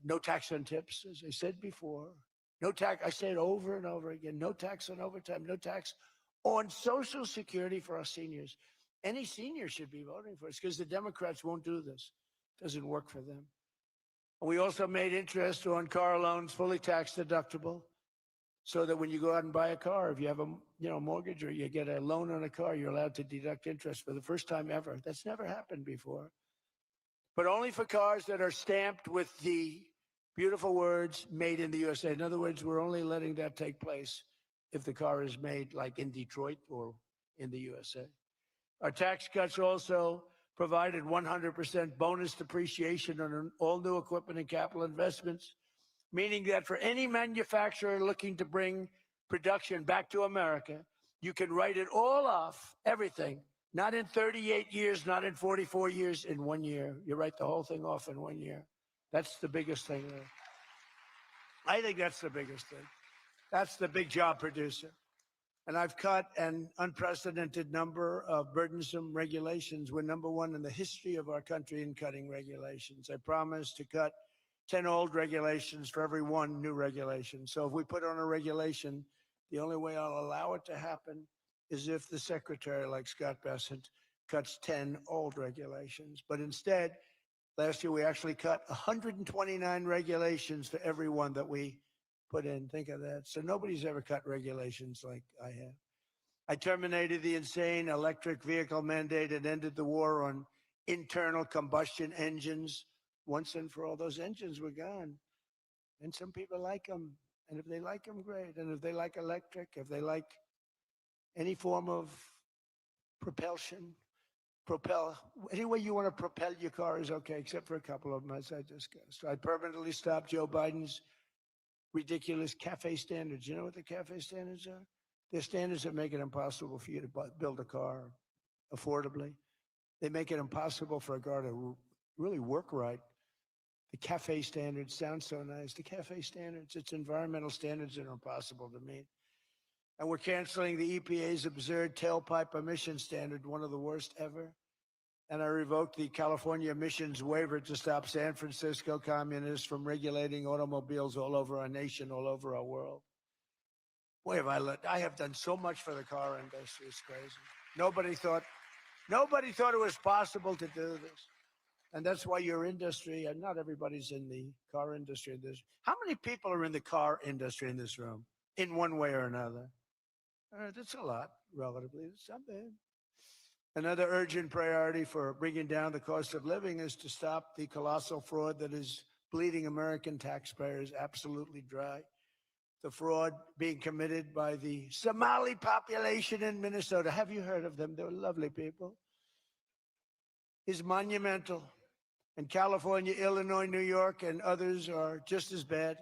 no tax on tips, as I said before, no tax, I say it over and over again, no tax on overtime, no tax on Social Security for our seniors. Any senior should be voting for us because the Democrats won't do this. It doesn't work for them. And we also made interest on car loans fully tax deductible so that when you go out and buy a car, if you have a mortgage or you get a loan on a car, you're allowed to deduct interest for the first time ever. That's never happened before. But only for cars that are stamped with the beautiful words made in the USA. In other words, we're only letting that take place if the car is made like in Detroit or in the USA. Our tax cuts also provided 100% bonus depreciation on all new equipment and capital investments, meaning that for any manufacturer looking to bring production back to America, you can write it all off, everything. Not in 38 years, not in 44 years, in 1 year. You write the whole thing off in 1 year. That's the biggest thing there. I think that's the biggest thing. That's the big job producer. And I've cut an unprecedented number of burdensome regulations. We're number one in the history of our country in cutting regulations. I promise to cut 10 old regulations for every one new regulation. So if we put on a regulation, the only way I'll allow it to happen is if the secretary, like Scott Bessent, cuts 10 old regulations. But instead, last year we actually cut 129 regulations for every one that we put in. Think of that. So nobody's ever cut regulations like I have. I terminated the insane electric vehicle mandate and ended the war on internal combustion engines. Once and for all, those engines were gone. And some people like them. And if they like them, great. And if they like electric, if they like any form of propulsion, any way you want to propel your car is okay, except for a couple of them, as I discussed. I permanently stopped Joe Biden's ridiculous cafe standards. You know what the cafe standards are? They're standards that make it impossible for you to build a car affordably. They make it impossible for a car to really work right. The cafe standards sound so nice. The cafe standards, it's environmental standards that are impossible to meet. And we're canceling the EPA's absurd tailpipe emission standard, one of the worst ever. And I revoked the California emissions waiver to stop San Francisco communists from regulating automobiles all over our nation, all over our world. Boy, I have done so much for the car industry. It's crazy. Nobody thought it was possible to do this. And that's why your industry, and not everybody's in the car industry. How many people are in the car industry in this room, in one way or another? That's a lot, relatively. It's not bad. Another urgent priority for bringing down the cost of living is to stop the colossal fraud that is bleeding American taxpayers absolutely dry. The fraud being committed by the Somali population in Minnesota. Have you heard of them? They're lovely people. Is monumental. And California, Illinois, New York, and others are just as bad.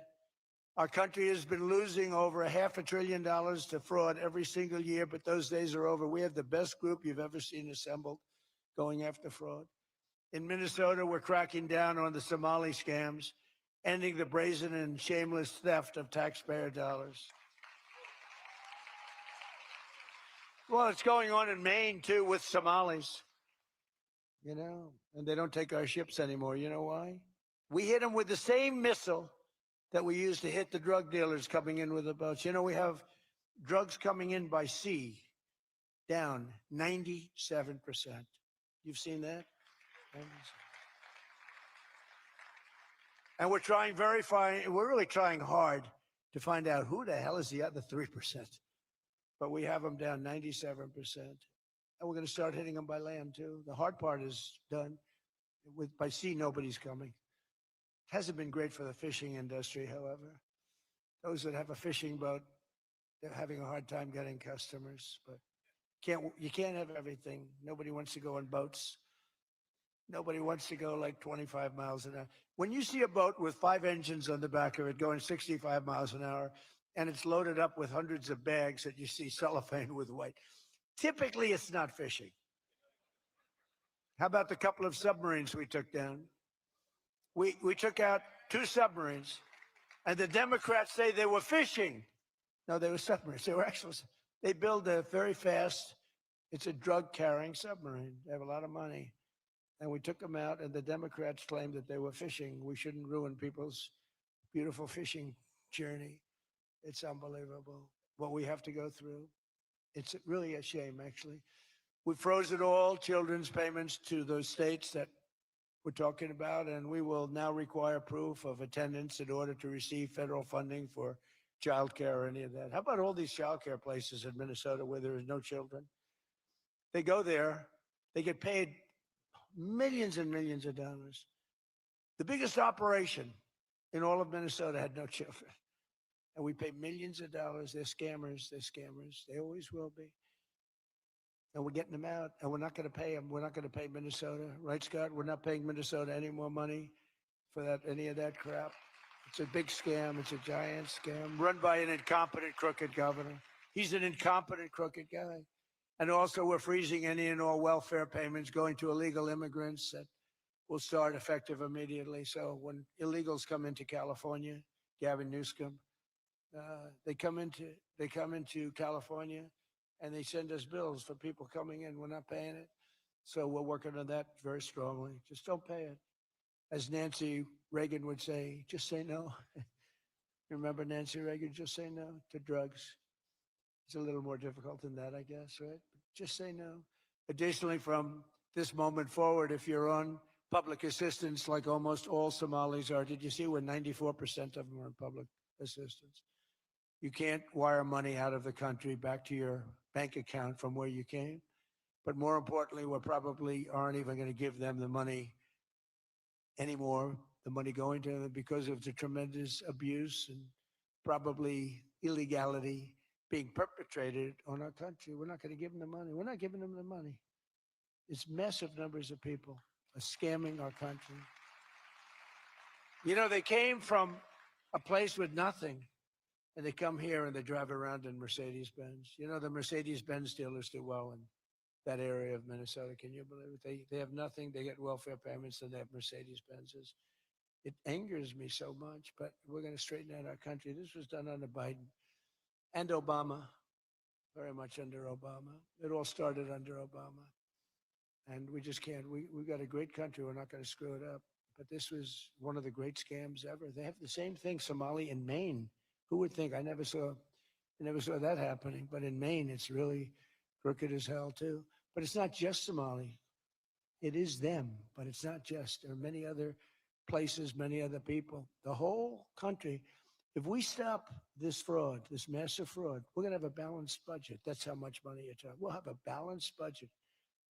Our country has been losing over $500 billion to fraud every single year, but those days are over. We have the best group you've ever seen assembled going after fraud. In Minnesota, we're cracking down on the Somali scams, ending the brazen and shameless theft of taxpayer dollars. Well, it's going on in Maine, too, with Somalis. You know, and they don't take our ships anymore. You know why? We hit them with the same missile that we used to hit the drug dealers coming in with the boats. You know, we have drugs coming in by sea down 97%. You've seen that? 97%. And we're trying we're really trying hard to find out who the hell is the other 3%. But we have them down 97%. And we're going to start hitting them by land, too. The hard part is done. By sea, nobody's coming. It hasn't been great for the fishing industry, however. Those that have a fishing boat, they're having a hard time getting customers. But you can't have everything. Nobody wants to go on boats. Nobody wants to go like 25 miles an hour. When you see a boat with 5 engines on the back of it going 65 miles an hour, and it's loaded up with hundreds of bags that you see cellophane with white, typically, it's not fishing. How about the couple of submarines we took down? We took out 2 submarines, and the Democrats say they were fishing. No, they were submarines. They build a very fast, it's a drug-carrying submarine. They have a lot of money. And we took them out, and the Democrats claimed that they were fishing. We shouldn't ruin people's beautiful fishing journey. It's unbelievable what we have to go through. It's really a shame, actually. We froze it all, children's payments to those states that we're talking about, and we will now require proof of attendance in order to receive federal funding for child care or any of that. How about all these child care places in Minnesota where there is no children? They go there, they get paid millions and millions of dollars. The biggest operation in all of Minnesota had no children. And we pay millions of dollars. They're scammers. They're scammers. They always will be. And we're getting them out, and we're not going to pay them. We're not going to pay Minnesota. Right, Scott? We're not paying Minnesota any more money for any of that crap. It's a big scam. It's a giant scam run by an incompetent, crooked governor. He's an incompetent, crooked guy. And also, we're freezing any and all welfare payments going to illegal immigrants that will start effective immediately. So when illegals come into California, Gavin Newsom, they come into California, and they send us bills for people coming in. We're not paying it. So we're working on that very strongly. Just don't pay it. As Nancy Reagan would say, just say no. Remember Nancy Reagan? Just say no to drugs. It's a little more difficult than that, I guess, right? Just say no. Additionally, from this moment forward, if you're on public assistance, like almost all Somalis are, did you see where 94% of them are on public assistance. You can't wire money out of the country back to your bank account from where you came. But more importantly, we probably aren't even going to give them the money anymore, the money going to them, because of the tremendous abuse and probably illegality being perpetrated on our country. We're not going to give them the money. We're not giving them the money. It's massive numbers of people are scamming our country. You know, they came from a place with nothing, and they come here and they drive around in Mercedes-Benz. You know, the Mercedes-Benz dealers do well in that area of Minnesota. Can you believe it? They have nothing. They get welfare payments, and they have Mercedes-Benzes. It angers me so much, but we're going to straighten out our country. This was done under Biden and Obama, very much under Obama. It all started under Obama. And we just can't. We've got a great country. We're not going to screw it up. But this was one of the great scams ever. They have the same thing, Somali in Maine. Who would think? I never saw that happening. But in Maine, it's really crooked as hell too. But it's not just Somali. It is them, but it's not just. There are many other places, many other people. The whole country. If we stop this fraud, this massive fraud, we're going to have a balanced budget. That's how much money you're talking. We'll have a balanced budget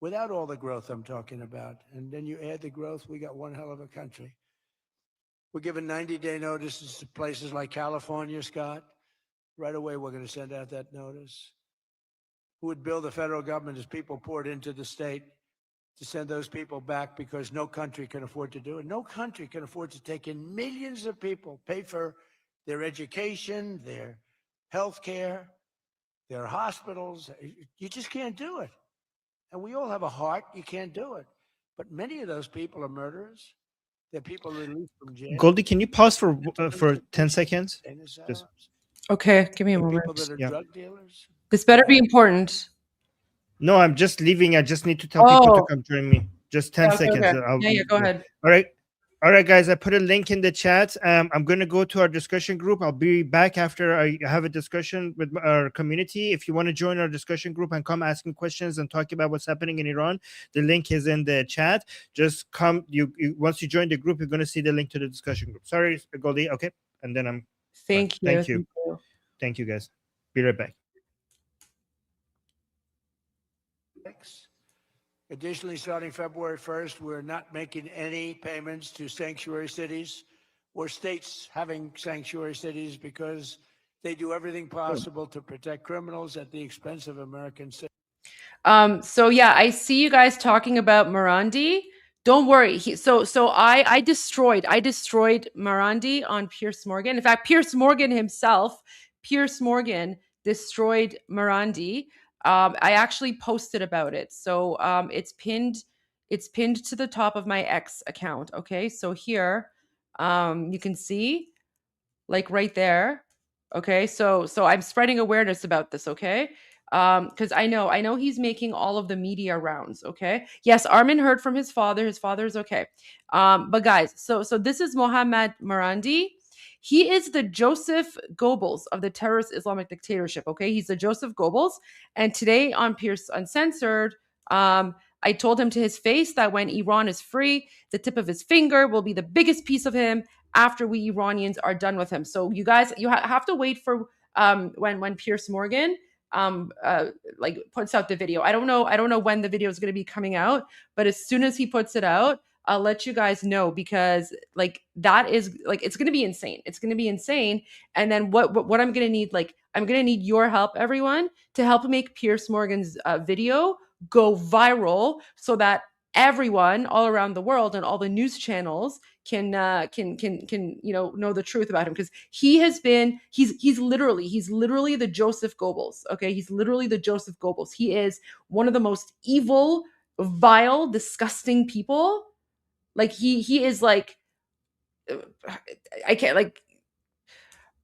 without all the growth I'm talking about. And then you add the growth, we got one hell of a country. We're giving 90-day notices to places like California, Scott. Right away, we're going to send out that notice. Who would bill the federal government as people poured into the state to send those people back, because no country can afford to do it. No country can afford to take in millions of people, pay for their education, their health care, their hospitals. You just can't do it. And we all have a heart. You can't do it. But many of those people are murderers. They're people released from jail. Goldie, can you pause for 10 seconds? Just, Okay, give me a people moment. that are drug dealers. This better be important. no, I'm just leaving. I just need to tell people to Oh. come join me. Just 10 Okay, seconds. okay. Yeah, go ahead. All right. All right, guys, I put a link in the chat. I'm going to go to our discussion group. I'll be back after I have a discussion with our community. If you want to join our discussion group and come asking questions and talk about what's happening in Iran, the link is in the chat. Just come. Once you join the group, you're going to see the link to the discussion group. Sorry, Goldie. Okay. And then I'm... Thank you. Thank you. Thank you, guys. Be right back. Additionally, starting February 1st, we're not making any payments to sanctuary cities or states having sanctuary cities, because they do everything possible to protect criminals at the expense of American citizens. So yeah, I see you guys talking about Marandi. Don't worry. I destroyed Marandi on Piers Morgan. In fact, Piers Morgan himself, destroyed Marandi. I actually posted about it. So it's pinned to the top of my X account. Okay. So here you can see, like right there. Okay. So I'm spreading awareness about this. Okay. Because I know he's making all of the media rounds. Okay. Yes, Armin heard from his father. His father's okay. But guys, so this is Mohammad Marandi. He is the Joseph Goebbels of the terrorist Islamic dictatorship. Okay, he's the Joseph Goebbels. And today on Pierce Uncensored, I told him to his face that when Iran is free, the tip of his finger will be the biggest piece of him after we Iranians are done with him. So you guys, you have to wait for when Piers Morgan like puts out the video. I don't know when the video is going to be coming out, but as soon as he puts it out, I'll let you guys know, because like that is like, it's going to be insane. It's going to be insane. And then what I'm going to need, like, I'm going to need your help, everyone, to help make Piers Morgan's video go viral, so that everyone all around the world and all the news channels can know the truth about him, because he's literally the Joseph Goebbels. Okay, he's literally the Joseph Goebbels. He is one of the most evil, vile, disgusting people. Like he is like, I can't, like,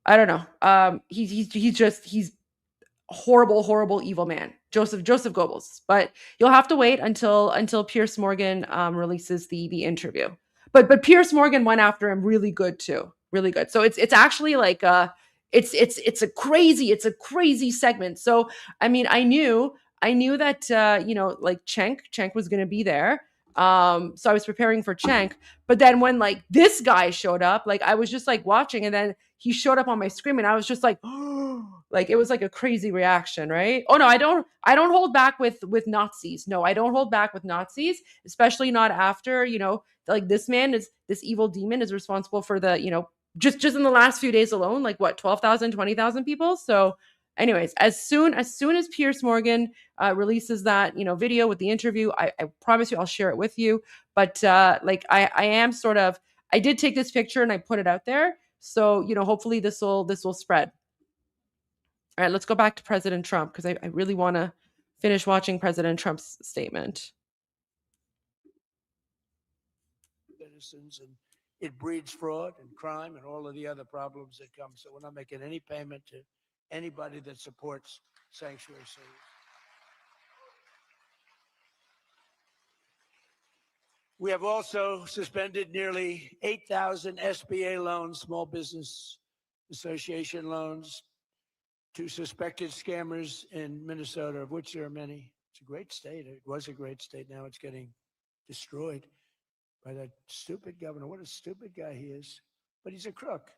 I don't know. He's horrible, evil man, Joseph Goebbels. But you'll have to wait until Piers Morgan releases the interview. But Piers Morgan went after him really good too, really good. So it's actually like it's a crazy segment. So I mean, I knew that like Cenk was going to be there. So I was preparing for Cenk, but then when like this guy showed up, like I was just like watching, and then he showed up on my screen, and I was just like, like it was like a crazy reaction, right? Oh no, I don't hold back with Nazis. No, I don't hold back with Nazis, especially not after, like this evil demon is responsible for the, just in the last few days alone, like what, 12,000, 20,000 people. So anyways, as soon as Piers Morgan releases that, video with the interview, I promise you I'll share it with you. But like I am sort of, I did take this picture and I put it out there. So, hopefully this will spread. All right, let's go back to President Trump, because I really want to finish watching President Trump's statement. Citizens, and it breeds fraud and crime and all of the other problems that come. So we're not making any payment to anybody that supports sanctuary cities. We have also suspended nearly 8,000 SBA loans, Small Business Association loans, to suspected scammers in Minnesota, of which there are many. It's a great state. It was a great state. Now it's getting destroyed by that stupid governor. What a stupid guy he is. But he's a crook.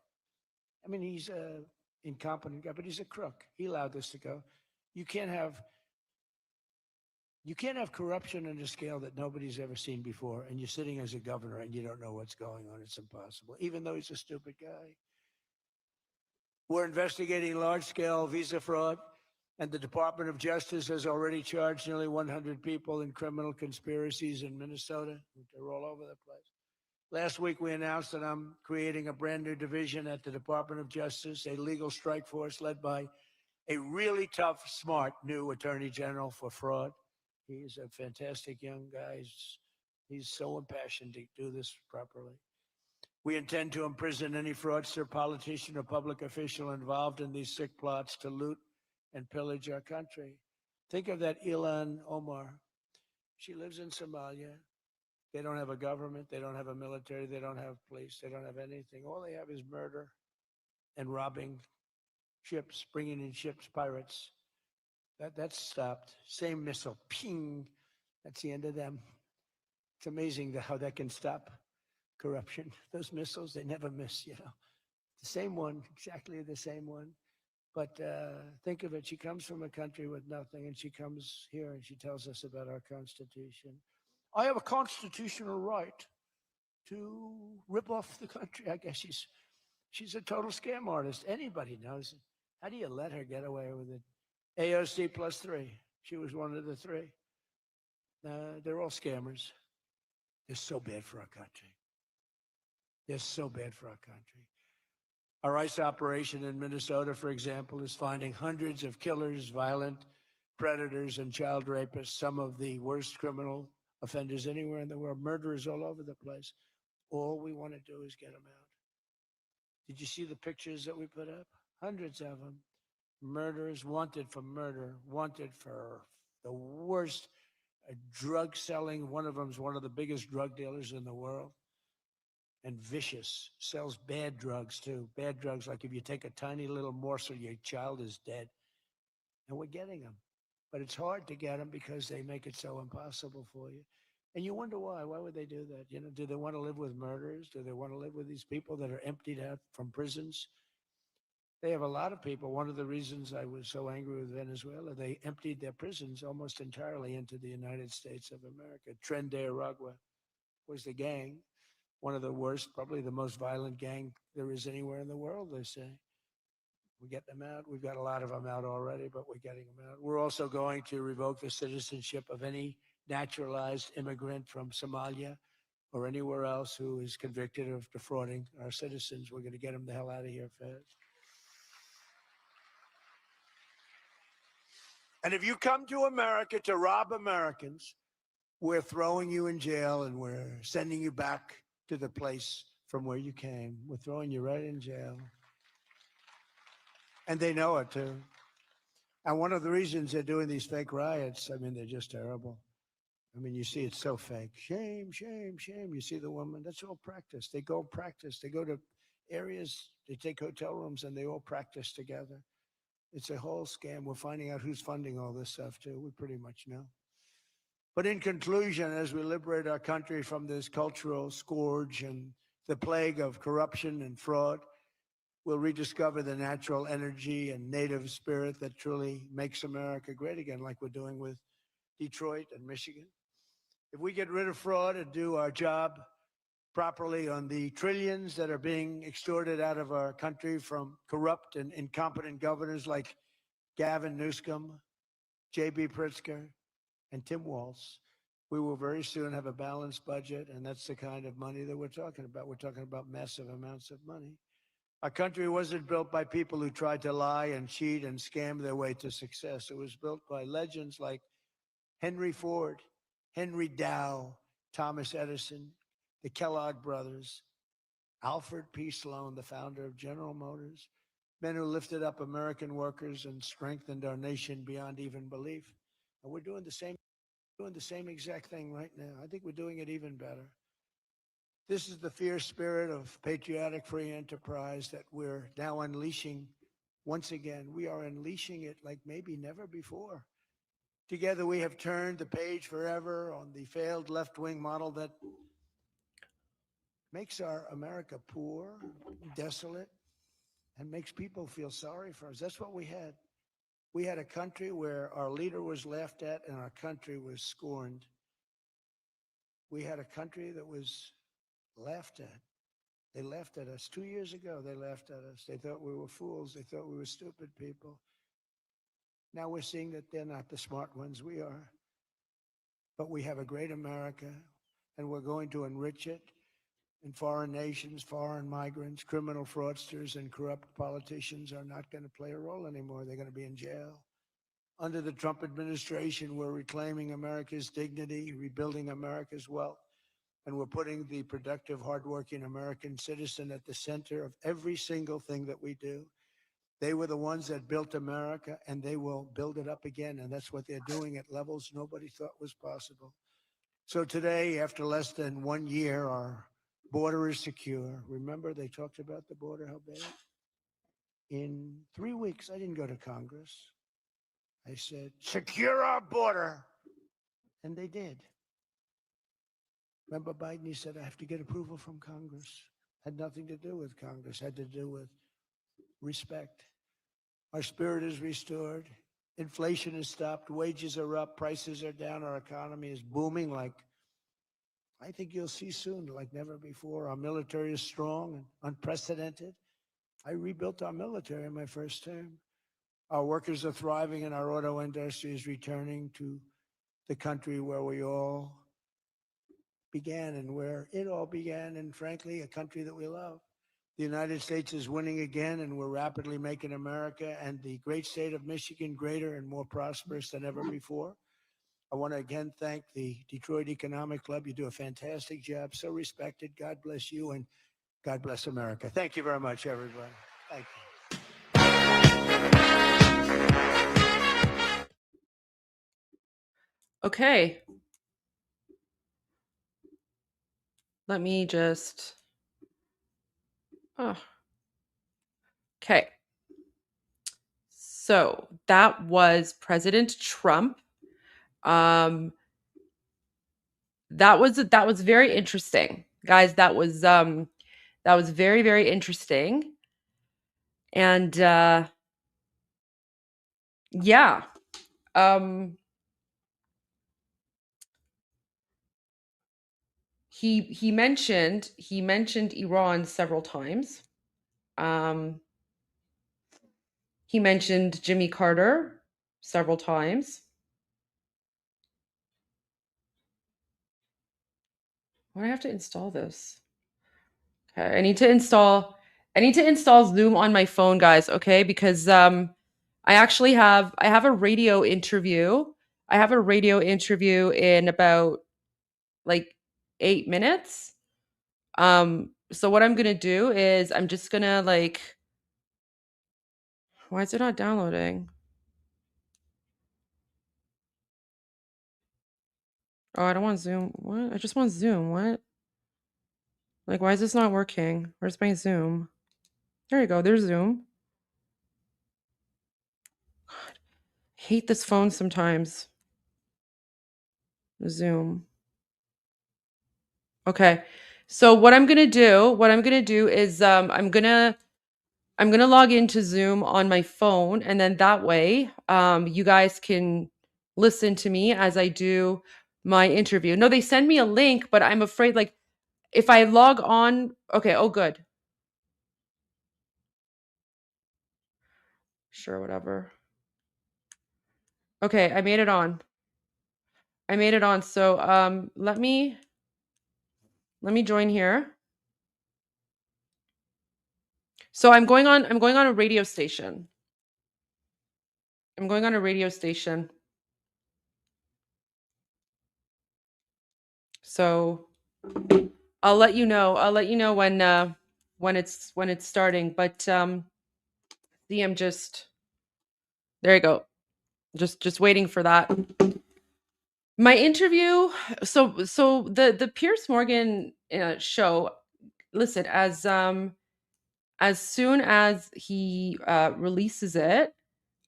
I mean, he's an incompetent guy, but he's a crook. He allowed this to go. You can't have corruption on a scale that nobody's ever seen before, and you're sitting as a governor and you don't know what's going on. It's impossible, even though he's a stupid guy. We're investigating large-scale visa fraud, and the Department of Justice has already charged nearly 100 people in criminal conspiracies in Minnesota. They're all over the place. Last week, we announced that I'm creating a brand new division at the Department of Justice, a legal strike force led by a really tough, smart new Attorney General for fraud. He's a fantastic young guy. He's so impassioned to do this properly. We intend to imprison any fraudster, politician, or public official involved in these sick plots to loot and pillage our country. Think of that Ilhan Omar. She lives in Somalia. They don't have a government. They don't have a military. They don't have police. They don't have anything. All they have is murder and robbing ships, bringing in ships, pirates. That's stopped. Same missile, ping. That's the end of them. It's amazing how that can stop corruption. Those missiles, they never miss, The same one, exactly the same one. But think of it, she comes from a country with nothing, and she comes here and she tells us about our Constitution. I have a constitutional right to rip off the country. I guess she's a total scam artist. Anybody knows it. How do you let her get away with it? AOC +3. She was one of the three. They're all scammers. They're so bad for our country. They're so bad for our country. Our ICE operation in Minnesota, for example, is finding hundreds of killers, violent predators, and child rapists, some of the worst criminal offenders anywhere in the world, murderers all over the place. All we want to do is get them out. Did you see the pictures that we put up? Hundreds of them. Murderers wanted for murder, wanted for the worst drug selling. One of them is one of the biggest drug dealers in the world. And vicious, sells bad drugs too. Bad drugs, like if you take a tiny little morsel, your child is dead. And we're getting them. But it's hard to get them because they make it so impossible for you. And you wonder why. Why would they do that? Do they want to live with murderers? Do they want to live with these people that are emptied out from prisons? They have a lot of people. One of the reasons I was so angry with Venezuela, they emptied their prisons almost entirely into the United States of America. Tren de Aragua was the gang, one of the worst, probably the most violent gang there is anywhere in the world, they say. We get them out. We've got a lot of them out already, but we're getting them out. We're also going to revoke the citizenship of any naturalized immigrant from Somalia or anywhere else who is convicted of defrauding our citizens. We're going to get them the hell out of here fast. And if you come to America to rob Americans, we're throwing you in jail and we're sending you back to the place from where you came. We're throwing you right in jail. And they know it too. And one of the reasons they're doing these fake riots, I mean, they're just terrible. I mean, you see it's so fake. Shame, shame, shame. You see the woman, that's all practice. They go practice. They go to areas, they take hotel rooms and they all practice together. It's a whole scam. We're finding out who's funding all this stuff too. We pretty much know. But in conclusion, as we liberate our country from this cultural scourge and the plague of corruption and fraud, we'll rediscover the natural energy and native spirit that truly makes America great again, like we're doing with Detroit and Michigan. If we get rid of fraud and do our job properly on the trillions that are being extorted out of our country from corrupt and incompetent governors like Gavin Newsom, J.B. Pritzker, and Tim Walz, we will very soon have a balanced budget, and that's the kind of money that we're talking about. We're talking about massive amounts of money. Our country wasn't built by people who tried to lie and cheat and scam their way to success. It was built by legends like Henry Ford, Henry Dow, Thomas Edison, the Kellogg brothers, Alfred P. Sloan, the founder of General Motors, men who lifted up American workers and strengthened our nation beyond even belief. And we're doing the same exact thing right now. I think we're doing it even better. This is the fierce spirit of patriotic free enterprise that we're now unleashing once again. We are unleashing it like maybe never before. Together we have turned the page forever on the failed left-wing model that makes our America poor, desolate, and makes people feel sorry for us. That's what we had. We had a country where our leader was laughed at and our country was scorned. We had a country that was laughed at. They laughed at us. 2 years ago, they laughed at us. They thought we were fools. They thought we were stupid people. Now we're seeing that they're not the smart ones. We are. But we have a great America, and we're going to enrich it. And foreign nations, foreign migrants, criminal fraudsters, and corrupt politicians are not going to play a role anymore. They're going to be in jail. Under the Trump administration, we're reclaiming America's dignity, rebuilding America's wealth, and we're putting the productive, hardworking American citizen at the center of every single thing that we do. They were the ones that built America, and they will build it up again, and that's what they're doing at levels nobody thought was possible. So today, after less than 1 year, our border is secure. Remember, they talked about the border, how bad? In 3 weeks, I didn't go to Congress. I said, secure our border. And they did. Remember Biden, he said, I have to get approval from Congress. Had nothing to do with Congress, had to do with respect. Our spirit is restored. Inflation is stopped. Wages are up. Prices are down. Our economy is booming like I think you'll see soon, like never before. Our military is strong and unprecedented. I rebuilt our military in my first term. Our workers are thriving and our auto industry is returning to the country where we all began and where it all began, and frankly, a country that we love. The United States is winning again, and we're rapidly making America and the great state of Michigan greater and more prosperous than ever before. I want to again thank the Detroit Economic Club. You do a fantastic job, so respected. God bless you, and God bless America. Thank you very much, everybody. Thank you. Okay. Let me just... Oh. Okay. So that was President Trump. That was very interesting, guys. That was very, very interesting. And yeah. He mentioned Iran several times. He mentioned Jimmy Carter several times. Why do I have to install this? Okay, I need to install Zoom on my phone, guys, okay? Because I have a radio interview. I have a radio interview in about like 8 minutes. So what I'm going to do is I'm just going to why is it not downloading? Oh, I don't want Zoom. What? I just want Zoom. What? Like, why is this not working? Where's my Zoom? There you go. There's Zoom. God, I hate this phone sometimes. Zoom. Okay. So what I'm gonna do is I'm gonna log into Zoom on my phone, and then that way you guys can listen to me as I do my interview. No, they send me a link, but I'm afraid like if I log on, okay, oh good. Sure, whatever. Okay, I made it on. So let me join here. So I'm going on a radio station. So I'll let you know when it's starting. But see, I'm just there you go. Just waiting for that. My interview. So the Piers Morgan show. Listen, as soon as he releases it,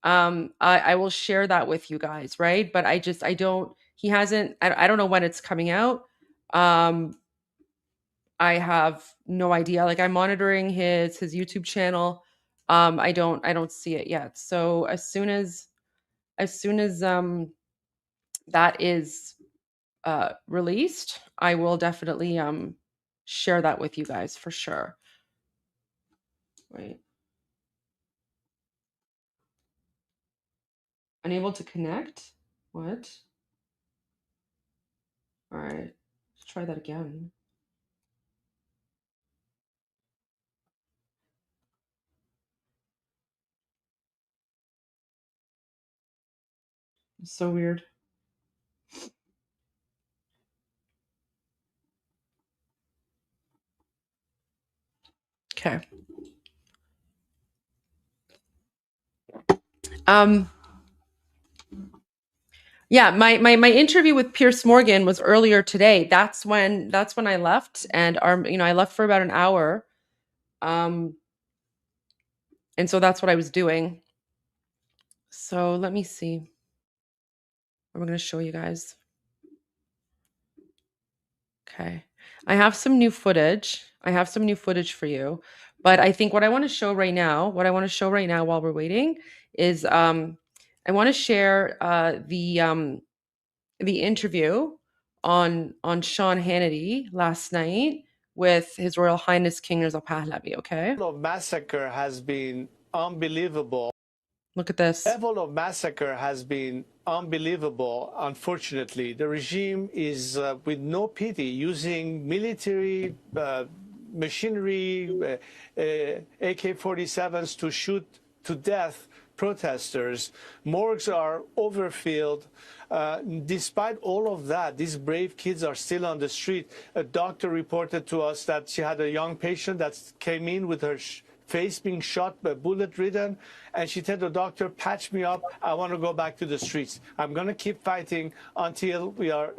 I will share that with you guys, right? But I don't. He hasn't. I don't know when it's coming out. I have no idea. Like I'm monitoring his YouTube channel. I don't see it yet. So as soon as that is released, I will definitely share that with you guys for sure. Wait. Unable to connect? What? All right. Let's try that again. It's so weird. Okay. Yeah, my interview with Piers Morgan was earlier today. That's when I left, and I left for about an hour. And so that's what I was doing. So let me see. I'm going to show you guys. Okay. I have some new footage. For you. But I think what I want to show right now while we're waiting is I want to share the interview on Sean Hannity last night with His Royal Highness King Reza Pahlavi, okay? The level of massacre has been unbelievable. Look at this. The level of massacre has been unbelievable, unfortunately. The regime is, with no pity, using military machinery, AK-47s to shoot to death protesters. Morgues are overfilled. Despite all of that, these brave kids are still on the street. A doctor reported to us that she had a young patient that came in with her face being shot, bullet ridden, and she told the doctor, patch me up, I want to go back to the streets. I'm going to keep fighting until we are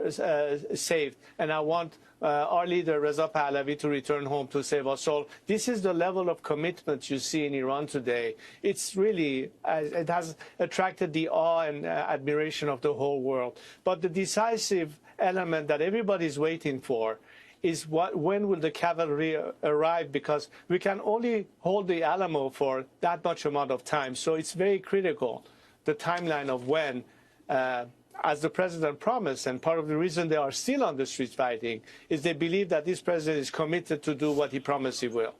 saved, and I want our leader, Reza Pahlavi, to return home to save us all. This is the level of commitment you see in Iran today. It's really, it has attracted the awe and admiration of the whole world. But the decisive element that everybody's waiting for is when will the cavalry arrive, because we can only hold the Alamo for that much amount of time. So it's very critical, the timeline of when, as the president promised, and part of the reason they are still on the streets fighting is they believe that this president is committed to do what he promised he will.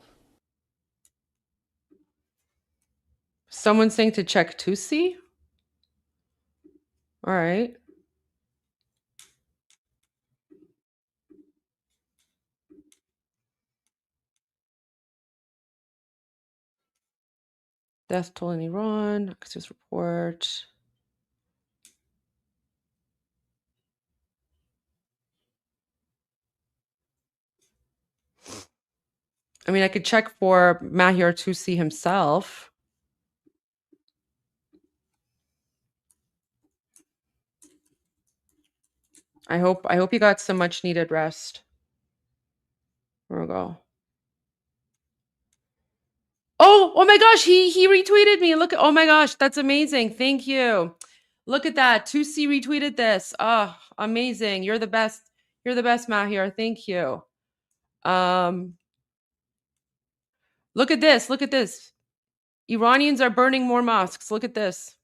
Someone saying to check Tusi? All right. Death toll in Iran, Axios report. I mean, I could check for Mahir Tusi himself. I hope you got some much needed rest. Where we go? Oh my gosh, he retweeted me. Look, oh my gosh, that's amazing. Thank you. Look at that. 2C retweeted this. Oh, amazing. You're the best. You're the best, Mahir. Thank you. Look at this. Look at this. Iranians are burning more mosques. Look at this.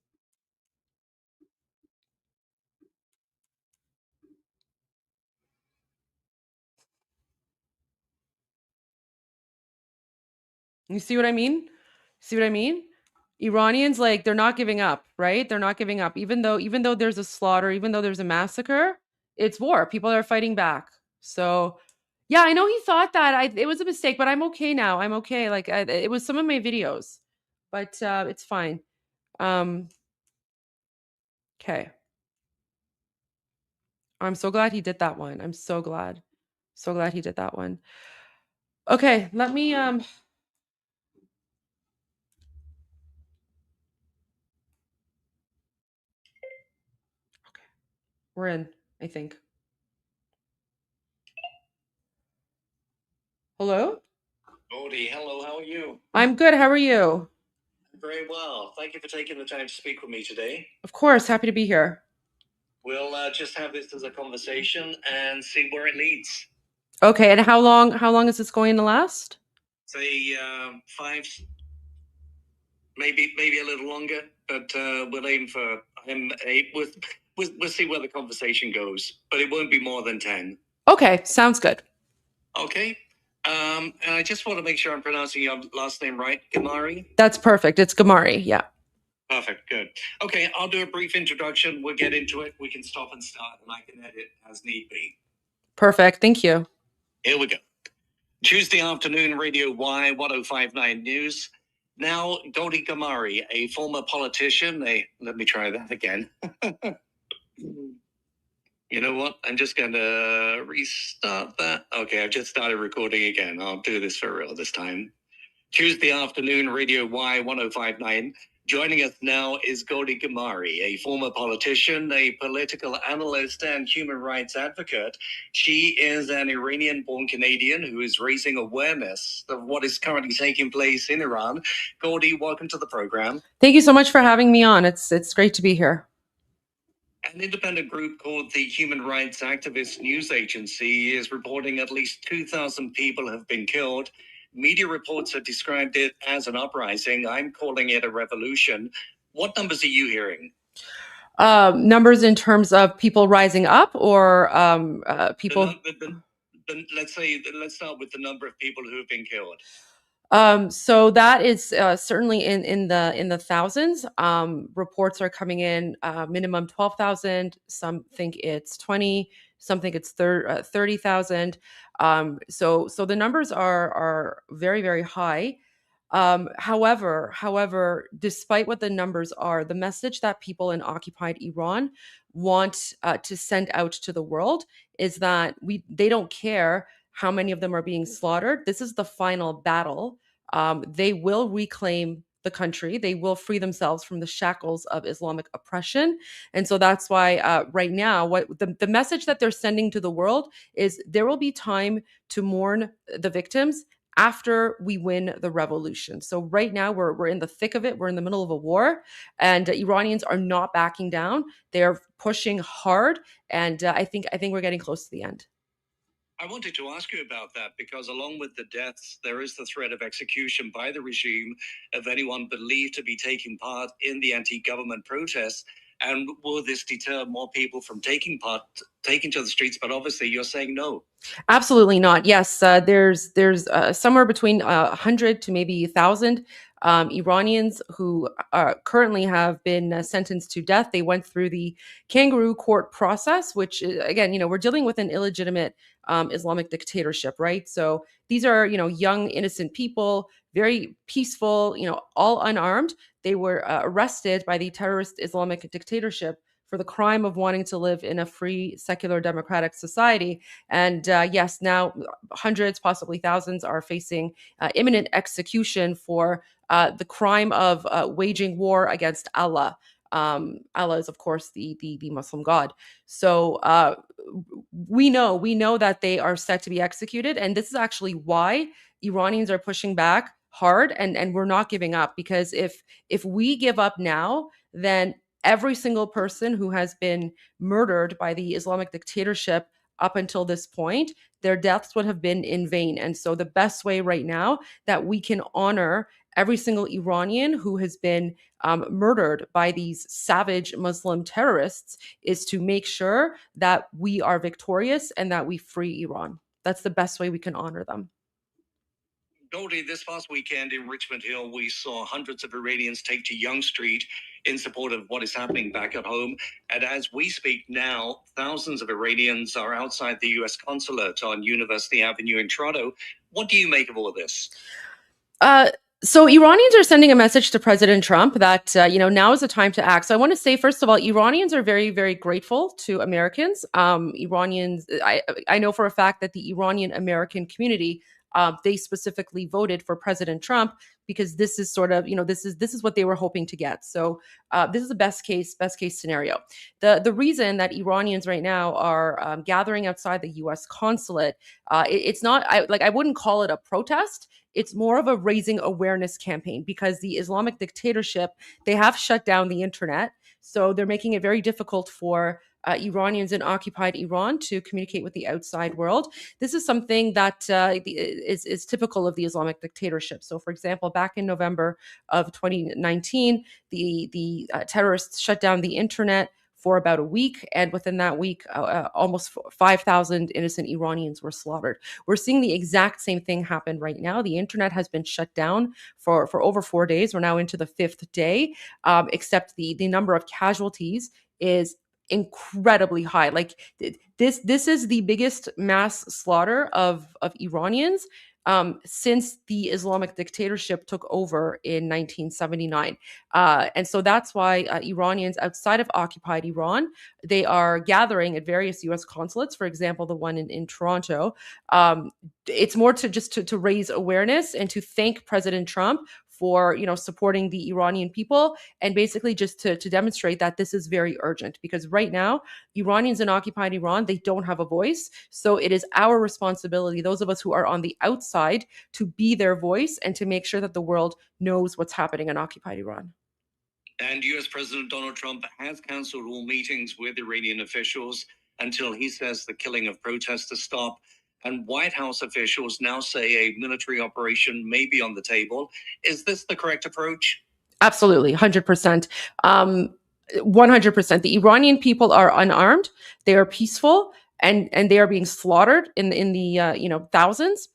You see what I mean? See what I mean? Iranians, like, they're not giving up, right? They're not giving up. Even though there's a slaughter, even though there's a massacre, it's war. People are fighting back. So, yeah, I know he thought that it was a mistake, but I'm okay now. I'm okay. Like, it was some of my videos, but it's fine. Okay. I'm so glad he did that one. I'm so glad. So glad he did that one. Okay, let me Okay. We're in, I think. Hello? Bodhi, hello, how are you? I'm good. How are you? Very well. Thank you for taking the time to speak with me today. Of course, happy to be here. We'll just have this as a conversation and see where it leads. Okay, and how long is this going to last? Say 5, maybe a little longer, but we'll aim for 8. We'll see where the conversation goes, but it won't be more than 10. Okay, sounds good. Okay. And I just want to make sure I'm pronouncing your last name right, Gamari. That's perfect. It's Gamari. Yeah. Perfect. Good. Okay, I'll do a brief introduction. We'll get into it. We can stop and start, and I can edit as need be. Perfect. Thank you. Here we go. Tuesday afternoon, Radio Y 1059 News. Now, Goli Gamari, a former politician. Let me try that again. You know what? I'm just going to restart that. Okay, I've just started recording again. I'll do this for real this time. Tuesday afternoon, Radio Y 1059. Joining us now is Goli Gamari, a former politician, a political analyst, and human rights advocate. She is an Iranian-born Canadian who is raising awareness of what is currently taking place in Iran. Goli, welcome to the program. Thank you so much for having me on. It's great to be here. An independent group called the Human Rights Activist News Agency is reporting at least 2,000 people have been killed. Media reports have described it as an uprising. I'm calling it a revolution. What numbers are you hearing? Numbers in terms of people rising up, or people. Let's start with the number of people who have been killed. So that is certainly in the thousands. Reports are coming in minimum 12,000. Some think it's 20. Some think it's 30,000. So the numbers are very, very high. However, despite what the numbers are, the message that people in occupied Iran want to send out to the world is that they don't care how many of them are being slaughtered. This is the final battle. They will reclaim the country. They will free themselves from the shackles of Islamic oppression. And so that's why right now, what the message that they're sending to the world is there will be time to mourn the victims after we win the revolution. So right now we're in the thick of it. We're in the middle of a war, and Iranians are not backing down. They're pushing hard, and I think we're getting close to the end. I wanted to ask you about that because along with the deaths, there is the threat of execution by the regime of anyone believed to be taking part in the anti-government protests. And will this deter more people from taking to the streets? But obviously you're saying no. Absolutely not. Yes, there's somewhere between 100 to maybe 1,000 Iranians who currently have been sentenced to death. They went through the kangaroo court process, which again, we're dealing with an illegitimate Islamic dictatorship, right? So these are, young, innocent people, very peaceful, all unarmed. They were arrested by the terrorist Islamic dictatorship for the crime of wanting to live in a free, secular, democratic society. And yes, now hundreds, possibly thousands, are facing imminent execution for the crime of waging war against Allah. Allah is, of course, the Muslim God. So we know that they are set to be executed, and this is actually why Iranians are pushing back hard, and we're not giving up, because if we give up now, then every single person who has been murdered by the Islamic dictatorship up until this point, their deaths would have been in vain. And so the best way right now that we can honor every single Iranian who has been murdered by these savage Muslim terrorists is to make sure that we are victorious and that we free Iran. That's the best way we can honor them. Goldie, this past weekend in Richmond Hill, we saw hundreds of Iranians take to Yonge Street in support of what is happening back at home. And as we speak now, thousands of Iranians are outside the U.S. consulate on University Avenue in Toronto. What do you make of all of this? So Iranians are sending a message to President Trump that, now is the time to act. So I want to say, first of all, Iranians are very, very grateful to Americans. Iranians, I know for a fact that the Iranian American community, they specifically voted for President Trump because this is sort of, this is what they were hoping to get. So this is the best case scenario. The reason that Iranians right now are gathering outside the U.S. consulate, it's not, I wouldn't call it a protest. It's more of a raising awareness campaign because the Islamic dictatorship, they have shut down the internet. So they're making it very difficult for Iranians in occupied Iran to communicate with the outside world. This is something that is typical of the Islamic dictatorship. So, for example, back in November of 2019, the terrorists shut down the internet for about a week, and within that week, almost 5,000 innocent Iranians were slaughtered. We're seeing the exact same thing happen right now. The internet has been shut down for over 4 days. We're now into the 5th day, except the number of casualties is incredibly high. Like this is the biggest mass slaughter of Iranians since the Islamic dictatorship took over in 1979. And so that's why Iranians outside of occupied Iran, they are gathering at various U.S. consulates, for example, the one in Toronto. It's more to raise awareness and to thank President Trump for supporting the Iranian people, and basically just to demonstrate that this is very urgent, because right now Iranians in occupied Iran, they don't have a voice. So it is our responsibility, those of us who are on the outside, to be their voice and to make sure that the world knows what's happening in occupied Iran. And U.S. President Donald Trump has canceled all meetings with Iranian officials until he says the killing of protesters stop. And White House officials now say a military operation may be on the table. Is this the correct approach? Absolutely, 100%. 100%. The Iranian people are unarmed. They are peaceful, and they are being slaughtered in the thousands.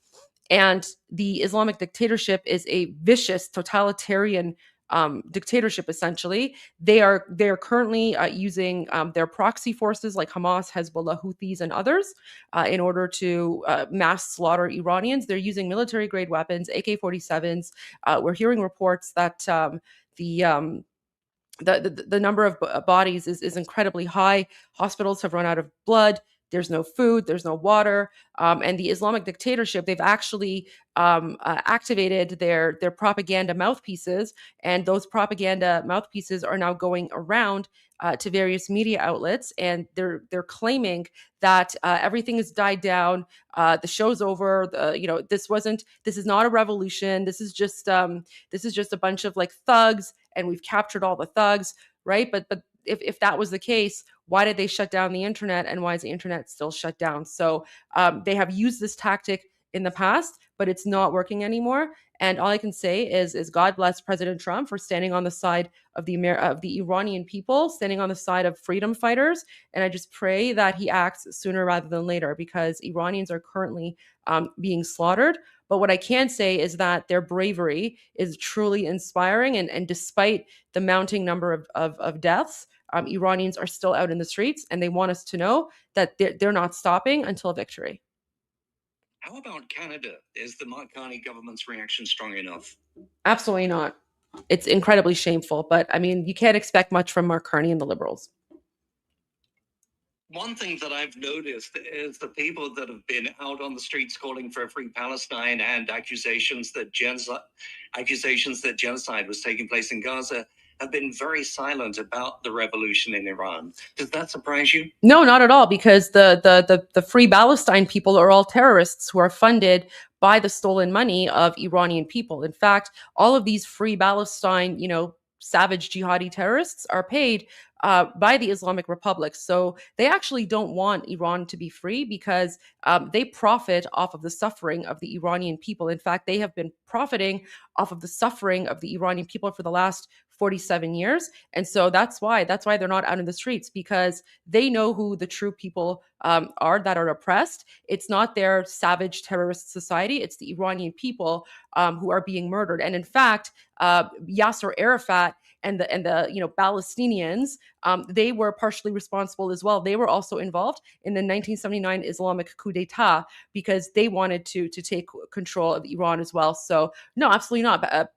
And the Islamic dictatorship is a vicious, totalitarian dictatorship. Essentially, they are currently using their proxy forces like Hamas, Hezbollah, Houthis, and others in order to mass slaughter Iranians. They're using military grade weapons, AK-47s. We're hearing reports that the number of bodies is incredibly high. Hospitals have run out of blood. There's no food, there's no water. And the Islamic dictatorship, they've actually activated their propaganda mouthpieces. And those propaganda mouthpieces are now going around to various media outlets. And they're claiming that everything has died down. The show's over. This is not a revolution. This is just a bunch of like thugs, and we've captured all the thugs, right? But if that was the case, why did they shut down the internet, and why is the internet still shut down? So they have used this tactic in the past, but it's not working anymore. And all I can say is God bless President Trump for standing on the side of the Iranian people, standing on the side of freedom fighters. And I just pray that he acts sooner rather than later, because Iranians are currently being slaughtered. But what I can say is that their bravery is truly inspiring. And despite the mounting number of deaths, Iranians are still out in the streets, and they want us to know that they're not stopping until victory. How about Canada? Is the Mark Carney government's reaction strong enough? Absolutely not. It's incredibly shameful. But I mean, you can't expect much from Mark Carney and the Liberals. One thing that I've noticed is the people that have been out on the streets calling for a free Palestine and accusations that genocide was taking place in Gaza have been very silent about the revolution in Iran. Does that surprise you? No, not at all, because the Free Palestine people are all terrorists who are funded by the stolen money of Iranian people. In fact, all of these Free Palestine, savage jihadi terrorists are paid by the Islamic Republic. So they actually don't want Iran to be free because they profit off of the suffering of the Iranian people. In fact, they have been profiting off of the suffering of the Iranian people for the last 47 years. And so that's why they're not out in the streets, because they know who the true people are that are oppressed. It's not their savage terrorist society. It's the Iranian people who are being murdered. And in fact, Yasser Arafat and the Palestinians, they were partially responsible as well. They were also involved in the 1979 Islamic coup d'etat because they wanted to take control of Iran as well. So no, absolutely not.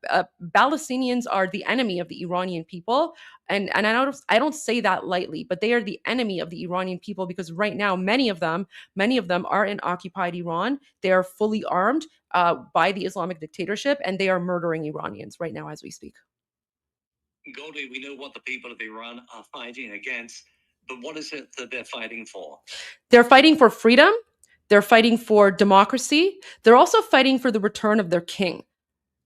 Palestinians are the enemy of the Iranian people, and I don't say that lightly, but they are the enemy of the Iranian people because right now many of them are in occupied Iran. They are fully armed by the Islamic dictatorship, and they are murdering Iranians right now as we speak. Goldie, we know what the people of Iran are fighting against, but what is it that they're fighting for? They're fighting for freedom. They're fighting for democracy. They're also fighting for the return of their king.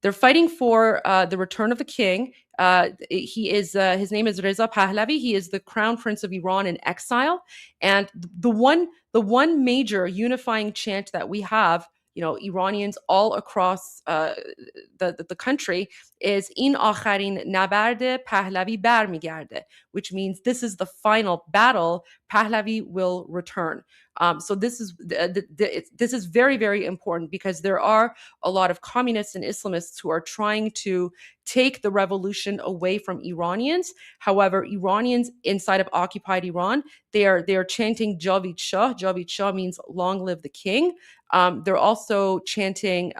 They're fighting for the return of the king. His name is Reza Pahlavi. He is the crown prince of Iran in exile. And the one major unifying chant that we have, Iranians all across the country, is in akharin nabarde Pahlavi barmigarde, which means this is the final battle. Pahlavi will return. So this is very, very important because there are a lot of communists and Islamists who are trying to take the revolution away from Iranians. However, Iranians inside of occupied Iran, they are chanting Javid Shah. Javid Shah means long live the king. They're also chanting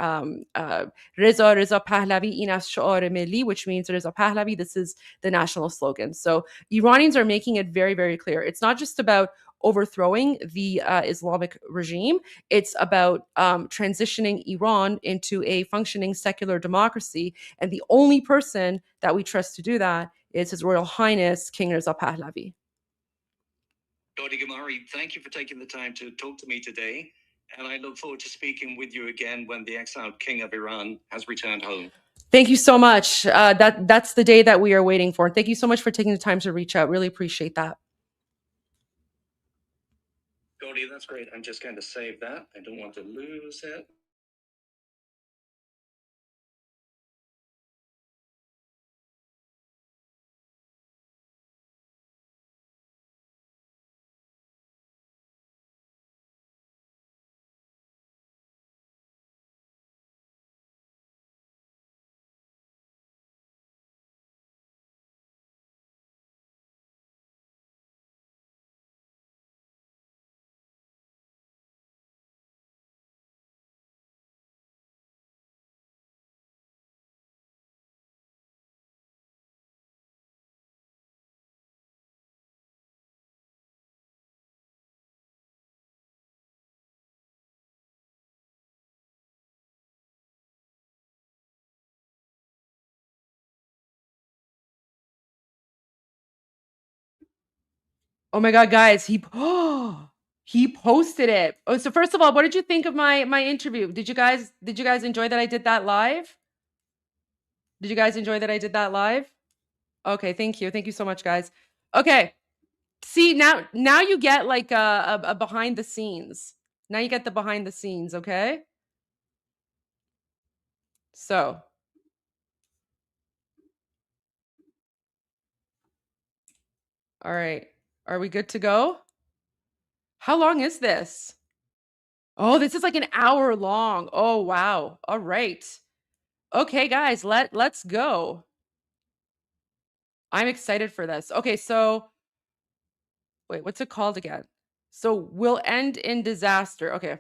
Reza Pahlavi in as sha'ar milli, which means Reza Pahlavi. This is the national slogan. So Iranians are making it very, very clear. It's not just about overthrowing the Islamic regime. It's about transitioning Iran into a functioning secular democracy. And the only person that we trust to do that is His Royal Highness King Reza Pahlavi. Dodi Gamari, thank you for taking the time to talk to me today. And I look forward to speaking with you again when the exiled king of Iran has returned home. Thank you so much. That's the day that we are waiting for. Thank you so much for taking the time to reach out. Really appreciate that. Goldie, that's great. I'm just going to save that. I don't want to lose it. Oh my God, guys, he posted it. Oh, so first of all, what did you think of my interview? Did you guys enjoy that I did that live? Did you guys enjoy that I did that live? Okay, thank you. Thank you so much, guys. Okay. See, now you get like a behind the scenes. Now you get the behind the scenes, okay? So, all right. Are we good to go? How long is this? Oh, this is like an hour long. Oh, wow. All right. Okay, guys, let's go. I'm excited for this. Okay, so wait, what's it called again? So we'll end in disaster. Okay.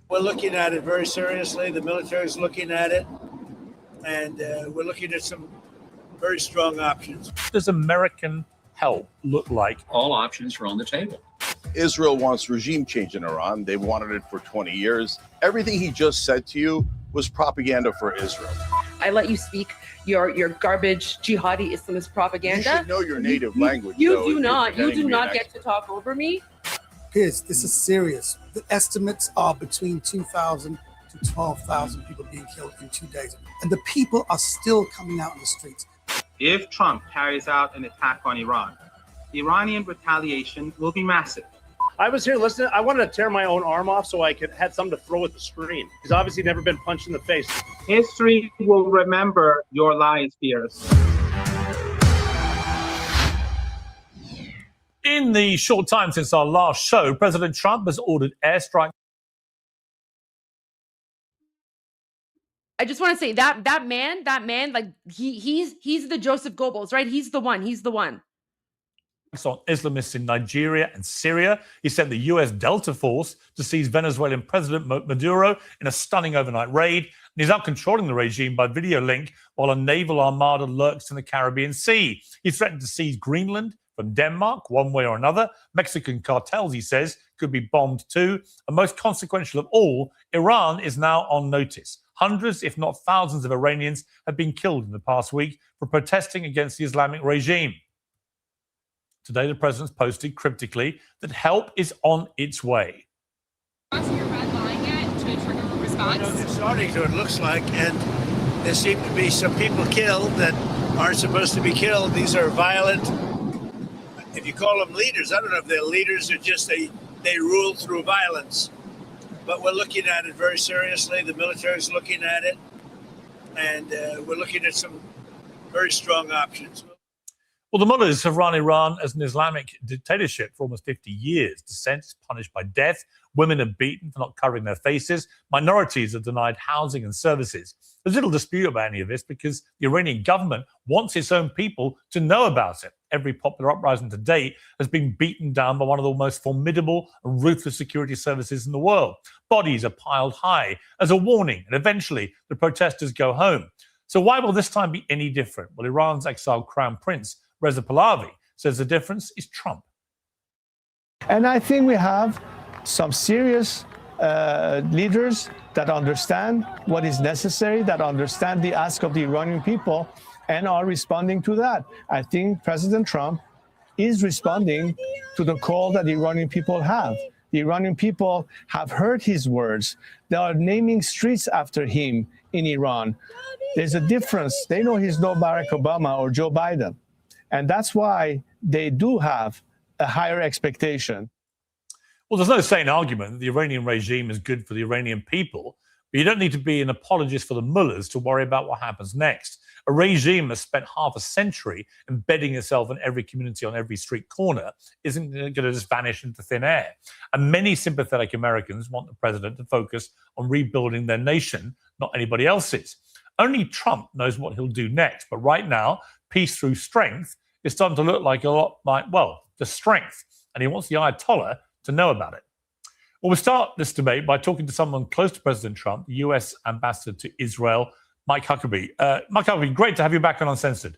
We're looking at it very seriously. The military is looking at it, and we're looking at some very strong options. What does American help look like? All options are on the table. Israel wants regime change in Iran. They've wanted it for 20 years. Everything he just said to you was propaganda for Israel. I let you speak your garbage jihadi Islamist propaganda. You should know your native language. You do not get to talk over me. This is serious. The estimates are between 2,000 to 12,000 people being killed in 2 days. And the people are still coming out in the streets. If Trump carries out an attack on Iran, Iranian retaliation will be massive. I was here listening. I wanted to tear my own arm off so I could had something to throw at the screen. He's obviously never been punched in the face. History will remember your lies, dears. In the short time since our last show, President Trump has ordered airstrikes. I just want to say that man, like he's the Joseph Goebbels, right? He's the one. On Islamists in Nigeria and Syria. He sent the U.S. Delta Force to seize Venezuelan President Maduro in a stunning overnight raid. And he's now controlling the regime by video link while a naval armada lurks in the Caribbean Sea. He threatened to seize Greenland from Denmark, one way or another. Mexican cartels, he says, could be bombed too. And most consequential of all, Iran is now on notice. Hundreds, if not thousands, of Iranians have been killed in the past week for protesting against the Islamic regime. Today, the president's posted cryptically that help is on its way. Crossing your red line yet to trigger a response? It's starting to, it looks like, and there seem to be some people killed that aren't supposed to be killed. These are violent, if you call them leaders, I don't know if they're leaders or just they rule through violence. But we're looking at it very seriously. The military is looking at it, and we're looking at some very strong options. Well, the mullahs have run Iran as an Islamic dictatorship for almost 50 years. Dissent is punished by death. Women are beaten for not covering their faces. Minorities are denied housing and services. There's little dispute about any of this because the Iranian government wants its own people to know about it. Every popular uprising to date has been beaten down by one of the most formidable and ruthless security services in the world. Bodies are piled high as a warning, and eventually the protesters go home. So why will this time be any different? Well, Iran's exiled crown prince, Reza Pahlavi, says the difference is Trump. And I think we have some serious leaders that understand what is necessary, that understand the ask of the Iranian people, and are responding to that. I think President Trump is responding to the call that the Iranian people have. The Iranian people have heard his words. They are naming streets after him in Iran. There's a difference. They know he's no Barack Obama or Joe Biden. And that's why they do have a higher expectation. Well, there's no sane argument that the Iranian regime is good for the Iranian people, but you don't need to be an apologist for the mullahs to worry about what happens next. A regime has spent half a century embedding itself in every community on every street corner isn't going to just vanish into thin air. And many sympathetic Americans want the president to focus on rebuilding their nation, not anybody else's. Only Trump knows what he'll do next. But right now, peace through strength is starting to look like a lot like, well, the strength. And he wants the Ayatollah to know about it. Well, we'll start this debate by talking to someone close to President Trump, the U.S. ambassador to Israel, Mike Huckabee. Mike Huckabee, great to have you back on Uncensored.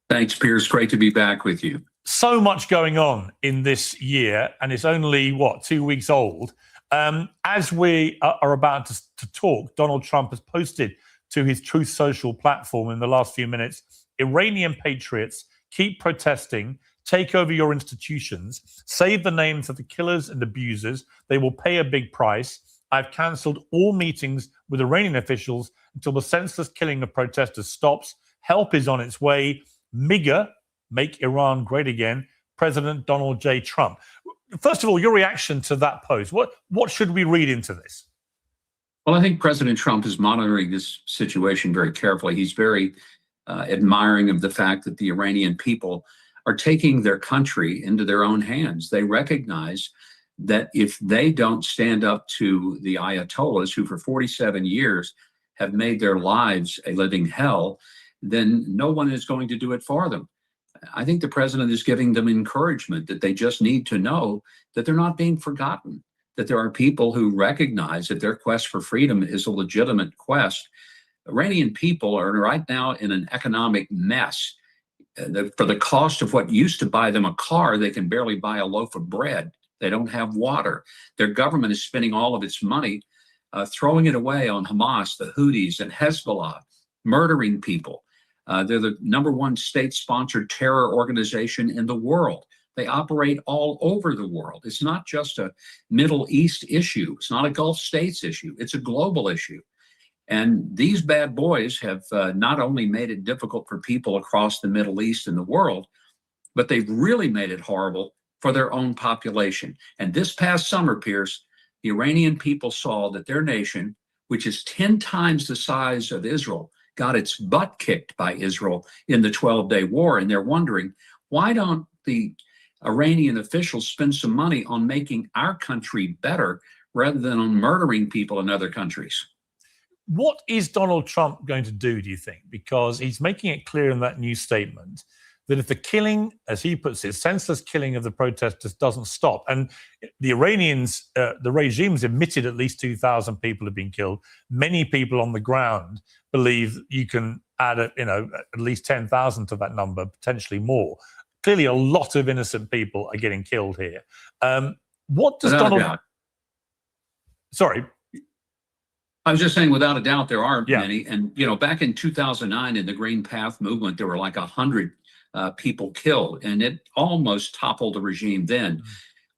Thanks, Piers. Great to be back with you. So much going on in this year, and it's only, 2 weeks old. As we are about to talk, Donald Trump has posted to his Truth Social platform in the last few minutes, Iranian patriots, keep protesting, take over your institutions, save the names of the killers and abusers. They will pay a big price. I've cancelled all meetings with Iranian officials until the senseless killing of protesters stops. Help is on its way. MIGA, make Iran great again, President Donald J. Trump. First of all, your reaction to that post. What should we read into this? Well, I think President Trump is monitoring this situation very carefully. He's very admiring of the fact that the Iranian people are taking their country into their own hands. They recognize that if they don't stand up to the Ayatollahs, who for 47 years have made their lives a living hell, then no one is going to do it for them. I think the president is giving them encouragement that they just need to know that they're not being forgotten, that there are people who recognize that their quest for freedom is a legitimate quest. Iranian people are right now in an economic mess. For the cost of what used to buy them a car, they can barely buy a loaf of bread. They don't have water. Their government is spending all of its money throwing it away on Hamas, the Houthis, and Hezbollah, murdering people. They're the #1 state-sponsored terror organization in the world. They operate all over the world. It's not just a Middle East issue. It's not a Gulf States issue. It's a global issue. And these bad boys have not only made it difficult for people across the Middle East and the world, but they've really made it horrible for their own population. And this past summer, Pierce, the Iranian people saw that their nation, which is 10 times the size of Israel, got its butt kicked by Israel in the 12-day war. And they're wondering, why don't the Iranian officials spend some money on making our country better rather than on murdering people in other countries? What is Donald Trump going to do, do you think? Because he's making it clear in that new statement that if the killing, as he puts it, senseless killing of the protesters doesn't stop, and the Iranians, the regime's admitted at least 2,000 people have been killed. Many people on the ground believe you can add, at least 10,000 to that number, potentially more. Clearly, a lot of innocent people are getting killed here. What does Donald? Sorry. I was just saying, without a doubt, there are many. And, back in 2009 in the Green Path movement, there were like 100 people killed, and it almost toppled the regime then.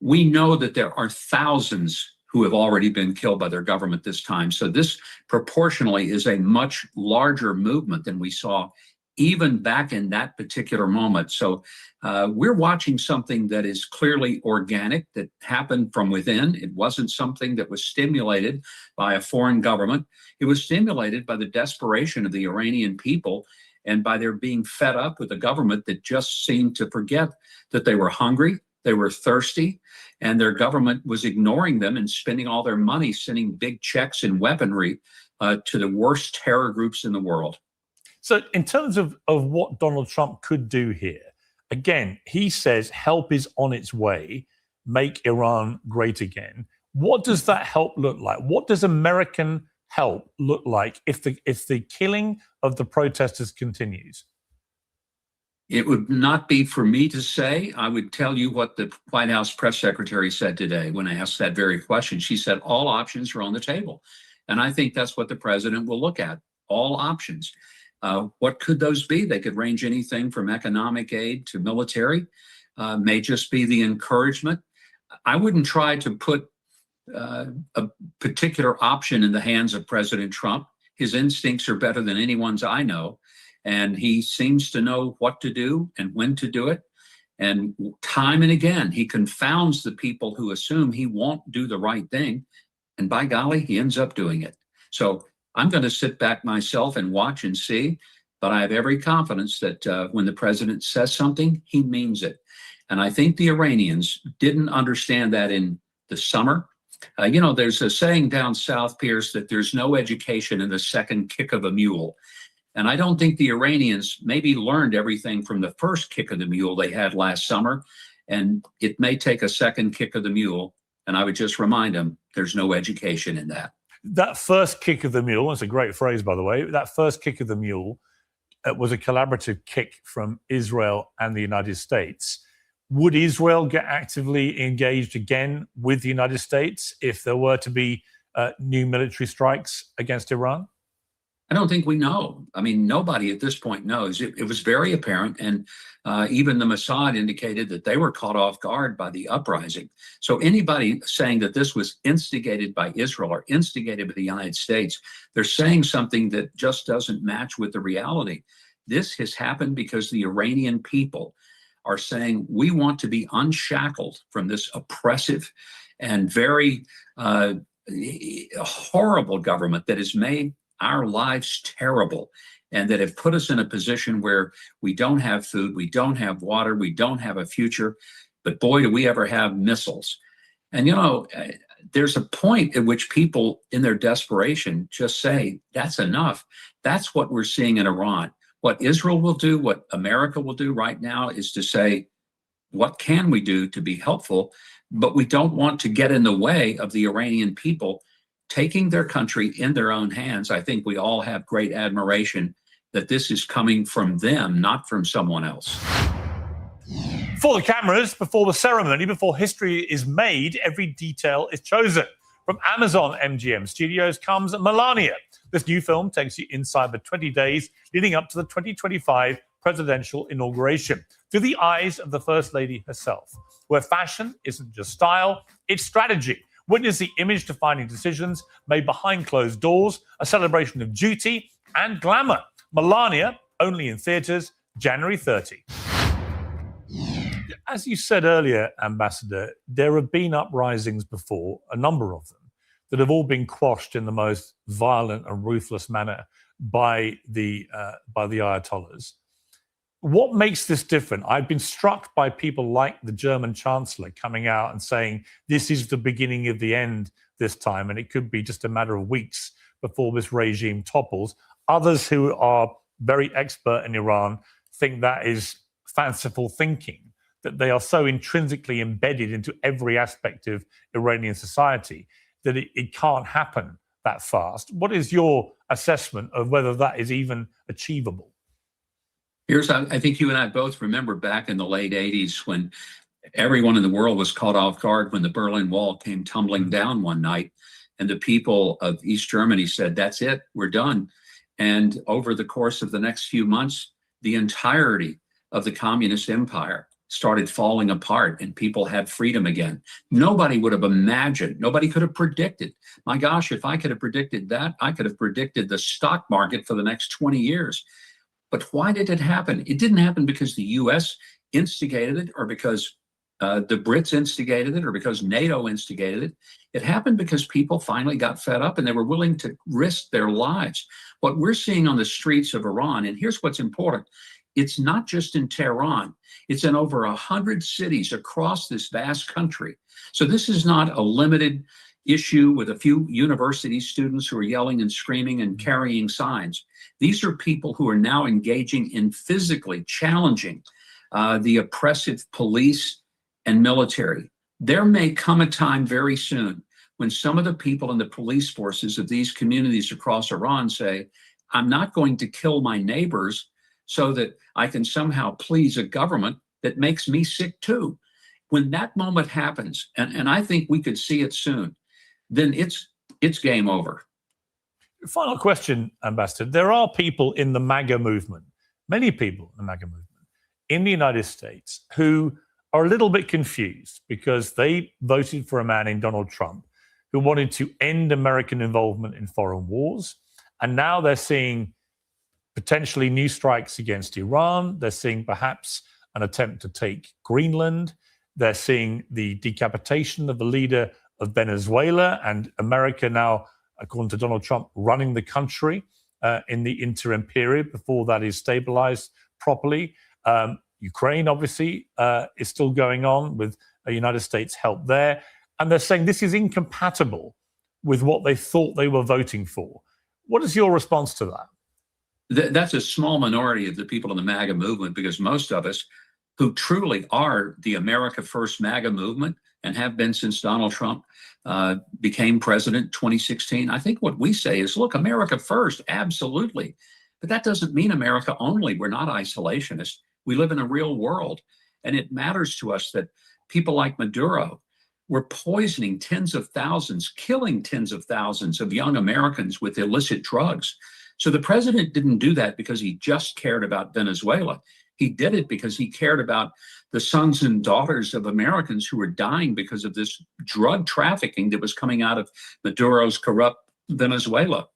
We know that there are thousands who have already been killed by their government this time. So this proportionally is a much larger movement than we saw even back in that particular moment. So we're watching something that is clearly organic, that happened from within. It wasn't something that was stimulated by a foreign government. It was stimulated by the desperation of the Iranian people and by their being fed up with a government that just seemed to forget that they were hungry, they were thirsty, and their government was ignoring them and spending all their money sending big checks and weaponry to the worst terror groups in the world. So in terms of what Donald Trump could do here, again, he says help is on its way, make Iran great again. What does that help look like? What does American help look like if the killing of the protesters continues? It would not be for me to say. I would tell you what the White House press secretary said today when I asked that very question. She said all options are on the table. And I think that's what the president will look at, all options. What could those be? They could range anything from economic aid to military, may just be the encouragement. I wouldn't try to put a particular option in the hands of President Trump. His instincts are better than anyone's I know, and he seems to know what to do and when to do it. And time and again, he confounds the people who assume he won't do the right thing, and by golly, he ends up doing it. So I'm going to sit back myself and watch and see, but I have every confidence that when the president says something, he means it. And I think the Iranians didn't understand that in the summer. There's a saying down south, Pierce, that there's no education in the second kick of a mule. And I don't think the Iranians maybe learned everything from the first kick of the mule they had last summer. And it may take a second kick of the mule. And I would just remind them there's no education in that. That first kick of the mule, that's a great phrase, by the way, that first kick of the mule was a collaborative kick from Israel and the United States. Would Israel get actively engaged again with the United States if there were to be new military strikes against Iran? I don't think we know. I mean, nobody at this point knows. It was very apparent, and even the Mossad indicated that they were caught off guard by the uprising. So anybody saying that this was instigated by Israel or instigated by the United States, they're saying something that just doesn't match with the reality. This has happened because the Iranian people are saying we want to be unshackled from this oppressive and very horrible government that has made our lives terrible and that have put us in a position where we don't have food, we don't have water, we don't have a future, but boy, do we ever have missiles. And, there's a point at which people in their desperation just say, that's enough. That's what we're seeing in Iran. What Israel will do, what America will do right now is to say, what can we do to be helpful? But we don't want to get in the way of the Iranian people taking their country in their own hands. I think we all have great admiration that this is coming from them, not from someone else. For the cameras, before the ceremony, before history is made, every detail is chosen. From Amazon MGM Studios comes Melania. This new film takes you inside the 20 days leading up to the 2025 presidential inauguration. through the eyes of the First Lady herself, where fashion isn't just style, it's strategy. Witness the image-defining decisions made behind closed doors, a celebration of duty and glamour. Melania, only in theaters, January 30. As you said earlier, Ambassador, there have been uprisings before, a number of them, that have all been quashed in the most violent and ruthless manner by the Ayatollahs. What makes this different? I've been struck by people like the German Chancellor coming out and saying this is the beginning of the end this time, and it could be just a matter of weeks before this regime topples. Others who are very expert in Iran think that is fanciful thinking, that they are so intrinsically embedded into every aspect of Iranian society that it can't happen that fast. What is your assessment of whether that is even achievable? I think you and I both remember back in the late 80s when everyone in the world was caught off guard when the Berlin Wall came tumbling down one night, and the people of East Germany said, that's it, we're done. And over the course of the next few months, the entirety of the communist empire started falling apart and people had freedom again. Nobody would have imagined, nobody could have predicted. My gosh, if I could have predicted that, I could have predicted the stock market for the next 20 years. But why did it happen? It didn't happen because the US instigated it or because the Brits instigated it or because NATO instigated it. It happened because people finally got fed up and they were willing to risk their lives. What we're seeing on the streets of Iran, and here's what's important, it's not just in Tehran, it's in over 100 cities across this vast country. So this is not a limited issue with a few university students who are yelling and screaming and carrying signs. These are people who are now engaging in physically challenging the oppressive police and military. There may come a time very soon when some of the people in the police forces of these communities across Iran say, I'm not going to kill my neighbors so that I can somehow please a government that makes me sick too. When that moment happens, and I think we could see it soon, then it's game over. Final question, Ambassador. There are people in the MAGA movement, many people in the MAGA movement in the United States who are a little bit confused because they voted for a man in Donald Trump who wanted to end American involvement in foreign wars. And now they're seeing potentially new strikes against Iran. They're seeing perhaps an attempt to take Greenland. They're seeing the decapitation of the leader of Venezuela, and America now, according to Donald Trump, running the country in the interim period before that is stabilized properly. Ukraine, obviously, is still going on with United States help there. And they're saying this is incompatible with what they thought they were voting for. What is your response to that? That's a small minority of the people in the MAGA movement, because most of us who truly are the America First MAGA movement and have been since Donald Trump became president 2016. I think what we say is, look, America first, absolutely. But that doesn't mean America only. We're not isolationists. We live in a real world. And it matters to us that people like Maduro were poisoning tens of thousands, killing tens of thousands of young Americans with illicit drugs. So the president didn't do that because he just cared about Venezuela. He did it because he cared about the sons and daughters of Americans who were dying because of this drug trafficking that was coming out of Maduro's corrupt Venezuela.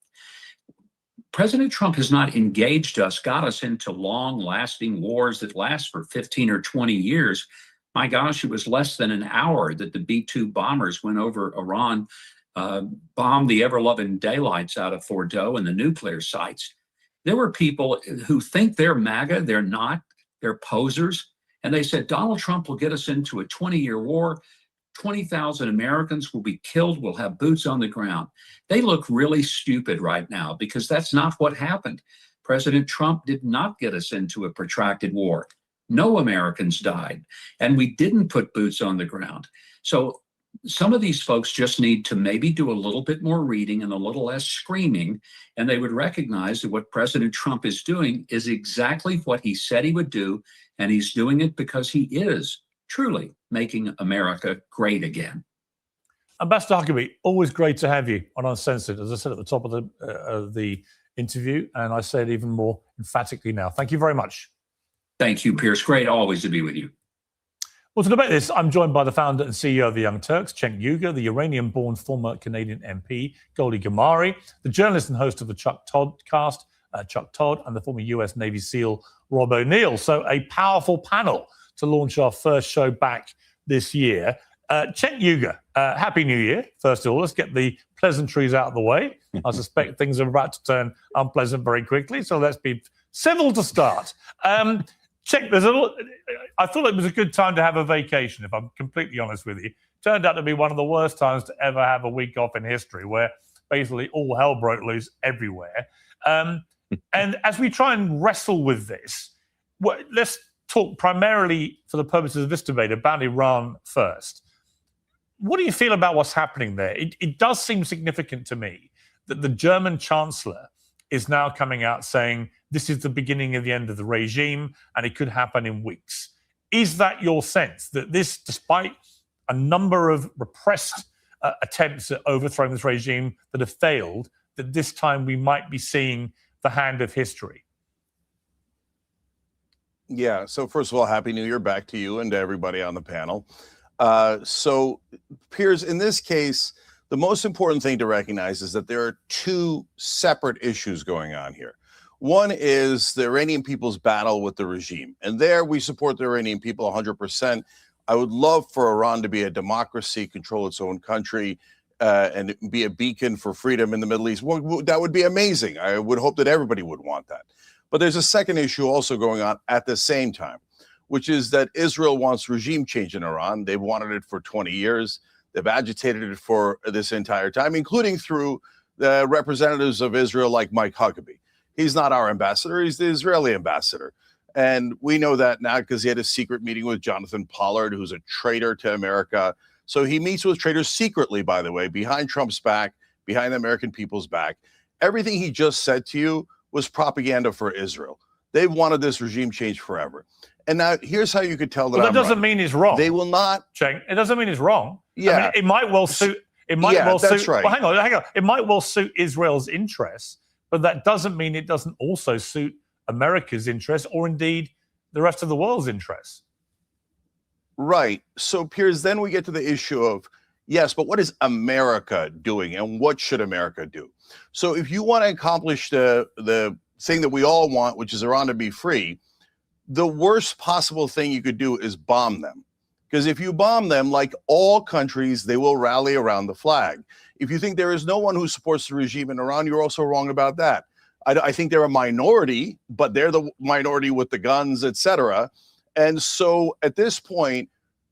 President Trump has not engaged us, got us into long-lasting wars that last for 15 or 20 years. My gosh, it was less than an hour that the B-2 bombers went over Iran, bombed the ever-loving daylights out of Fordow and the nuclear sites. There were people who think they're MAGA, they're not, they're posers. And they said, Donald Trump will get us into a 20-year war. 20,000 Americans will be killed. We'll have boots on the ground. They look really stupid right now because that's not what happened. President Trump did not get us into a protracted war. No Americans died, and we didn't put boots on the ground. So some of these folks just need to maybe do a little bit more reading and a little less screaming, and they would recognize that what President Trump is doing is exactly what he said he would do, and he's doing it because he is truly making America great again. Ambassador Huckabee, always great to have you on Uncensored, as I said at the top of the interview, and I say it even more emphatically now. Thank you very much. Thank you, Pierce. Great always to be with you. Well, to debate this, I'm joined by the founder and CEO of the Young Turks, Cenk Uygur, the Iranian-born former Canadian MP, Goldy Gamari, the journalist and host of the Chuck Todd cast, Chuck Todd, and the former US Navy SEAL, Rob O'Neill. So a powerful panel to launch our first show back this year. Cenk Uygur, Happy New Year, first of all. Let's get the pleasantries out of the way. I suspect things are about to turn unpleasant very quickly, so let's be civil to start. Cenk, I thought it was a good time to have a vacation, if I'm completely honest with you. Turned out to be one of the worst times to ever have a week off in history, where basically all hell broke loose everywhere. And as we try and wrestle with this, let's talk primarily, for the purposes of this debate, about Iran first. What do you feel about what's happening there? It does seem significant to me that the German Chancellor is now coming out saying this is the beginning of the end of the regime and it could happen in weeks. Is that your sense, that this, despite a number of repressed attempts at overthrowing this regime that have failed, that this time we might be seeing the hand of history? Yeah, so first of all, Happy New Year back to you and to everybody on the panel. So, Piers, in this case, the most important thing to recognize is that there are two separate issues going on here. One is the Iranian people's battle with the regime. And there we support the Iranian people 100%. I would love for Iran to be a democracy, control its own country, and be a beacon for freedom in the Middle East. Well, that would be amazing. I would hope that everybody would want that. But there's a second issue also going on at the same time, which is that Israel wants regime change in Iran. They've wanted it for 20 years. They've agitated it for this entire time, including through the representatives of Israel like Mike Huckabee. He's not our ambassador. He's the Israeli ambassador. And we know that now because he had a secret meeting with Jonathan Pollard, who's a traitor to America. So he meets with traitors secretly, by the way, behind Trump's back, behind the American people's back. Everything he just said to you was propaganda for Israel. They've wanted this regime change forever. And now here's how you could tell that. Well, that doesn't mean he's wrong. They will not. Cenk, it doesn't mean he's wrong. Yeah. I mean, it might well suit. It might well that's suit. right. Well, hang on. It might well suit Israel's interests, but that doesn't mean it doesn't also suit America's interests, or indeed the rest of the world's interests. Right. So, Piers, then we get to the issue of, yes, but what is America doing and what should America do? So if you want to accomplish the thing that we all want, which is Iran to be free, the worst possible thing you could do is bomb them. Because if you bomb them, like all countries, they will rally around the flag. If you think there is no one who supports the regime in Iran, you're also wrong about that. I think they're a minority, but they're the minority with the guns, etc. And so at this point,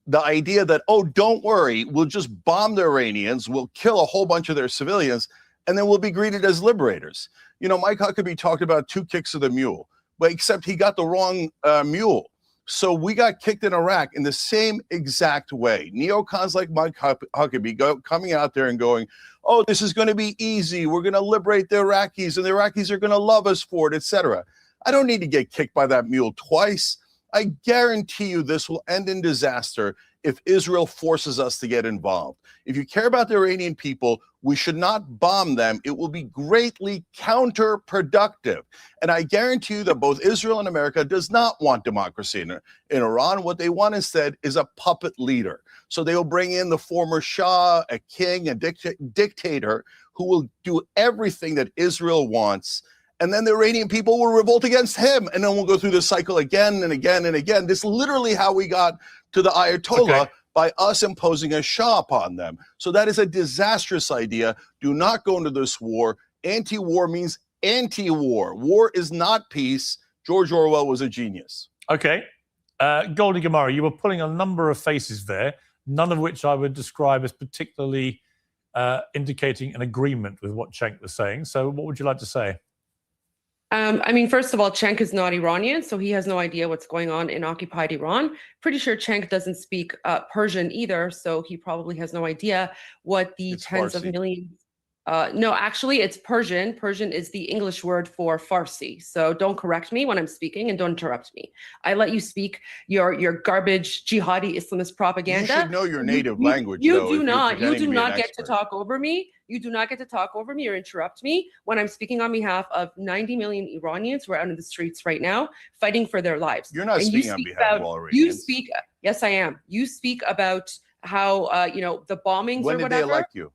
the idea that, oh, don't worry, we'll just bomb the Iranians, we'll kill a whole bunch of their civilians, and then we'll be greeted as liberators. You know, Mike Huckabee talked about 2 kicks of the mule, but except he got the wrong mule. So we got kicked in Iraq in the same exact way. Neocons like Mike Huckabee coming out there and going, oh, this is going to be easy. We're going to liberate the Iraqis, and the Iraqis are going to love us for it, etc. I don't need to get kicked by that mule twice. I guarantee you this will end in disaster if Israel forces us to get involved. If you care about the Iranian people, we should not bomb them. It will be greatly counterproductive. And I guarantee you that both Israel and America does not want democracy in Iran. What they want instead is a puppet leader. So they will bring in the former Shah, a king, a dictator, who will do everything that Israel wants. And then the Iranian people will revolt against him. And then we'll go through this cycle again and again and again. This is literally how we got to the Ayatollah, by us imposing a Shah upon them. So that is a disastrous idea. Do not go into this war. Anti-war means anti-war. War is not peace. George Orwell was a genius. Okay. Goldy Gamari, you were pulling a number of faces there, none of which I would describe as particularly indicating an agreement with what Cenk was saying. So what would you like to say? I mean, first of all, Cenk is not Iranian, so he has no idea what's going on in occupied Iran. Pretty sure Cenk doesn't speak Persian either, so he probably has no idea what the tens of millions. No, actually, it's Persian. Persian is the English word for Farsi. So don't correct me when I'm speaking and don't interrupt me. I let you speak your garbage jihadi Islamist propaganda. You should know your native language. You though, do if you're not. You pretending do to be an not get to expert. talk over me. You do not get to talk over me or interrupt me when I'm speaking on behalf of 90 million Iranians who are out in the streets right now fighting for their lives. You're not And you speaking on speak behalf of about- all You Iranians. speak. Yes, I am. You speak about how the bombings When or did whatever. they elect you?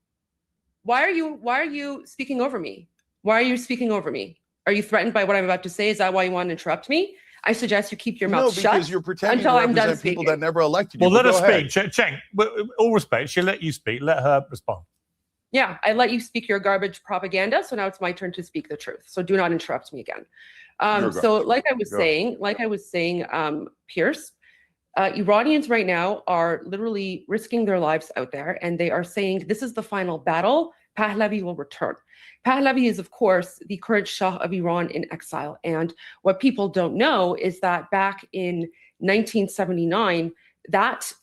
Why are you speaking over me? Why are you speaking over me? Are you threatened by what I'm about to say? Is that why you want to interrupt me? I suggest you keep your No, mouth shut because you're pretending until to I'm done represent people speaking. that never elected you. Well, let But her go ahead. speak. Cheng, with all respect, she'll let you speak. Let her respond. Yeah, I let you speak your garbage propaganda, so now it's my turn to speak the truth. So do not interrupt me again. So like I was saying, Pierce, Iranians right now are literally risking their lives out there, and they are saying this is the final battle. Pahlavi will return. Pahlavi is, of course, the current Shah of Iran in exile. And what people don't know is that back in 1979, that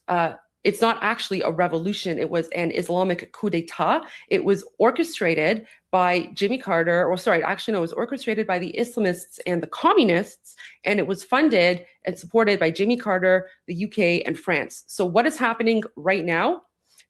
it's not actually a revolution. It was an Islamic coup d'etat. It was orchestrated by Jimmy Carter, or sorry, actually, no, it was orchestrated by the Islamists and the communists, and it was funded and supported by Jimmy Carter, the UK, and France. So what is happening right now?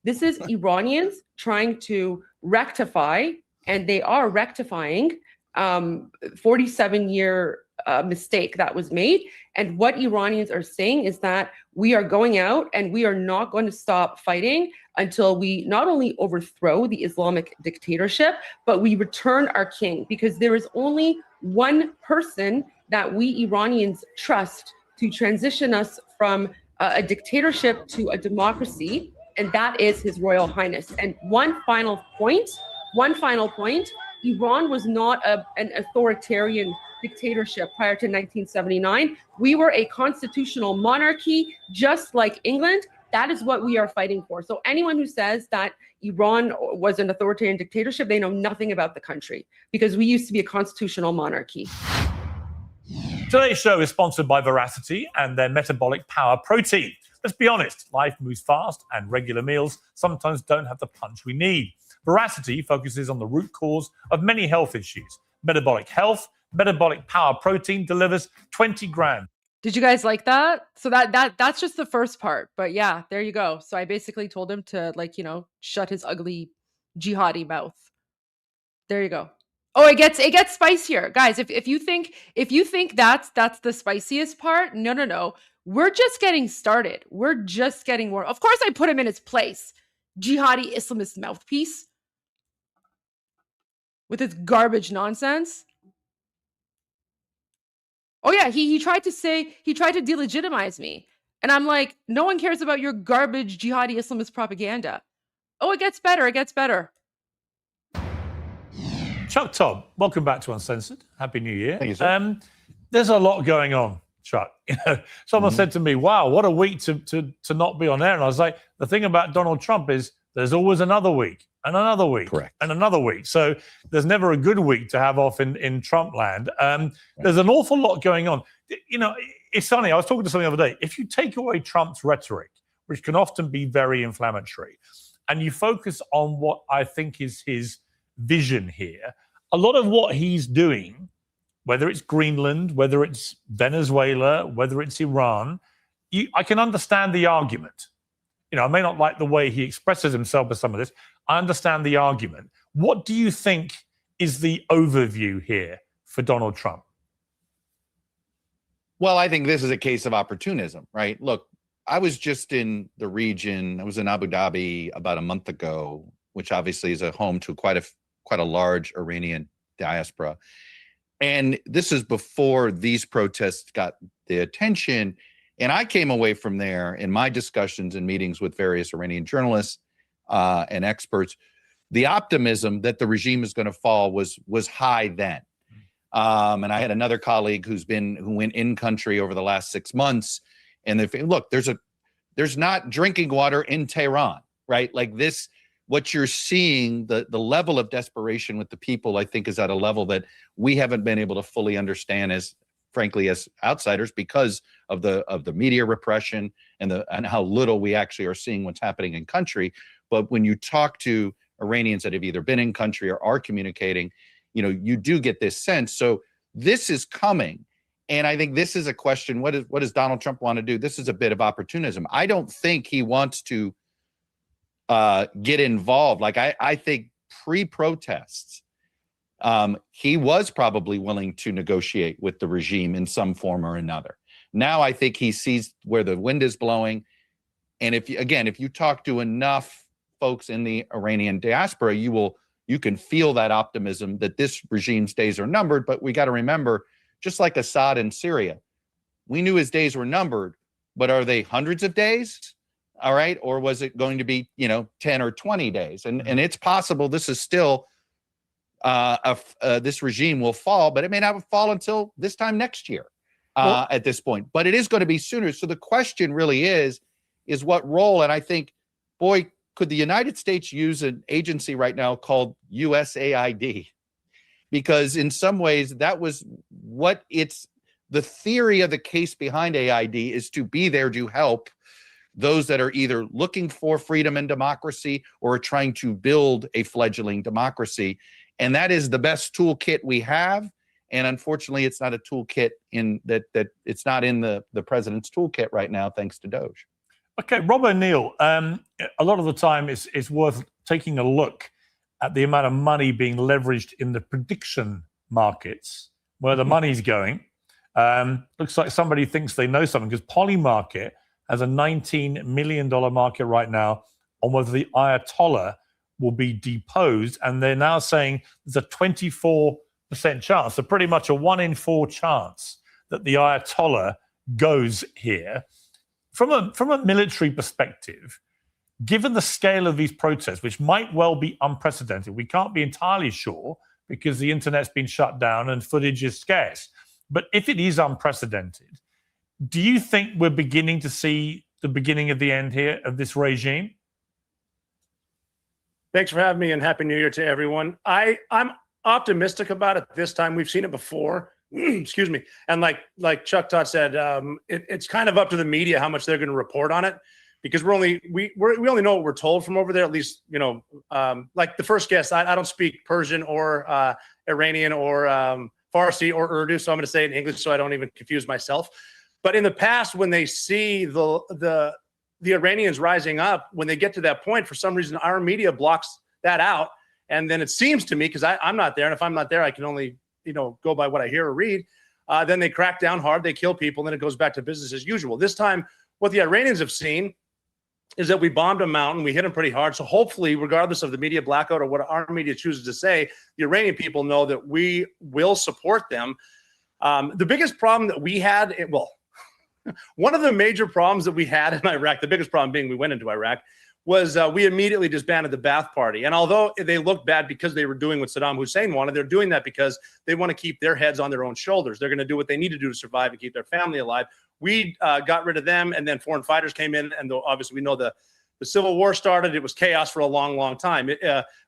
This is Iranians trying to rectify, and they are rectifying 47-year mistake that was made. And what Iranians are saying is that we are going out and we are not going to stop fighting until we not only overthrow the Islamic dictatorship, but we return our king, because there is only one person that we Iranians trust to transition us from a dictatorship to a democracy, and that is His Royal Highness. And one final point, Iran was not an authoritarian dictatorship prior to 1979. We were a constitutional monarchy, just like England. That is what we are fighting for. So anyone who says that Iran was an authoritarian dictatorship, they know nothing about the country, because we used to be a constitutional monarchy. Today's show is sponsored by Veracity and their metabolic power protein. Let's be honest, life moves fast and regular meals sometimes don't have the punch we need. Veracity focuses on the root cause of many health issues. Metabolic health, metabolic power protein delivers 20 grand. Did you guys like that? So that's just the first part. But yeah, there you go. So I basically told him to, like, shut his ugly jihadi mouth. There you go. Oh, it gets spicier. Guys, if you think that's the spiciest part, no. We're just getting started. We're just getting more. Of course I put him in his place. Jihadi Islamist mouthpiece with his garbage nonsense. Oh yeah, he tried to delegitimize me. And I'm like, no one cares about your garbage jihadi Islamist propaganda. Oh, it gets better. Chuck Todd, welcome back to Uncensored. Happy New Year. Thank you, sir. There's a lot going on, Chuck. Someone said to me, wow, what a week to not be on air. And I was like, the thing about Donald Trump is there's always another week and another week. Correct. And another week. So there's never a good week to have off in Trump land. There's an awful lot going on. It's funny. I was talking to someone the other day. If you take away Trump's rhetoric, which can often be very inflammatory, and you focus on what I think is his vision here, a lot of what he's doing, whether it's Greenland, whether it's Venezuela, whether it's Iran, I can understand the argument. I may not like the way he expresses himself with some of this. I understand the argument. What do you think is the overview here for Donald Trump? Well, I think this is a case of opportunism, right? Look, I was just in the region. I was in Abu Dhabi about a month ago, which obviously is a home to quite a large Iranian diaspora. And this is before these protests got the attention. And I came away from there in my discussions and meetings with various Iranian journalists and experts. The optimism that the regime is going to fall was high then. And I had another colleague who went in country over the last 6 months, and they look, there's not drinking water in Tehran, right? Like this, what you're seeing, the level of desperation with the people, I think, is at a level that we haven't been able to fully understand frankly, as outsiders, because of the media repression and how little we actually are seeing what's happening in country. But when you talk to Iranians that have either been in country or are communicating, you know, you do get this sense. So this is coming. And I think this is a question, what does Donald Trump want to do? This is a bit of opportunism. I don't think he wants to get involved. Like I think pre-protests, he was probably willing to negotiate with the regime in some form or another. Now I think he sees where the wind is blowing. And if you talk to enough folks in the Iranian diaspora, you can feel that optimism that this regime's days are numbered. But we got to remember, just like Assad in Syria, we knew his days were numbered, but are they hundreds of days? All right. Or was it going to be, 10 or 20 days? And it's possible this is still this regime will fall, but it may not fall until this time next year at this point. But it is going to be sooner. So the question really is what role? And I think, boy, could the United States use an agency right now called USAID? Because in some ways, that was what the theory of the case behind AID is to be there to help those that are either looking for freedom and democracy or are trying to build a fledgling democracy. And that is the best toolkit we have. And unfortunately, it's not a toolkit that it's not in the president's toolkit right now, thanks to Doge. Okay, Rob O'Neill, a lot of the time it's worth taking a look at the amount of money being leveraged in the prediction markets, where the money's going. Looks like somebody thinks they know something, because Polymarket has a $19 million market right now on whether the Ayatollah will be deposed. And they're now saying there's a 24% chance, so pretty much a 1 in 4 chance that the Ayatollah goes here. From a military perspective, given the scale of these protests, which might well be unprecedented, we can't be entirely sure because the internet's been shut down and footage is scarce. But if it is unprecedented, do you think we're beginning to see the beginning of the end here of this regime? Thanks for having me, and Happy New Year to everyone. I'm optimistic about it this time. We've seen it before. Excuse me. And like Chuck Todd said, it's kind of up to the media how much they're going to report on it, because we only know what we're told from over there. At least, like the first guest, I don't speak Persian or Iranian or Farsi or Urdu, so I'm going to say it in English so I don't even confuse myself. But in the past, when they see the Iranians rising up, when they get to that point, for some reason, our media blocks that out. And then it seems to me, because I'm not there, and if I'm not there, I can only go by what I hear or read. Then they crack down hard, they kill people, and then it goes back to business as usual. This time, what the Iranians have seen is that we bombed a mountain, we hit them pretty hard. So hopefully, regardless of the media blackout or what our media chooses to say, the Iranian people know that we will support them. The biggest problem that we had, one of the major problems that we had in Iraq, the biggest problem being we went into Iraq, was we immediately disbanded the Ba'ath Party. And although they looked bad because they were doing what Saddam Hussein wanted, they're doing that because they want to keep their heads on their own shoulders. They're going to do what they need to do to survive and keep their family alive. We got rid of them, and then foreign fighters came in, and obviously we know the Civil War started. It was chaos for a long, long time.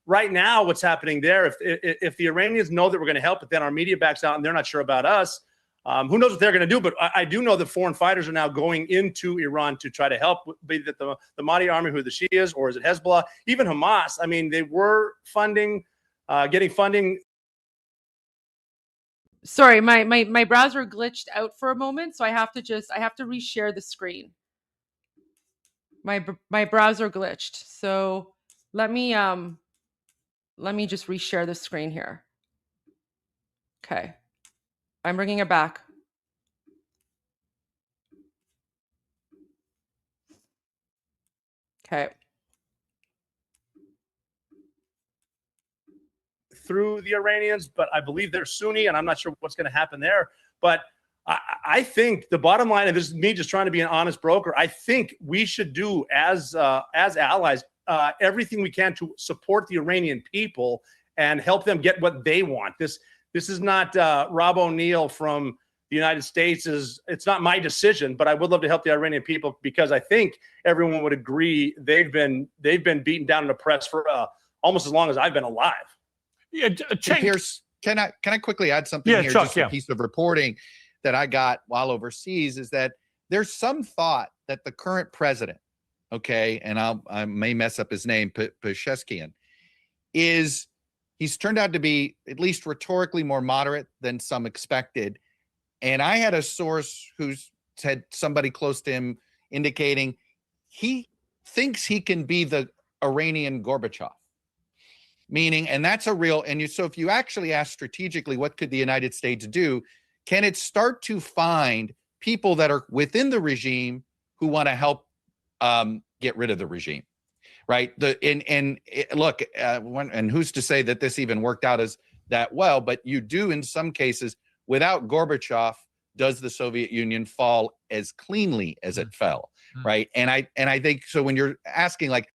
Right now, what's happening there, if the Iranians know that we're going to help, but then our media backs out and they're not sure about us, who knows what they're going to do? But I do know that foreign fighters are now going into Iran to try to help, be that the Mahdi army, who the Shias, or is it Hezbollah, even Hamas. I mean, they were getting funding. Sorry, my browser glitched out for a moment, so I have to reshare the screen. My browser glitched, so let me just reshare the screen here. Okay. I'm bringing it back. Okay. Through the Iranians, but I believe they're Sunni, and I'm not sure what's going to happen there. But I think the bottom line, and this is me just trying to be an honest broker, I think we should do as allies everything we can to support the Iranian people and help them get what they want. This is not Rob O'Neill from the United States. It's not my decision, but I would love to help the Iranian people, because I think everyone would agree they've been beaten down and oppressed for almost as long as I've been alive. Yeah, Pierce, can I quickly add something here? Chuck, just a piece of reporting that I got while overseas is that there's some thought that the current president, okay, and I may mess up his name, Pezeshkian, is he's turned out to be at least rhetorically more moderate than some expected. And I had a source who said, somebody close to him indicating he thinks he can be the Iranian Gorbachev. Meaning, and that's a real, so if you actually ask strategically, what could the United States do? Can it start to find people that are within the regime who want to help get rid of the regime? Right. Look, and who's to say that this even worked out as that well? But you do, in some cases, without Gorbachev, does the Soviet Union fall as cleanly as it fell? Right. And I think so. When you're asking, like,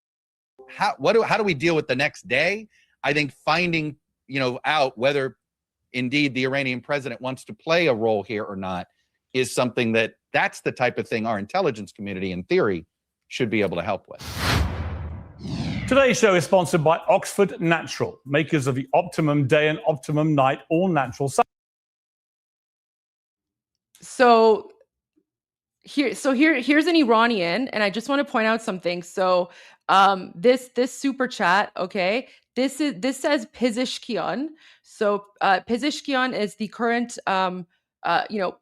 how do we deal with the next day? I think finding out whether indeed the Iranian president wants to play a role here or not is something that's the type of thing our intelligence community, in theory, should be able to help with. Today's show is sponsored by Oxford Natural, makers of the Optimum Day and Optimum Night all-natural. So here's an Iranian, and I just want to point out something. So this super chat, okay, this says Pezeshkian. So Pezeshkian is the current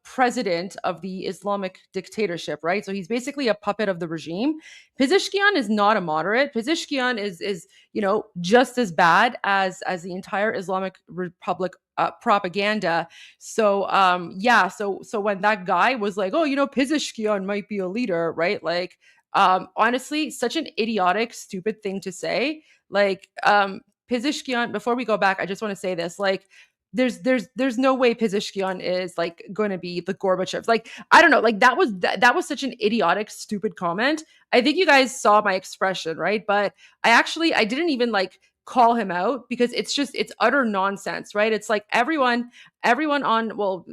president of the Islamic dictatorship, right? So he's basically a puppet of the regime. Pezeshkian is not a moderate. Pezeshkian is just as bad as the entire Islamic Republic propaganda. So so when that guy was like, oh, Pezeshkian might be a leader, right? Like honestly, such an idiotic, stupid thing to say. Like Pezeshkian, before we go back, I just want to say this, like, there's no way Pezeshkian is like going to be the Gorbachev. Like, I don't know, like that was such an idiotic, stupid comment. I think you guys saw my expression, right? But I didn't even like call him out because it's utter nonsense, right? It's like everyone on, well,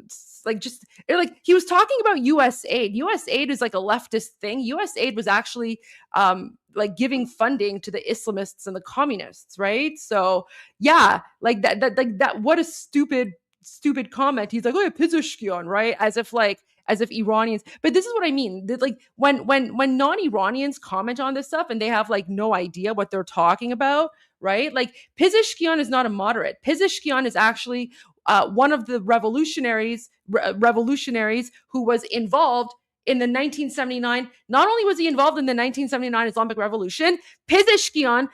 like just like he was talking about US aid. US aid is like a leftist thing. US aid was actually like giving funding to the Islamists and the communists, right? So yeah, like that what a stupid comment. He's like, oh yeah, Pezeshkian, right? As if Iranians, but this is what I mean. Like when non-Iranians comment on this stuff and they have like no idea what they're talking about, right? Like Pezeshkian is not a moderate. Pezeshkian is actually one of the revolutionaries who was involved in the 1979. Not only was he involved in the 1979 Islamic Revolution, Pezeshkian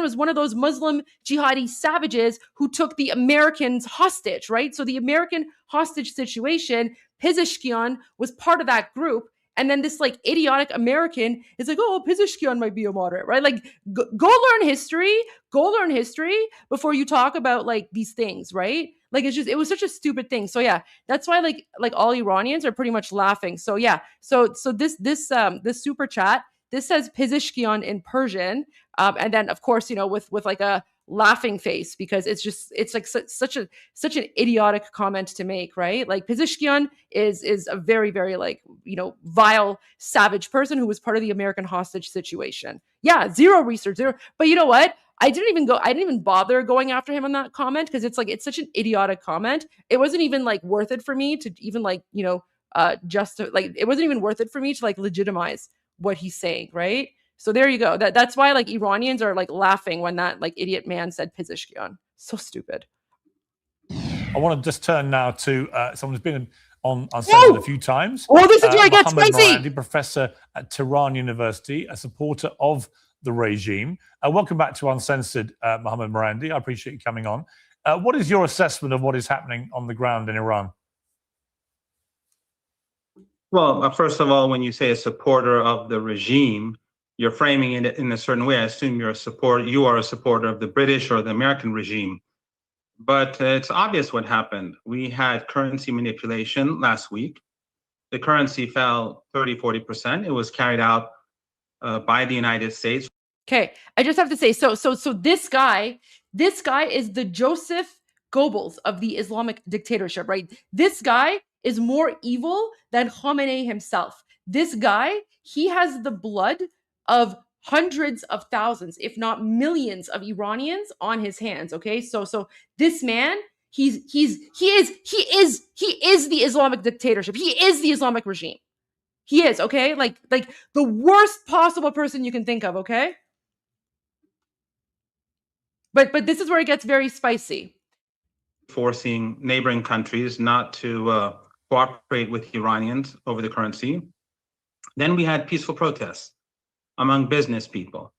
was one of those Muslim jihadi savages who took the Americans hostage, right? So the American hostage situation, Pezeshkian was part of that group. And then this like idiotic American is like, oh, Pezeshkian might be a moderate, right? Like go learn history before you talk about like these things, right? Like it was such a stupid thing. So yeah, that's why like all Iranians are pretty much laughing. So yeah, so this super chat, this says Pezeshkian in Persian, and then of course with like a laughing face because it's like such an idiotic comment to make, right? Like Pezeshkian is a very, very like vile, savage person who was part of the American hostage situation. Yeah, zero research, zero. But you know what? I didn't even bother going after him on that comment because it's such an idiotic comment. It wasn't even like worth it for me to even like it wasn't even worth it for me to like legitimize what he's saying, right? So there you go. That's why like Iranians are like laughing when that like idiot man said Pezeshkian. So stupid. I want to just turn now to someone who's been on Uncensored a few times. Oh, this is where I get Mohammed spicy. Marandi, professor at Tehran University, a supporter of the regime. Welcome back to Uncensored, Mohammed Marandi. I appreciate you coming on. What is your assessment of what is happening on the ground in Iran? Well, first of all, when you say a supporter of the regime, you're framing it in a certain way. I assume you are a supporter of the British or the American regime. But it's obvious what happened. We had currency manipulation last week. The currency fell 30-40%. It was carried out by the United States. Okay, I just have to say, so this guy is the Joseph Goebbels of the Islamic dictatorship, right? This guy is more evil than Khamenei himself. This guy, he has the blood of hundreds of thousands, if not millions of Iranians on his hands. Okay, so this man, he is the Islamic dictatorship. He is the Islamic regime. He is, okay? Like the worst possible person you can think of, okay? But this is where it gets very spicy. Forcing neighboring countries not to cooperate with Iranians over the currency. Then we had peaceful protests among business people.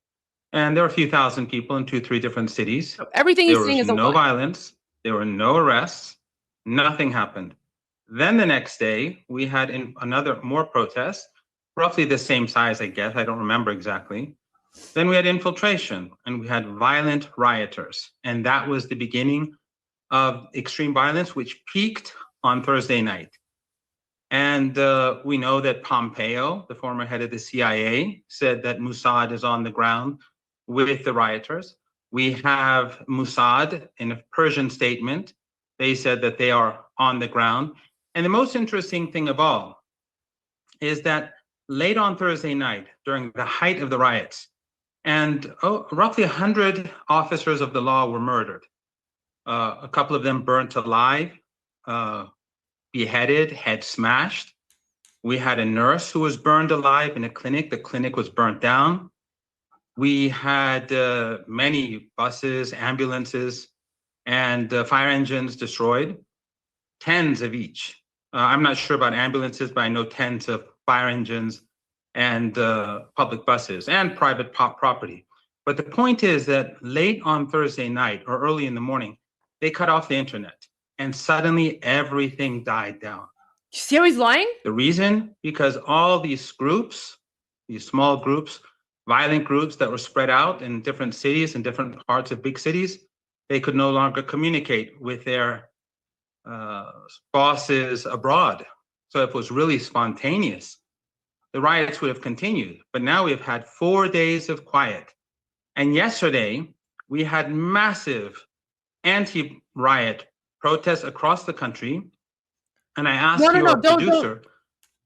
And there were a few thousand people in 2-3 different cities. Everything he's saying is a no lie. violence. There were no arrests. Nothing happened. Then the next day, we had more protests, roughly the same size, I guess. I don't remember exactly. Then we had infiltration, and we had violent rioters. And that was the beginning of extreme violence, which peaked on Thursday night. And we know that Pompeo, the former head of the CIA, said that Mossad is on the ground with the rioters. We have Mossad in a Persian statement. They said that they are on the ground. And the most interesting thing of all is that late on Thursday night, during the height of the riots, and roughly 100 officers of the law were murdered. A couple of them burnt alive, beheaded, head smashed. We had a nurse who was burned alive in a clinic. The clinic was burnt down. We had many buses, ambulances, and fire engines destroyed, tens of each. I'm not sure about ambulances, but I know tens of fire engines and public buses and private property. But the point is that late on Thursday night or early in the morning, they cut off the internet and suddenly everything died down. You see how he's lying? The reason, because all these groups, these small groups, violent groups that were spread out in different cities and different parts of big cities, they could no longer communicate with their bosses abroad. So if it was really spontaneous, the riots would have continued. But now we've had 4 days of quiet. And yesterday, we had massive anti-riot protests across the country. And I asked your producer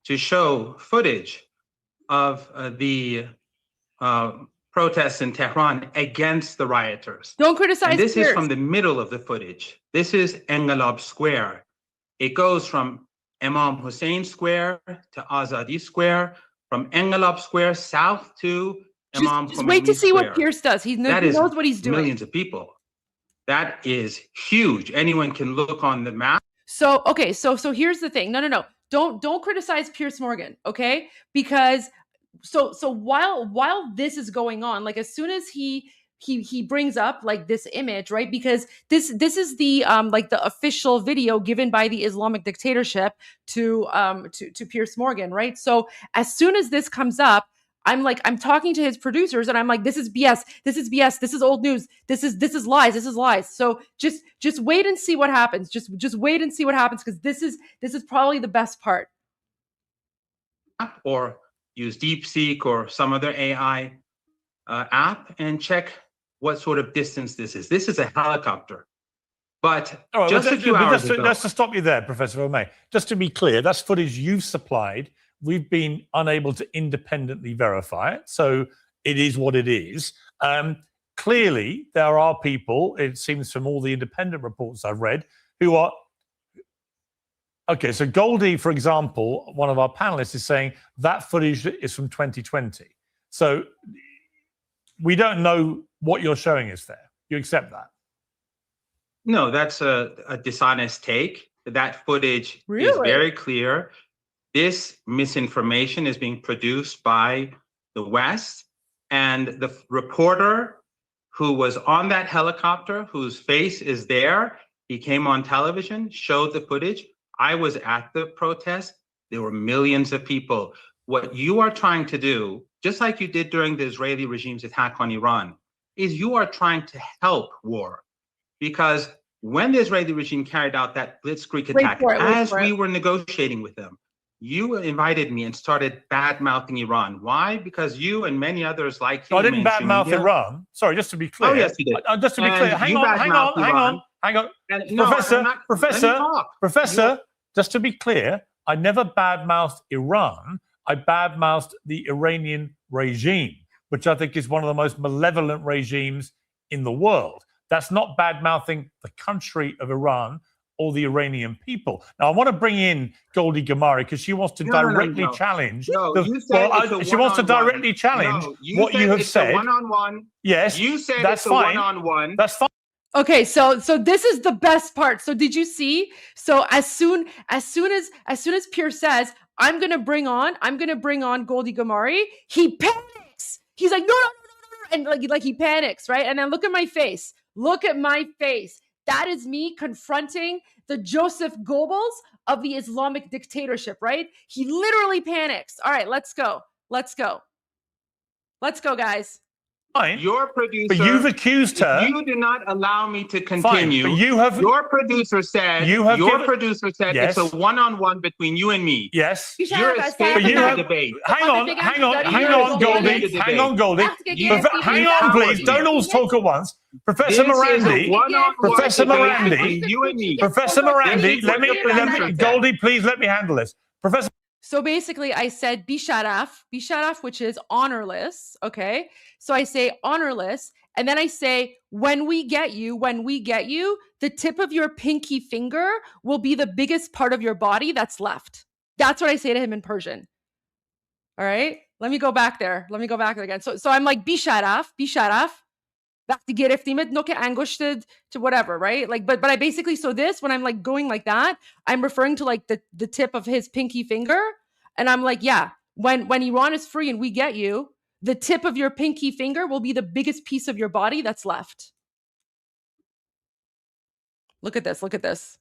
to show footage of the protests in Tehran against the rioters. Don't criticize. And this is from the middle of the footage. This is Engelab Square. It goes from Imam Hussein Square to Azadi Square, from Engelab Square south to Imam Just wait to see Square. what Pierce does. He knows what he's doing. Millions of people. That is huge. Anyone can look on the map. So okay, so here's the thing. No. Don't criticize Pierce Morgan, okay? Because so while this is going on, like as soon as he brings up like this image, right? Because this is the like the official video given by the Islamic dictatorship to Pierce Morgan, right? So as soon as this comes up, I'm talking to his producers and I'm like, this is BS. This is BS. This is old news. This is lies. This is lies. So just wait and see what happens. Just wait and see what happens, because this is probably the best part. Or use DeepSeek or some other AI app and check what sort of distance this is. This is a helicopter. But just a few hours ago. Just to stop you there, Professor O'May, just to be clear, that's footage you've supplied. We've been unable to independently verify it. So it is what it is. Clearly, there are people, it seems from all the independent reports I've read, who are... Okay, so Goldie, for example, one of our panelists is saying that footage is from 2020. So we don't know what you're showing us there. You accept that? No, that's a dishonest take. That footage is Really? very clear. This misinformation is being produced by the West, and the reporter who was on that helicopter, whose face is there, he came on television, showed the footage. I was at the protest. There were millions of people. What you are trying to do, just like you did during the Israeli regime's attack on Iran, is you are trying to help war. Because when the Israeli regime carried out that blitzkrieg attack, as we were negotiating with them, you invited me and started bad-mouthing Iran. Why? Because you and many others like you. I didn't bad-mouth Iran. Sorry, just to be clear. Oh, yes, you did. Just to be clear. Hang on. Professor, just to be clear, I never bad-mouthed Iran. I bad-mouthed the Iranian regime, which I think is one of the most malevolent regimes in the world. That's not bad-mouthing the country of Iran. or the Iranian people. Now, I want to bring in Goldie Gamari because she wants to directly challenge. You said she wants to directly challenge what you have said. One-on-one. Yes, you said that's it's fine. a one-on-one. That's fine. Okay, so this is the best part. So did you see? So as soon as Pierre says, I'm gonna bring on Goldie Gamari, he panics. He's like, no, and like he panics, right? And then look at my face. Look at my face. That is me confronting the Joseph Goebbels of the Islamic dictatorship, right? He literally panics. All right, let's go, guys. Fine. Your producer, but you've accused her. You did not allow me to continue. Fine, but you have. Your producer said. Producer said yes. it's a one-on-one between you and me. Yes. You're escaping the debate. Hang on, Goldie. Hang on, Goldie. Hang on, please. Don't all talk at once. Professor Morandi. Professor Morandi. You and me. Professor Morandi. Let me. Goldie, please let me handle this. Professor. So basically, I said bisharaf, which is honorless. Okay. So I say honorless. And then I say, when we get you, the tip of your pinky finger will be the biggest part of your body that's left. That's what I say to him in Persian. All right. Let me go back there. Again. So I'm like, bisharaf. وقتی گرفتیمت نوک انگشت to whatever, right? Like, but I basically, so this, when I'm like going like that, I'm referring to like the tip of his pinky finger. And I'm like, yeah, when Iran is free and we get you, the tip of your pinky finger will be the biggest piece of your body that's left. Look at this. Because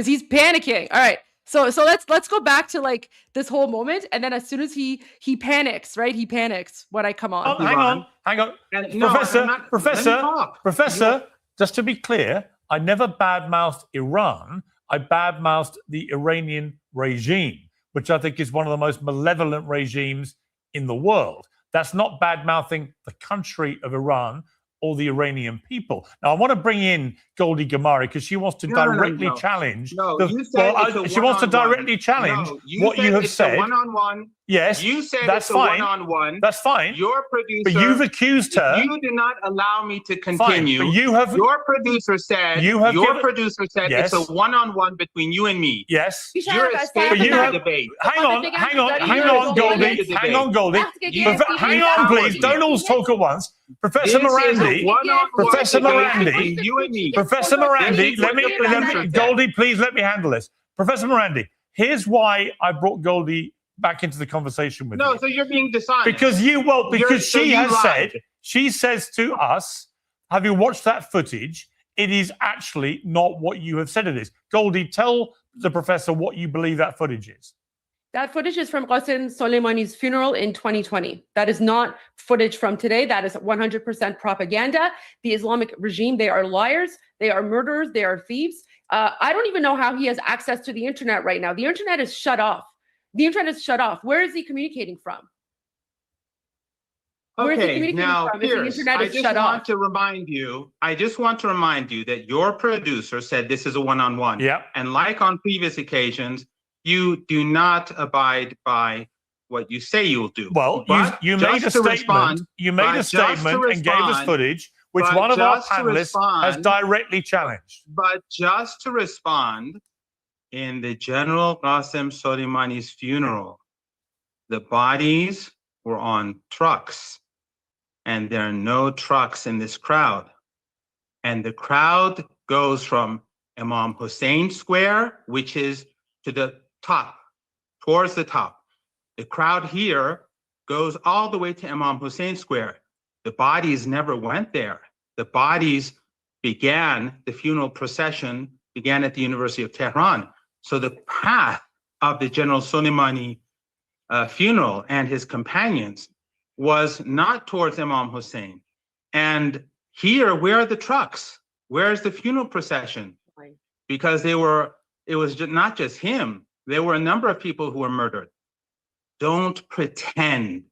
he's panicking. All right. So let's go back to like this whole moment, and then as soon as he panics, right? He panics when I come on. Hang on. Professor, just to be clear, I never badmouthed Iran. I badmouthed the Iranian regime, which I think is one of the most malevolent regimes in the world. That's not badmouthing the country of Iran or the Iranian people. Now, I want to bring in Goldie Gamari because she wants to directly challenge. She wants to directly challenge what you have said. One-on-one. Yes, you said that's it's fine. A one-on-one. That's fine. Your producer, but you've accused her. You did not allow me to continue. Fine, but you have. Your producer said. Producer said yes. it's a one-on-one between you and me. Yes. You're escaping the debate. Hang on, Goldie. Hang on, Goldie. Hang on, please. Don't all talk at once. Professor Morandi. Professor Morandi. You and me. Professor Morandi. Let me. Goldie, please let me handle this. Professor Morandi. Here's why I brought Goldie back into the conversation with you. No, so you're being dishonest. Because she says to us, have you watched that footage? It is actually not what you have said it is. Goldie, tell the professor what you believe that footage is. That footage is from Qasem Soleimani's funeral in 2020. That is not footage from today. That is 100% propaganda. The Islamic regime, they are liars. They are murderers. They are thieves. I don't even know how he has access to the internet right now. The internet is shut off. Where is he communicating from? Okay, now, Pierce, I just want to remind you that your producer said this is a one-on-one. Yeah. And like on previous occasions, you do not abide by what you say you'll do. Well, you made a statement. You made a statement and gave us footage, which one of our panelists has directly challenged. But just to respond, in the General Qasem Soleimani's funeral, the bodies were on trucks, and there are no trucks in this crowd. And the crowd goes from Imam Hussein Square, which is to the top, towards the top. The crowd here goes all the way to Imam Hussein Square. The bodies never went there. The bodies the funeral procession began at the University of Tehran. So the path of the General Soleimani funeral and his companions was not towards Imam Hussein. And here, where are the trucks? Where's the funeral procession? Because it was not just him. There were a number of people who were murdered. Don't pretend.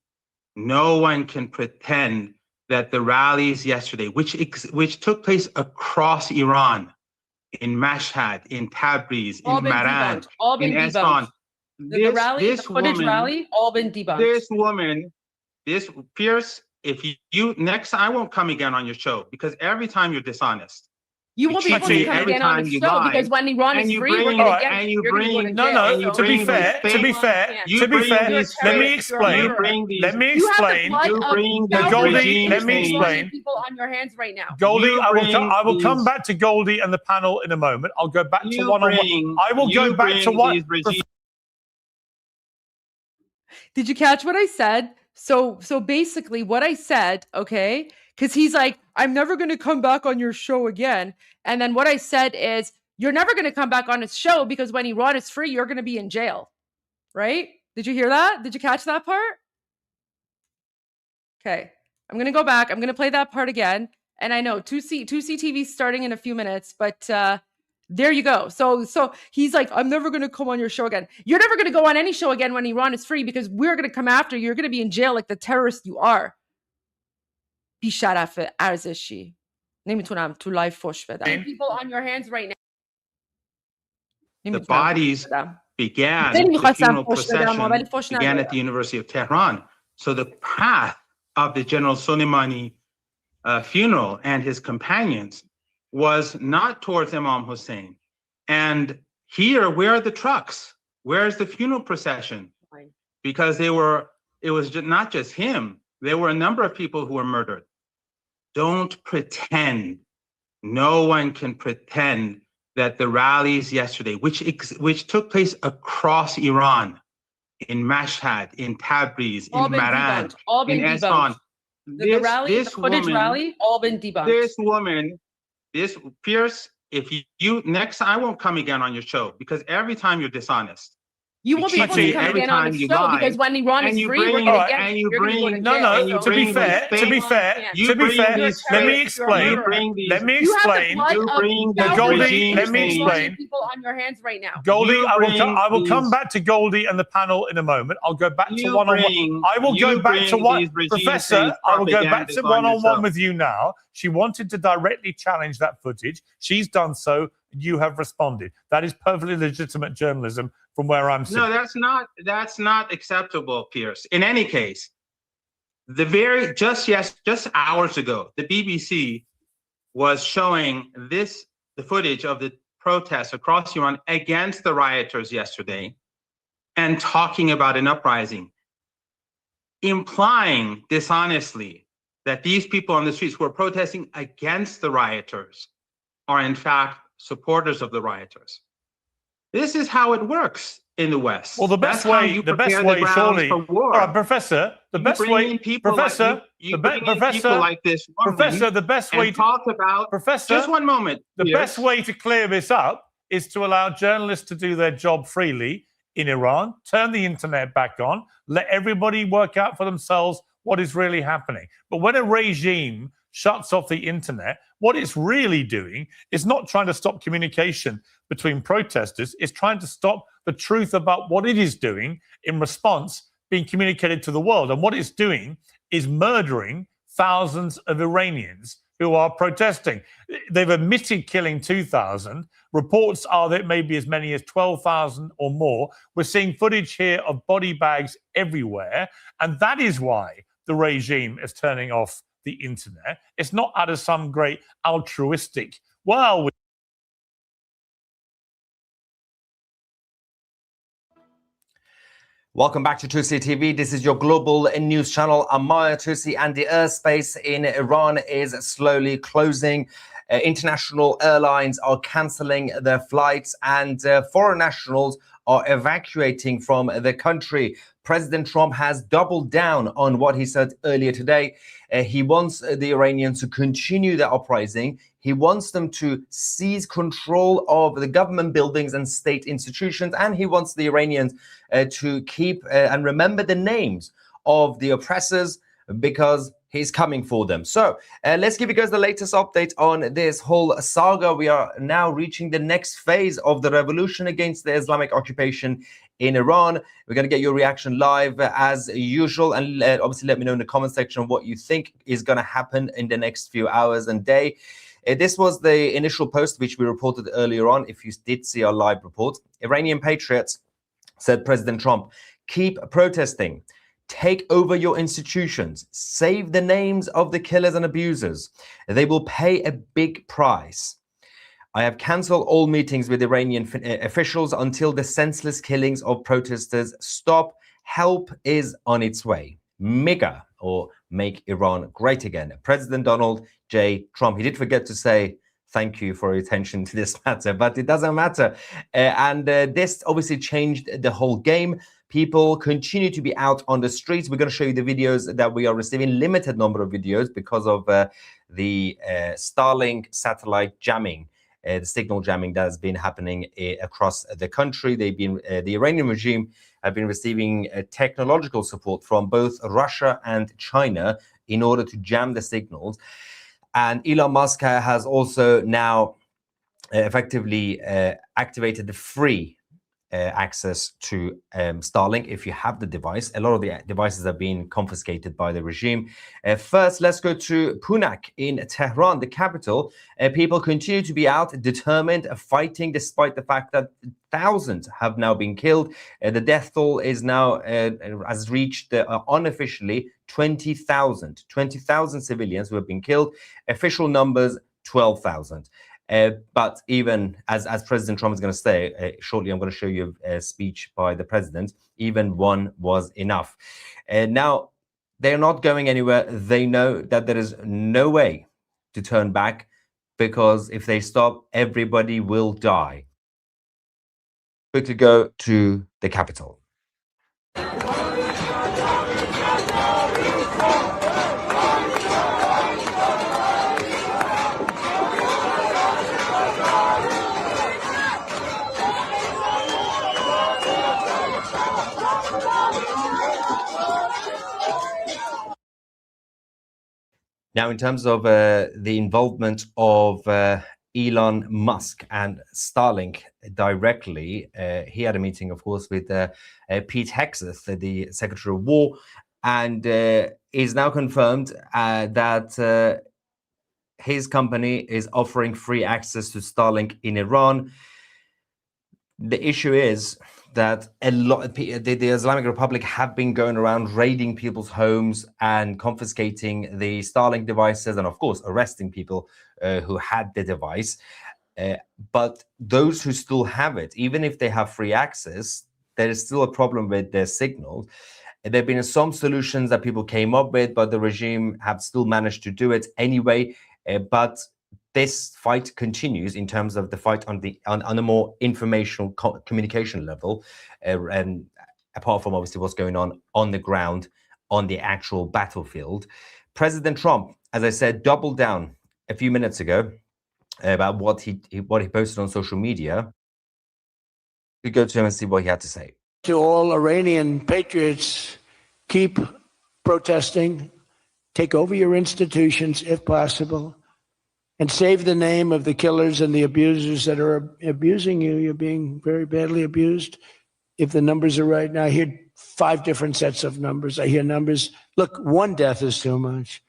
No one can pretend that the rallies yesterday, which took place across Iran, in Mashhad, in Tabriz, in Maran, in Esfahan. The footage rally, all been debunked. Pierce, if you next, I won't come again on your show because every time you're dishonest. You won't be able to come again on the show because when Iran is free, we're going to get you. You're going to go to jail. To be fair, let me explain. Goldie, let me explain. People on your hands right now. Goldie, I will come back to Goldie and the panel in a moment. I'll go back to one-on-one. I will go back to one. Did you catch what I said? So basically what I said, okay, because he's like, I'm never going to come back on your show again. And then what I said is, you're never going to come back on his show because when Iran is free, you're going to be in jail. Right? Did you hear that? Did you catch that part? Okay. I'm going to go back. I'm going to play that part again. And I know 2C TV starting in a few minutes, but there you go. So he's like, I'm never going to come on your show again. You're never going to go on any show again when Iran is free because we're going to come after you. You're going to be in jail like the terrorist you are. بیشرف ارزشی نمیتونم تو لایف فوش بدم. People on your hands right now. The bodies began, the funeral procession began at the University of Tehran. So the path of the General Soleimani funeral and his companions was not towards Imam Hussein. And here, where are the trucks? Where is the funeral procession? Because it was not just him. There were a number of people who were murdered. Don't pretend. No one can pretend that the rallies yesterday, which took place across Iran, in Mashhad, in Tabriz, in Maran, in Esfahan. The footage rally, all been debunked. This woman, Pierce, if you next, I won't come again on your show because every time you're dishonest. You won't be able to come again on the show because when Iran is free, we're going to get you. To be fair, let me explain. Goldie, let me explain. People on your hands right now. Goldie, I will come back to Goldie and the panel in a moment. I'll go back to one-on-one. I will go back to one. Professor, I will go back to one-on-one with you now. She wanted to directly challenge that footage. She's done so. You have responded. That is perfectly legitimate journalism from where I'm sitting. No, that's not acceptable, Pierce. In any case, just hours ago, the BBC was showing the footage of the protests across Iran against the rioters yesterday and talking about an uprising, implying dishonestly that these people on the streets who are protesting against the rioters are in fact supporters of the rioters. This is how it works in the West. Well, the best way, surely. All right, Professor, the best way, Professor, the best way to talk about. Professor, just one moment. The best way to clear this up is to allow journalists to do their job freely in Iran, turn the internet back on, let everybody work out for themselves what is really happening. But when a regime shuts off the internet, what it's really doing is not trying to stop communication between protesters, it's trying to stop the truth about what it is doing in response being communicated to the world. And what it's doing is murdering thousands of Iranians who are protesting. They've admitted killing 2,000. Reports are that it may be as many as 12,000 or more. We're seeing footage here of body bags everywhere. And that is why the regime is turning off the internet. It's not out of some great altruistic, Welcome back to 2C TV. This is your global news channel. I'm Maya 2C, and the airspace in Iran is slowly closing. International airlines are cancelling their flights, and foreign nationals are evacuating from the country. President Trump has doubled down on what he said earlier today. He wants the Iranians to continue their uprising. He wants them to seize control of the government buildings and state institutions. And he wants the Iranians to keep and remember the names of the oppressors, because he's coming for them. So let's give you guys the latest update on this whole saga. We are now reaching the next phase of the revolution against the Islamic occupation in Iran. We're going to get your reaction live as usual, and obviously let me know in the comment section what you think is going to happen in the next few hours and day. This was the initial post which we reported earlier on. If you did see our live report, Iranian patriots, said President Trump, keep protesting. Take over your institutions. Save the names of the killers and abusers. They will pay a big price. I have cancelled all meetings with Iranian officials until the senseless killings of protesters stop. Help is on its way. MIGA, or Make Iran Great Again. President Donald J. Trump. He did forget to say thank you for your attention to this matter, but it doesn't matter. This obviously changed the whole game. People continue to be out on the streets. We're going to show you the videos that we are receiving, limited number of videos because of the Starlink satellite jamming, the signal jamming that has been happening across the country. They've been the Iranian regime have been receiving technological support from both Russia and China in order to jam the signals. And Elon Musk has also now effectively activated the free access to Starlink if you have the device. A lot of the devices are being confiscated by the regime. First, let's go to Punak in Tehran, the capital. People continue to be out, determined, fighting, despite the fact that thousands have now been killed. The death toll is now has reached unofficially 20,000 civilians who have been killed. Official numbers 12,000. But even as President Trump is going to say shortly, I'm going to show you a speech by the president, even one was enough. Now, they're not going anywhere. They know that there is no way to turn back, because if they stop, everybody will die. Quickly go to the capital. Now, in terms of the involvement of Elon Musk and Starlink directly, he had a meeting, of course, with Pete Hegseth, the Secretary of War, and is now confirmed that his company is offering free access to Starlink in Iran. The issue is that a lot of the Islamic Republic have been going around raiding people's homes and confiscating the Starlink devices, and of course arresting people who had the device. But those who still have it, even if they have free access, there is still a problem with their signal. There have been some solutions that people came up with, but the regime have still managed to do it anyway. But this fight continues in terms of the fight on a more informational communication level, and apart from obviously what's going on the ground, on the actual battlefield. President Trump, as I said, doubled down a few minutes ago about what he posted on social media. We go to him and see what he had to say. To all Iranian patriots, keep protesting, take over your institutions if possible, and save the name of the killers and the abusers that are abusing you. You're being very badly abused. If the numbers are right now, I hear 5 different sets of numbers. I hear numbers. Look, 1 death is too much.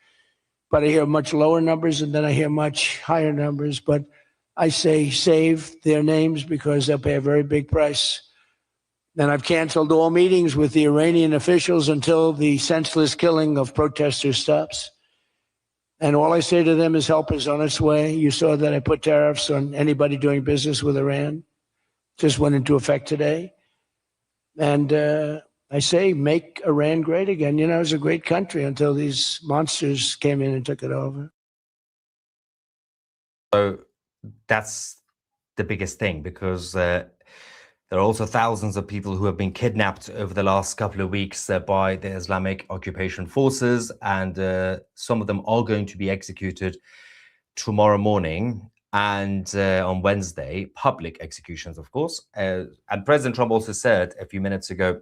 But I hear much lower numbers, and then I hear much higher numbers. But I say save their names, because they'll pay a very big price. And I've canceled all meetings with the Iranian officials until the senseless killing of protesters stops. And all I say to them is help is on its way. You saw that I put tariffs on anybody doing business with Iran. Just went into effect today. And I say, make Iran great again. You know, it was a great country until these monsters came in and took it over. So that's the biggest thing, because there are also thousands of people who have been kidnapped over the last couple of weeks by the Islamic occupation forces, and some of them are going to be executed tomorrow morning and on Wednesday, public executions, of course. And President Trump also said a few minutes ago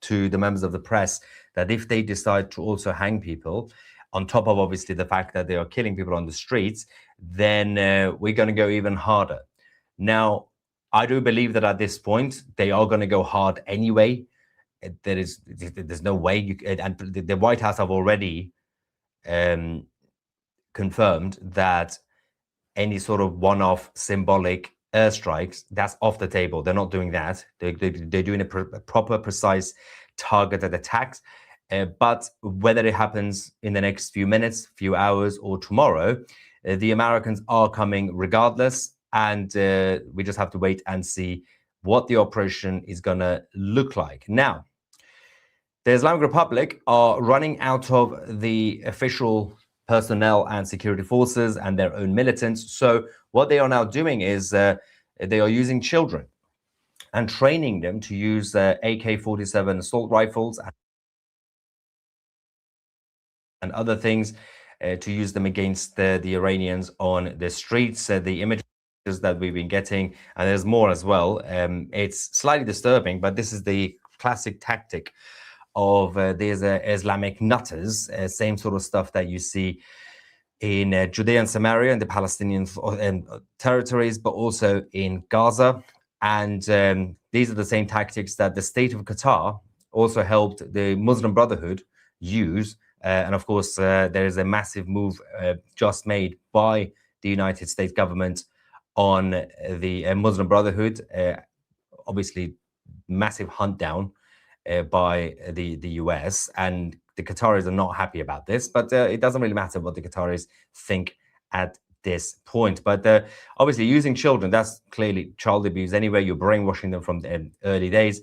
to the members of the press that if they decide to also hang people, on top of obviously the fact that they are killing people on the streets, then we're going to go even harder. Now, I do believe that at this point, they are going to go hard anyway. There's no way you can, and the White House have already confirmed that any sort of one-off symbolic airstrikes, that's off the table. They're not doing that. They're doing a proper, precise, targeted attacks. But whether it happens in the next few minutes, few hours, or tomorrow, the Americans are coming regardless. and we just have to wait and see what the operation is going to look like. Now, the Islamic Republic are running out of the official personnel and security forces and their own militants. So what they are now doing is they are using children and training them to use AK-47 assault rifles and other things to use them against the Iranians on the streets. The images that we've been getting, and there's more as well. It's slightly disturbing, but this is the classic tactic of these Islamic nutters, same sort of stuff that you see in Judea and Samaria and the Palestinian territories, but also in Gaza. And these are the same tactics that the state of Qatar also helped the Muslim Brotherhood use. And of course, there is a massive move just made by the United States government on the Muslim Brotherhood. Obviously, massive hunt down by the US, and the Qataris are not happy about this, but it doesn't really matter what the Qataris think at this point. But obviously using children, that's clearly child abuse anyway. You're brainwashing them from the early days,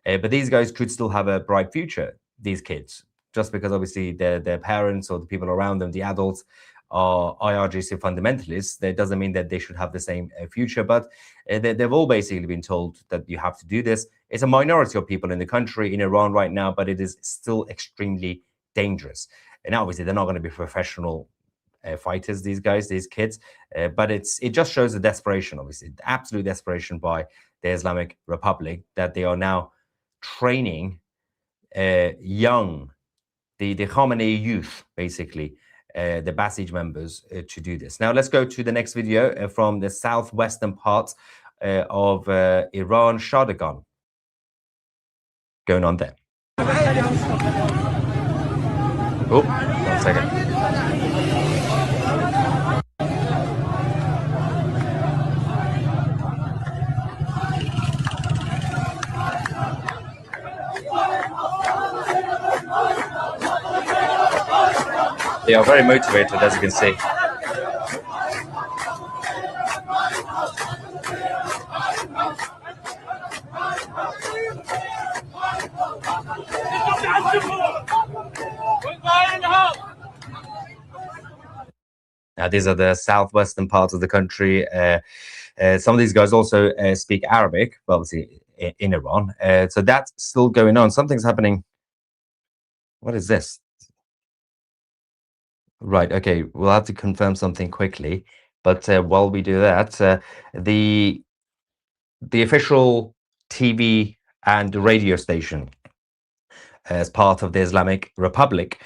but these guys could still have a bright future, these kids, just because obviously their parents or the people around them, the adults, are IRGC fundamentalists. That doesn't mean that they should have the same future, but they've all basically been told that you have to do this. It's a minority of people in the country, in Iran right now, but it is still extremely dangerous. And obviously they're not going to be professional fighters, these guys, these kids, but it just shows the desperation, obviously, the absolute desperation by the Islamic Republic, that they are now training young, the Khamenei youth, basically, the Basij members to do this. Now let's go to the next video from the southwestern part of Iran, Shadagan. Going on there. Oh, 1 second. They are very motivated, as you can see. Now, these are the southwestern parts of the country. Some of these guys also speak Arabic, well, obviously in Iran. So that's still going on. Something's happening. What is this? Right, okay, we'll have to confirm something quickly. But while we do that, the official TV and radio station as part of the Islamic Republic,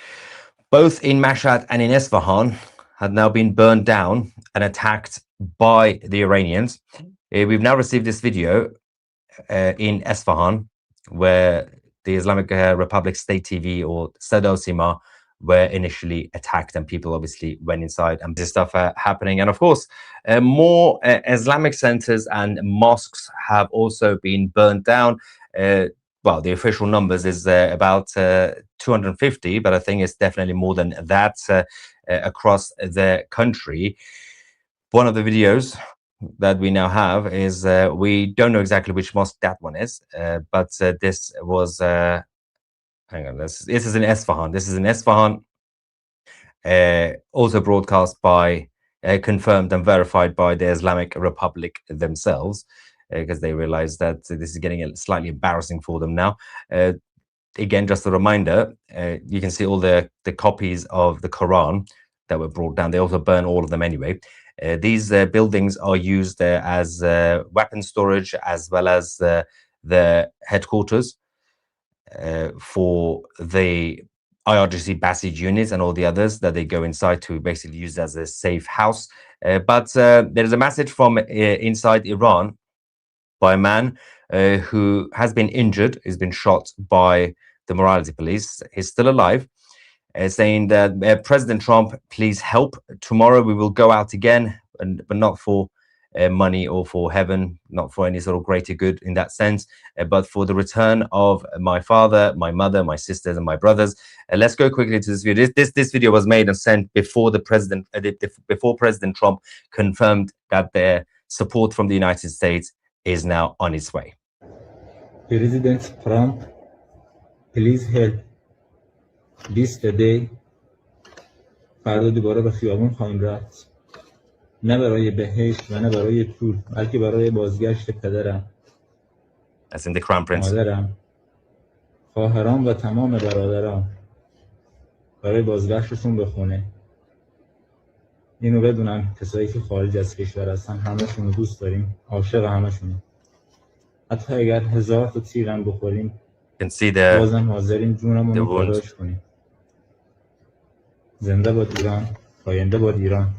both in Mashhad and in Isfahan, had now been burned down and attacked by the Iranians. We've now received this video in Isfahan, where the Islamic Republic State TV, or Sada Sima, were initially attacked, and people obviously went inside, and this stuff happening. And of course, more Islamic centers and mosques have also been burned down. Well, the official numbers is about 250, but I think it's definitely more than that across the country. One of the videos that we now have is, we don't know exactly which mosque that one is, but this was, hang on, this is in Isfahan. This is in Isfahan, also broadcast by, confirmed and verified by the Islamic Republic themselves, because they realized that this is getting slightly embarrassing for them now. Again, just a reminder, you can see all the copies of the Quran that were brought down. They also burn all of them anyway. These buildings are used as weapon storage, as well as the headquarters for the IRGC Basij units and all the others that they go inside to basically use as a safe house. But there is a message from inside Iran by a man who has been injured. He's been shot by the morality police. He's still alive, saying that President Trump, please help. Tomorrow we will go out again, but not for money or for heaven, not for any sort of greater good in that sense, but for the return of my father, my mother, my sisters, and my brothers. Let's go quickly to this video. This video was made and sent before the president, before President Trump confirmed that support from the United States is now on its way. President Trump, please help. This today فردا دوباره به خیابون خواهیم رفت، نه برای بهشت و نه برای پول، بلکه برای بازگشت پدرم، As in the Crown Prince. مادرم، خواهرام و تمام برادرام، برای بازگشتشون به خونه. اینو بدونم کسایی که خارج از کشور هستن همشون رو دوست داریم، عاشق همشون. حتی اگر 1000 تا تیرم بخوریم بازم حاضریم جونمون رو فداش کنیم. زنده باد ایران، پاینده باد ایران.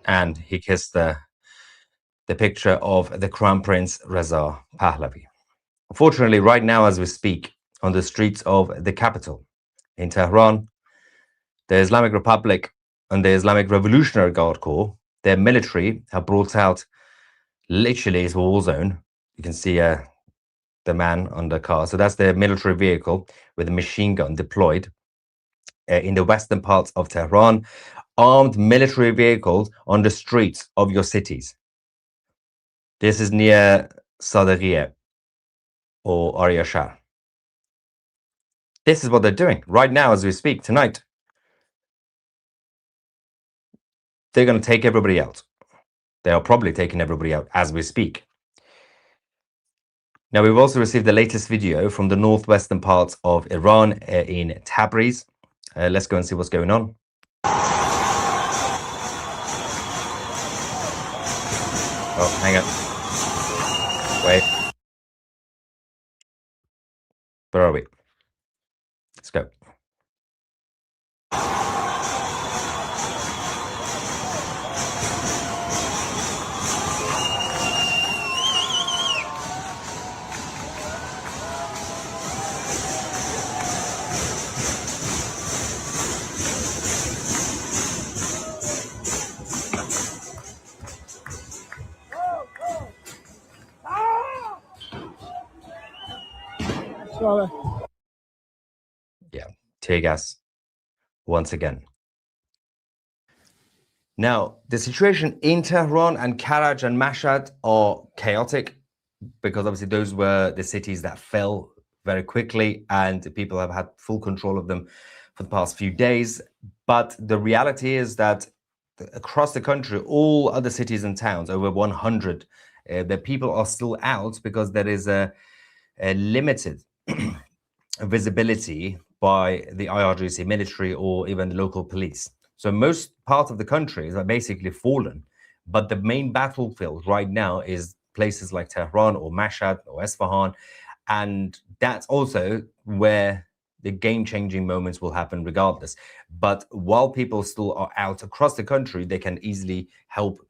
And he kissed the picture of the Crown Prince Reza Pahlavi. Unfortunately, right now as we speak, on the streets of the capital in Tehran, the Islamic Republic and the Islamic Revolutionary Guard Corps, their military have brought out literally it's a war zone. You can see the man on the car. So that's their military vehicle with a machine gun deployed in the western parts of Tehran. Armed military vehicles on the streets of your cities. This is near Sadeghieh or Arya Shah. This is what they're doing right now as we speak tonight. They're going to take everybody out. They are probably taking everybody out as we speak. Now, we've also received the latest video from the northwestern parts of Iran in Tabriz. Let's go and see what's going on. Oh, hang on. Wait. Where are we? Let's go. Yeah, tear gas once again. Now, the situation in Tehran and Karaj and Mashhad are chaotic because obviously those were the cities that fell very quickly and people have had full control of them for the past few days. But the reality is that across the country, all other cities and towns, over 100, the people are still out because there is a limited visibility by the IRGC military or even the local police. So most parts of the country are basically fallen, but the main battlefield right now is places like Tehran or Mashhad or Esfahan, and that's also where the game-changing moments will happen regardless. But while people still are out across the country, they can easily help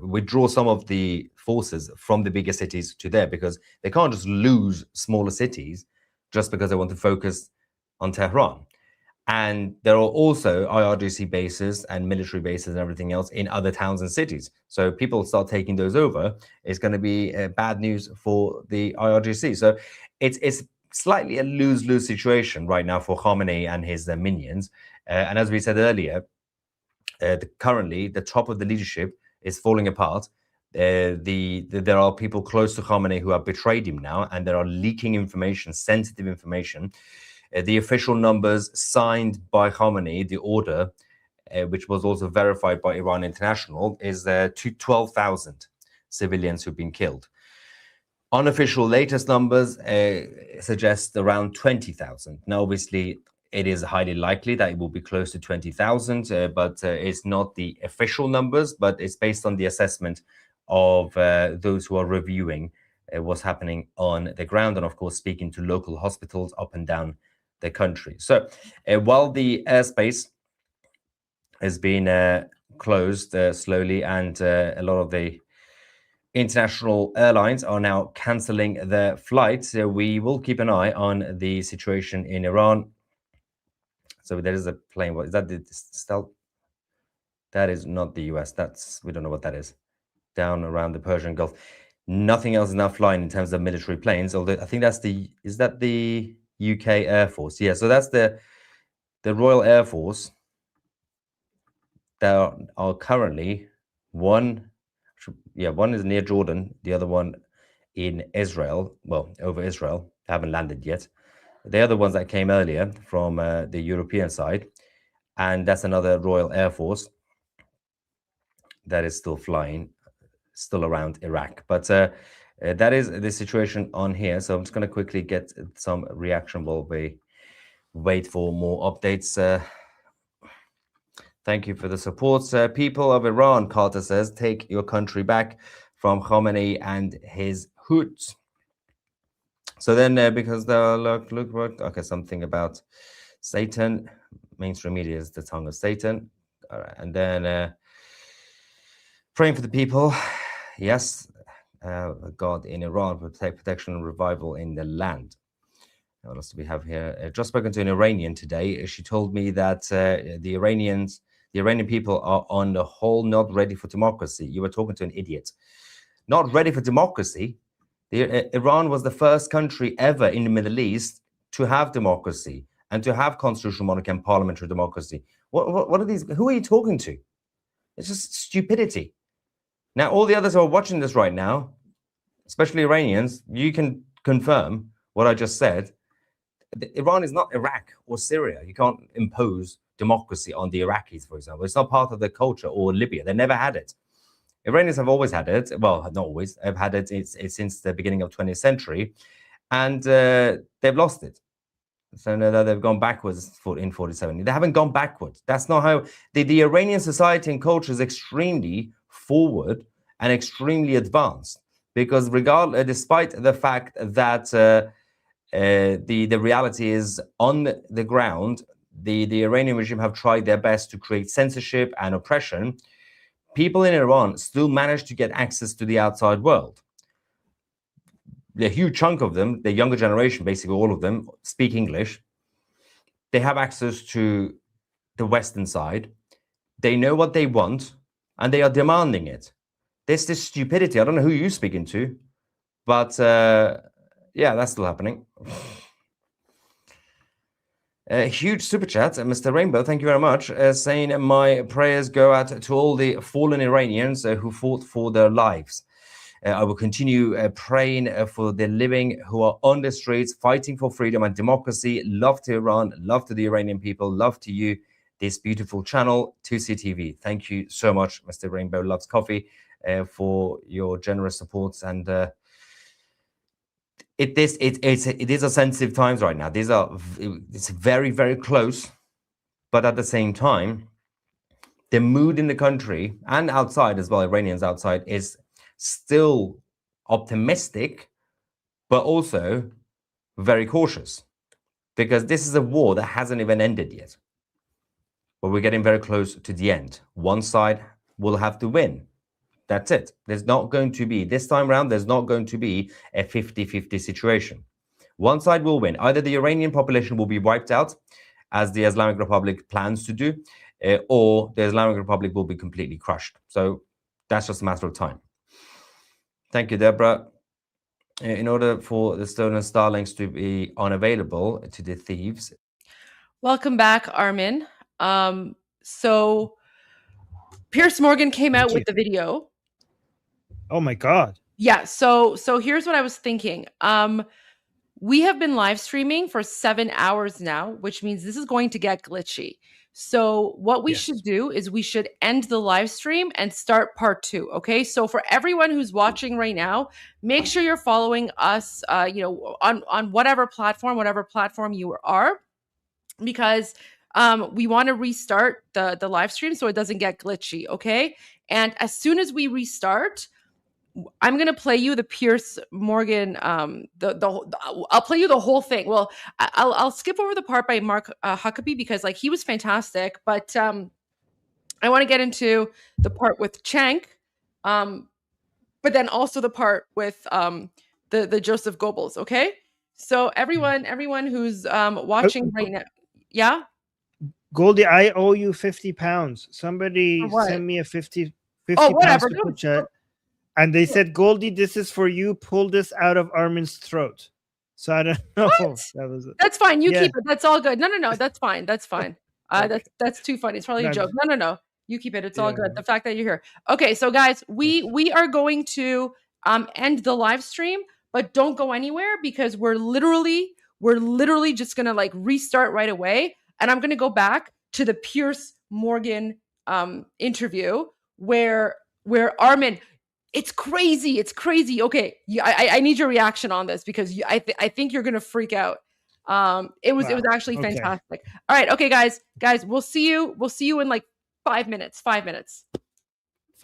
withdraw some of the forces from the bigger cities to there, because they can't just lose smaller cities just because they want to focus on Tehran. And there are also IRGC bases and military bases and everything else in other towns and cities. So people start taking those over, it's going to be bad news for the IRGC. So it's slightly a lose-lose situation right now for Khamenei and his minions. And as we said earlier, currently the top of the leadership is falling apart. There are people close to Khamenei who have betrayed him now, and there are leaking information, sensitive information. The official numbers signed by Khamenei, the order, which was also verified by Iran International, is to 12,000 civilians who've been killed. Unofficial latest numbers suggest around 20,000. Now, obviously, it is highly likely that it will be close to 20,000, but it's not the official numbers, but it's based on the assessment of those who are reviewing what's happening on the ground, and of course speaking to local hospitals up and down the country. So while the airspace has been closed slowly, and a lot of the international airlines are now cancelling their flights, we will keep an eye on the situation in Iran. So there is a plane. What is that? Stealth? That is not the US. We don't know what that is. Down around the Persian Gulf. Nothing else is now flying in terms of military planes. Although I think is that the UK Air Force? Yeah. So that's the Royal Air Force there are currently one is near Jordan, the other one in Israel, well, over Israel, haven't landed yet. The other ones that came earlier from the European side, and that's another Royal Air Force that is still flying, still around Iraq. But that is the situation on here. So I'm just going to quickly get some reaction while we wait for more updates. Thank you for the support. People of Iran, Carter says, take your country back from Khomeini and his hoods. So then, because look, okay, something about Satan, mainstream media is the tongue of Satan. All right, and then praying for the people. Yes, God in Iran will take protection and revival in the land. What else do we have here? Just spoken to an Iranian today. She told me that the Iranian people are on the whole not ready for democracy. You were talking to an idiot. Not ready for democracy. Iran was the first country ever in the Middle East to have democracy and to have constitutional monarchy and parliamentary democracy. What are these? Who are you talking to? It's just stupidity. Now, all the others who are watching this right now, especially Iranians, you can confirm what I just said. Iran is not Iraq or Syria. You can't impose democracy on the Iraqis, for example. It's not part of their culture, or Libya. They never had it. Iranians have always had it. Well, not always. They've had it since the beginning of 20th century, and they've lost it. So no, they've gone backwards in 47. They haven't gone backwards. That's not how the Iranian society and culture is extremely forward and extremely advanced, because despite the fact that the reality is on the ground, the Iranian regime have tried their best to create censorship and oppression. People in Iran still manage to get access to the outside world. A huge chunk of them, the younger generation, basically all of them, speak English. They have access to the Western side. They know what they want, and they are demanding it. There's this stupidity. I don't know who you're speaking to, but yeah, that's still happening. A huge super chat, Mr. Rainbow, thank you very much, saying my prayers go out to all the fallen Iranians who fought for their lives. I will continue praying for the living who are on the streets, fighting for freedom and democracy. Love to Iran, love to the Iranian people, love to you, this beautiful channel, 2CTV. Thank you so much, Mr. Rainbow Loves Coffee, for your generous support. And it is a sensitive times right now. It's very, very close, but at the same time, the mood in the country and outside as well, Iranians outside, is still optimistic, but also very cautious, because this is a war that hasn't even ended yet. But we're getting very close to the end. One side will have to win. That's it. There's not going to be, this time around, there's not going to be a 50-50 situation. One side will win. Either the Iranian population will be wiped out, as the Islamic Republic plans to do, or the Islamic Republic will be completely crushed. So that's just a matter of time. Thank you, Deborah. In order for the stolen Starlinks to be unavailable to the thieves. Welcome back, Armin. So Piers Morgan came out with the video. Oh my God. Yeah. So here's what I was thinking. We have been live streaming for 7 hours now, which means this is going to get glitchy. So what we should do is we should end the live stream and start part 2. Okay. So for everyone who's watching right now, make sure you're following us, on whatever platform you are, because we want to restart the live stream so it doesn't get glitchy. Okay. And as soon as we restart, I'm gonna play you the Piers Morgan. I'll play you the whole thing. Well, I'll skip over the part by Mark Huckabee because he was fantastic, but I want to get into the part with Cenk, but then also the part with the Joseph Goebbels. Okay, so everyone who's watching right now, yeah. Goldie, I owe you 50 pounds. Somebody sent me a 50 whatever. Super chat. And they said, Goldie, this is for you. Pull this out of Armin's throat. So I don't know. That was it. That's fine. You keep it. That's all good. No. That's fine. That's fine. That's too funny. It's probably a joke. No. You keep it. It's all good. The fact that you're here. Okay, so guys, we are going to end the live stream, but don't go anywhere because we're literally just gonna like restart right away, and I'm gonna go back to the Pierce Morgan interview where Armin. It's crazy. Okay, I need your reaction on this because I think you're gonna freak out. It was actually fantastic. All right, okay, guys, we'll see you in like 5 minutes. 5 minutes.